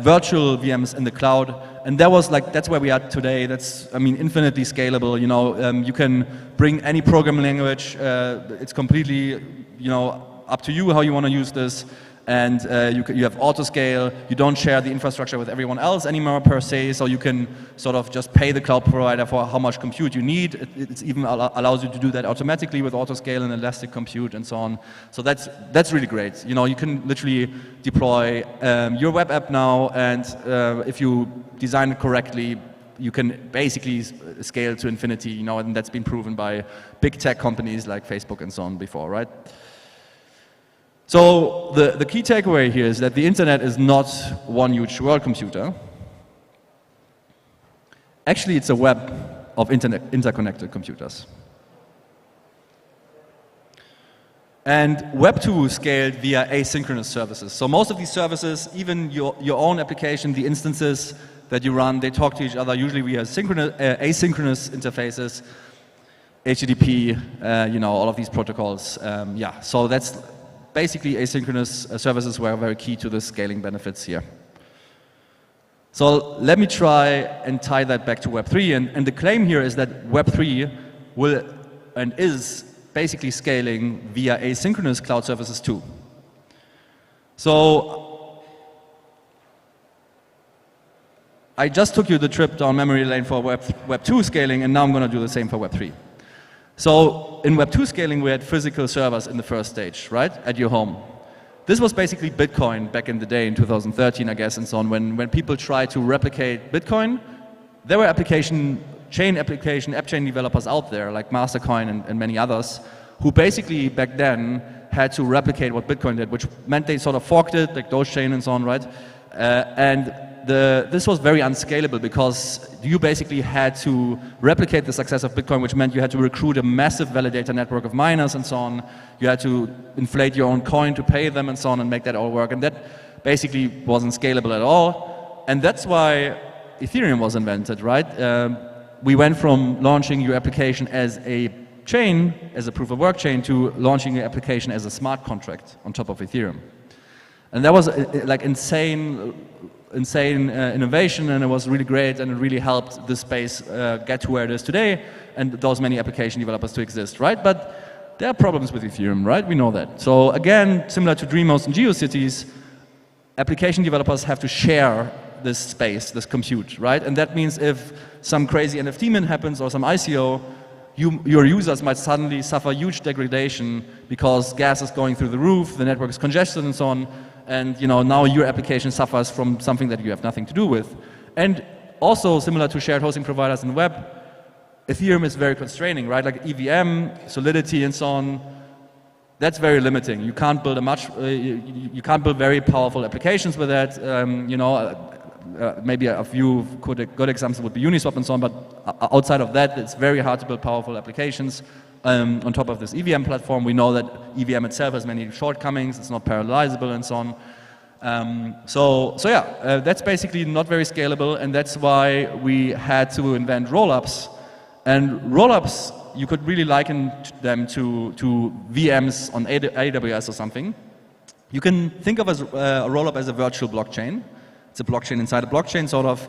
virtual VMs in the cloud. And that's where we are today. That's, I mean, infinitely scalable. You know, you can bring any programming language. It's completely, you know, up to you how you want to use this. And you have auto-scale. You don't share the infrastructure with everyone else anymore per se, so you can sort of just pay the cloud provider for how much compute you need. It even allows you to do that automatically with auto-scale and elastic compute and so on. So that's really great. You know, you can literally deploy your web app now, and if you design it correctly, you can basically scale to infinity, you know, and that's been proven by big tech companies like Facebook and so on before, right? So the key takeaway here is that the internet is not one huge world computer. Actually, it's a web of interconnected computers. And Web 2 scaled via asynchronous services. So most of these services, even your own application, the instances that you run, they talk to each other usually via asynchronous interfaces, HTTP, you know, all of these protocols. Yeah, so that's basically asynchronous services were very key to the scaling benefits here. So let me try and tie that back to Web 3. And the claim here is that Web 3 will and is basically scaling via asynchronous cloud services too. So I just took you the trip down memory lane for Web 2 scaling, and now I'm going to do the same for Web 3. So in Web 2 scaling, we had physical servers in the first stage, right, at your home. This was basically Bitcoin back in the day, in 2013, I guess, and so on. When people tried to replicate Bitcoin, there were app chain developers out there, like Mastercoin and many others, who basically back then had to replicate what Bitcoin did, which meant they sort of forked it, like Dogecoin and so on, right? This was very unscalable because you basically had to replicate the success of Bitcoin, which meant you had to recruit a massive validator network of miners and so on. You had to inflate your own coin to pay them and so on and make that all work. And that basically wasn't scalable at all. And that's why Ethereum was invented, right? We went from launching your application as a chain, as a proof of work chain, to launching your application as a smart contract on top of Ethereum. And that was like insane innovation, and it was really great, and it really helped the space get to where it is today, and those many application developers to exist, right? But there are problems with Ethereum, right? We know that. So again, similar to DreamHost and GeoCities, application developers have to share this space, this compute, right? And that means if some crazy NFT mint happens or some ICO, your users might suddenly suffer huge degradation because gas is going through the roof, the network is congested and so on. And you know, now your application suffers from something that you have nothing to do with. And also, similar to shared hosting providers in web, Ethereum is very constraining, right? Like EVM, Solidity, and so on. That's very limiting. You can't build you can't build very powerful applications with that. You know, maybe a few good examples would be Uniswap and so on, but outside of that, it's very hard to build powerful applications on top of this EVM platform. We know that EVM itself has many shortcomings, it's not parallelizable and so on. That's basically not very scalable, and that's why we had to invent rollups. And rollups, you could really liken them to VMs on AWS or something. You can think of a rollup as a virtual blockchain. It's a blockchain inside a blockchain, sort of.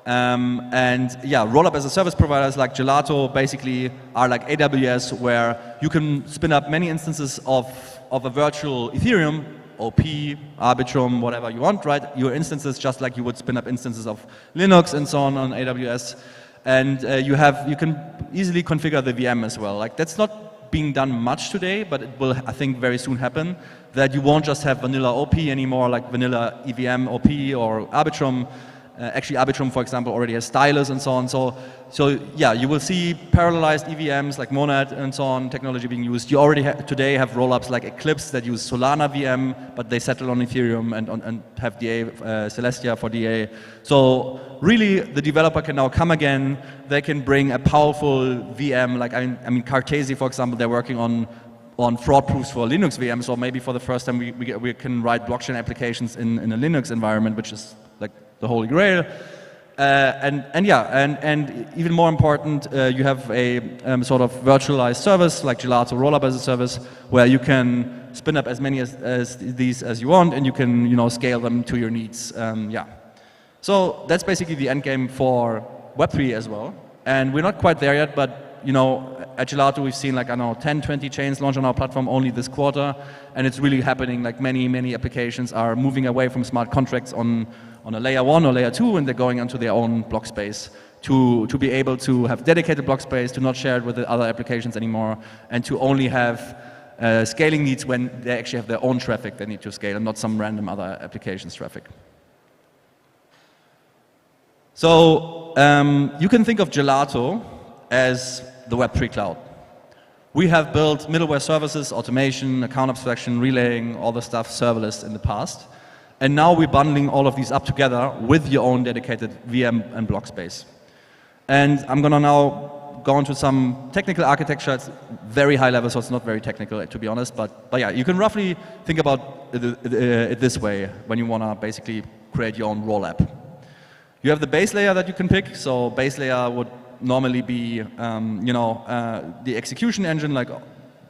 Rollup as a service providers like Gelato basically are like AWS, where you can spin up many instances of a virtual Ethereum, OP, Arbitrum, whatever you want, right? Your instances, just like you would spin up instances of Linux and so on AWS. And you can easily configure the VM as well. Like, that's not being done much today, but it will, I think, very soon happen, that you won't just have vanilla OP anymore, like vanilla EVM OP or Arbitrum. Actually, Arbitrum, for example, already has stylus and so on. So you will see parallelized EVMs like Monad and so on technology being used. You already today have rollups like Eclipse that use Solana VM, but they settle on Ethereum and have DA, Celestia for DA. So really, the developer can now come again. They can bring a powerful VM, like I mean, Cartesi, for example, they're working on fraud proofs for Linux VMs, or maybe for the first time we can write blockchain applications in a Linux environment, which is like the holy grail. And even more important, you have a sort of virtualized service like Gelato Rollup as a service, where you can spin up as many as these as you want, and you can scale them to your needs. So that's basically the end game for Web3 as well. And we're not quite there yet, but at Gelato we've seen 10, 20 chains launch on our platform only this quarter, and it's really happening. Like many applications are moving away from smart contracts on a layer 1 or layer 2, and they're going into their own block space to be able to have dedicated block space, to not share it with the other applications anymore, and to only have scaling needs when they actually have their own traffic they need to scale, and not some random other applications traffic. So you can think of Gelato as the Web3 cloud. We have built middleware services, automation, account abstraction, relaying, all the stuff serverless in the past. And now we're bundling all of these up together with your own dedicated VM and block space. And I'm going to now go into some technical architecture. It's very high level, so it's not very technical, to be honest. But yeah, you can roughly think about it this way when you want to basically create your own role app. You have the base layer that you can pick. So base layer would normally be the execution engine,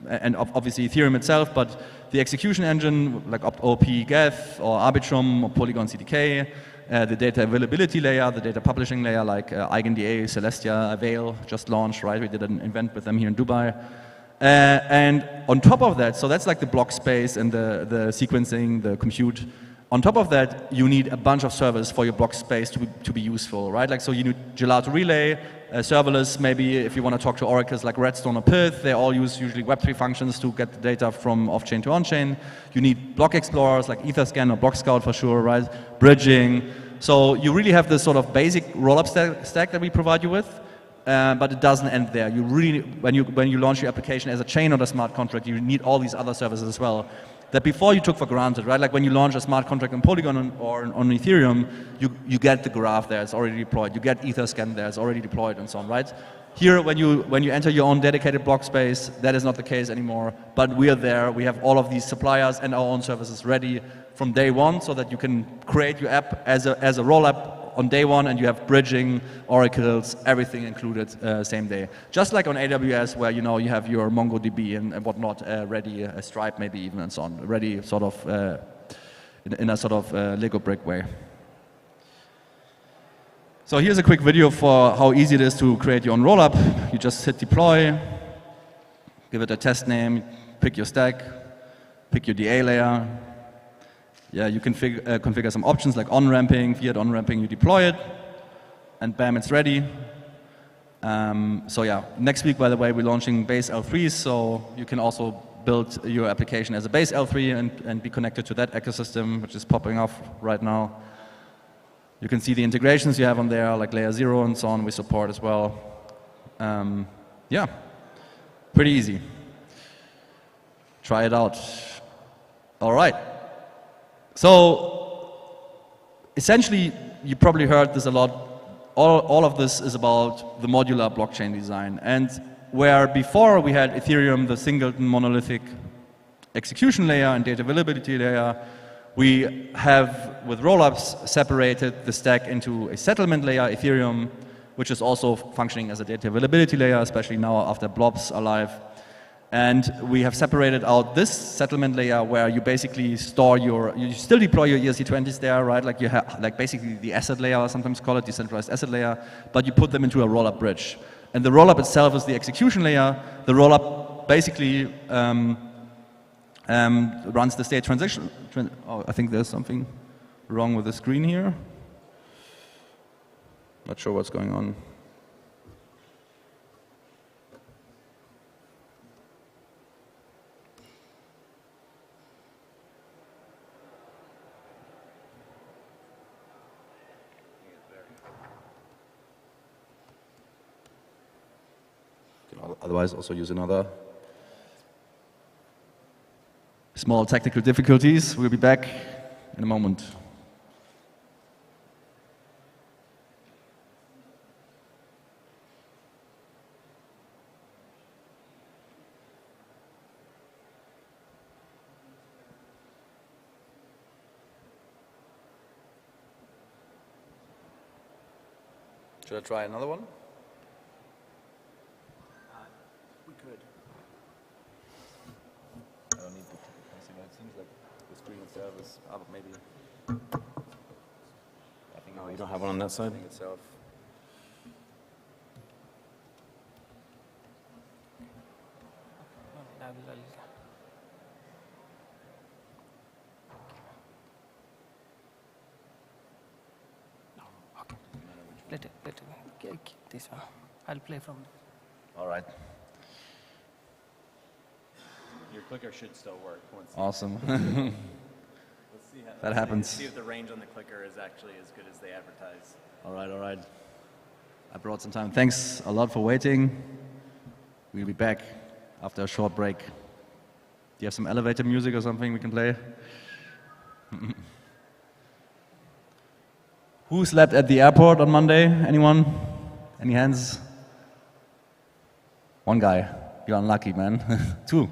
and obviously Ethereum itself, but the execution engine like OP Geth or Arbitrum or Polygon CDK, the data availability layer, the data publishing layer like EigenDA, Celestia, Avail just launched, right? We did an event with them here in Dubai. And on top of that, so that's like the block space and the sequencing, the compute. On top of that, you need a bunch of servers for your block space to be useful, right? So you need Gelato Relay, serverless, maybe if you want to talk to oracles like Redstone or Pyth, they all use usually Web3 functions to get the data from off-chain to on-chain. You need block explorers like EtherScan or BlockScout for sure, right? Bridging. So you really have this sort of basic rollup stack that we provide you with, but it doesn't end there. You really, when you launch your application as a chain or a smart contract, you need all these other services as well that before you took for granted, right? Like when you launch a smart contract on Polygon or on Ethereum, you get the graph there, it's already deployed. You get EtherScan there, it's already deployed and so on, right? Here, when you enter your own dedicated block space, that is not the case anymore, but we are there. We have all of these suppliers and our own services ready from day one so that you can create your app as a roll app on day one, and you have bridging, oracles, everything included same day. Just like on AWS, where you have your MongoDB and whatnot ready, Stripe maybe even and so on, ready sort of in a sort of Lego brick way. So here's a quick video for how easy it is to create your own rollup. You just hit deploy, give it a test name, pick your stack, pick your DA layer. Yeah, you can configure some options like on-ramping, fiat on-ramping, you deploy it, and bam, it's ready. So yeah, next week, by the way, we're launching base L3s, so you can also build your application as a base L3 and be connected to that ecosystem, which is popping off right now. You can see the integrations you have on there, like layer 0 and so on, we support as well. Yeah, pretty easy. Try it out. All right. So essentially, you probably heard this a lot. All of this is about the modular blockchain design. And where before we had Ethereum, the singleton monolithic execution layer and data availability layer, we have, with rollups, separated the stack into a settlement layer, Ethereum, which is also functioning as a data availability layer, especially now after blobs are live. And we have separated out this settlement layer where you basically store you still deploy your ERC20s there, right? Like you have, like basically the asset layer, I sometimes call it decentralized asset layer, but you put them into a rollup bridge. And the rollup itself is the execution layer. The rollup basically runs the state transaction. Oh, I think there's something wrong with the screen here. Not sure what's going on. Otherwise, also use another. Small technical difficulties. We'll be back in a moment. Should I try another one? We could. I don't need to. It seems like the screen itself is up, maybe. I think you don't have one on that side? The thing itself. Let it, this one. I'll play from. All right. Your clicker should still work. Once Awesome. Let's see how, That happens. See if the range on the clicker is actually as good as they advertise. All right, all right. I brought some time. Thanks a lot for waiting. We'll be back after a short break. Do you have some elevator music or something we can play? Who slept at the airport on Monday? Anyone? Any hands? One guy. You're unlucky, man. Two.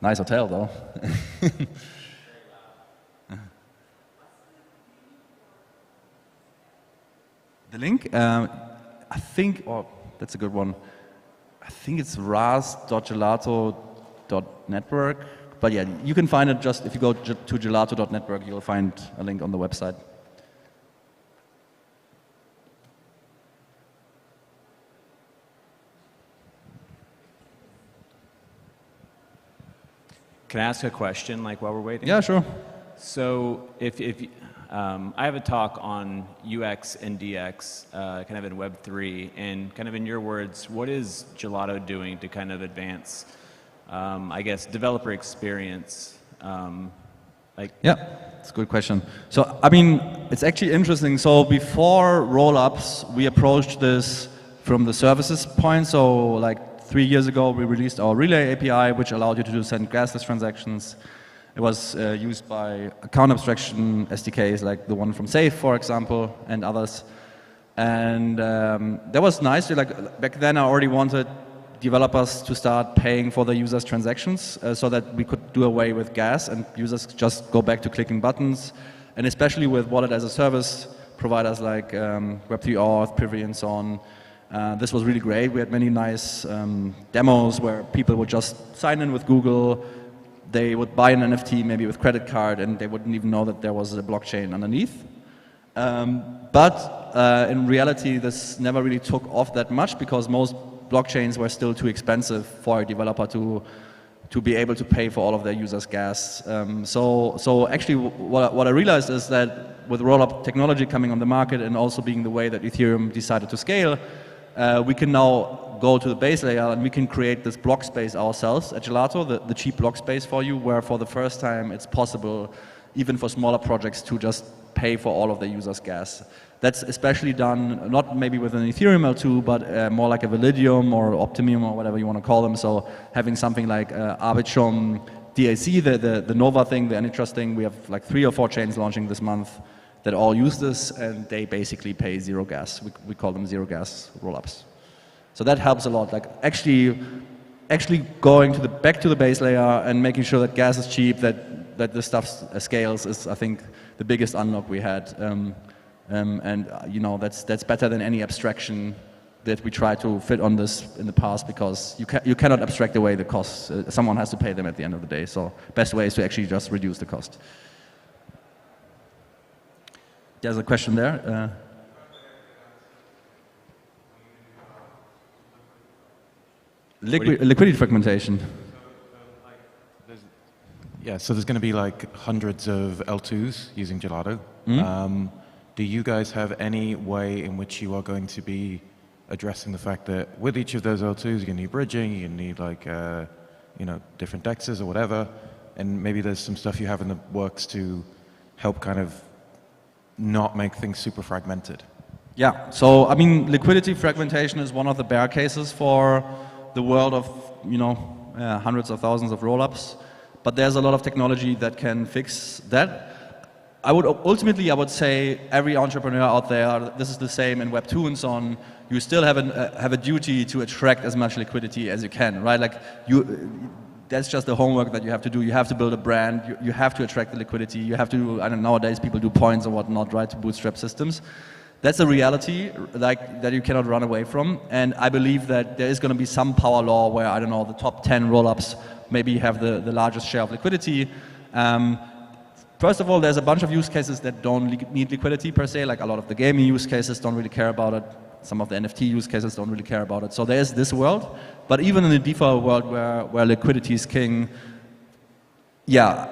Nice hotel, though. The link? I think, oh, that's a good one. I think it's ras.gelato.network. But yeah, you can find it just, if you go to gelato.network, you'll find a link on the website. Can I ask a question, like while we're waiting? Yeah, sure. So if I have a talk on UX and DX, kind of in Web3, and kind of in your words, what is Gelato doing to kind of advance, I guess, developer experience? Yeah, it's a good question. So, I mean, it's actually interesting. So before rollups, we approached this from the services point. So like 3 years ago, we released our Relay API, which allowed you to send gasless transactions. It was used by account abstraction SDKs like the one from Safe, for example, and others. And that was nice. Like back then, I already wanted developers to start paying for the users' transactions so that we could do away with gas and users just go back to clicking buttons. And especially with wallet as a service providers like Web3 Auth, Privy, and so on. This was really great. We had many nice demos where people would just sign in with Google. They would buy an NFT maybe with credit card and they wouldn't even know that there was a blockchain underneath. But in reality, this never really took off that much because most blockchains were still too expensive for a developer to be able to pay for all of their users' gas. So actually what I realized is that with rollup technology coming on the market and also being the way that Ethereum decided to scale, we can now go to the base layer and we can create this block space ourselves at Gelato, the cheap block space for you, where for the first time it's possible, even for smaller projects, to just pay for all of the users' gas. That's especially done, not maybe with an Ethereum L2, but more like a Validium or Optimium or whatever you want to call them. So having something like Arbitrum DAC, the Nova thing, the antitrust thing. We have like 3 or 4 chains launching this month that all use this, and they basically pay zero gas. We call them zero gas rollups. So that helps a lot. Like actually going to back to the base layer and making sure that gas is cheap, that the stuff scales is, I think, the biggest unlock we had. And you know, that's better than any abstraction that we tried to fit on this in the past, because you cannot abstract away the costs. Someone has to pay them at the end of the day. So best way is to actually just reduce the cost. There's a question there. Liquidity fragmentation. Yeah, so there's going to be like hundreds of L2s using Gelato. Do you guys have any way in which you are going to be addressing the fact that with each of those L2s, you're going to need bridging, you're going to need like, you know, different dexes or whatever, and maybe there's some stuff you have in the works to help kind of not make things super fragmented? Yeah, so I mean, liquidity fragmentation is one of the bear cases for the world of, you know, hundreds of thousands of rollups, but there's a lot of technology that can fix that. I would say every entrepreneur out there, this is the same in Web 2 and so on, you still have a duty to attract as much liquidity as you can, right? Like that's just the homework that you have to do. You have to build a brand, you have to attract the liquidity, you have to, I don't know, nowadays people do points or whatnot, right, to bootstrap systems. That's a reality like that you cannot run away from, and I believe that there is going to be some power law where, I don't know, the top 10 rollups maybe have the largest share of liquidity. First of all, there's a bunch of use cases that don't need liquidity per se, like a lot of the gaming use cases don't really care about it. Some of the NFT use cases don't really care about it. So there's this world, but even in the DeFi world where liquidity is king, yeah,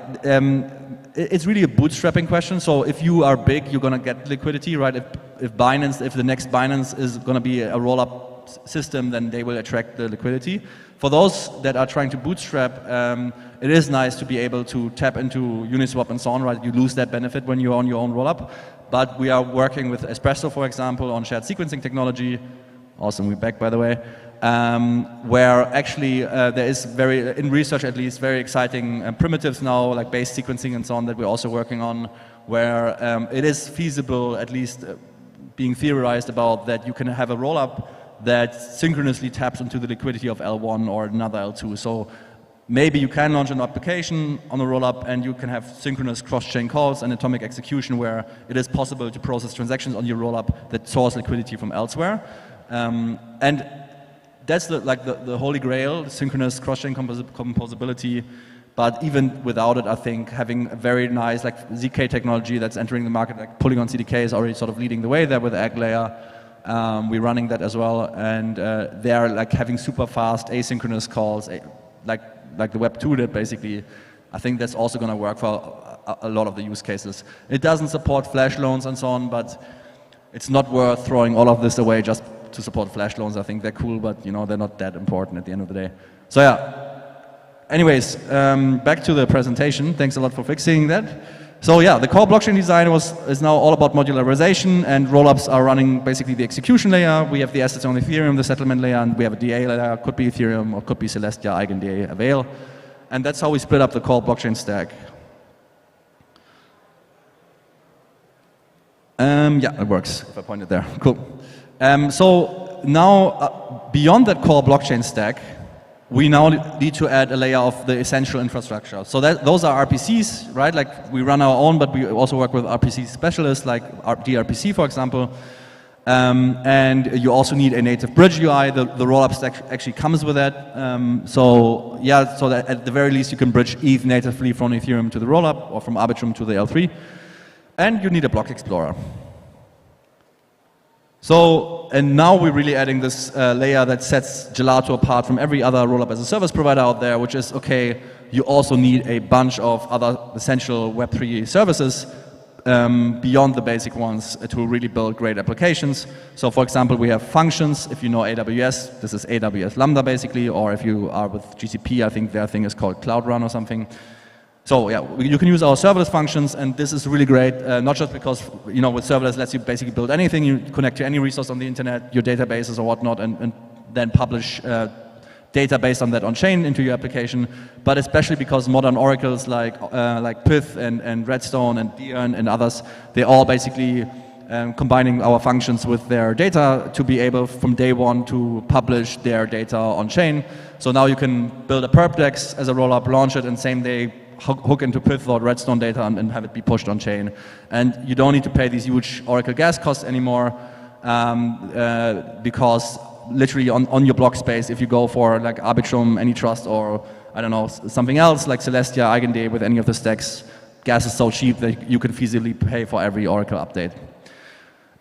it's really a bootstrapping question. So if you are big, you're going to get liquidity, right? If the next Binance is going to be a roll-up system, then they will attract the liquidity. For those that are trying to bootstrap, it is nice to be able to tap into Uniswap and so on, right? You lose that benefit when you're on your own rollup. But we are working with Espresso, for example, on shared sequencing technology. Awesome, we're back, by the way. Where actually there is in research at least, very exciting primitives now, like base sequencing and so on, that we're also working on, where it is feasible, at least being theorized about, that you can have a rollup that synchronously taps into the liquidity of L1 or another L2. So maybe you can launch an application on a rollup and you can have synchronous cross-chain calls and atomic execution where it is possible to process transactions on your rollup that source liquidity from elsewhere. And that's the holy grail, synchronous cross-chain composability. But even without it, I think having a very nice like ZK technology that's entering the market, like Polygon CDK is already sort of leading the way there with the egg layer. We're running that as well, and they are like having super fast asynchronous calls, like the Web 2 that basically, I think that's also going to work for a lot of the use cases. It doesn't support flash loans and so on, but it's not worth throwing all of this away just to support flash loans. I think they're cool, but you know, they're not that important at the end of the day. So yeah. Anyways, back to the presentation. Thanks a lot for fixing that. So yeah, the core blockchain design is now all about modularization, and rollups are running basically the execution layer. We have the assets on Ethereum, the settlement layer, and we have a DA layer. Could be Ethereum or could be Celestia, EigenDA, Avail. And that's how we split up the core blockchain stack. Yeah, it works if I point it there. Cool. So now, beyond that core blockchain stack, we now need to add a layer of the essential infrastructure. So those are RPCs, right? Like we run our own, but we also work with RPC specialists like DRPC, for example. And you also need a native bridge UI. The rollup stack actually comes with that. So yeah, so that at the very least you can bridge ETH natively from Ethereum to the rollup or from Arbitrum to the L3. And you need a block explorer. So, and now we're really adding this layer that sets Gelato apart from every other rollup as a service provider out there, which is, okay, you also need a bunch of other essential Web3 services beyond the basic ones to really build great applications. So for example, we have functions. If you know AWS, this is AWS Lambda basically, or if you are with GCP, I think their thing is called Cloud Run or something. So yeah, you can use our serverless functions, and this is really great, not just because, you know, with serverless lets you basically build anything, you connect to any resource on the internet, your databases or whatnot, and then publish data based on that on-chain into your application, but especially because modern oracles like Pyth and Redstone and Day1 and others, they're all basically combining our functions with their data to be able from day one to publish their data on-chain. So now you can build a perpdex as a rollup, launch it, and same day hook into Pyth or Redstone data and have it be pushed on-chain. And you don't need to pay these huge Oracle gas costs anymore because literally on your block space, if you go for like Arbitrum, AnyTrust, or I don't know, something else like Celestia, EigenDay with any of the stacks, gas is so cheap that you can feasibly pay for every Oracle update.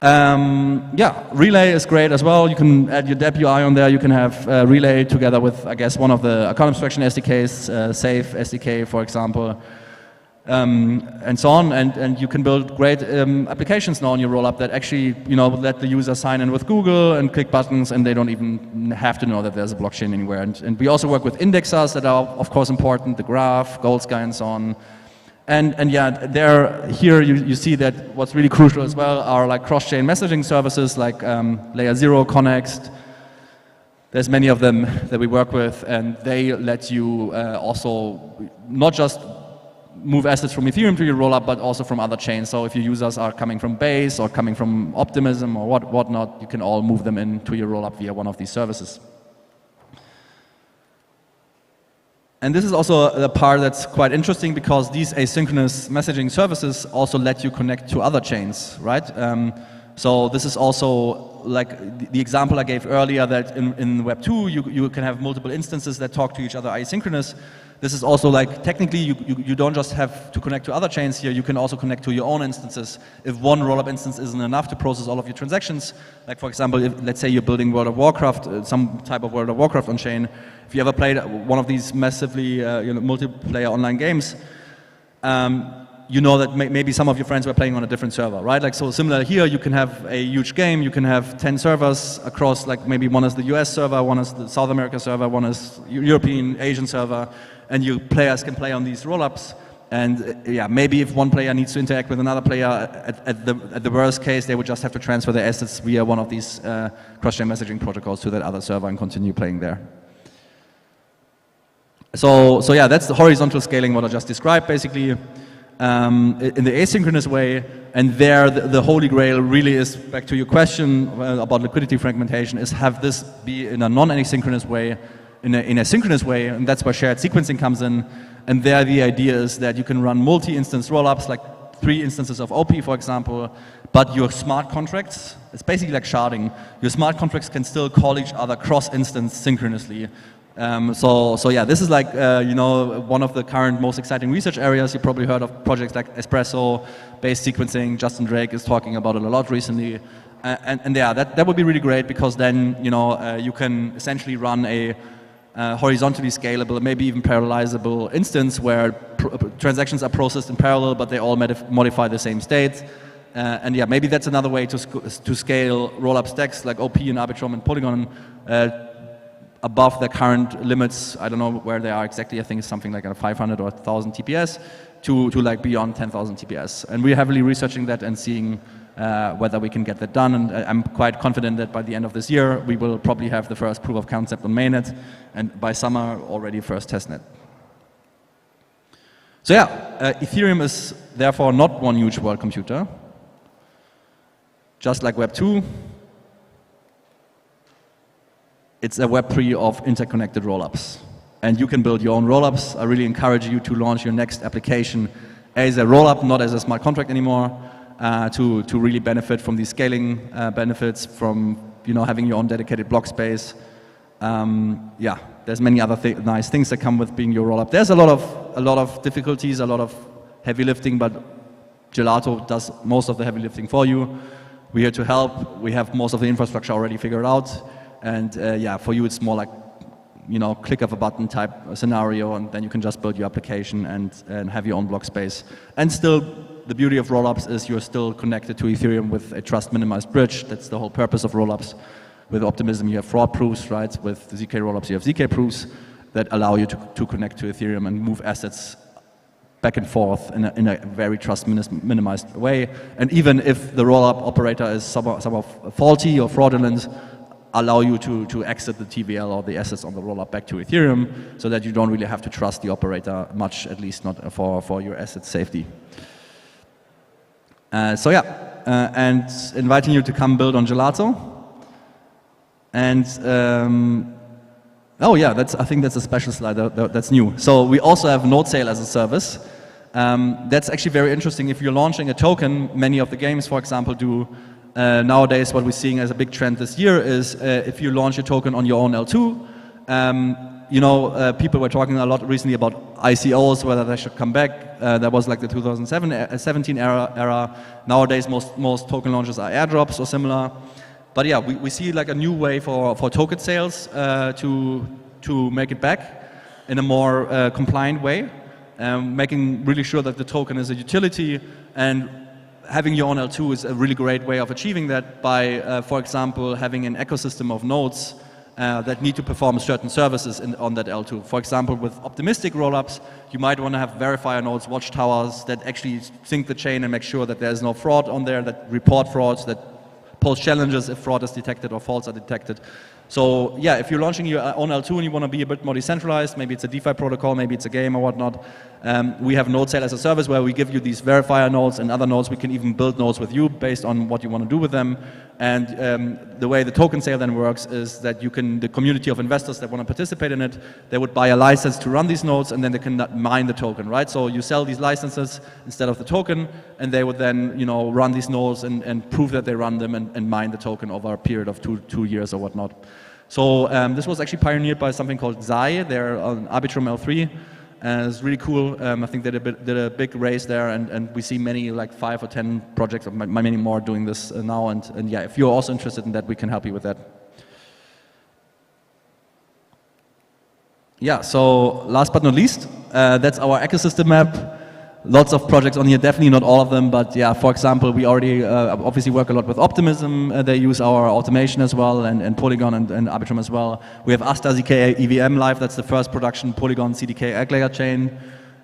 Yeah, Relay is great as well. You can add your Deb UI on there. You can have Relay together with, I guess, one of the account abstraction SDKs, Safe SDK, for example, and so on. And you can build great applications now on your rollup that actually, let the user sign in with Google and click buttons, and they don't even have to know that there's a blockchain anywhere. And we also work with indexers that are, of course, important, the Graph, Goldsky, and so on. And yeah, here you see that what's really crucial as well are like cross-chain messaging services like Layer 0, Connext. There's many of them that we work with, and they let you also not just move assets from Ethereum to your rollup, but also from other chains. So if your users are coming from Base or coming from Optimism or whatnot, you can all move them into your rollup via one of these services. And this is also the part that's quite interesting because these asynchronous messaging services also let you connect to other chains, right? So this is also like the example I gave earlier that in Web 2 you can have multiple instances that talk to each other asynchronous. This is also like technically you don't just have to connect to other chains here, you can also connect to your own instances. If one rollup instance isn't enough to process all of your transactions, like for example, let's say you're building World of Warcraft, some type of World of Warcraft on chain. If you ever played one of these massively multiplayer online games, you know that maybe some of your friends were playing on a different server, right? Like so similar here, you can have a huge game, you can have 10 servers across, like maybe one is the US server, one is the South America server, one is European, Asian server, and you players can play on these rollups. And yeah, maybe if one player needs to interact with another player, at the worst case, they would just have to transfer their assets via one of these cross-chain messaging protocols to that other server and continue playing there. So yeah, that's the horizontal scaling what I just described, basically. In the asynchronous way, and there the holy grail really is, back to your question about liquidity fragmentation, is have this be in a non-asynchronous way, in a synchronous way, and that's where shared sequencing comes in. And there the idea is that you can run multi-instance rollups, like 3 instances of OP, for example, but your smart contracts, it's basically like sharding, your smart contracts can still call each other cross-instance synchronously. So yeah, this is like, one of the current most exciting research areas. You probably heard of projects like Espresso-based sequencing. Justin Drake is talking about it a lot recently. And yeah, that would be really great because then, you can essentially run a horizontally scalable, maybe even parallelizable instance where transactions are processed in parallel, but they all modify the same state. And yeah, maybe that's another way to scale rollup stacks like OP and Arbitrum and Polygon above the current limits. I don't know where they are exactly. I think it's something like 500 or 1,000 TPS to like beyond 10,000 TPS. And we're heavily researching that and seeing whether we can get that done. And I'm quite confident that by the end of this year, we will probably have the first proof of concept on mainnet, and by summer already first testnet. So yeah, Ethereum is therefore not one huge world computer. Just like Web 2, it's a Web3 of interconnected rollups. And you can build your own rollups. I really encourage you to launch your next application as a rollup, not as a smart contract anymore, to really benefit from these scaling benefits, from having your own dedicated block space. Yeah, there's many other nice things that come with being your rollup. There's a lot of difficulties, a lot of heavy lifting, but Gelato does most of the heavy lifting for you. We're here to help. We have most of the infrastructure already figured out. And yeah, for you it's more like, click of a button type scenario, and then you can just build your application and have your own block space. And still, the beauty of rollups is you're still connected to Ethereum with a trust minimized bridge. That's the whole purpose of rollups. With Optimism, you have fraud proofs, right? With the ZK rollups, you have ZK proofs that allow you to connect to Ethereum and move assets back and forth in a very trust minimized way. And even if the rollup operator is somehow faulty or fraudulent, allow you to exit the TVL or the assets on the rollup back to Ethereum, so that you don't really have to trust the operator much, at least not for your asset safety. So yeah, and inviting you to come build on Gelato. And oh yeah, I think that's a special slide that's new. So we also have node sale as a service. That's actually very interesting. If you're launching a token, many of the games, for example, do. Nowadays, what we're seeing as a big trend this year is if you launch a token on your own L2, people were talking a lot recently about ICOs, whether they should come back. That was like the 2017 era. Nowadays, most token launches are airdrops or similar. But yeah, we see like a new way for token sales to make it back in a more compliant way, making really sure that the token is a utility, and having your own L2 is a really great way of achieving that by, for example, having an ecosystem of nodes that need to perform certain services on that L2. For example, with optimistic rollups, you might want to have verifier nodes, watchtowers that actually sync the chain and make sure that there's no fraud on there, that report frauds, that post challenges if fraud is detected or faults are detected. So yeah, if you're launching your own L2 and you want to be a bit more decentralized, maybe it's a DeFi protocol, maybe it's a game or whatnot, we have node sale as a service where we give you these verifier nodes and other nodes. We can even build nodes with you based on what you want to do with them. And the way the token sale then works is that the community of investors that want to participate in it, they would buy a license to run these nodes, and then they can mine the token, right? So you sell these licenses instead of the token, and they would then run these nodes and prove that they run them and mine the token over a period of two years or whatnot. So this was actually pioneered by something called Zai. They're on Arbitrum L3. It's really cool. I think they did a big race there, and we see many, like 5 or 10 projects, or many more doing this now. And yeah, if you're also interested in that, we can help you with that. Yeah, so last but not least, that's our ecosystem map. Lots of projects on here, definitely not all of them, but yeah, for example, we already obviously work a lot with Optimism. They use our automation as well, and Polygon and Arbitrum as well. We have Asta ZK EVM live, that's the first production Polygon CDK egg layer chain.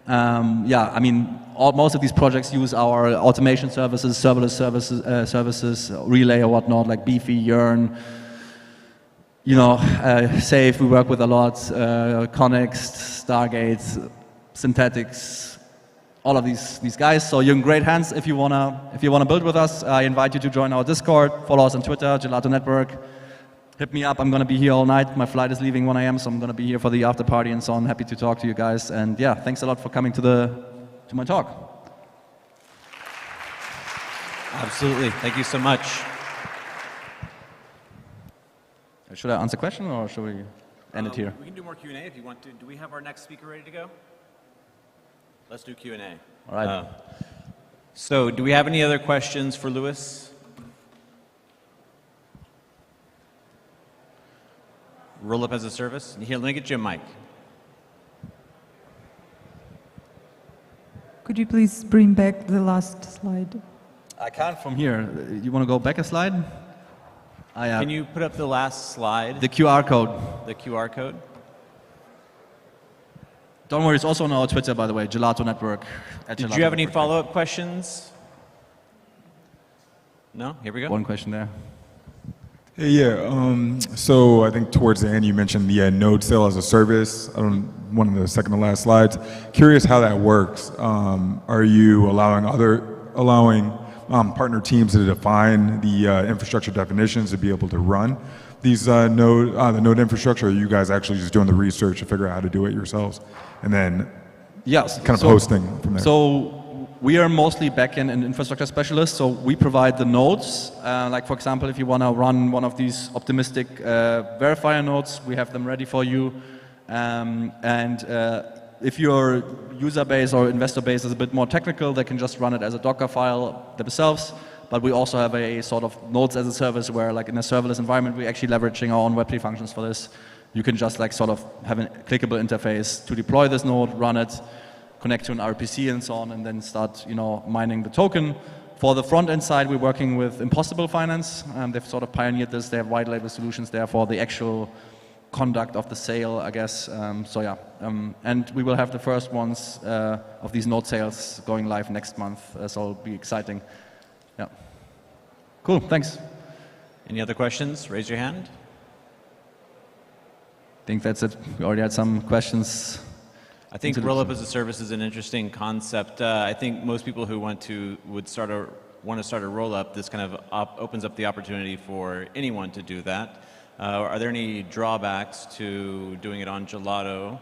Yeah, I mean, most of these projects use our automation services, serverless services, Relay or whatnot, like Beefy, Yearn, Safe, we work with a lot, Connext, Stargate, Synthetics, all of these guys. So you're in great hands if you wanna build with us. I invite you to join our Discord, follow us on Twitter, Gelato Network. Hit me up, I'm gonna be here all night. My flight is leaving 1 AM, so I'm gonna be here for the after party and so on. Happy to talk to you guys. And yeah, thanks a lot for coming to my talk. Absolutely, thank you so much. Should I answer a question or should we end it here? We can do more Q&A if you want to. Do we have our next speaker ready to go? Let's do Q&A. All right. So do we have any other questions for Lewis? Roll up as a service? Here, let me get you a mic. Could you please bring back the last slide? I can't from here. You want to go back a slide? Can you put up the last slide? The QR code. The QR code? Don't worry, it's also on our Twitter, by the way, Gelato Network. Did you have any follow-up questions? No? Here we go. One question there. Hey, yeah. So I think towards the end you mentioned the node sale as a service. One of the second to last slides. Curious how that works. Are you allowing partner teams to define the infrastructure definitions to be able to run these the node infrastructure? Or are you guys actually just doing the research to figure out how to do it yourselves, and then kind of hosting from there? So we are mostly backend and infrastructure specialists. So we provide the nodes. Like for example, if you want to run one of these optimistic verifier nodes, we have them ready for you. If your user base or investor base is a bit more technical, they can just run it as a Docker file themselves. But we also have a sort of nodes as a service where, like in a serverless environment, we're actually leveraging our own Web3 functions for this. You can just like sort of have a clickable interface to deploy this node, run it, connect to an RPC and so on, and then start mining the token. For the front end side, we're working with Impossible Finance. They've sort of pioneered this. They have white label solutions there for the actual conduct of the sale, I guess. So yeah, and we will have the first ones of these node sales going live next month. So it'll be exciting. Yeah. Cool, thanks. Any other questions? Raise your hand. think that's it. We already had some questions. I think roll-up as a service is an interesting concept. I think most people who want to start a roll-up, this kind of opens up the opportunity for anyone to do that. Are there any drawbacks to doing it on Gelato?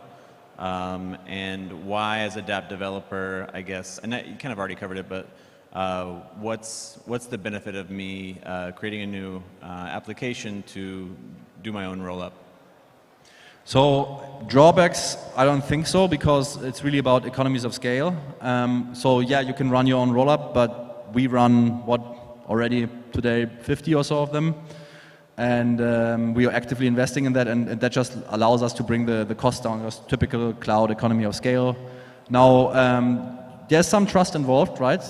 And why, as a dApp developer, I guess, and you kind of already covered it, but what's the benefit of me creating a new application to do my own roll-up? So drawbacks, I don't think so, because it's really about economies of scale. So yeah, you can run your own rollup, but we run already today 50 or so of them, and we are actively investing in that, and that just allows us to bring the cost down. Just typical cloud economy of scale. Now there's some trust involved, right?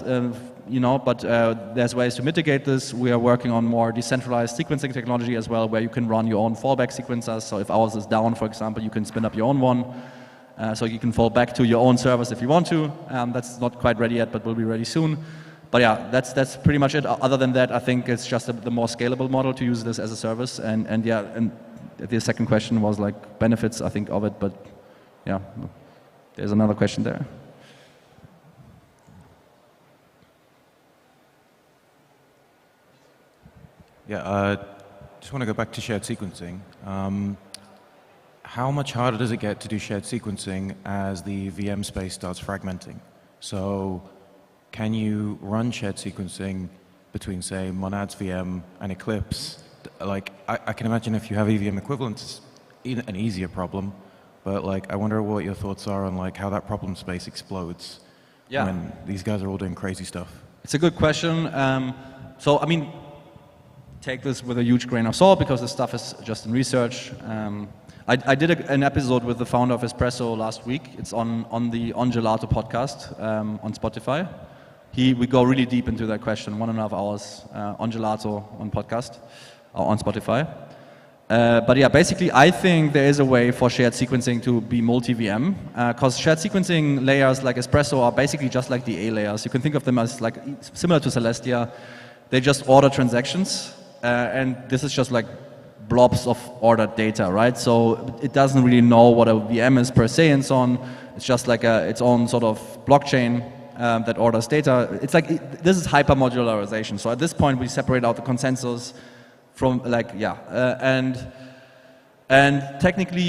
But there's ways to mitigate this. We are working on more decentralized sequencing technology as well, where you can run your own fallback sequencers. So if ours is down, for example, you can spin up your own one. So you can fall back to your own servers if you want to. That's not quite ready yet, but will be ready soon. But yeah, that's pretty much it. Other than that, I think it's just the more scalable model to use this as a service. And the second question was like benefits, I think, of it. But yeah, there's another question there. Yeah, just want to go back to shared sequencing. How much harder does it get to do shared sequencing as the VM space starts fragmenting? So can you run shared sequencing between, say, Monad's VM and Eclipse? Like, I can imagine if you have EVM equivalents, it's an easier problem. But like, I wonder what your thoughts are on like how that problem space explodes when these guys are all doing crazy stuff. It's a good question. So, I mean, take this with a huge grain of salt because this stuff is just in research. I did an episode with the founder of Espresso last week. It's on the On Gelato podcast on Spotify. We go really deep into that question, 1.5 hours on Gelato on podcast on Spotify. But yeah, basically, I think there is a way for shared sequencing to be multi-VM, because shared sequencing layers like Espresso are basically just like the A layers. You can think of them as like similar to Celestia. They just order transactions. And this is just like blobs of ordered data, right? So it doesn't really know what a VM is per se and so on. It's just like its own sort of blockchain that orders data. It's like, this is hyper-modularization. So at this point, we separate out the consensus from like, and technically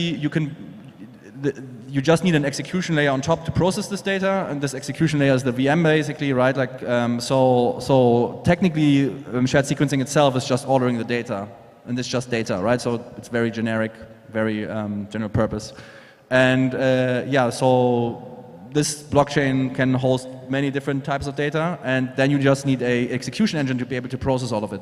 you just need an execution layer on top to process this data, and this execution layer is the VM basically, right? Like, so technically, shared sequencing itself is just ordering the data, and it's just data, right? So it's very generic, very general purpose, and so this blockchain can host many different types of data, and then you just need a execution engine to be able to process all of it.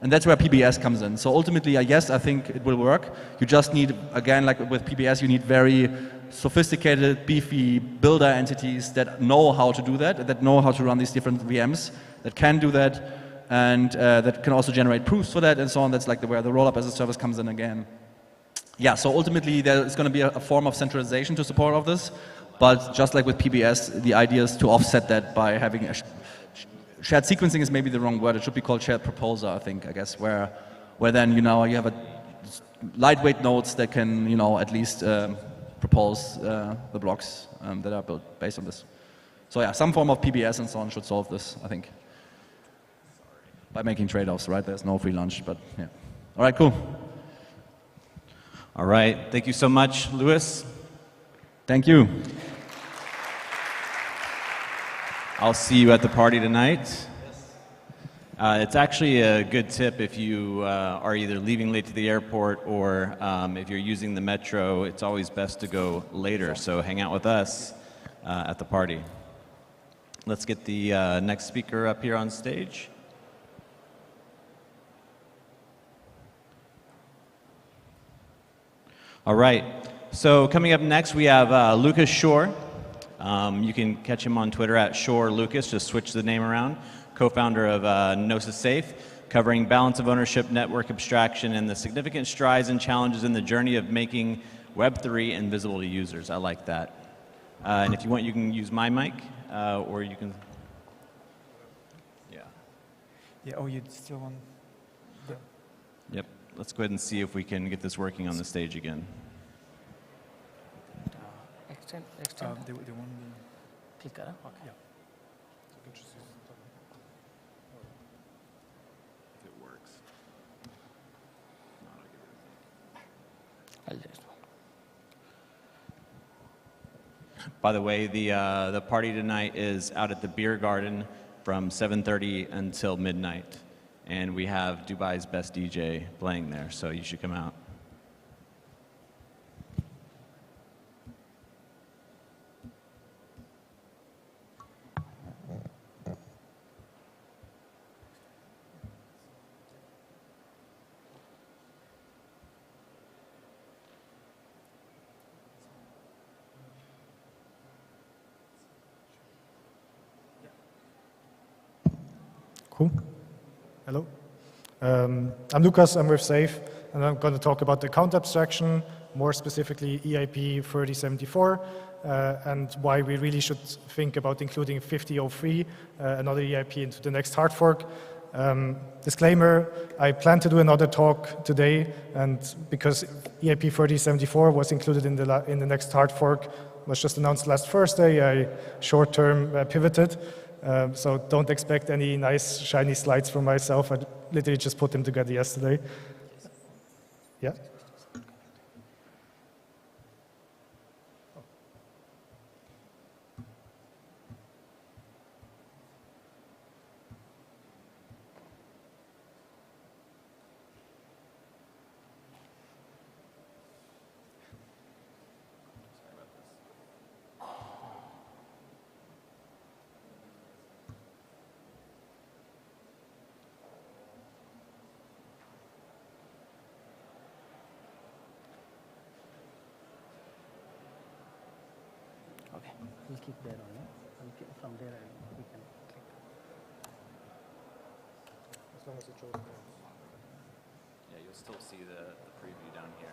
And that's where PBS comes in. So ultimately, yes, I think it will work. You just need, again, like with PBS, you need very sophisticated, beefy builder entities that know how to do that know how to run these different VMs, that can do that, and that can also generate proofs for that and so on. That's like where the rollup as a service comes in again. Yeah, so ultimately, there's going to be a form of centralization to support all of this. But just like with PBS, the idea is to offset that by having shared sequencing is maybe the wrong word. It should be called shared proposer, I think, I guess, where then, you have lightweight nodes that can, at least propose the blocks that are built based on this. So yeah, some form of PBS and so on should solve this, I think, by making trade-offs, right? There's no free lunch, but yeah. All right, cool. All right, thank you so much, Louis. Thank you. I'll see you at the party tonight. It's actually a good tip if you are either leaving late to the airport or if you're using the metro, it's always best to go later. So hang out with us at the party. Let's get the next speaker up here on stage. All right. So coming up next, we have Lucas Shore. You can catch him on Twitter at Shore Lucas, just switch the name around. Co-founder of Gnosis Safe, covering balance of ownership, network abstraction, and the significant strides and challenges in the journey of making Web3 invisible to users. I like that. And if you want, you can use my mic, or you can... Yeah, oh, you still want... Yep. Let's go ahead and see if we can get this working on the stage again. extend, extend. They want me. Click करा? Okay. Yeah. If it works. I'll just. By the way, the party tonight is out at the beer garden from 7:30 until midnight, and we have Dubai's best DJ playing there, so you should come out. Cool. Hello. I'm Lucas, I'm with Safe, and I'm going to talk about the account abstraction, more specifically EIP 3074, and why we really should think about including 5003, another EIP, into the next hard fork. Disclaimer, I plan to do another talk today, and because EIP 3074 was included in the next hard fork, was just announced last Thursday, I short-term pivoted. So don't expect any nice, shiny slides from myself. I literally just put them together yesterday. Yeah? Okay, we'll keep there only. From there we can click. As long as it shows. Yeah, you'll still see the preview down here.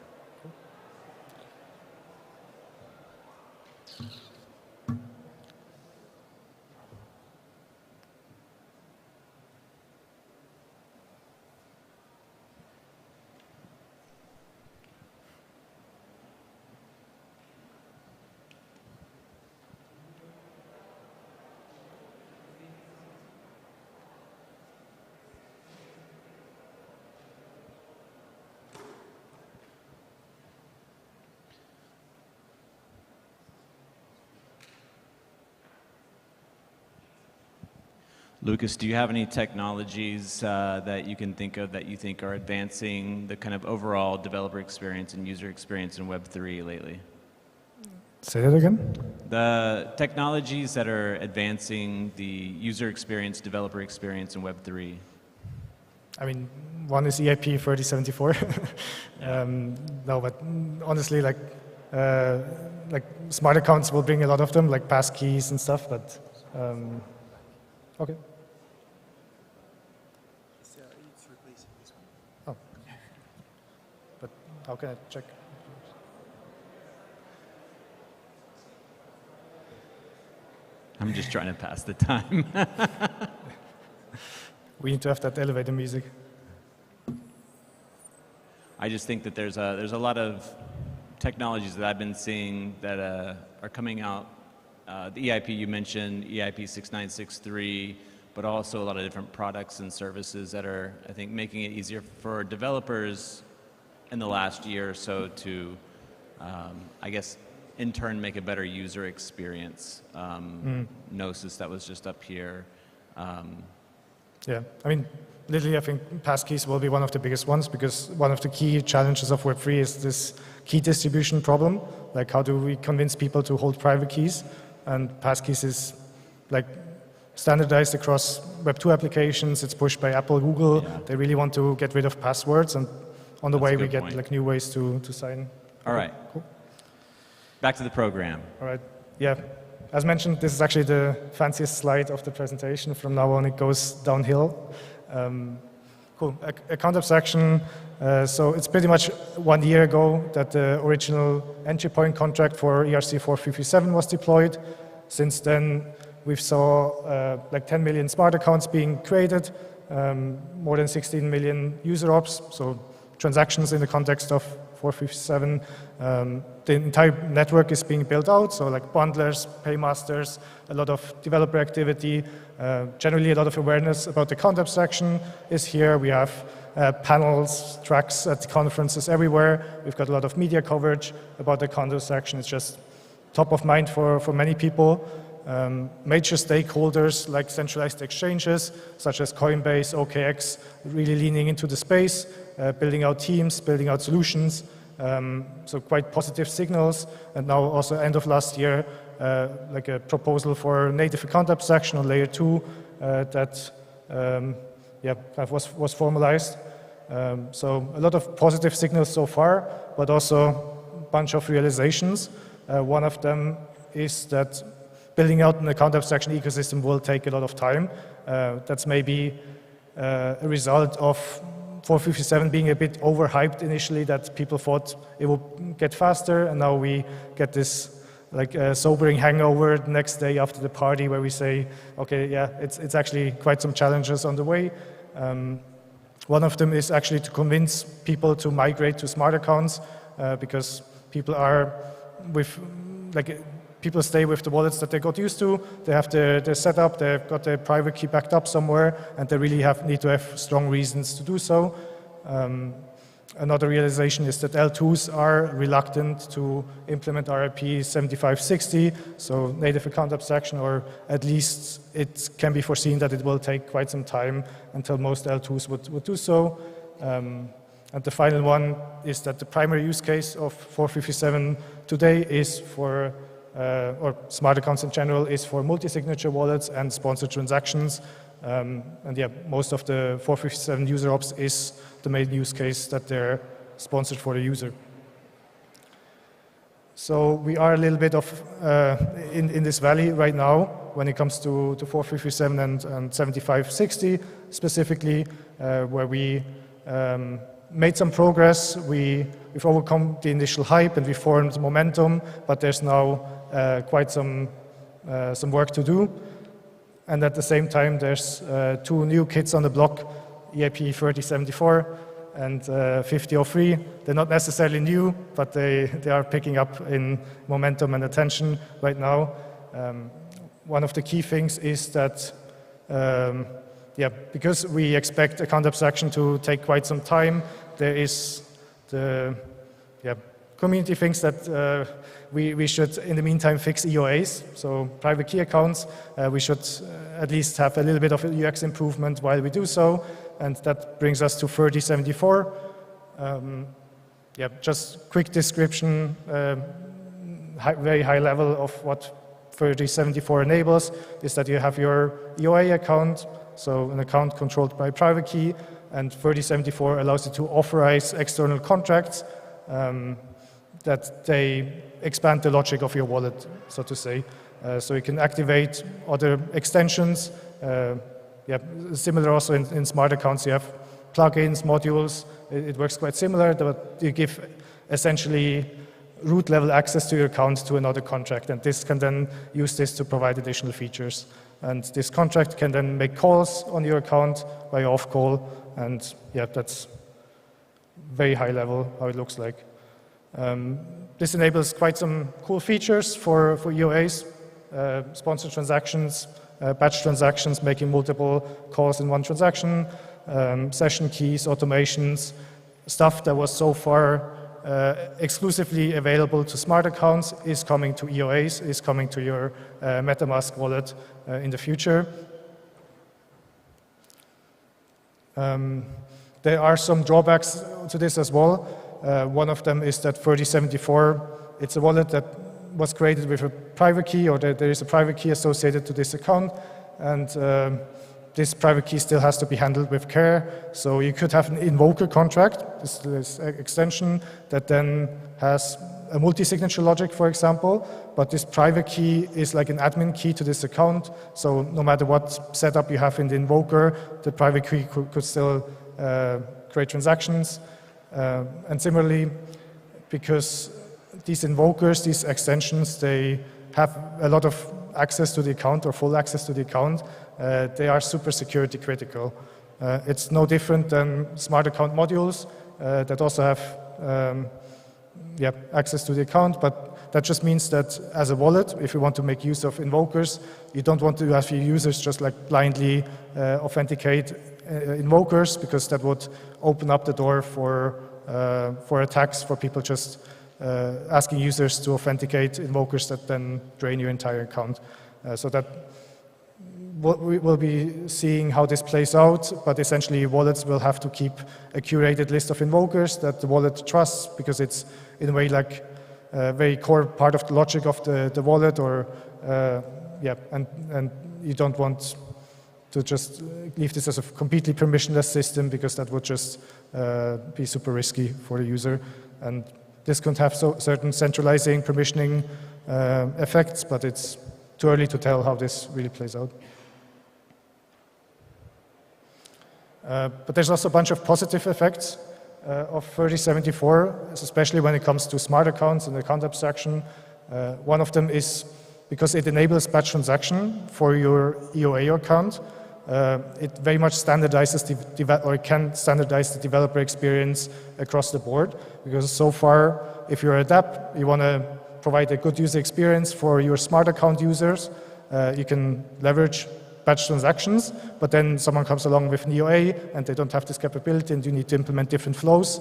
Lucas, do you have any technologies that you can think of that you think are advancing the kind of overall developer experience and user experience in Web3 lately? Say that again? The technologies that are advancing the user experience, developer experience in Web3. I mean, one is EIP 3074. No, but honestly, like smart accounts will bring a lot of them, like passkeys and stuff, but okay. It's replacing this one. Oh. But how can I check? I'm just trying to pass the time. We need to have that elevator music. I just think that there's a lot of technologies that I've been seeing that are coming out. The EIP you mentioned, EIP 6963, but also a lot of different products and services that are, I think, making it easier for developers in the last year or so to, I guess, in turn make a better user experience. Gnosis that was just up here. Yeah, I mean, literally, I think passkeys will be one of the biggest ones because one of the key challenges of Web3 is this key distribution problem. Like, how do we convince people to hold private keys? And passkeys is like standardized across Web2 applications. It's pushed by Apple, Google. Yeah. They really want to get rid of passwords, and on the way we get like new ways to sign. All right. Cool. Back to the program. All right. Yeah. As mentioned, this is actually the fanciest slide of the presentation. From now on, it goes downhill. Cool. Account abstraction. So it's pretty much 1 year ago that the original entry point contract for ERC 4337 was deployed. Since then, we've saw like 10 million smart accounts being created, more than 16 million user ops, so transactions in the context of 457. The entire network is being built out, so like bundlers, paymasters, a lot of developer activity, generally a lot of awareness about the account abstraction is here. We have panels, tracks at conferences everywhere. We've got a lot of media coverage about the account abstraction. It's just top of mind for many people. Major stakeholders like centralized exchanges such as Coinbase, OKX, really leaning into the space, building out teams, building out solutions. So quite positive signals. And now also end of last year, like a proposal for native account abstraction on layer 2 that was formalized. So a lot of positive signals so far, but also a bunch of realizations. One of them is that building out an account abstraction ecosystem will take a lot of time. That's maybe a result of 457 being a bit overhyped initially, that people thought it would get faster, and now we get this like sobering hangover the next day after the party where we say, okay, yeah, it's actually quite some challenges on the way. One of them is actually to convince people to migrate to smart accounts because people are people stay with the wallets that they got used to. They have their setup, they've got their private key backed up somewhere, and they really need to have strong reasons to do so. Another realization is that L2s are reluctant to implement RIP 7560, so native account abstraction, or at least it can be foreseen that it will take quite some time until most L2s would do so. And the final one is that the primary use case of 457 today is for or smart accounts in general, is for multi-signature wallets and sponsored transactions. And yeah, most of the 457 user ops is the main use case that they're sponsored for the user. So we are a little bit of in this valley right now when it comes to 457 and 7560 specifically, where we made some progress. We've overcome the initial hype and we formed momentum, but there's now quite some work to do. And at the same time, there's 2 new kids on the block, EIP 3074 and 5003. They're not necessarily new, but they are picking up in momentum and attention right now. One of the key things is that because we expect account abstraction to take quite some time, there is the community thinks that we should, in the meantime, fix EOAs, so private key accounts. We should at least have a little bit of UX improvement while we do so, and that brings us to 3074. Just quick description, very high level of what 3074 enables is that you have your EOA account, so an account controlled by private key, and 3074 allows you to authorize external contracts that they expand the logic of your wallet, so to say. So you can activate other extensions. Similar also in smart accounts, you have plugins, modules. It works quite similar, but you give essentially root level access to your account to another contract, and this can then use this to provide additional features. And this contract can then make calls on your account via off call, and that's very high level how it looks like. This enables quite some cool features for EOAs, sponsored transactions, batch transactions, making multiple calls in one transaction, session keys, automations, stuff that was so far exclusively available to smart accounts is coming to EOAs, is coming to your MetaMask wallet in the future. There are some drawbacks to this as well. One of them is that 3074, it's a wallet that was created with a private key, or there is a private key associated to this account, and this private key still has to be handled with care. So you could have an invoker contract, this extension, that then has a multi-signature logic, for example, but this private key is like an admin key to this account, so no matter what setup you have in the invoker, the private key could still create transactions. And similarly, because these invokers, these extensions, they have a lot of access to the account or full access to the account, they are super security critical. It's no different than smart account modules that also have access to the account, but that just means that as a wallet, if you want to make use of invokers, you don't want to have your users just like blindly authenticate invokers, because that would open up the door for attacks, for people just asking users to authenticate invokers that then drain your entire account. So that we will be seeing how this plays out, but essentially wallets will have to keep a curated list of invokers that the wallet trusts, because it's in a way like a very core part of the logic of the wallet, or and you don't want to just leave this as a completely permissionless system, because that would just be super risky for the user. And this could have certain centralizing, permissioning effects, but it's too early to tell how this really plays out. But there's also a bunch of positive effects of 3074, especially when it comes to smart accounts and account abstraction. One of them is because it enables batch transaction for your EOA account. It very much standardizes or can standardize the developer experience across the board, because so far, if you're a DApp, you want to provide a good user experience for your smart account users. You can leverage batch transactions, but then someone comes along with an EOA and they don't have this capability, and you need to implement different flows.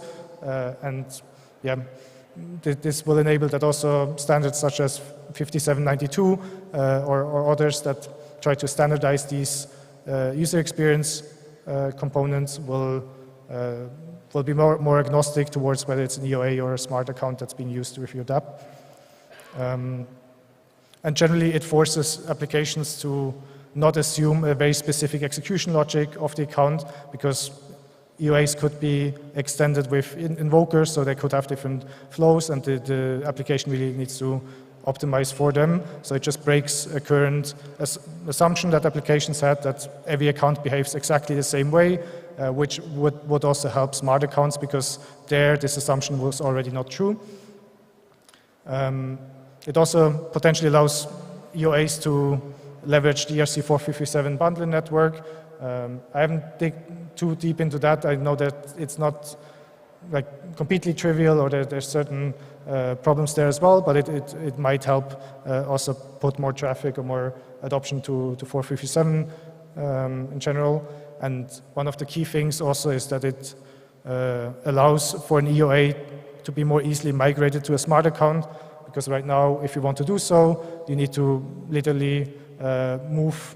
This will enable that also standards such as 5792 or others that try to standardize these user experience components will be more agnostic towards whether it's an EOA or a smart account that's being used with your DApp. And generally, it forces applications to not assume a very specific execution logic of the account, because EOAs could be extended with invokers, so they could have different flows, and the application really needs to optimize for them. So it just breaks a current assumption that applications had, that every account behaves exactly the same way, which would also help smart accounts, because there this assumption was already not true. It also potentially allows EOAs to leverage the ERC-457 bundling network. I haven't dig too deep into that. I know that it's not like completely trivial, or there's certain problems there as well, but it might help also put more traffic or more adoption to 457 in general. And one of the key things also is that it allows for an EOA to be more easily migrated to a smart account, because right now, if you want to do so, you need to literally move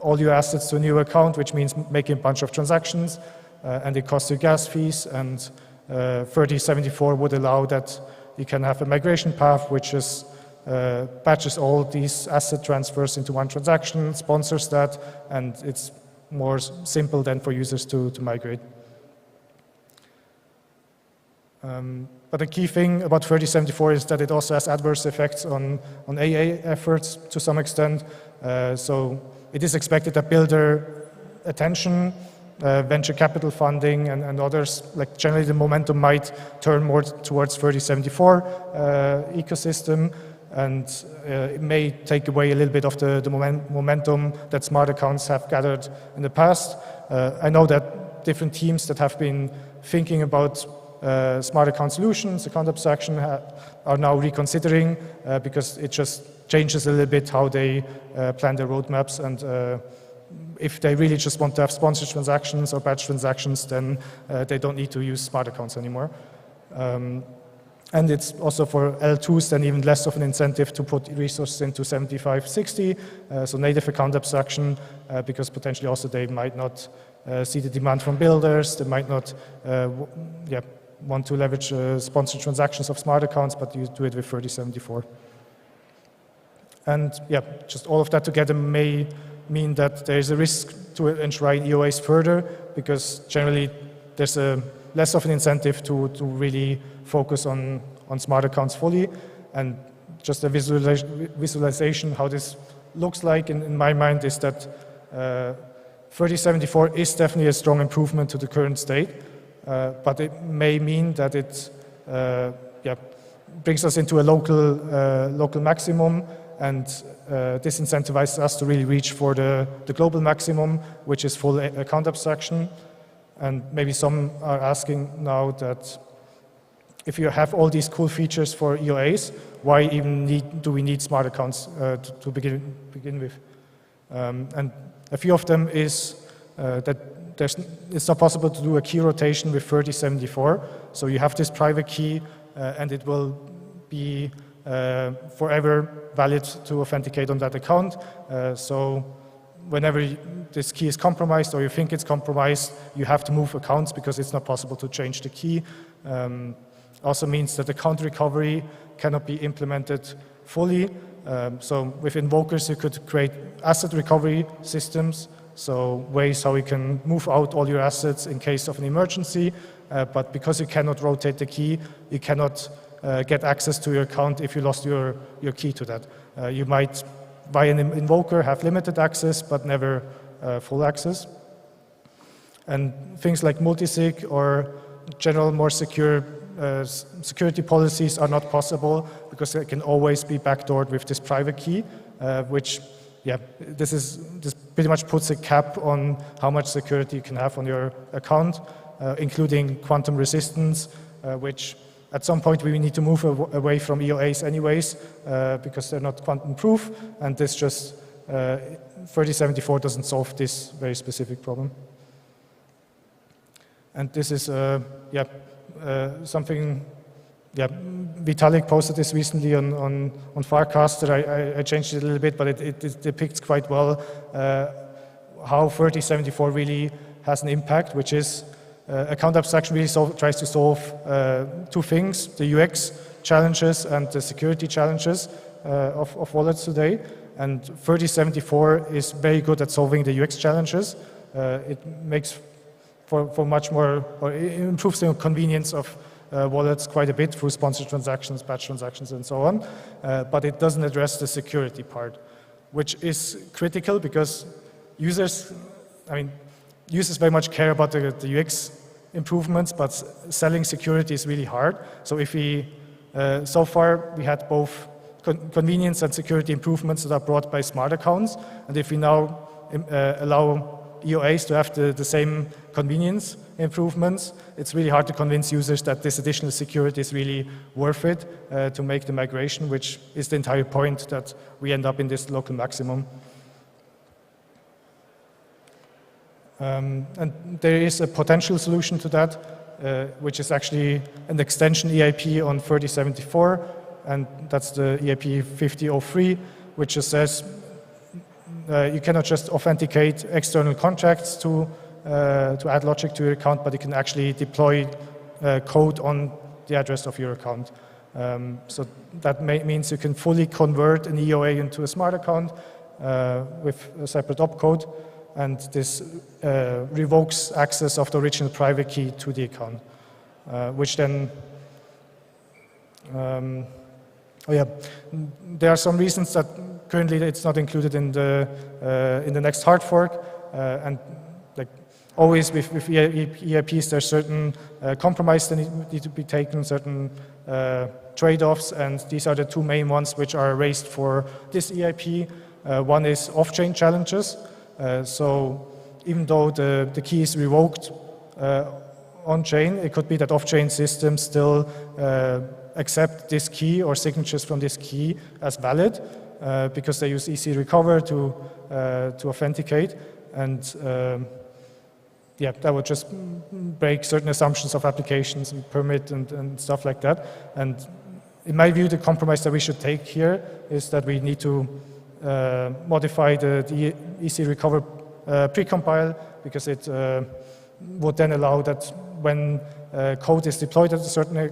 all your assets to a new account, which means making a bunch of transactions, and it costs you gas fees. And 3074 would allow that you can have a migration path which is batches all these asset transfers into one transaction, sponsors that, and it's more simple then for users to migrate. But the key thing about 3074 is that it also has adverse effects on AA efforts to some extent. So it is expected that builder attention, venture capital funding, and others, like generally the momentum might turn more towards 3074 ecosystem, and it may take away a little bit of the momentum that smart accounts have gathered in the past. I know that different teams that have been thinking about smart account solutions, account abstraction, are now reconsidering because it just changes a little bit how they plan their roadmaps. And if they really just want to have sponsored transactions or batch transactions, then they don't need to use smart accounts anymore. And it's also for L2s then even less of an incentive to put resources into 7560, so native account abstraction, because potentially also they might not see the demand from builders, they might not want to leverage sponsored transactions of smart accounts, but you do it with 3074. And just all of that together may mean that there is a risk to enshrine EOAs further, because generally there's less of an incentive to really focus on smart accounts fully. And just a visualization how this looks like in my mind is that 3074 is definitely a strong improvement to the current state, but it may mean that it brings us into a local maximum, and disincentivizes us to really reach for the global maximum, which is full account abstraction. And maybe some are asking now that if you have all these cool features for EOAs, why even do we need smart accounts to begin with? And a few of them is that it's not possible to do a key rotation with 3074. So you have this private key, and it will be forever valid to authenticate on that account. So whenever this key is compromised or you think it's compromised, you have to move accounts because it's not possible to change the key. Also means that account recovery cannot be implemented fully. So with invokers, you could create asset recovery systems, so ways how you can move out all your assets in case of an emergency, but because you cannot rotate the key, you cannot get access to your account if you lost your key to that. You might, by an invoker, have limited access, but never full access. And things like multisig or general more secure security policies are not possible because they can always be backdoored with this private key, which, yeah, this pretty much puts a cap on how much security you can have on your account, including quantum resistance, which at some point we need to move away from EOAs anyways, because they're not quantum proof, and this just 3074 doesn't solve this very specific problem. And this is something, Vitalik posted this recently on Farcaster. I changed it a little bit, but it depicts quite well how 3074 really has an impact, which is account abstraction really tries to solve two things: the UX challenges and the security challenges of wallets today. And 3074 is very good at solving the UX challenges. It makes for much more, or it improves the convenience of wallets quite a bit through sponsored transactions, batch transactions, and so on. But it doesn't address the security part, which is critical because users very much care about the UX improvements, but selling security is really hard. So if so far we had both convenience and security improvements that are brought by smart accounts, and if we now allow EOAs to have the same convenience improvements, it's really hard to convince users that this additional security is really worth it to make the migration, which is the entire point that we end up in this local maximum. And there is a potential solution to that, which is actually an extension EIP on 3074, and that's the EIP 5003, which just says you cannot just authenticate external contracts to add logic to your account, but you can actually deploy code on the address of your account. So that means you can fully convert an EOA into a smart account with a separate opcode, and this revokes access of the original private key to the account, which then there are some reasons that currently it's not included in the next hard fork, and like always with EIPs, there's certain compromises that need to be taken, certain trade-offs, and these are the two main ones which are raised for this EIP. One is off-chain challenges. So even though the key is revoked on-chain, it could be that off-chain systems still accept this key or signatures from this key as valid because they use EC recover to authenticate, and that would just break certain assumptions of applications and permit and stuff like that. And in my view, the compromise that we should take here is that we need to modify the EC recover precompile, because it would then allow that when code is deployed at a certain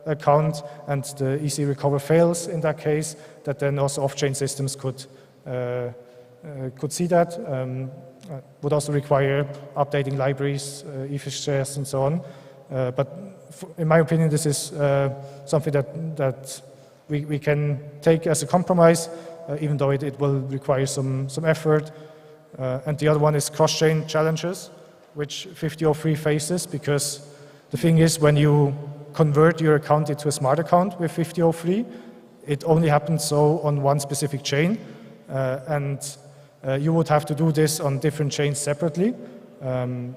account and the EC recover fails in that case, that then also off-chain systems could see that. Would also require updating libraries, ETHDubai and so on. But in my opinion, this is something that we can take as a compromise, even though it will require some effort. And the other one is cross-chain challenges, which 5003 faces, because the thing is, when you convert your account into a smart account with 5003, it only happens so on one specific chain, and you would have to do this on different chains separately. And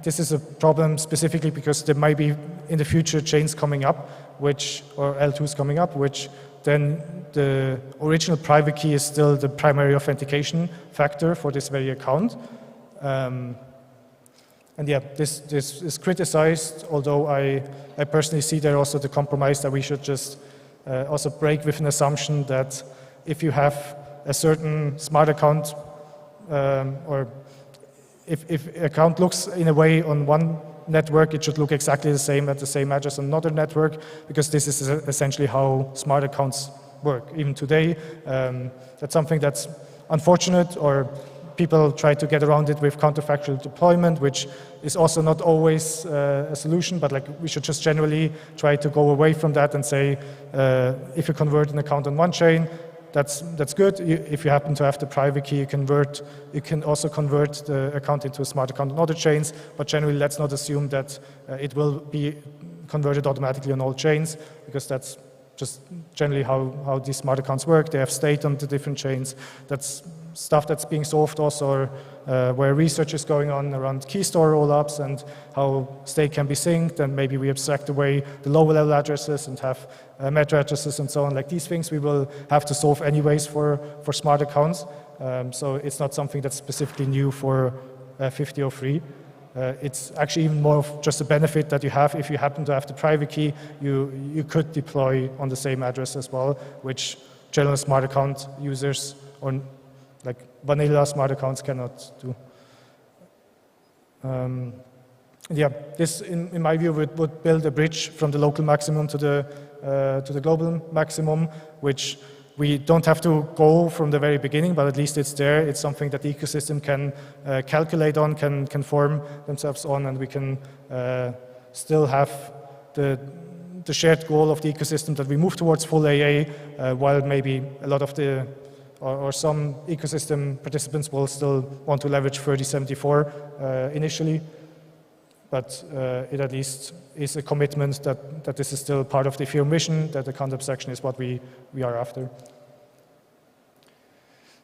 this is a problem specifically because there might be in the future chains coming up, or L2s coming up, which then the original private key is still the primary authentication factor for this very account. And yeah, this is criticized, although I personally see there also the compromise that we should just also break with an assumption that if you have a certain smart account, or if account looks in a way on one network, it should look exactly the same at the same address on another network, because this is essentially how smart accounts work. Even today, that's something that's unfortunate, or people try to get around it with counterfactual deployment, which is also not always a solution, but like we should just generally try to go away from that and say, if you convert an account on one chain, that's good. If you happen to have the private key, you can also convert the account into a smart account on other chains, but generally let's not assume that it will be converted automatically on all chains, because that's just generally how these smart accounts work. They have state on the different chains. That's stuff that's being solved also, where research is going on around key store rollups and how state can be synced, and maybe we abstract away the lower level addresses and have meta addresses and so on. Like these things we will have to solve anyways for smart accounts. So it's not something that's specifically new for 5003. It's actually even more of just a benefit that you have. If you happen to have the private key, you could deploy on the same address as well, which general smart account users or like vanilla smart accounts cannot do. Yeah, this in my view would build a bridge from the local maximum to the global maximum, which we don't have to go from the very beginning, but at least it's there. It's something that the ecosystem can calculate on, can form themselves on, and we can still have the shared goal of the ecosystem that we move towards full AA, while maybe a lot of the or some ecosystem participants will still want to leverage 3074 initially, but it at least is a commitment that this is still part of the Ethereum vision, that the account abstraction is what we are after.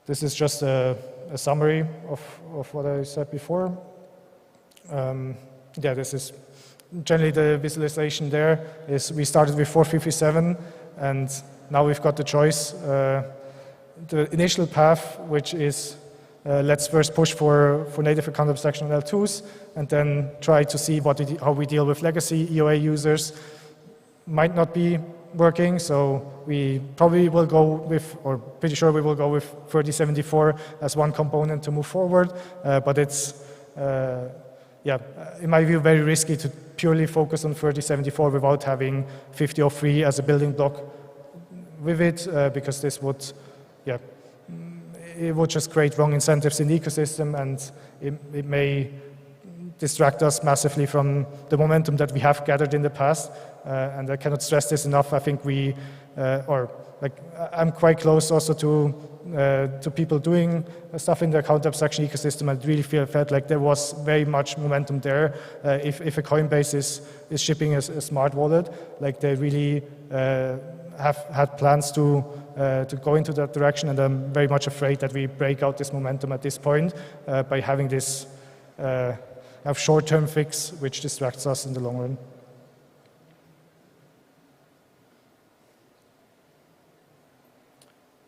This is just a summary of what I said before. Yeah, this is generally the visualization there. Is we started with 457, and now we've got the choice. The initial path, which is let's first push for native account abstraction on L2s, and then try to see how we deal with legacy EOA users, might not be working. So we probably will go with, or pretty sure we will go with 3074 as one component to move forward. But it's, yeah, in my view, very risky to purely focus on 3074 without having 5003 as a building block with it, because this would, yeah, it would just create wrong incentives in the ecosystem, and it may distract us massively from the momentum that we have gathered in the past. And I cannot stress this enough. I think I'm quite close also to people doing stuff in the account abstraction ecosystem. I really felt like there was very much momentum there. If a Coinbase is shipping a smart wallet, like they really have had plans to go into that direction, and I'm very much afraid that we break out this momentum at this point by having this short-term fix which distracts us in the long run.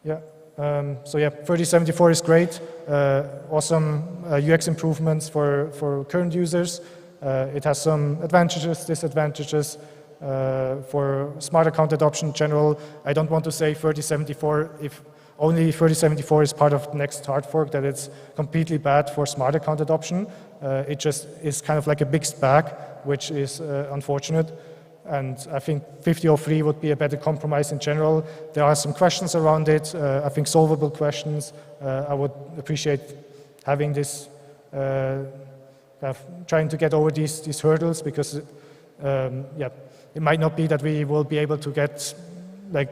Yeah. So yeah, 3074 is great. Awesome UX improvements for current users. It has some advantages, disadvantages. For smart account adoption in general, I don't want to say 3074, if only 3074 is part of the next hard fork, that it's completely bad for smart account adoption. It just is kind of like a mixed bag, which is unfortunate. And I think 5003 would be a better compromise in general. There are some questions around it, I think solvable questions. I would appreciate having this, trying to get over these hurdles, because yeah, it might not be that we will be able to get like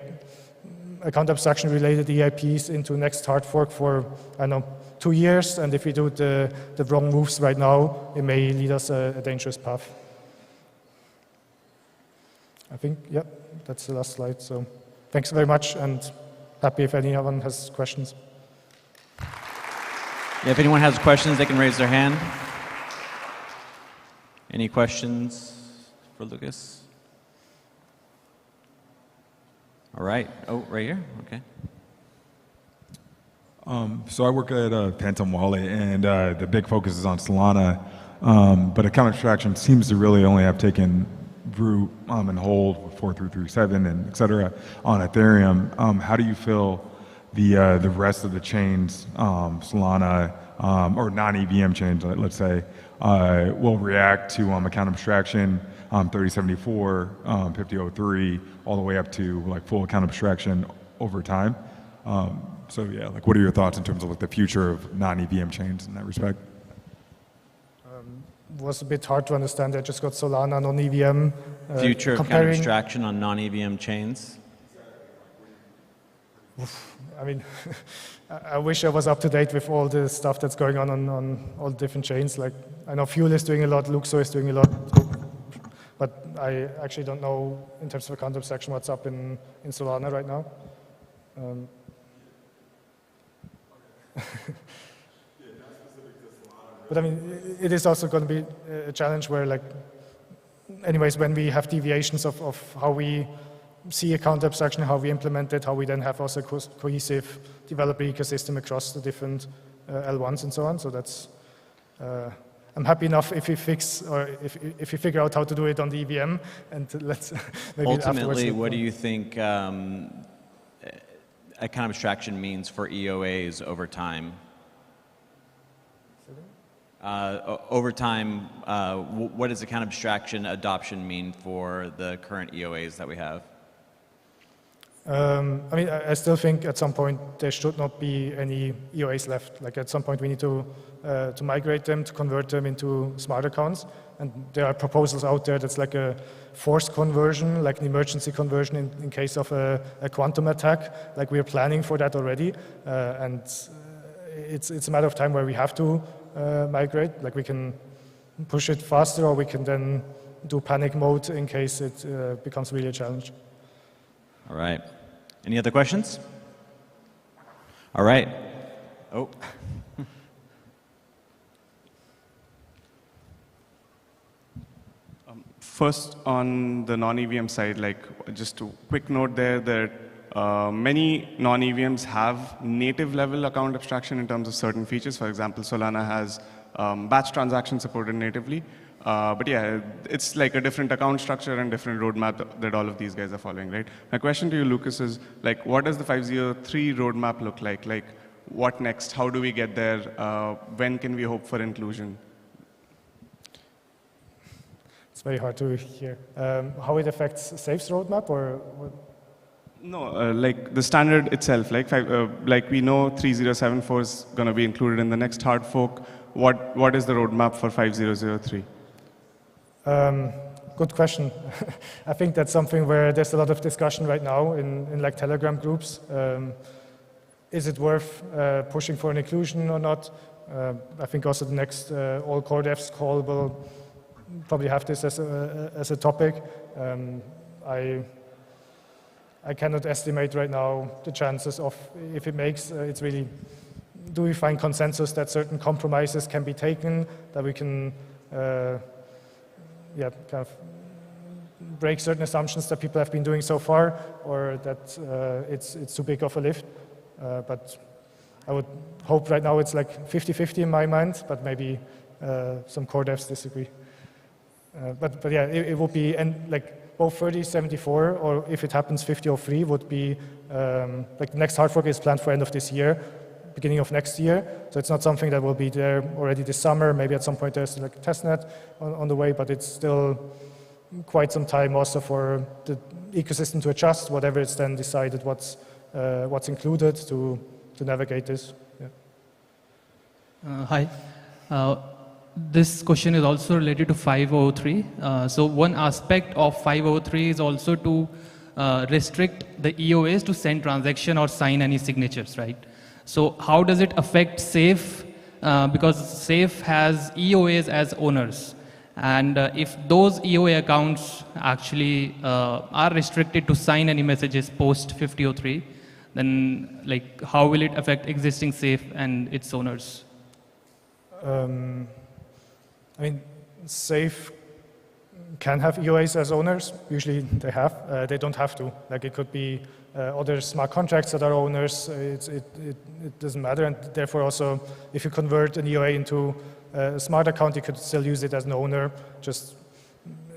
account abstraction related EIPs into next hard fork for, I don't know, 2 years. And if we do the wrong moves right now, it may lead us a dangerous path. I think, yeah, that's the last slide. So thanks very much, and happy if anyone has questions. Yeah, if anyone has questions, they can raise their hand. Any questions? for Lucas. All right. Oh, right here. Okay. So I work at Phantom Wallet, and the big focus is on Solana, but account abstraction seems to really only have taken root and hold with 4337 and et cetera on Ethereum. How do you feel the rest of the chains, Solana or non-EVM chains, let's say, will react to account abstraction, 3074, 5003, all the way up to like full account abstraction over time? So yeah, like what are your thoughts in terms of like the future of non-EVM chains in that respect? Was a bit hard to understand. I just got Solana non-EVM. Future account abstraction on non-EVM chains? I mean, I wish I was up to date with all the stuff that's going on all the different chains. Like, I know Fuel is doing a lot, Luxor is doing a lot, but I actually don't know in terms of account abstraction what's up in Solana right now. But I mean, it is also going to be a challenge where, like, anyways, when we have deviations of how we see account abstraction, how we implement it, how we then have also a cohesive developer ecosystem across the different L1s and so on. So that's, I'm happy enough if we fix, or if we figure out how to do it on the EVM, and let's maybe ultimately, what do you think account abstraction means for EOAs over time? Over time, what does account abstraction adoption mean for the current EOAs that we have? I mean, I still think at some point there should not be any EOAs left. Like at some point we need to migrate them, to convert them into smart accounts. And there are proposals out there that's like a forced conversion, like an emergency conversion in case of a quantum attack. Like we're planning for that already. And it's a matter of time where we have to migrate. Like we can push it faster, or we can then do panic mode in case it becomes really a challenge. All right. Any other questions? All right. Oh. First, on the non-EVM side, like just a quick note there that many non-EVMs have native level account abstraction in terms of certain features. For example, Solana has batch transactions supported natively. But yeah, it's like a different account structure and different roadmap that all of these guys are following, right? My question to you, Lucas, is like, what does the 503 roadmap look like? Like, what next? How do we get there? When can we hope for inclusion? It's very hard to hear. How it affects SAFE's roadmap, or what? No, like the standard itself. Like we know 3074 is going to be included in the next hard fork. What is the roadmap for 5003? Good question. I think that's something where there's a lot of discussion right now in like Telegram groups. Is it worth pushing for an inclusion or not? I think also the next all core devs call will probably have this as a topic. I cannot estimate right now the chances of if it makes. It's really, do we find consensus that certain compromises can be taken, that we can kind of break certain assumptions that people have been doing so far, or that it's too big of a lift. But I would hope right now it's like 50-50 in my mind, but maybe some core devs disagree. But yeah, it would be, and like both 3074 or if it happens 5003 would be, like the next hard fork is planned for end of this year, beginning of next year. So it's not something that will be there already this summer. Maybe at some point there's like a testnet on the way, but it's still quite some time also for the ecosystem to adjust, whatever it's then decided what's included to navigate this. Yeah. Hi. This question is also related to 503. So one aspect of 503 is also to restrict the EOAs to send transaction or sign any signatures, right? So how does it affect SAFE? Because SAFE has EOAs as owners. And if those EOA accounts actually are restricted to sign any messages post 5003, then like how will it affect existing SAFE and its owners? I mean, SAFE can have EOAs as owners. Usually they have. They don't have to. Like it could be other smart contracts that are owners. It doesn't matter. And therefore also, if you convert an EOA into a smart account, you could still use it as an owner. Just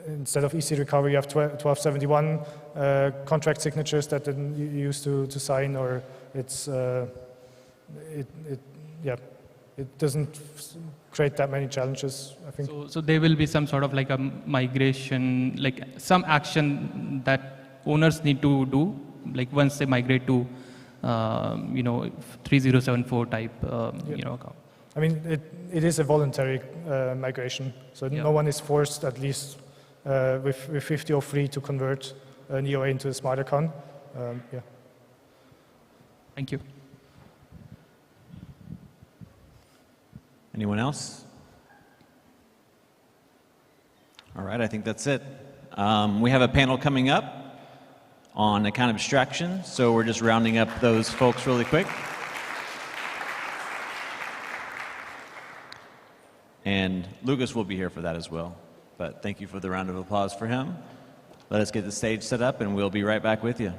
instead of EC recovery, you have 1271 contract signatures that then you use to sign, or it's it doesn't create that many challenges, I think. So there will be some sort of like a migration, like some action that owners need to do, like once they migrate to, 3074 type, account. I mean, it is a voluntary migration, so no one is forced, at least with 5003, to convert an EOA into a smart account. Thank you. Anyone else? All right, I think that's it. We have a panel coming up on account abstraction, so we're just rounding up those folks really quick. And Lucas will be here for that as well. But thank you for the round of applause for him. Let us get the stage set up and we'll be right back with you.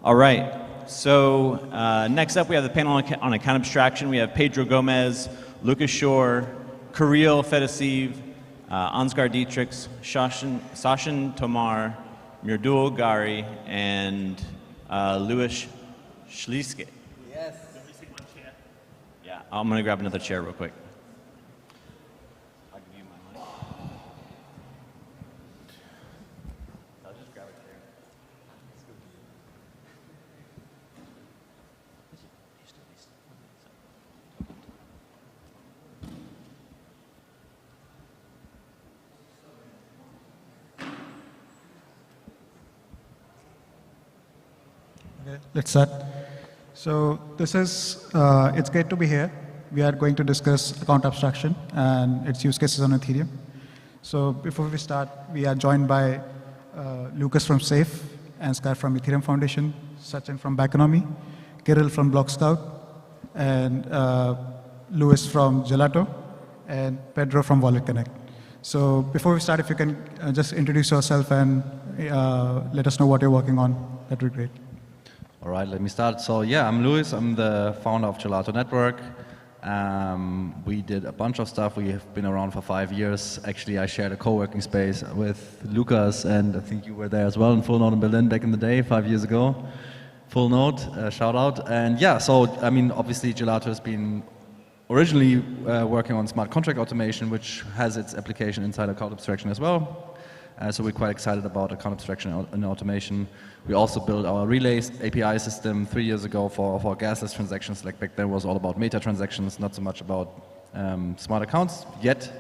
All right, so next up we have the panel on account abstraction. We have Pedro Gomez, Lucas Shore, Kirill Fedosiv, Ansgar Dietrichs, Sachin Tomar, Mirdul Gari, and Louis Schlieske. Yes. Yeah, I'm going to grab another chair real quick. Let's start. So this is, it's great to be here. We are going to discuss account abstraction and its use cases on Ethereum. So before we start, we are joined by Lucas from SAFE, Ansgar from Ethereum Foundation, Sachin from Backonomy, Kirill from Block Scout, and Louis from Gelato, and Pedro from Wallet Connect. So before we start, if you can just introduce yourself and let us know what you're working on, that would be great. All right, let me start. So yeah, I'm Luis. I'm the founder of Gelato Network. We did a bunch of stuff. We have been around for 5 years. Actually, I shared a co-working space with Lucas, and I think you were there as well in Full Node in Berlin back in the day, 5 years ago. Full Node, shout out. And yeah, so I mean, obviously Gelato has been originally working on smart contract automation, which has its application inside account abstraction as well. So we're quite excited about account abstraction and automation. We also built our Relays API system 3 years ago for gasless transactions. Like back then it was all about meta transactions, not so much about smart accounts yet.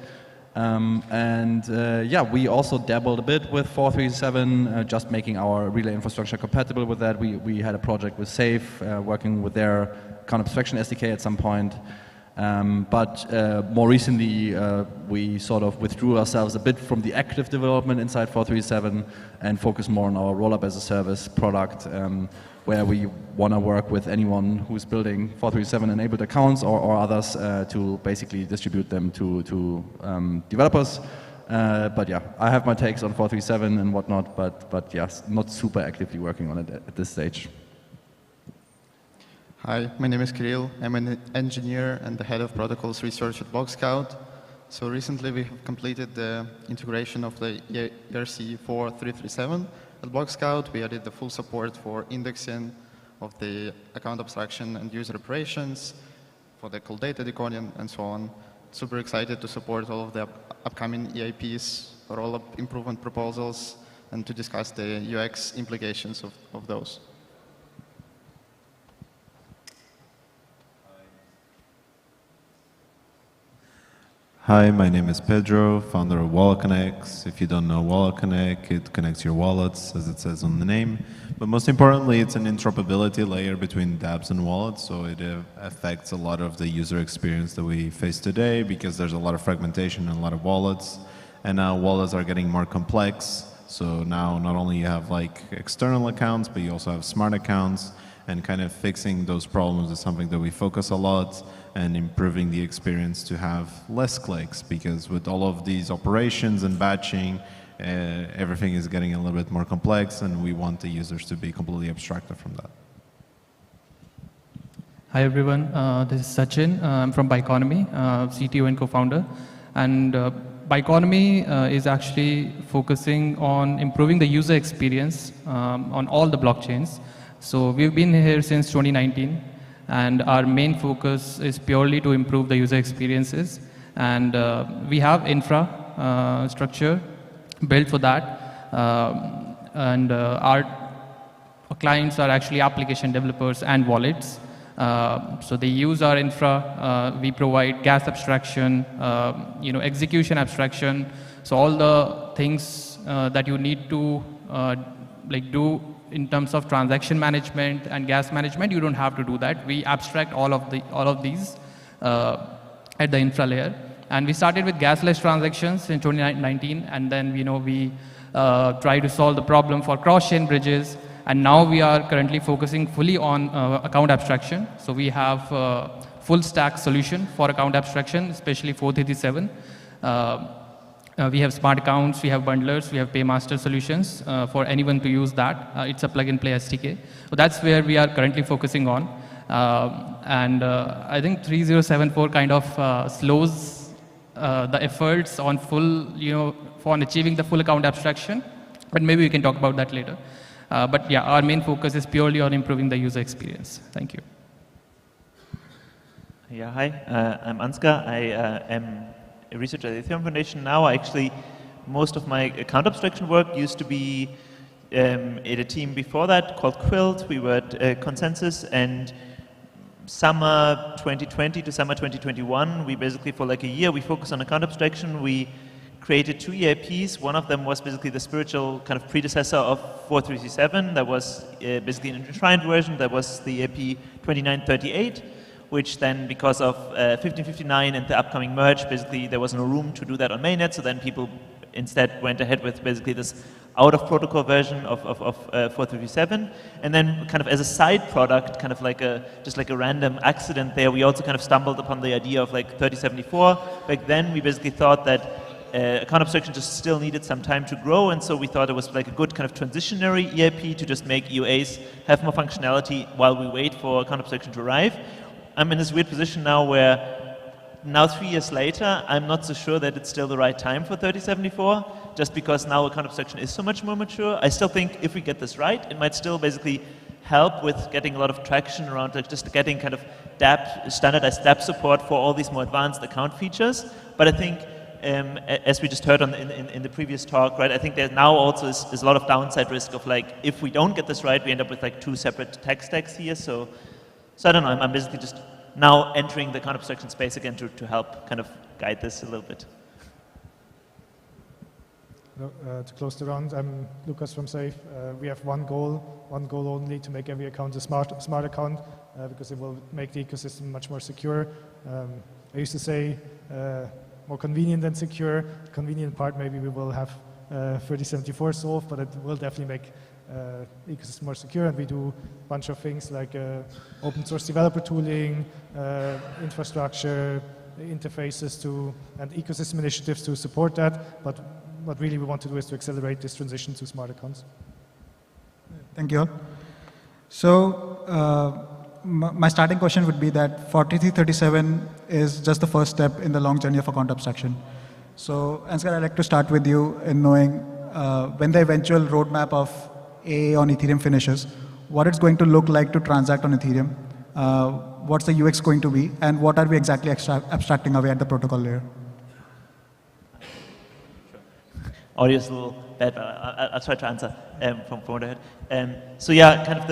Yeah, we also dabbled a bit with 437, just making our relay infrastructure compatible with that. We had a project with Safe, working with their account abstraction SDK at some point. More recently, we sort of withdrew ourselves a bit from the active development inside 437 and focus more on our rollup as a service product, where we want to work with anyone who's building 437 enabled accounts or others to basically distribute them to developers. Yeah, I have my takes on 437 and whatnot, but yes, not super actively working on it at this stage. Hi, my name is Kirill. I'm an engineer and the head of protocols research at BlockScout. So recently we have completed the integration of the ERC4337 at BlockScout. We added the full support for indexing of the account abstraction and user operations, for the call data decoding and so on. Super excited to support all of the upcoming EIPs, rollup improvement proposals, and to discuss the UX implications of those. Hi, my name is Pedro, founder of Wallet Connects. If you don't know Wallet Connect, it connects your wallets, as it says on the name. But most importantly, it's an interoperability layer between dApps and wallets, so it affects a lot of the user experience that we face today, because there's a lot of fragmentation and a lot of wallets. And now wallets are getting more complex, so now not only you have like external accounts, but you also have smart accounts, and kind of fixing those problems is something that we focus a lot, and improving the experience to have less clicks, because with all of these operations and batching, everything is getting a little bit more complex, and we want the users to be completely abstracted from that. Hi everyone, this is Sachin. I'm from Bioeconomy, CTO and co-founder. And Bioeconomy is actually focusing on improving the user experience on all the blockchains. So we've been here since 2019. And our main focus is purely to improve the user experiences. And we have infrastructure built for that. Our clients are actually application developers and wallets. So they use our infra. We provide gas abstraction, execution abstraction. So all the things that you need to do in terms of transaction management and gas management, you don't have to do that. We abstract all of these at the infra layer. And we started with gasless transactions in 2019, and then we try to solve the problem for cross-chain bridges. And now we are currently focusing fully on account abstraction. So we have a full stack solution for account abstraction, especially 437. We have smart accounts, we have bundlers, we have paymaster solutions for anyone to use that. It's a plug-and-play SDK. So that's where we are currently focusing on. I think 3074 kind of slows the efforts on for achieving the full account abstraction. But maybe we can talk about that later. But yeah, our main focus is purely on improving the user experience. Thank you. Yeah, hi, I'm Ansgar. I am a researcher at the Ethereum Foundation now. Most of my account abstraction work used to be at a team before that called Quilt. We were at Consensus, and summer 2020 to summer 2021, we basically for like a year, we focused on account abstraction. We created 2 EIPs. One of them was basically the spiritual kind of predecessor of 4337. That was basically an enshrined version. That was the EIP 2938. Which then, because of 1559 and the upcoming merge, basically there was no room to do that on mainnet, so then people instead went ahead with basically this out-of-protocol version of 4337. And then kind of as a side product, kind of like just like a random accident there, we also kind of stumbled upon the idea of like 3074. Back then we basically thought that account abstraction just still needed some time to grow, and so we thought it was like a good kind of transitionary EIP to just make EOAs have more functionality while we wait for account abstraction to arrive. I'm in this weird position now where now 3 years later, I'm not so sure that it's still the right time for 3074, just because now account abstraction is so much more mature. I still think if we get this right, it might still basically help with getting a lot of traction around like just getting kind of DApp, standardized DApp support for all these more advanced account features. But I think, as we just heard in the previous talk, right, I think there now also is a lot of downside risk of like, if we don't get this right, we end up with like 2 separate tech stacks here. So I don't know, I'm basically just now entering the account abstraction space again to help kind of guide this a little bit. To close the round, I'm Lucas from Safe. We have one goal only, to make every account a smart account, because it will make the ecosystem much more secure. I used to say more convenient than secure. The convenient part maybe we will have 3074 solved, but it will definitely make the ecosystem more secure, and we do a bunch of things like open source developer tooling, infrastructure, interfaces and ecosystem initiatives to support that. But what really we want to do is to accelerate this transition to smart accounts. Thank you all. So my starting question would be that 4337 is just the first step in the long journey of account abstraction. So Ansgar, I'd like to start with you in knowing when the eventual roadmap of AA on Ethereum finishes, what it's going to look like to transact on Ethereum, what's the UX going to be, and what are we exactly abstracting away at the protocol layer? Audio's a little bad, but I'll try to answer from what I heard. So yeah, kind of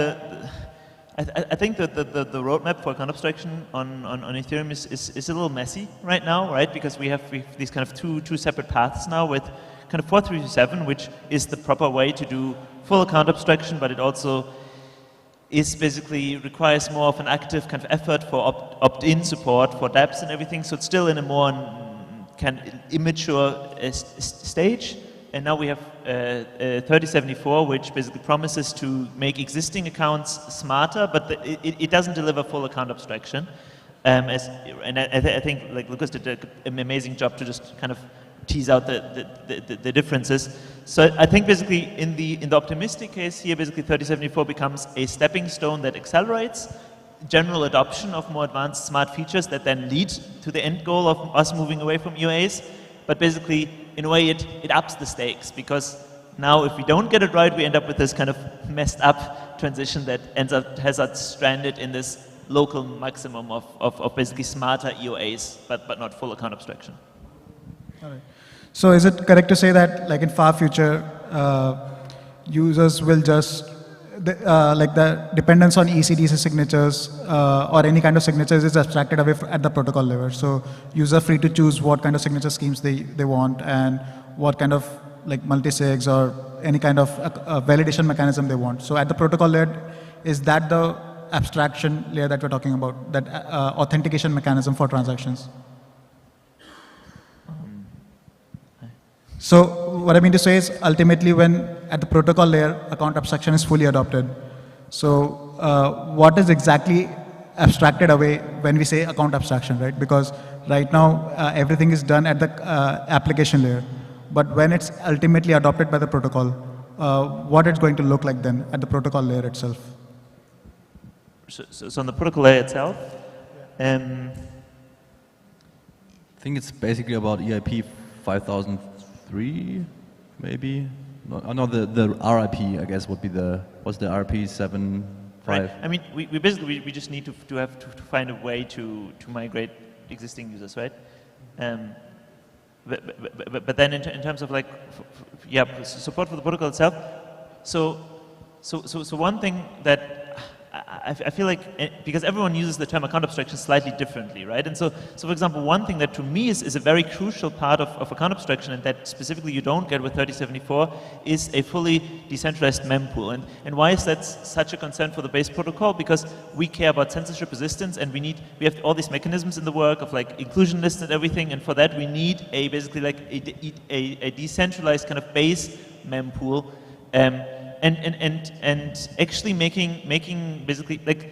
I think that the roadmap for account abstraction on Ethereum is a little messy right now, right? Because we have these kind of two separate paths now with kind of 4337, which is the proper way to do full account abstraction, but it also is basically requires more of an active kind of effort for opt-in support for dApps and everything. So it's still in a more kind of immature stage. And now we have 3074, which basically promises to make existing accounts smarter, but it doesn't deliver full account abstraction. I think like Lucas did an amazing job to just kind of tease out the differences. So I think basically in the optimistic case here, basically 3074 becomes a stepping stone that accelerates general adoption of more advanced smart features that then lead to the end goal of us moving away from EOAs. But basically, in a way, it ups the stakes, because now if we don't get it right, we end up with this kind of messed up transition that has us stranded in this local maximum of basically smarter EOAs, but not full account abstraction. All right. So is it correct to say that, like in far future, users will just, like the dependence on ECDC signatures or any kind of signatures is abstracted away at the protocol level. So users are free to choose what kind of signature schemes they want and what kind of like multi-sigs or any kind of validation mechanism they want. So at the protocol layer, is that the abstraction layer that we're talking about, that authentication mechanism for transactions? So what I mean to say is ultimately when at the protocol layer, account abstraction is fully adopted. So what is exactly abstracted away when we say account abstraction, right? Because right now everything is done at the application layer. But when it's ultimately adopted by the protocol, what it's going to look like then at the protocol layer itself? So on the protocol layer itself, I think it's basically about EIP 5003, maybe. No, the RIP, I guess, would be what's the RIP 7.5? Right. I mean, we basically we just need to find a way to migrate existing users, right? But then in terms of like, support for the protocol itself. So one thing that I feel like, because everyone uses the term account abstraction slightly differently, right? And so for example, one thing that to me is a very crucial part of account abstraction, and that specifically you don't get with 3074, is a fully decentralized mempool. And why is that such a concern for the base protocol? Because we care about censorship resistance, and we have all these mechanisms in the work of like inclusion lists and everything, and for that we need basically like a decentralized kind of base mempool. And actually making basically like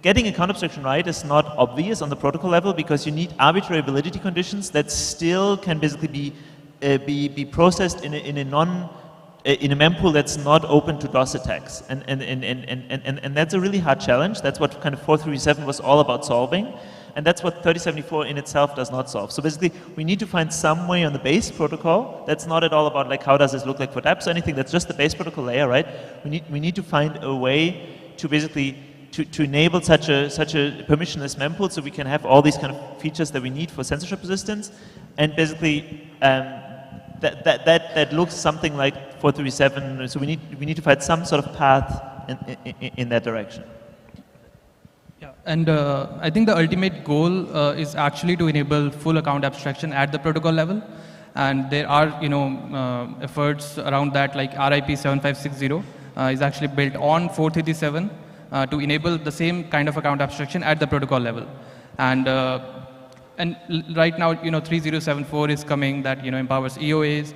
getting account abstraction right is not obvious on the protocol level, because you need arbitrary validity conditions that still can basically be be processed in a mempool that's not open to DOS attacks. And that's a really hard challenge. That's what kind of 437 was all about solving. And that's what 3074 in itself does not solve. So basically, we need to find some way on the base protocol that's not at all about like how does this look like for dApps or anything. That's just the base protocol layer, right? We need to find a way to basically to enable such a permissionless mempool so we can have all these kind of features that we need for censorship resistance. And basically, that looks something like 437. So we need to find some sort of path in that direction. And I think the ultimate goal is actually to enable full account abstraction at the protocol level. And there are, efforts around that, like RIP 7560 is actually built on 437 to enable the same kind of account abstraction at the protocol level. And right now, 3074 is coming that, empowers EOAs.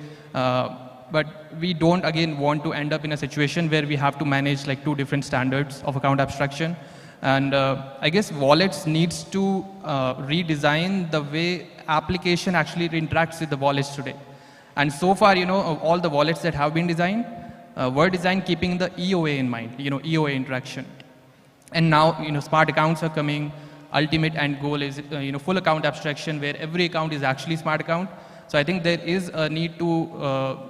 But we don't, again, want to end up in a situation where we have to manage like 2 different standards of account abstraction. And I guess wallets needs to redesign the way application actually interacts with the wallets today. And so far, all the wallets that have been designed were designed keeping the EOA in mind, EOA interaction. And now, smart accounts are coming. Ultimate end goal is, full account abstraction where every account is actually smart account. So I think there is a need to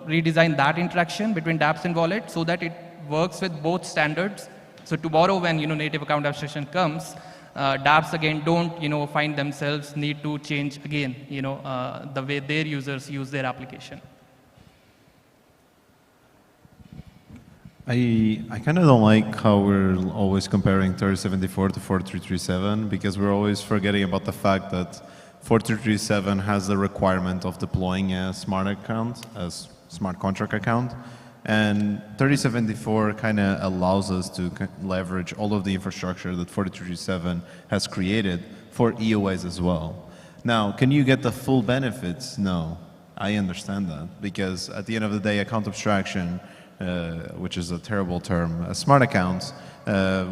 redesign that interaction between dApps and wallets so that it works with both standards. So tomorrow when native account abstraction comes, dApps again don't find themselves need to change again the way their users use their application. I kind of don't like how we're always comparing 3074 to 4337 because we're always forgetting about the fact that 4337 has the requirement of deploying a smart account, a smart contract account. And 3074 kind of allows us to leverage all of the infrastructure that 4337 has created for EOAs as well. Now, can you get the full benefits? No, I understand that because at the end of the day, account abstraction, which is a terrible term, smart accounts,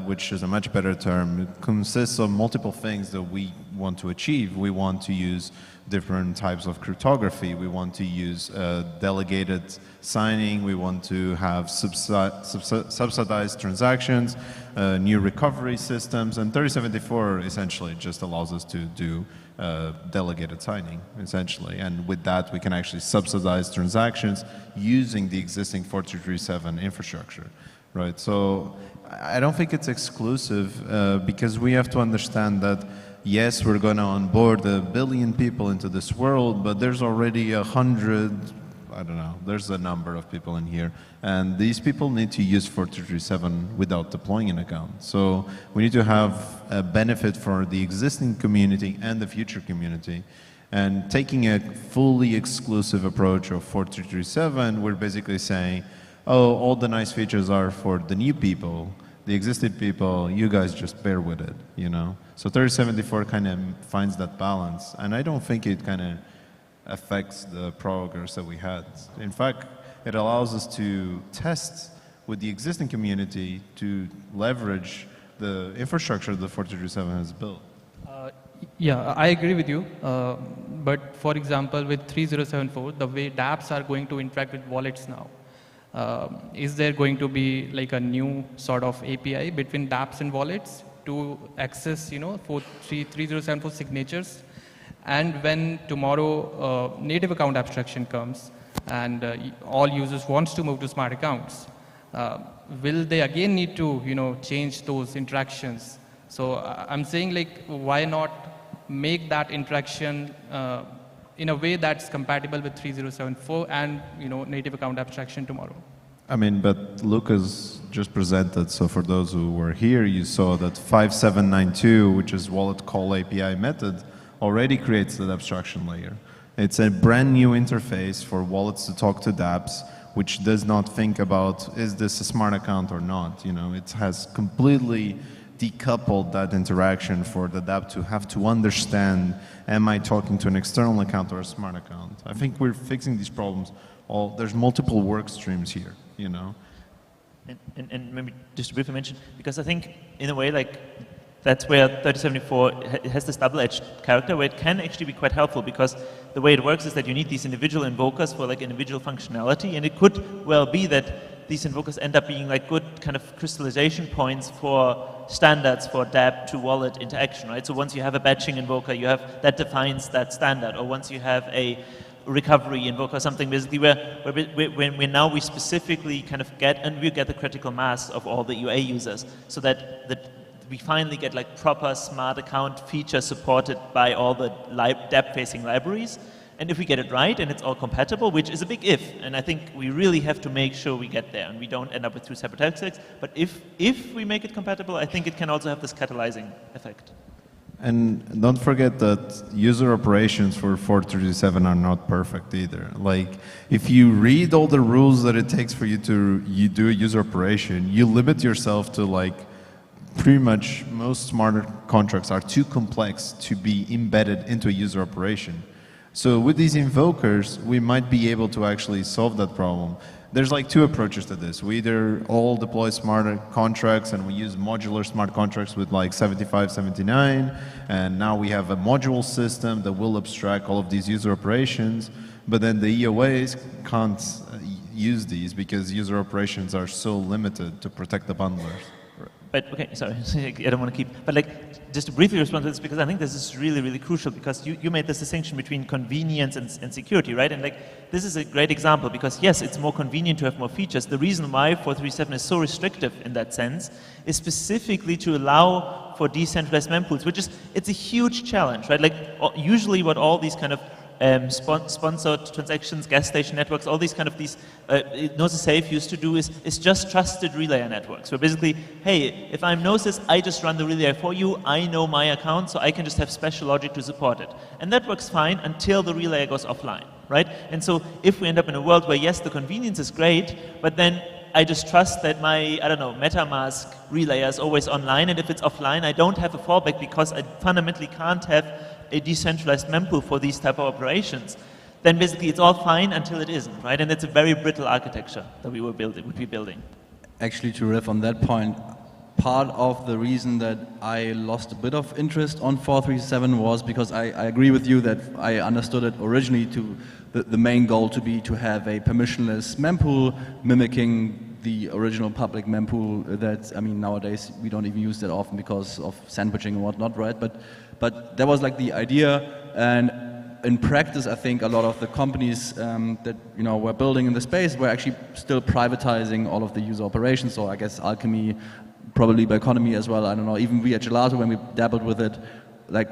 which is a much better term, consists of multiple things that we want to achieve. We want to use different types of cryptography. We want to use delegated signing. We want to have subsidized transactions, new recovery systems, and 3074 essentially just allows us to do delegated signing, essentially. And with that, we can actually subsidize transactions using the existing 4337 infrastructure, right? So I don't think it's exclusive because we have to understand that yes, we're going to onboard 1 billion people into this world, but there's already 100, I don't know, there's a number of people in here. And these people need to use 4337 without deploying an account. So we need to have a benefit for the existing community and the future community. And taking a fully exclusive approach of 4337, we're basically saying, oh, all the nice features are for the new people. The existing people, you guys just bear with it, So 3074 kind of finds that balance, and I don't think it kind of affects the progress that we had. In fact, it allows us to test with the existing community to leverage the infrastructure that 4337 has built. Yeah, I agree with you. But for example, with 3074, the way dApps are going to interact with wallets now, is there going to be like a new sort of API between dApps and wallets to access, 3074 signatures? And when tomorrow native account abstraction comes and all users wants to move to smart accounts, will they again need to, change those interactions? So I'm saying like, why not make that interaction in a way that's compatible with 3074 and native account abstraction tomorrow. I mean, but Lucas just presented, so for those who were here, you saw that 5792, which is wallet call API method, already creates that abstraction layer. It's a brand new interface for wallets to talk to dApps, which does not think about, is this a smart account or not? It has completely decoupled that interaction for the dApp to have to understand, am I talking to an external account or a smart account? I think we're fixing these problems. There's multiple work streams here, And maybe just to briefly mention, because I think in a way like that's where 3074 has this double-edged character where it can actually be quite helpful, because the way it works is that you need these individual invokers for like individual functionality, and it could well be that these invokers end up being like good kind of crystallization points for standards for dApp to wallet interaction, right? So once you have a batching invoker, you have that defines that standard, or once you have a recovery invoker or something, basically where now we specifically kind of get the critical mass of all the UA users, so that we finally get like proper smart account feature supported by all the dApp-facing libraries. And if we get it right and it's all compatible, which is a big if, and I think we really have to make sure we get there and we don't end up with two separate tech stacks, but if we make it compatible, I think it can also have this catalyzing effect. And don't forget that user operations for 437 are not perfect either. Like, if you read all the rules that it takes for you to do a user operation, you limit yourself to like, pretty much most smart contracts are too complex to be embedded into a user operation. So with these invokers, we might be able to actually solve that problem. There's like two approaches to this. We either all deploy smart contracts and we use modular smart contracts with like 75, 79, and now we have a module system that will abstract all of these user operations, but then the EOAs can't use these because user operations are so limited to protect the bundlers. But, okay, sorry, I don't want to keep, but like, just to briefly respond to this, because I think this is really, really crucial, because you made this distinction between convenience and security, right? And like, this is a great example, because yes, it's more convenient to have more features. The reason why 437 is so restrictive in that sense is specifically to allow for decentralized mempools, which is, it's a huge challenge, right? Like, usually what all these kind of sponsored transactions, gas station networks, all these kind of Gnosis Safe used to do is just trusted relayer networks. So basically, hey, if I'm Gnosis, I just run the relay for you, I know my account, so I can just have special logic to support it. And that works fine until the relay goes offline, right? And so if we end up in a world where, yes, the convenience is great, but then I just trust that my, I don't know, MetaMask relayer is always online, and if it's offline, I don't have a fallback because I fundamentally can't have a decentralized mempool for these type of operations, then basically it's all fine until it isn't, right? And it's a very brittle architecture that we would be building. Actually, to riff on that point, part of the reason that I lost a bit of interest on 437 was because I agree with you that I understood it originally to the main goal to be to have a permissionless mempool mimicking the original public mempool that, I mean, nowadays we don't even use that often because of sandwiching and whatnot, right? But that was like the idea, and in practice, I think a lot of the companies that were building in the space were actually still privatizing all of the user operations. So I guess Alchemy, probably by Economy as well. I don't know. Even we at Gelato, when we dabbled with it, like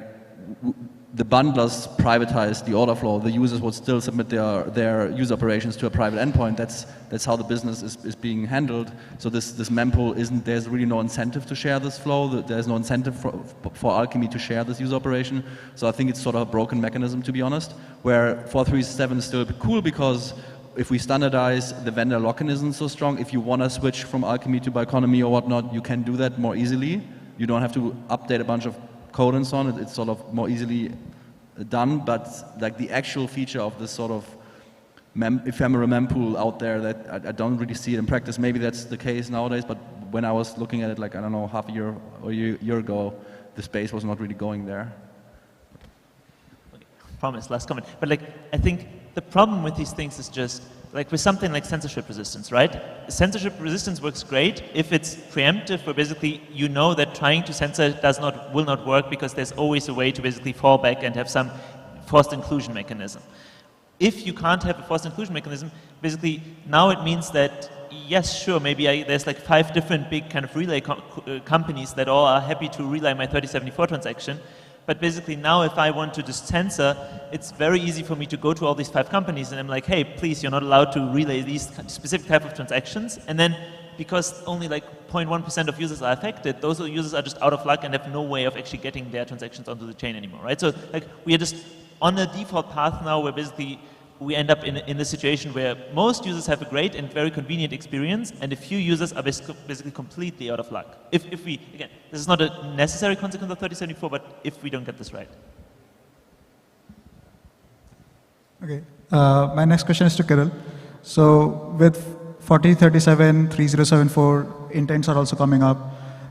the bundlers privatized the order flow. The users would still submit their user operations to a private endpoint. That's how the business is being handled. So this mempool isn't. There's really no incentive to share this flow. There's no incentive for Alchemy to share this user operation. So I think it's sort of a broken mechanism, to be honest. Where 437 is still cool because if we standardize, the vendor lock-in isn't so strong. If you want to switch from Alchemy to Biconomy or whatnot, you can do that more easily. You don't have to update a bunch of code and so on. It's sort of more easily done, but like the actual feature of this sort of ephemeral mempool out there, that I don't really see it in practice. Maybe that's the case nowadays, but when I was looking at it, like, I don't know, half a year or a year ago, the space was not really going there. Okay. Promise, last comment. But like, I think the problem with these things is just, like with something like censorship resistance, right? Censorship resistance works great if it's preemptive, where basically you know that trying to censor will not work because there's always a way to basically fall back and have some forced inclusion mechanism. If you can't have a forced inclusion mechanism, basically now it means that, yes, sure, maybe there's like 5 different big kind of relay companies that all are happy to relay my 3074 transaction. But basically now if I want to just censor, it's very easy for me to go to all these 5 companies and I'm like, hey, please, you're not allowed to relay these specific type of transactions. And then because only like 0.1% of users are affected, those users are just out of luck and have no way of actually getting their transactions onto the chain anymore, right? So like we are just on a default path now where basically we end up in a situation where most users have a great and very convenient experience, and a few users are basically completely out of luck. If we, again, this is not a necessary consequence of 3074, but if we don't get this right. Okay, my next question is to Kirill. So with 4037, 3074, intents are also coming up.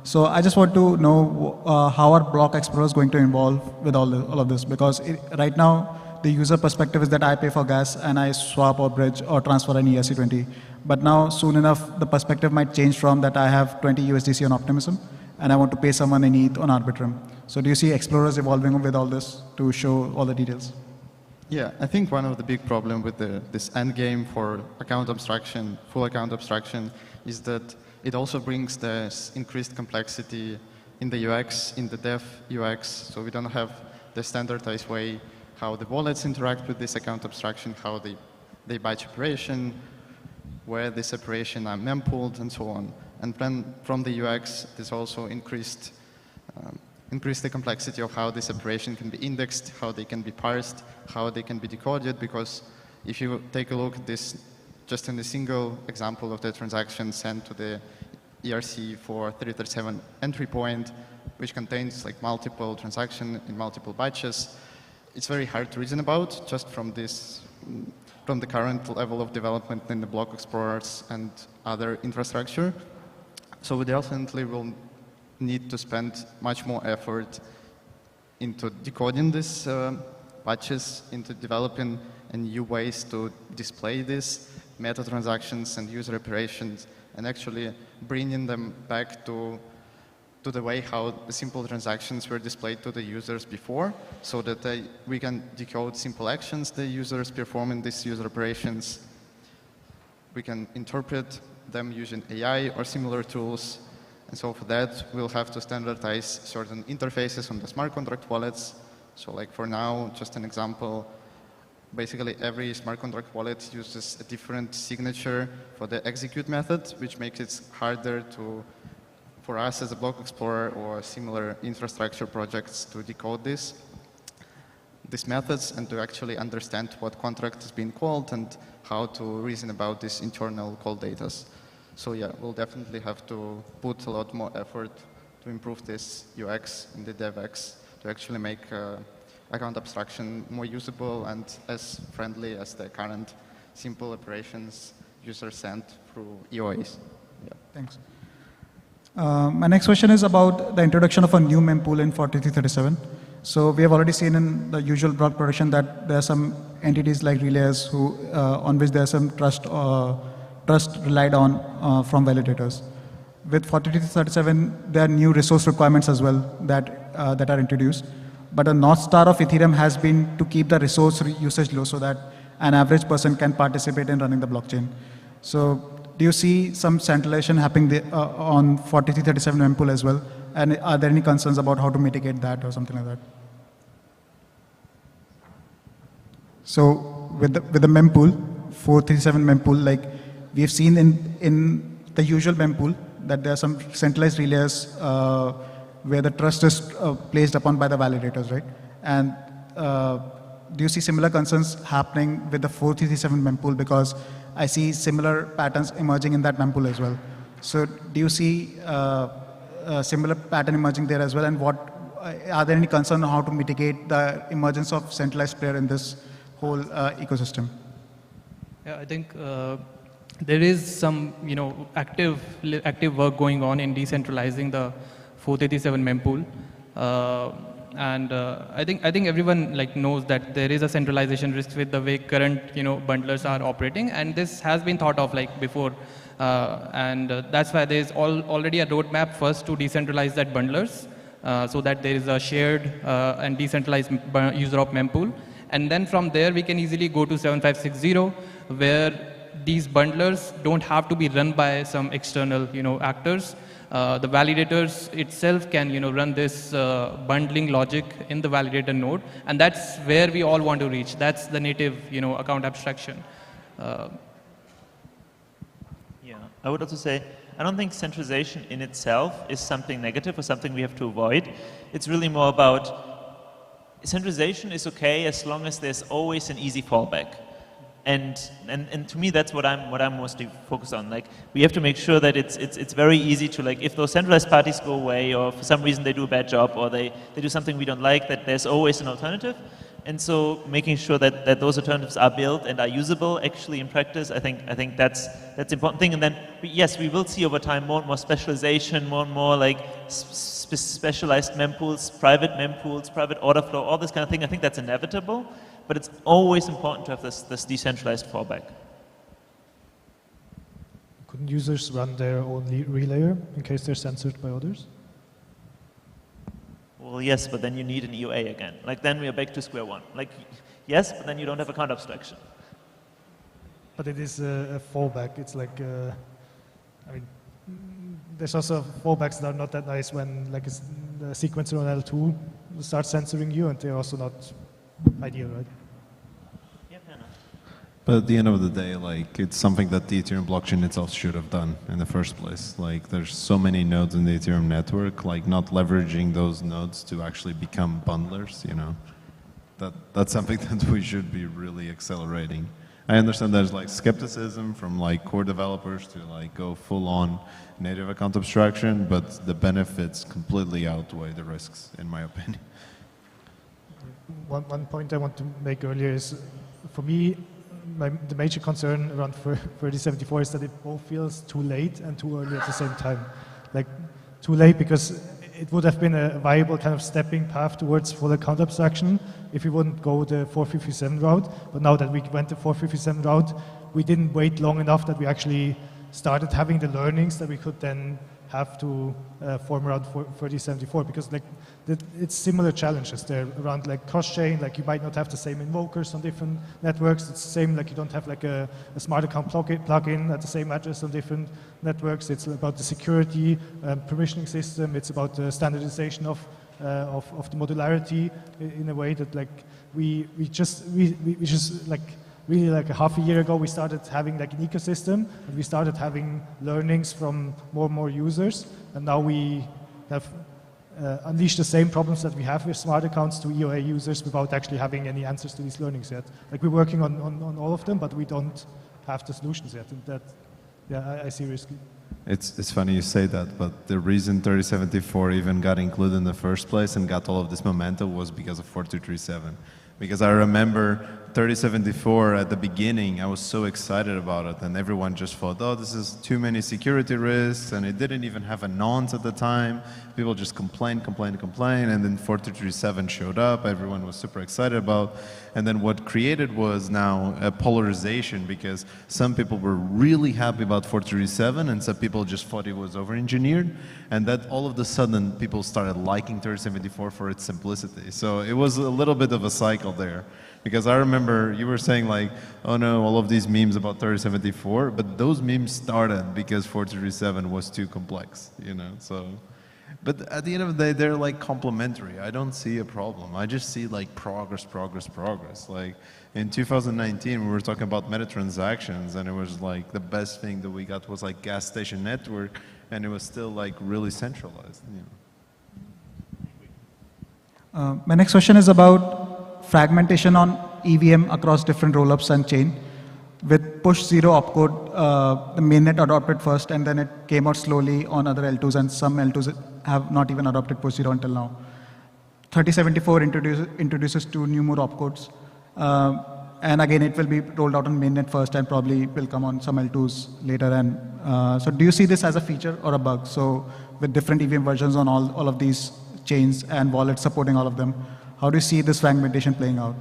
So I just want to know how are block explorers going to involve with all of this? Because right now, the user perspective is that I pay for gas and I swap or bridge or transfer an ERC20. But now, soon enough, the perspective might change from that I have 20 USDC on Optimism and I want to pay someone in ETH on Arbitrum. So do you see explorers evolving with all this to show all the details? Yeah, I think one of the big problems with this end game for account abstraction, full account abstraction, is that it also brings this increased complexity in the UX, in the dev UX. So we don't have the standardized way how the wallets interact with this account abstraction, how they batch operation, where this operation are mempooled, and so on. And then from the UX, there's also increased the complexity of how this operation can be indexed, how they can be parsed, how they can be decoded, because if you take a look at this, just in a single example of the transaction sent to the ERC for 337 entry point, which contains like multiple transactions in multiple batches, it's very hard to reason about just from the current level of development in the block explorers and other infrastructure. So we definitely will need to spend much more effort into decoding these batches, into developing new ways to display these meta transactions and user operations, and actually bringing them back to the way how the simple transactions were displayed to the users before, so that we can decode simple actions the users perform in these user operations. We can interpret them using AI or similar tools. And so for that, we'll have to standardize certain interfaces on the smart contract wallets. So like for now, just an example, basically every smart contract wallet uses a different signature for the execute method, which makes it harder for us as a block explorer or similar infrastructure projects to decode these methods and to actually understand what contract is being called and how to reason about this internal call data. So yeah, we'll definitely have to put a lot more effort to improve this UX in the DevX to actually make account abstraction more usable and as friendly as the current simple operations users send through EOAs. Yeah. Thanks. My next question is about the introduction of a new mempool in 4337. So we have already seen in the usual block production that there are some entities like relays who, on which there is some trust relied on from validators. With 4337, there are new resource requirements as well that are introduced. But a North Star of Ethereum has been to keep the resource usage low so that an average person can participate in running the blockchain. So do you see some centralization happening on 4337 mempool as well? And are there any concerns about how to mitigate that or something like that? So with the mempool, 437 mempool, like we've seen in the usual mempool that there are some centralized relays where the trust is placed upon by the validators, right? And do you see similar concerns happening with the 4337 mempool? Because I see similar patterns emerging in that mempool as well. So do you see a similar pattern emerging there as well? And are there any concerns on how to mitigate the emergence of centralized player in this whole ecosystem? Yeah, I think there is some active work going on in decentralizing the 437 mempool. And I think everyone knows that there is a centralization risk with the way current bundlers are operating, and this has been thought of before, and that's why there is already a roadmap first to decentralize that bundlers, so that there is a shared and decentralized user of mempool, and then from there we can easily go to 7560, where these bundlers don't have to be run by some external actors. The validators itself can run this bundling logic in the validator node, and that's where we all want to reach. That's the native account abstraction. Yeah, I would also say I don't think centralization in itself is something negative or something we have to avoid. It's really more about centralization is okay as long as there's always an easy fallback. And to me, that's what I'm mostly focused on. We have to make sure that it's very easy to, if those centralized parties go away, or for some reason they do a bad job, or they do something we don't like, that there's always an alternative. And so making sure that those alternatives are built and are usable actually in practice, I think that's an important thing. And then, yes, we will see over time more and more specialization, more and more like specialized mempools, private order flow, all this kind of thing. I think that's inevitable, but it's always important to have this decentralized fallback. Couldn't users run their own relayer in case they're censored by others? Well, yes, but then you need an EOA again. Like, then we are back to square one. Like, yes, but then you don't have account abstraction. But it is a fallback. It's like, I mean, there's also fallbacks that are not that nice when, like, a sequencer on L2 starts censoring you, and they're also not ideal, right? But at the end of the day, like, it's something that the Ethereum blockchain itself should have done in the first place. Like, there's so many nodes in the Ethereum network, like, not leveraging those nodes to actually become bundlers, you know. That's something that we should be really accelerating. I understand there's, like, skepticism from, like, core developers to, like, go full-on native account abstraction, but the benefits completely outweigh the risks, in my opinion. One point I want to make earlier is, for me, the major concern around 3074 is that it both feels too late and too early at the same time. Like, too late because it would have been a viable kind of stepping path towards full account abstraction if we wouldn't go the 457 route. But now that we went the 457 route, we didn't wait long enough that we actually started having the learnings that we could then have to form around 3074, because like it's similar challenges there around like cross-chain. Like, you might not have the same invokers on different networks. It's the same, like, you don't have like a smart account plugin at the same address on different networks. It's about the security, permissioning system. It's about the standardization of the modularity in a way that, like, we just like really like a half a year ago, we started having like an ecosystem, and we started having learnings from more and more users, and now we have unleashed the same problems that we have with smart accounts to EOA users without actually having any answers to these learnings yet. Like, we're working on all of them, but we don't have the solutions yet, and that, yeah, I see risky. It's funny you say that, but the reason 3074 even got included in the first place and got all of this momentum was because of 4237. Because I remember 3074 at the beginning, I was so excited about it, and everyone just thought, oh, this is too many security risks, and it didn't even have a nonce at the time. People just complained, and then 4237 showed up, everyone was super excited about, and then what created was now a polarization, because some people were really happy about 4237, and some people just thought it was over-engineered, and that all of a sudden people started liking 3074 for its simplicity. So it was a little bit of a cycle there. Because I remember you were saying like, oh no, all of these memes about 3074, but those memes started because 4237 was too complex, you know, so. But at the end of the day, they're like complementary. I don't see a problem. I just see like progress. Like in 2019, we were talking about meta transactions, and it was like the best thing that we got was like gas station network, and it was still like really centralized, you know. My next question is about fragmentation on EVM across different rollups and chain. With push 0 opcode, the mainnet adopted first, and then it came out slowly on other L2s, and some L2s have not even adopted push 0 until now. 3074 introduces 2 new mode opcodes, and again it will be rolled out on mainnet first and probably will come on some L2s later. And so do you see this as a feature or a bug? So with different EVM versions on all of these chains and wallets supporting all of them, how do you see this fragmentation playing out?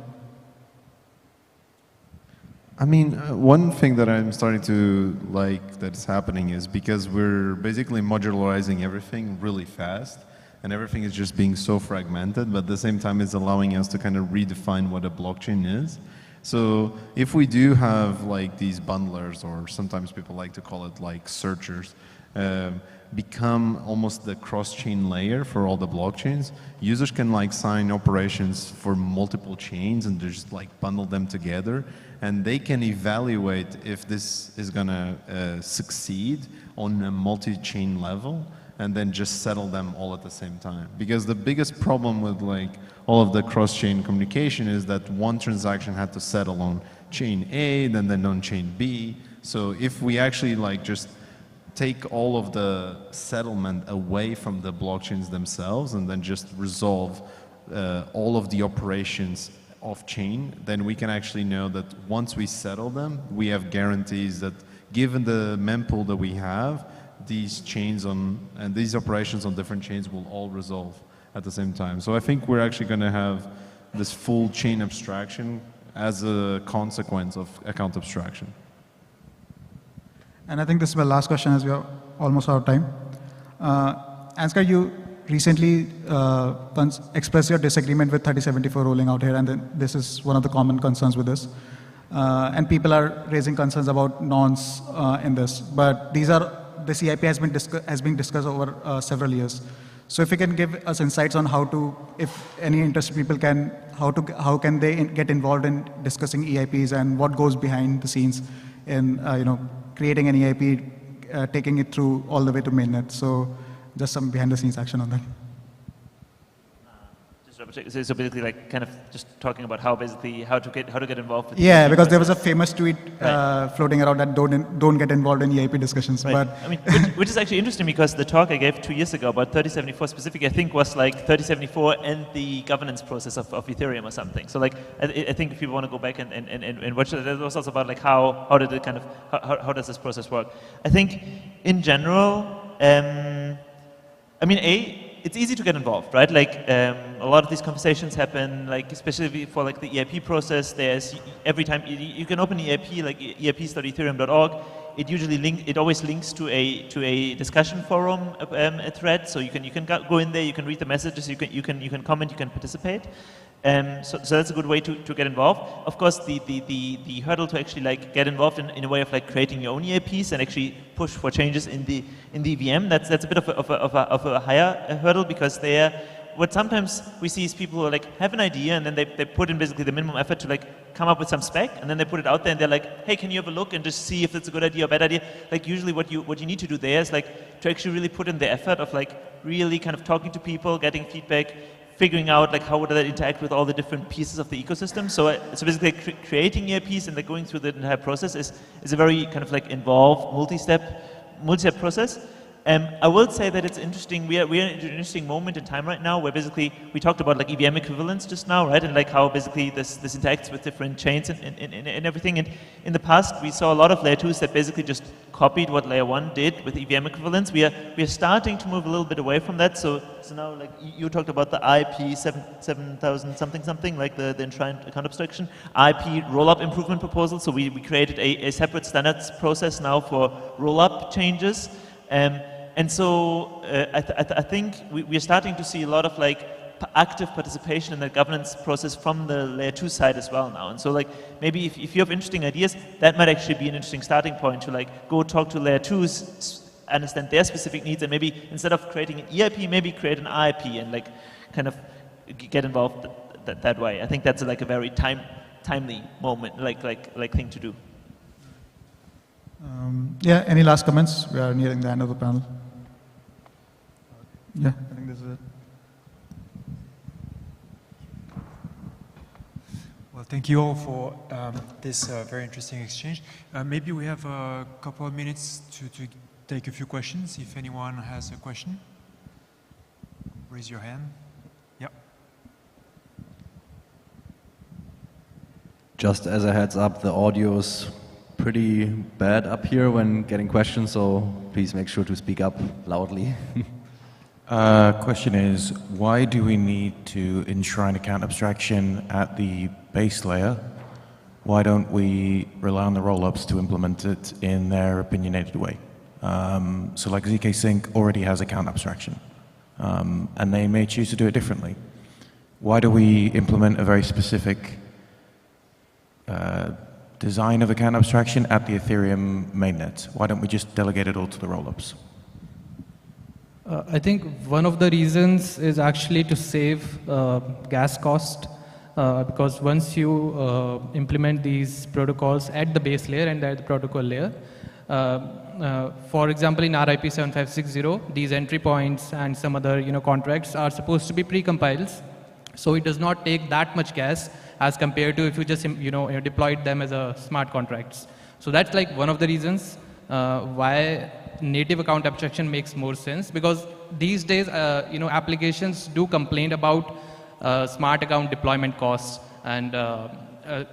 I mean, one thing that I'm starting to like that's happening is because we're basically modularizing everything really fast, and everything is just being so fragmented, but at the same time it's allowing us to kind of redefine what a blockchain is. So if we do have like these bundlers, or sometimes people like to call it like searchers, become almost the cross-chain layer for all the blockchains. Users can like sign operations for multiple chains and just like bundle them together, and they can evaluate if this is gonna succeed on a multi-chain level, and then just settle them all at the same time. Because the biggest problem with like all of the cross-chain communication is that one transaction had to settle on chain A, then on chain B. So if we actually like just take all of the settlement away from the blockchains themselves and then just resolve all of the operations off-chain, then we can actually know that once we settle them, we have guarantees that given the mempool that we have, these chains and these operations on different chains will all resolve at the same time. So I think we're actually going to have this full chain abstraction as a consequence of account abstraction. And I think this is my last question as we are almost out of time. Ansgar, you recently expressed your disagreement with 3074 rolling out here, and then this is one of the common concerns with this. And people are raising concerns about nonce in this, but this EIP has been discussed over several years. So if you can give us insights on how to, if any interested people can, how can they get involved in discussing EIPs and what goes behind the scenes in creating an EIP, taking it through all the way to mainnet. So just some behind the scenes action on that. So basically, like kind of just talking about how to get involved. With because there was a famous tweet floating around that don't get involved in EIP discussions. Right. But I mean, which is actually interesting because the talk I gave 2 years ago about 3074 specifically, I think was like 3074 and the governance process of Ethereum or something. So like I think if people want to go back and watch it, it was also about like how did it kind of how does this process work? I think in general, I mean it's easy to get involved, right? Like a lot of these conversations happen, like especially for like the EIP process. There's every time you can open EIP, like eips.ethereum.org. It always links to a discussion forum, a thread. So you can go in there, you can read the messages, you can comment, you can participate. So that's a good way to get involved. Of course, the hurdle to actually like get involved in a way of like creating your own EIPs and actually push for changes in the EVM, that's a bit of a higher hurdle, because what sometimes we see is people who are like have an idea and then they put in basically the minimum effort to like come up with some spec, and then they put it out there and they're like, hey, can you have a look and just see if it's a good idea or bad idea? Like usually what you need to do there is like to actually really put in the effort of like really kind of talking to people, getting feedback, figuring out like how would that interact with all the different pieces of the ecosystem. So basically creating EIPs and like going through the entire process is a very kind of like involved multi-step process. I will say that it's interesting. We are in an interesting moment in time right now where basically we talked about like EVM equivalence just now, right? And like how basically this interacts with different chains and everything. And in the past, we saw a lot of layer 2s that basically just copied what layer 1 did with EVM equivalence. We are starting to move a little bit away from that. So now like you talked about the IP 7000 something like the enshrined account abstraction, IP rollup improvement proposal. So we created a separate standards process now for rollup changes. And so I think we are starting to see a lot of like active participation in the governance process from the layer 2 side as well now. And so like maybe if you have interesting ideas, that might actually be an interesting starting point to like go talk to layer 2s, understand their specific needs, and maybe instead of creating an EIP, maybe create an IIP and like kind of get involved that way. I think that's like a very timely moment, like thing to do. Yeah, any last comments? We are nearing the end of the panel. Yeah, I think this is it. Well, thank you all for this very interesting exchange. Maybe we have a couple of minutes to take a few questions. If anyone has a question, raise your hand. Yeah. Just as a heads up, the audio's pretty bad up here when getting questions, so please make sure to speak up loudly. Question is, why do we need to enshrine account abstraction at the base layer? Why don't we rely on the rollups to implement it in their opinionated way? So like ZK Sync already has account abstraction, and they may choose to do it differently. Why do we implement a very specific design of account abstraction at the Ethereum mainnet? Why don't we just delegate it all to the rollups? I think one of the reasons is actually to save gas cost, because once you implement these protocols at the base layer and at the protocol layer, for example, in RIP 7560, these entry points and some other contracts are supposed to be pre-compiles, so it does not take that much gas as compared to if you just deployed them as a smart contracts. So that's like one of the reasons why native account abstraction makes more sense, because these days applications do complain about smart account deployment costs, And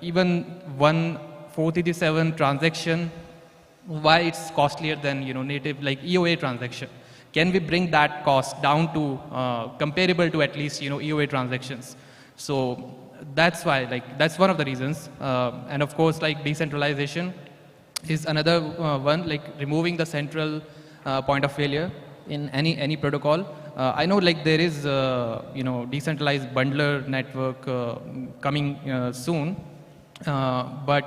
even one 437 transaction, why it's costlier than native like EOA transaction? Can we bring that cost down to comparable to at least EOA transactions? So that's why, like, that's one of the reasons. And of course, like, decentralization is another one, like removing the central point of failure in any protocol. I know, like, there is decentralized bundler network coming soon, but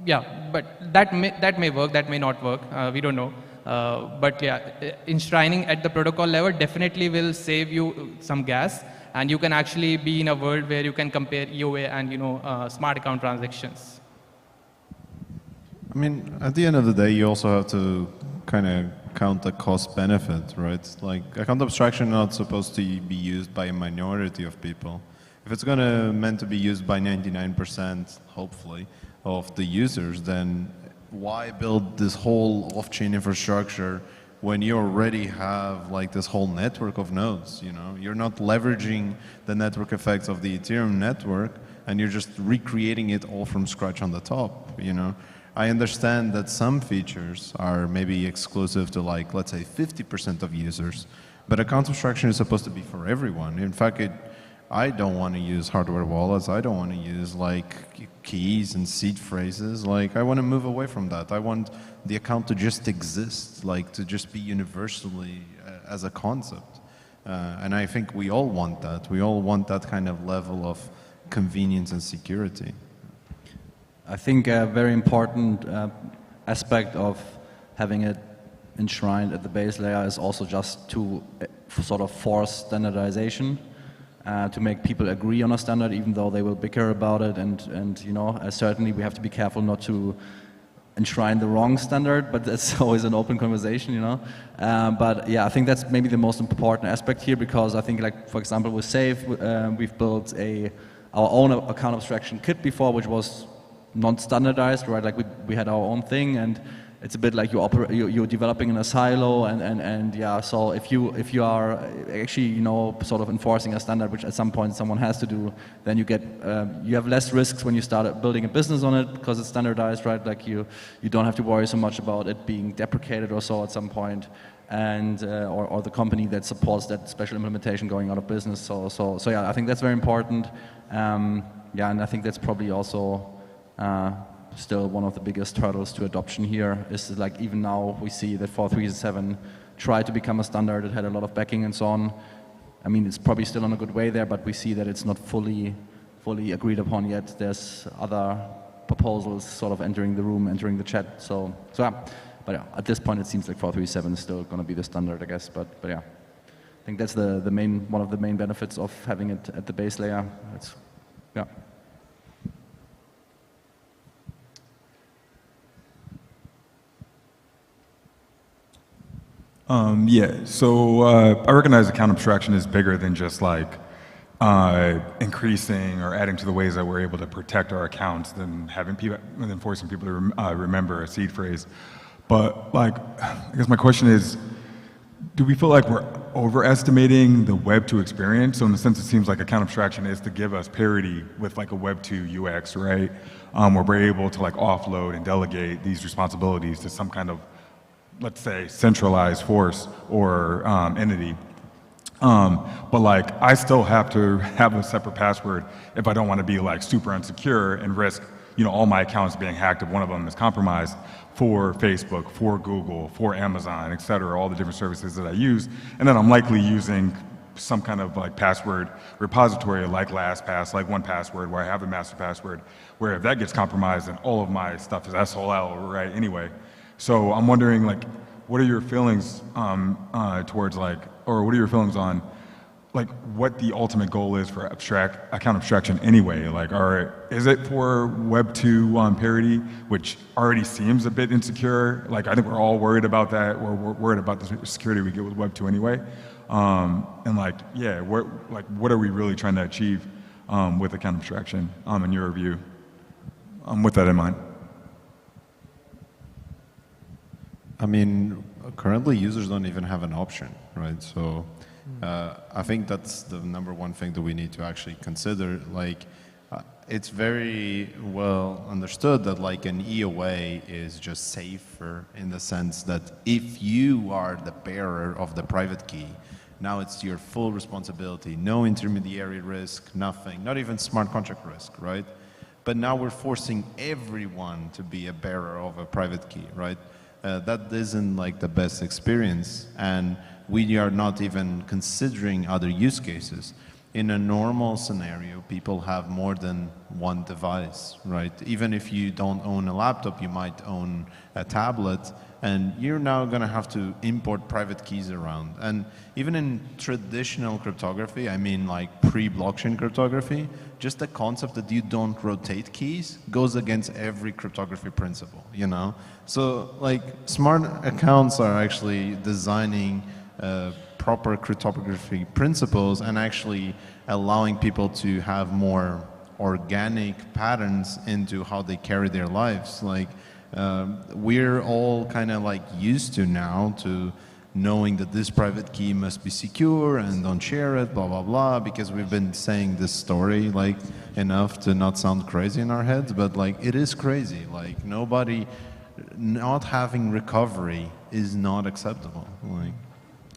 yeah, but that may work, that may not work. We don't know. But yeah, enshrining at the protocol level definitely will save you some gas, and you can actually be in a world where you can compare EOA and smart account transactions. I mean, at the end of the day, you also have to kind of count the cost benefit, right? Like, account abstraction is not supposed to be used by a minority of people. If it's meant to be used by 99%, hopefully, of the users, then why build this whole off-chain infrastructure when you already have like this whole network of nodes? You're not leveraging the network effects of the Ethereum network, and you're just recreating it all from scratch on the top. I understand that some features are maybe exclusive to, like, let's say 50% of users, but account abstraction is supposed to be for everyone. In fact, I don't want to use hardware wallets. I don't want to use like keys and seed phrases. Like, I want to move away from that. I want the account to just exist, like to just be universally as a concept. And I think we all want that. We all want that kind of level of convenience and security. I think a very important aspect of having it enshrined at the base layer is also just to sort of force standardization, to make people agree on a standard, even though they will bicker about it. And certainly we have to be careful not to enshrine the wrong standard, but that's always an open conversation, But yeah, I think that's maybe the most important aspect here, because I think, like, for example, with Safe, we've built our own account abstraction kit before, which was non-standardized, right? Like, we had our own thing, and it's a bit like you're developing in a silo, and yeah. So if you are actually sort of enforcing a standard, which at some point someone has to do, then you have less risks when you start building a business on it, because it's standardized, right? Like, you don't have to worry so much about it being deprecated or so at some point, and or the company that supports that special implementation going out of business. So yeah, I think that's very important. Yeah, and I think that's probably also still one of the biggest hurdles to adoption here. Is like, even now we see that 437 tried to become a standard. It had a lot of backing and so on. I mean, it's probably still on a good way there, but we see that it's not fully agreed upon yet. There's other proposals sort of entering the room, entering the chat. So yeah. But yeah, at this point it seems like 437 is still going to be the standard, I guess. But yeah, I think that's one of the main benefits of having it at the base layer. Yeah. Yeah, so I recognize account abstraction is bigger than just like increasing or adding to the ways that we're able to protect our accounts than forcing people to remember a seed phrase. But like, I guess my question is, do we feel like we're overestimating the Web 2 experience? So in a sense, it seems like account abstraction is to give us parity with like a Web 2 UX, right? Where we're able to like offload and delegate these responsibilities to some kind of, let's say, centralized force or entity. But like, I still have to have a separate password if I don't want to be like super insecure and risk, all my accounts being hacked if one of them is compromised, for Facebook, for Google, for Amazon, et cetera, all the different services that I use. And then I'm likely using some kind of like password repository like LastPass, like 1Password, where I have a master password, where if that gets compromised, then all of my stuff is SOL, right, anyway. So I'm wondering, like, what are your feelings towards like, or what are your feelings on like what the ultimate goal is for account abstraction anyway? Like, is it for Web 2 parity, which already seems a bit insecure? Like, I think we're all worried about that. We're worried about the security we get with Web 2 anyway. And like, yeah, what are we really trying to achieve with account abstraction in your view? With that in mind. I mean, currently users don't even have an option, right? So I think that's the number one thing that we need to actually consider. Like, it's very well understood that like an EOA is just safer in the sense that if you are the bearer of the private key, now it's your full responsibility, no intermediary risk, nothing, not even smart contract risk, right? But now we're forcing everyone to be a bearer of a private key, right? That isn't like the best experience, and we are not even considering other use cases. In a normal scenario, people have more than one device, right? Even if you don't own a laptop, you might own a tablet, and you're now going to have to import private keys around. And even in traditional cryptography, I mean like pre-blockchain cryptography, just the concept that you don't rotate keys goes against every cryptography principle, you know? So like smart accounts are actually designing proper cryptography principles and actually allowing people to have more organic patterns into how they carry their lives. Like we're all kind of like used to now to knowing that this private key must be secure and don't share it, blah, blah, blah, because we've been saying this story like enough to not sound crazy in our heads, but like it is crazy. Like nobody, not having recovery is not acceptable. Like,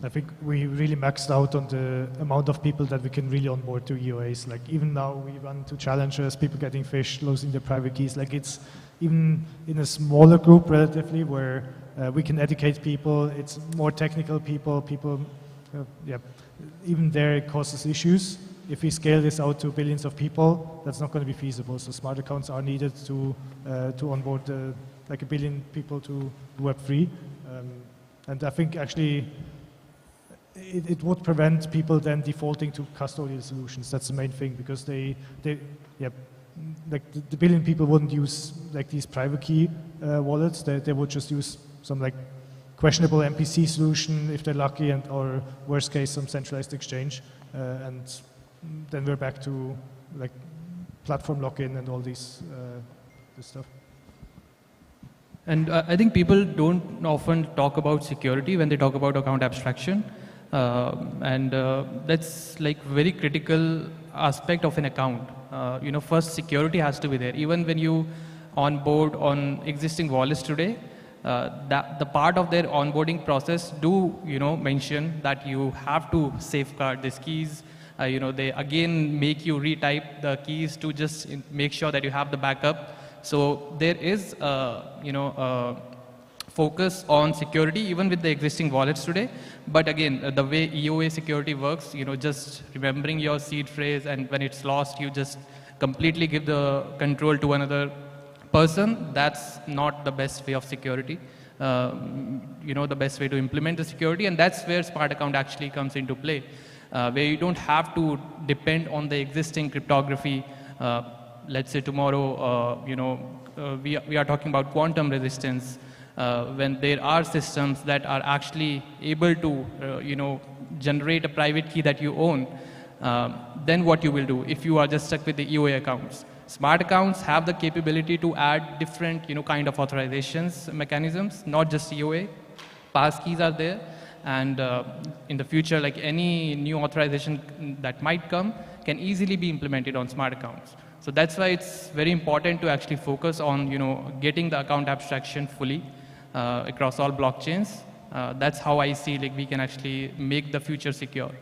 I think we really maxed out on the amount of people that we can really onboard to EOAs. Like even now we run into challenges, people getting phished, losing their private keys. Like it's even in a smaller group relatively where we can educate people. It's more technical people, yeah, even there it causes issues. If we scale this out to billions of people, that's not going to be feasible. So smart accounts are needed to onboard like 1 billion people to Web3. And I think actually it would prevent people then defaulting to custodial solutions. That's the main thing, because yeah, like the billion people wouldn't use like these private key wallets. They would just use some like questionable MPC solution if they're lucky, and or worst case some centralized exchange, and then we're back to like platform lock-in and all this stuff. And I think people don't often talk about security when they talk about account abstraction. That's like very critical aspect of an account. You know, first security has to be there. Even when you onboard on existing wallets today, that the part of their onboarding process do, you know, mention that you have to safeguard these keys. You know, they again make you retype the keys to just make sure that you have the backup. So there is, you know, focus on security even with the existing wallets today. But again, the way EOA security works, you know, just remembering your seed phrase, and when it's lost, you just completely give the control to another person. That's not the best way of security. You know, the best way to implement the security, and that's where smart account actually comes into play, where you don't have to depend on the existing cryptography. Let's say tomorrow, you know, we are talking about quantum resistance. When there are systems that are actually able to, you know, generate a private key that you own, then what you will do if you are just stuck with the EOA accounts? Smart accounts have the capability to add different, you know, kind of authorizations mechanisms, not just EOA. Passkeys are there, and in the future, like any new authorization that might come can easily be implemented on smart accounts. So that's why it's very important to actually focus on, you know, getting the account abstraction fully across all blockchains. That's how I see like we can actually make the future secure.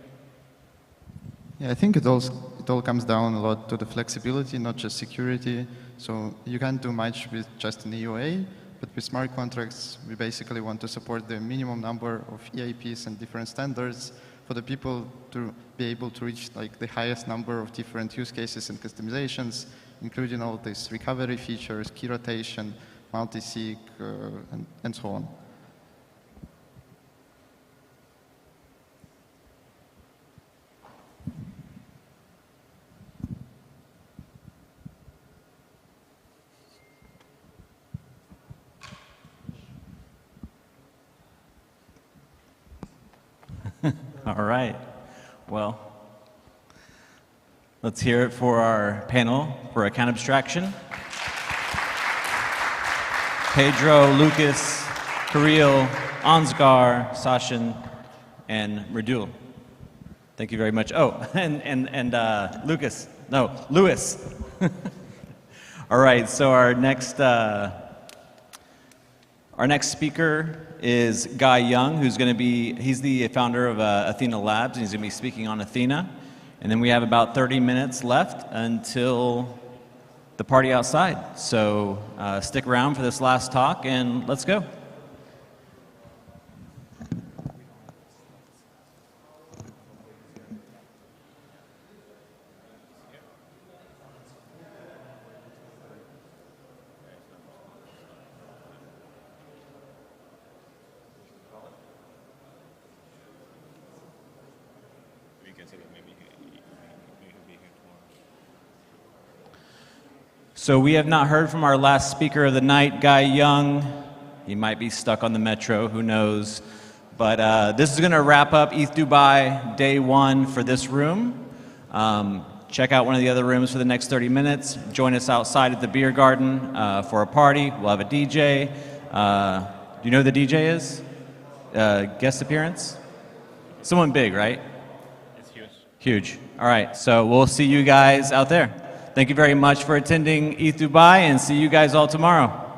Yeah, I think it all comes down a lot to the flexibility, not just security. So you can't do much with just an EOA, but with smart contracts, we basically want to support the minimum number of EIPs and different standards for the people to be able to reach like the highest number of different use cases and customizations, including all these recovery features, key rotation, multi-sig, and so on. All right. Well, let's hear it for our panel for account abstraction. Pedro, Lucas, Kirill, Ansgar, Sachin, and Mridul. Thank you very much. Oh, and Lucas. No, Lewis. All right, so our next speaker is Guy Young, who's going to be, he's the founder of Athena Labs, and he's going to be speaking on Athena. And then we have about 30 minutes left until the party outside. So stick around for this last talk, and let's go. So we have not heard from our last speaker of the night, Guy Young. He might be stuck on the metro, who knows. But this is going to wrap up ETHDubai Day 1 for this room. Check out one of the other rooms for the next 30 minutes. Join us outside at the beer garden for a party. We'll have a DJ. Do you know who the DJ is? Guest appearance? Someone big, right? It's huge. Huge. All right, so we'll see you guys out there. Thank you very much for attending ETHDubai, and see you guys all tomorrow.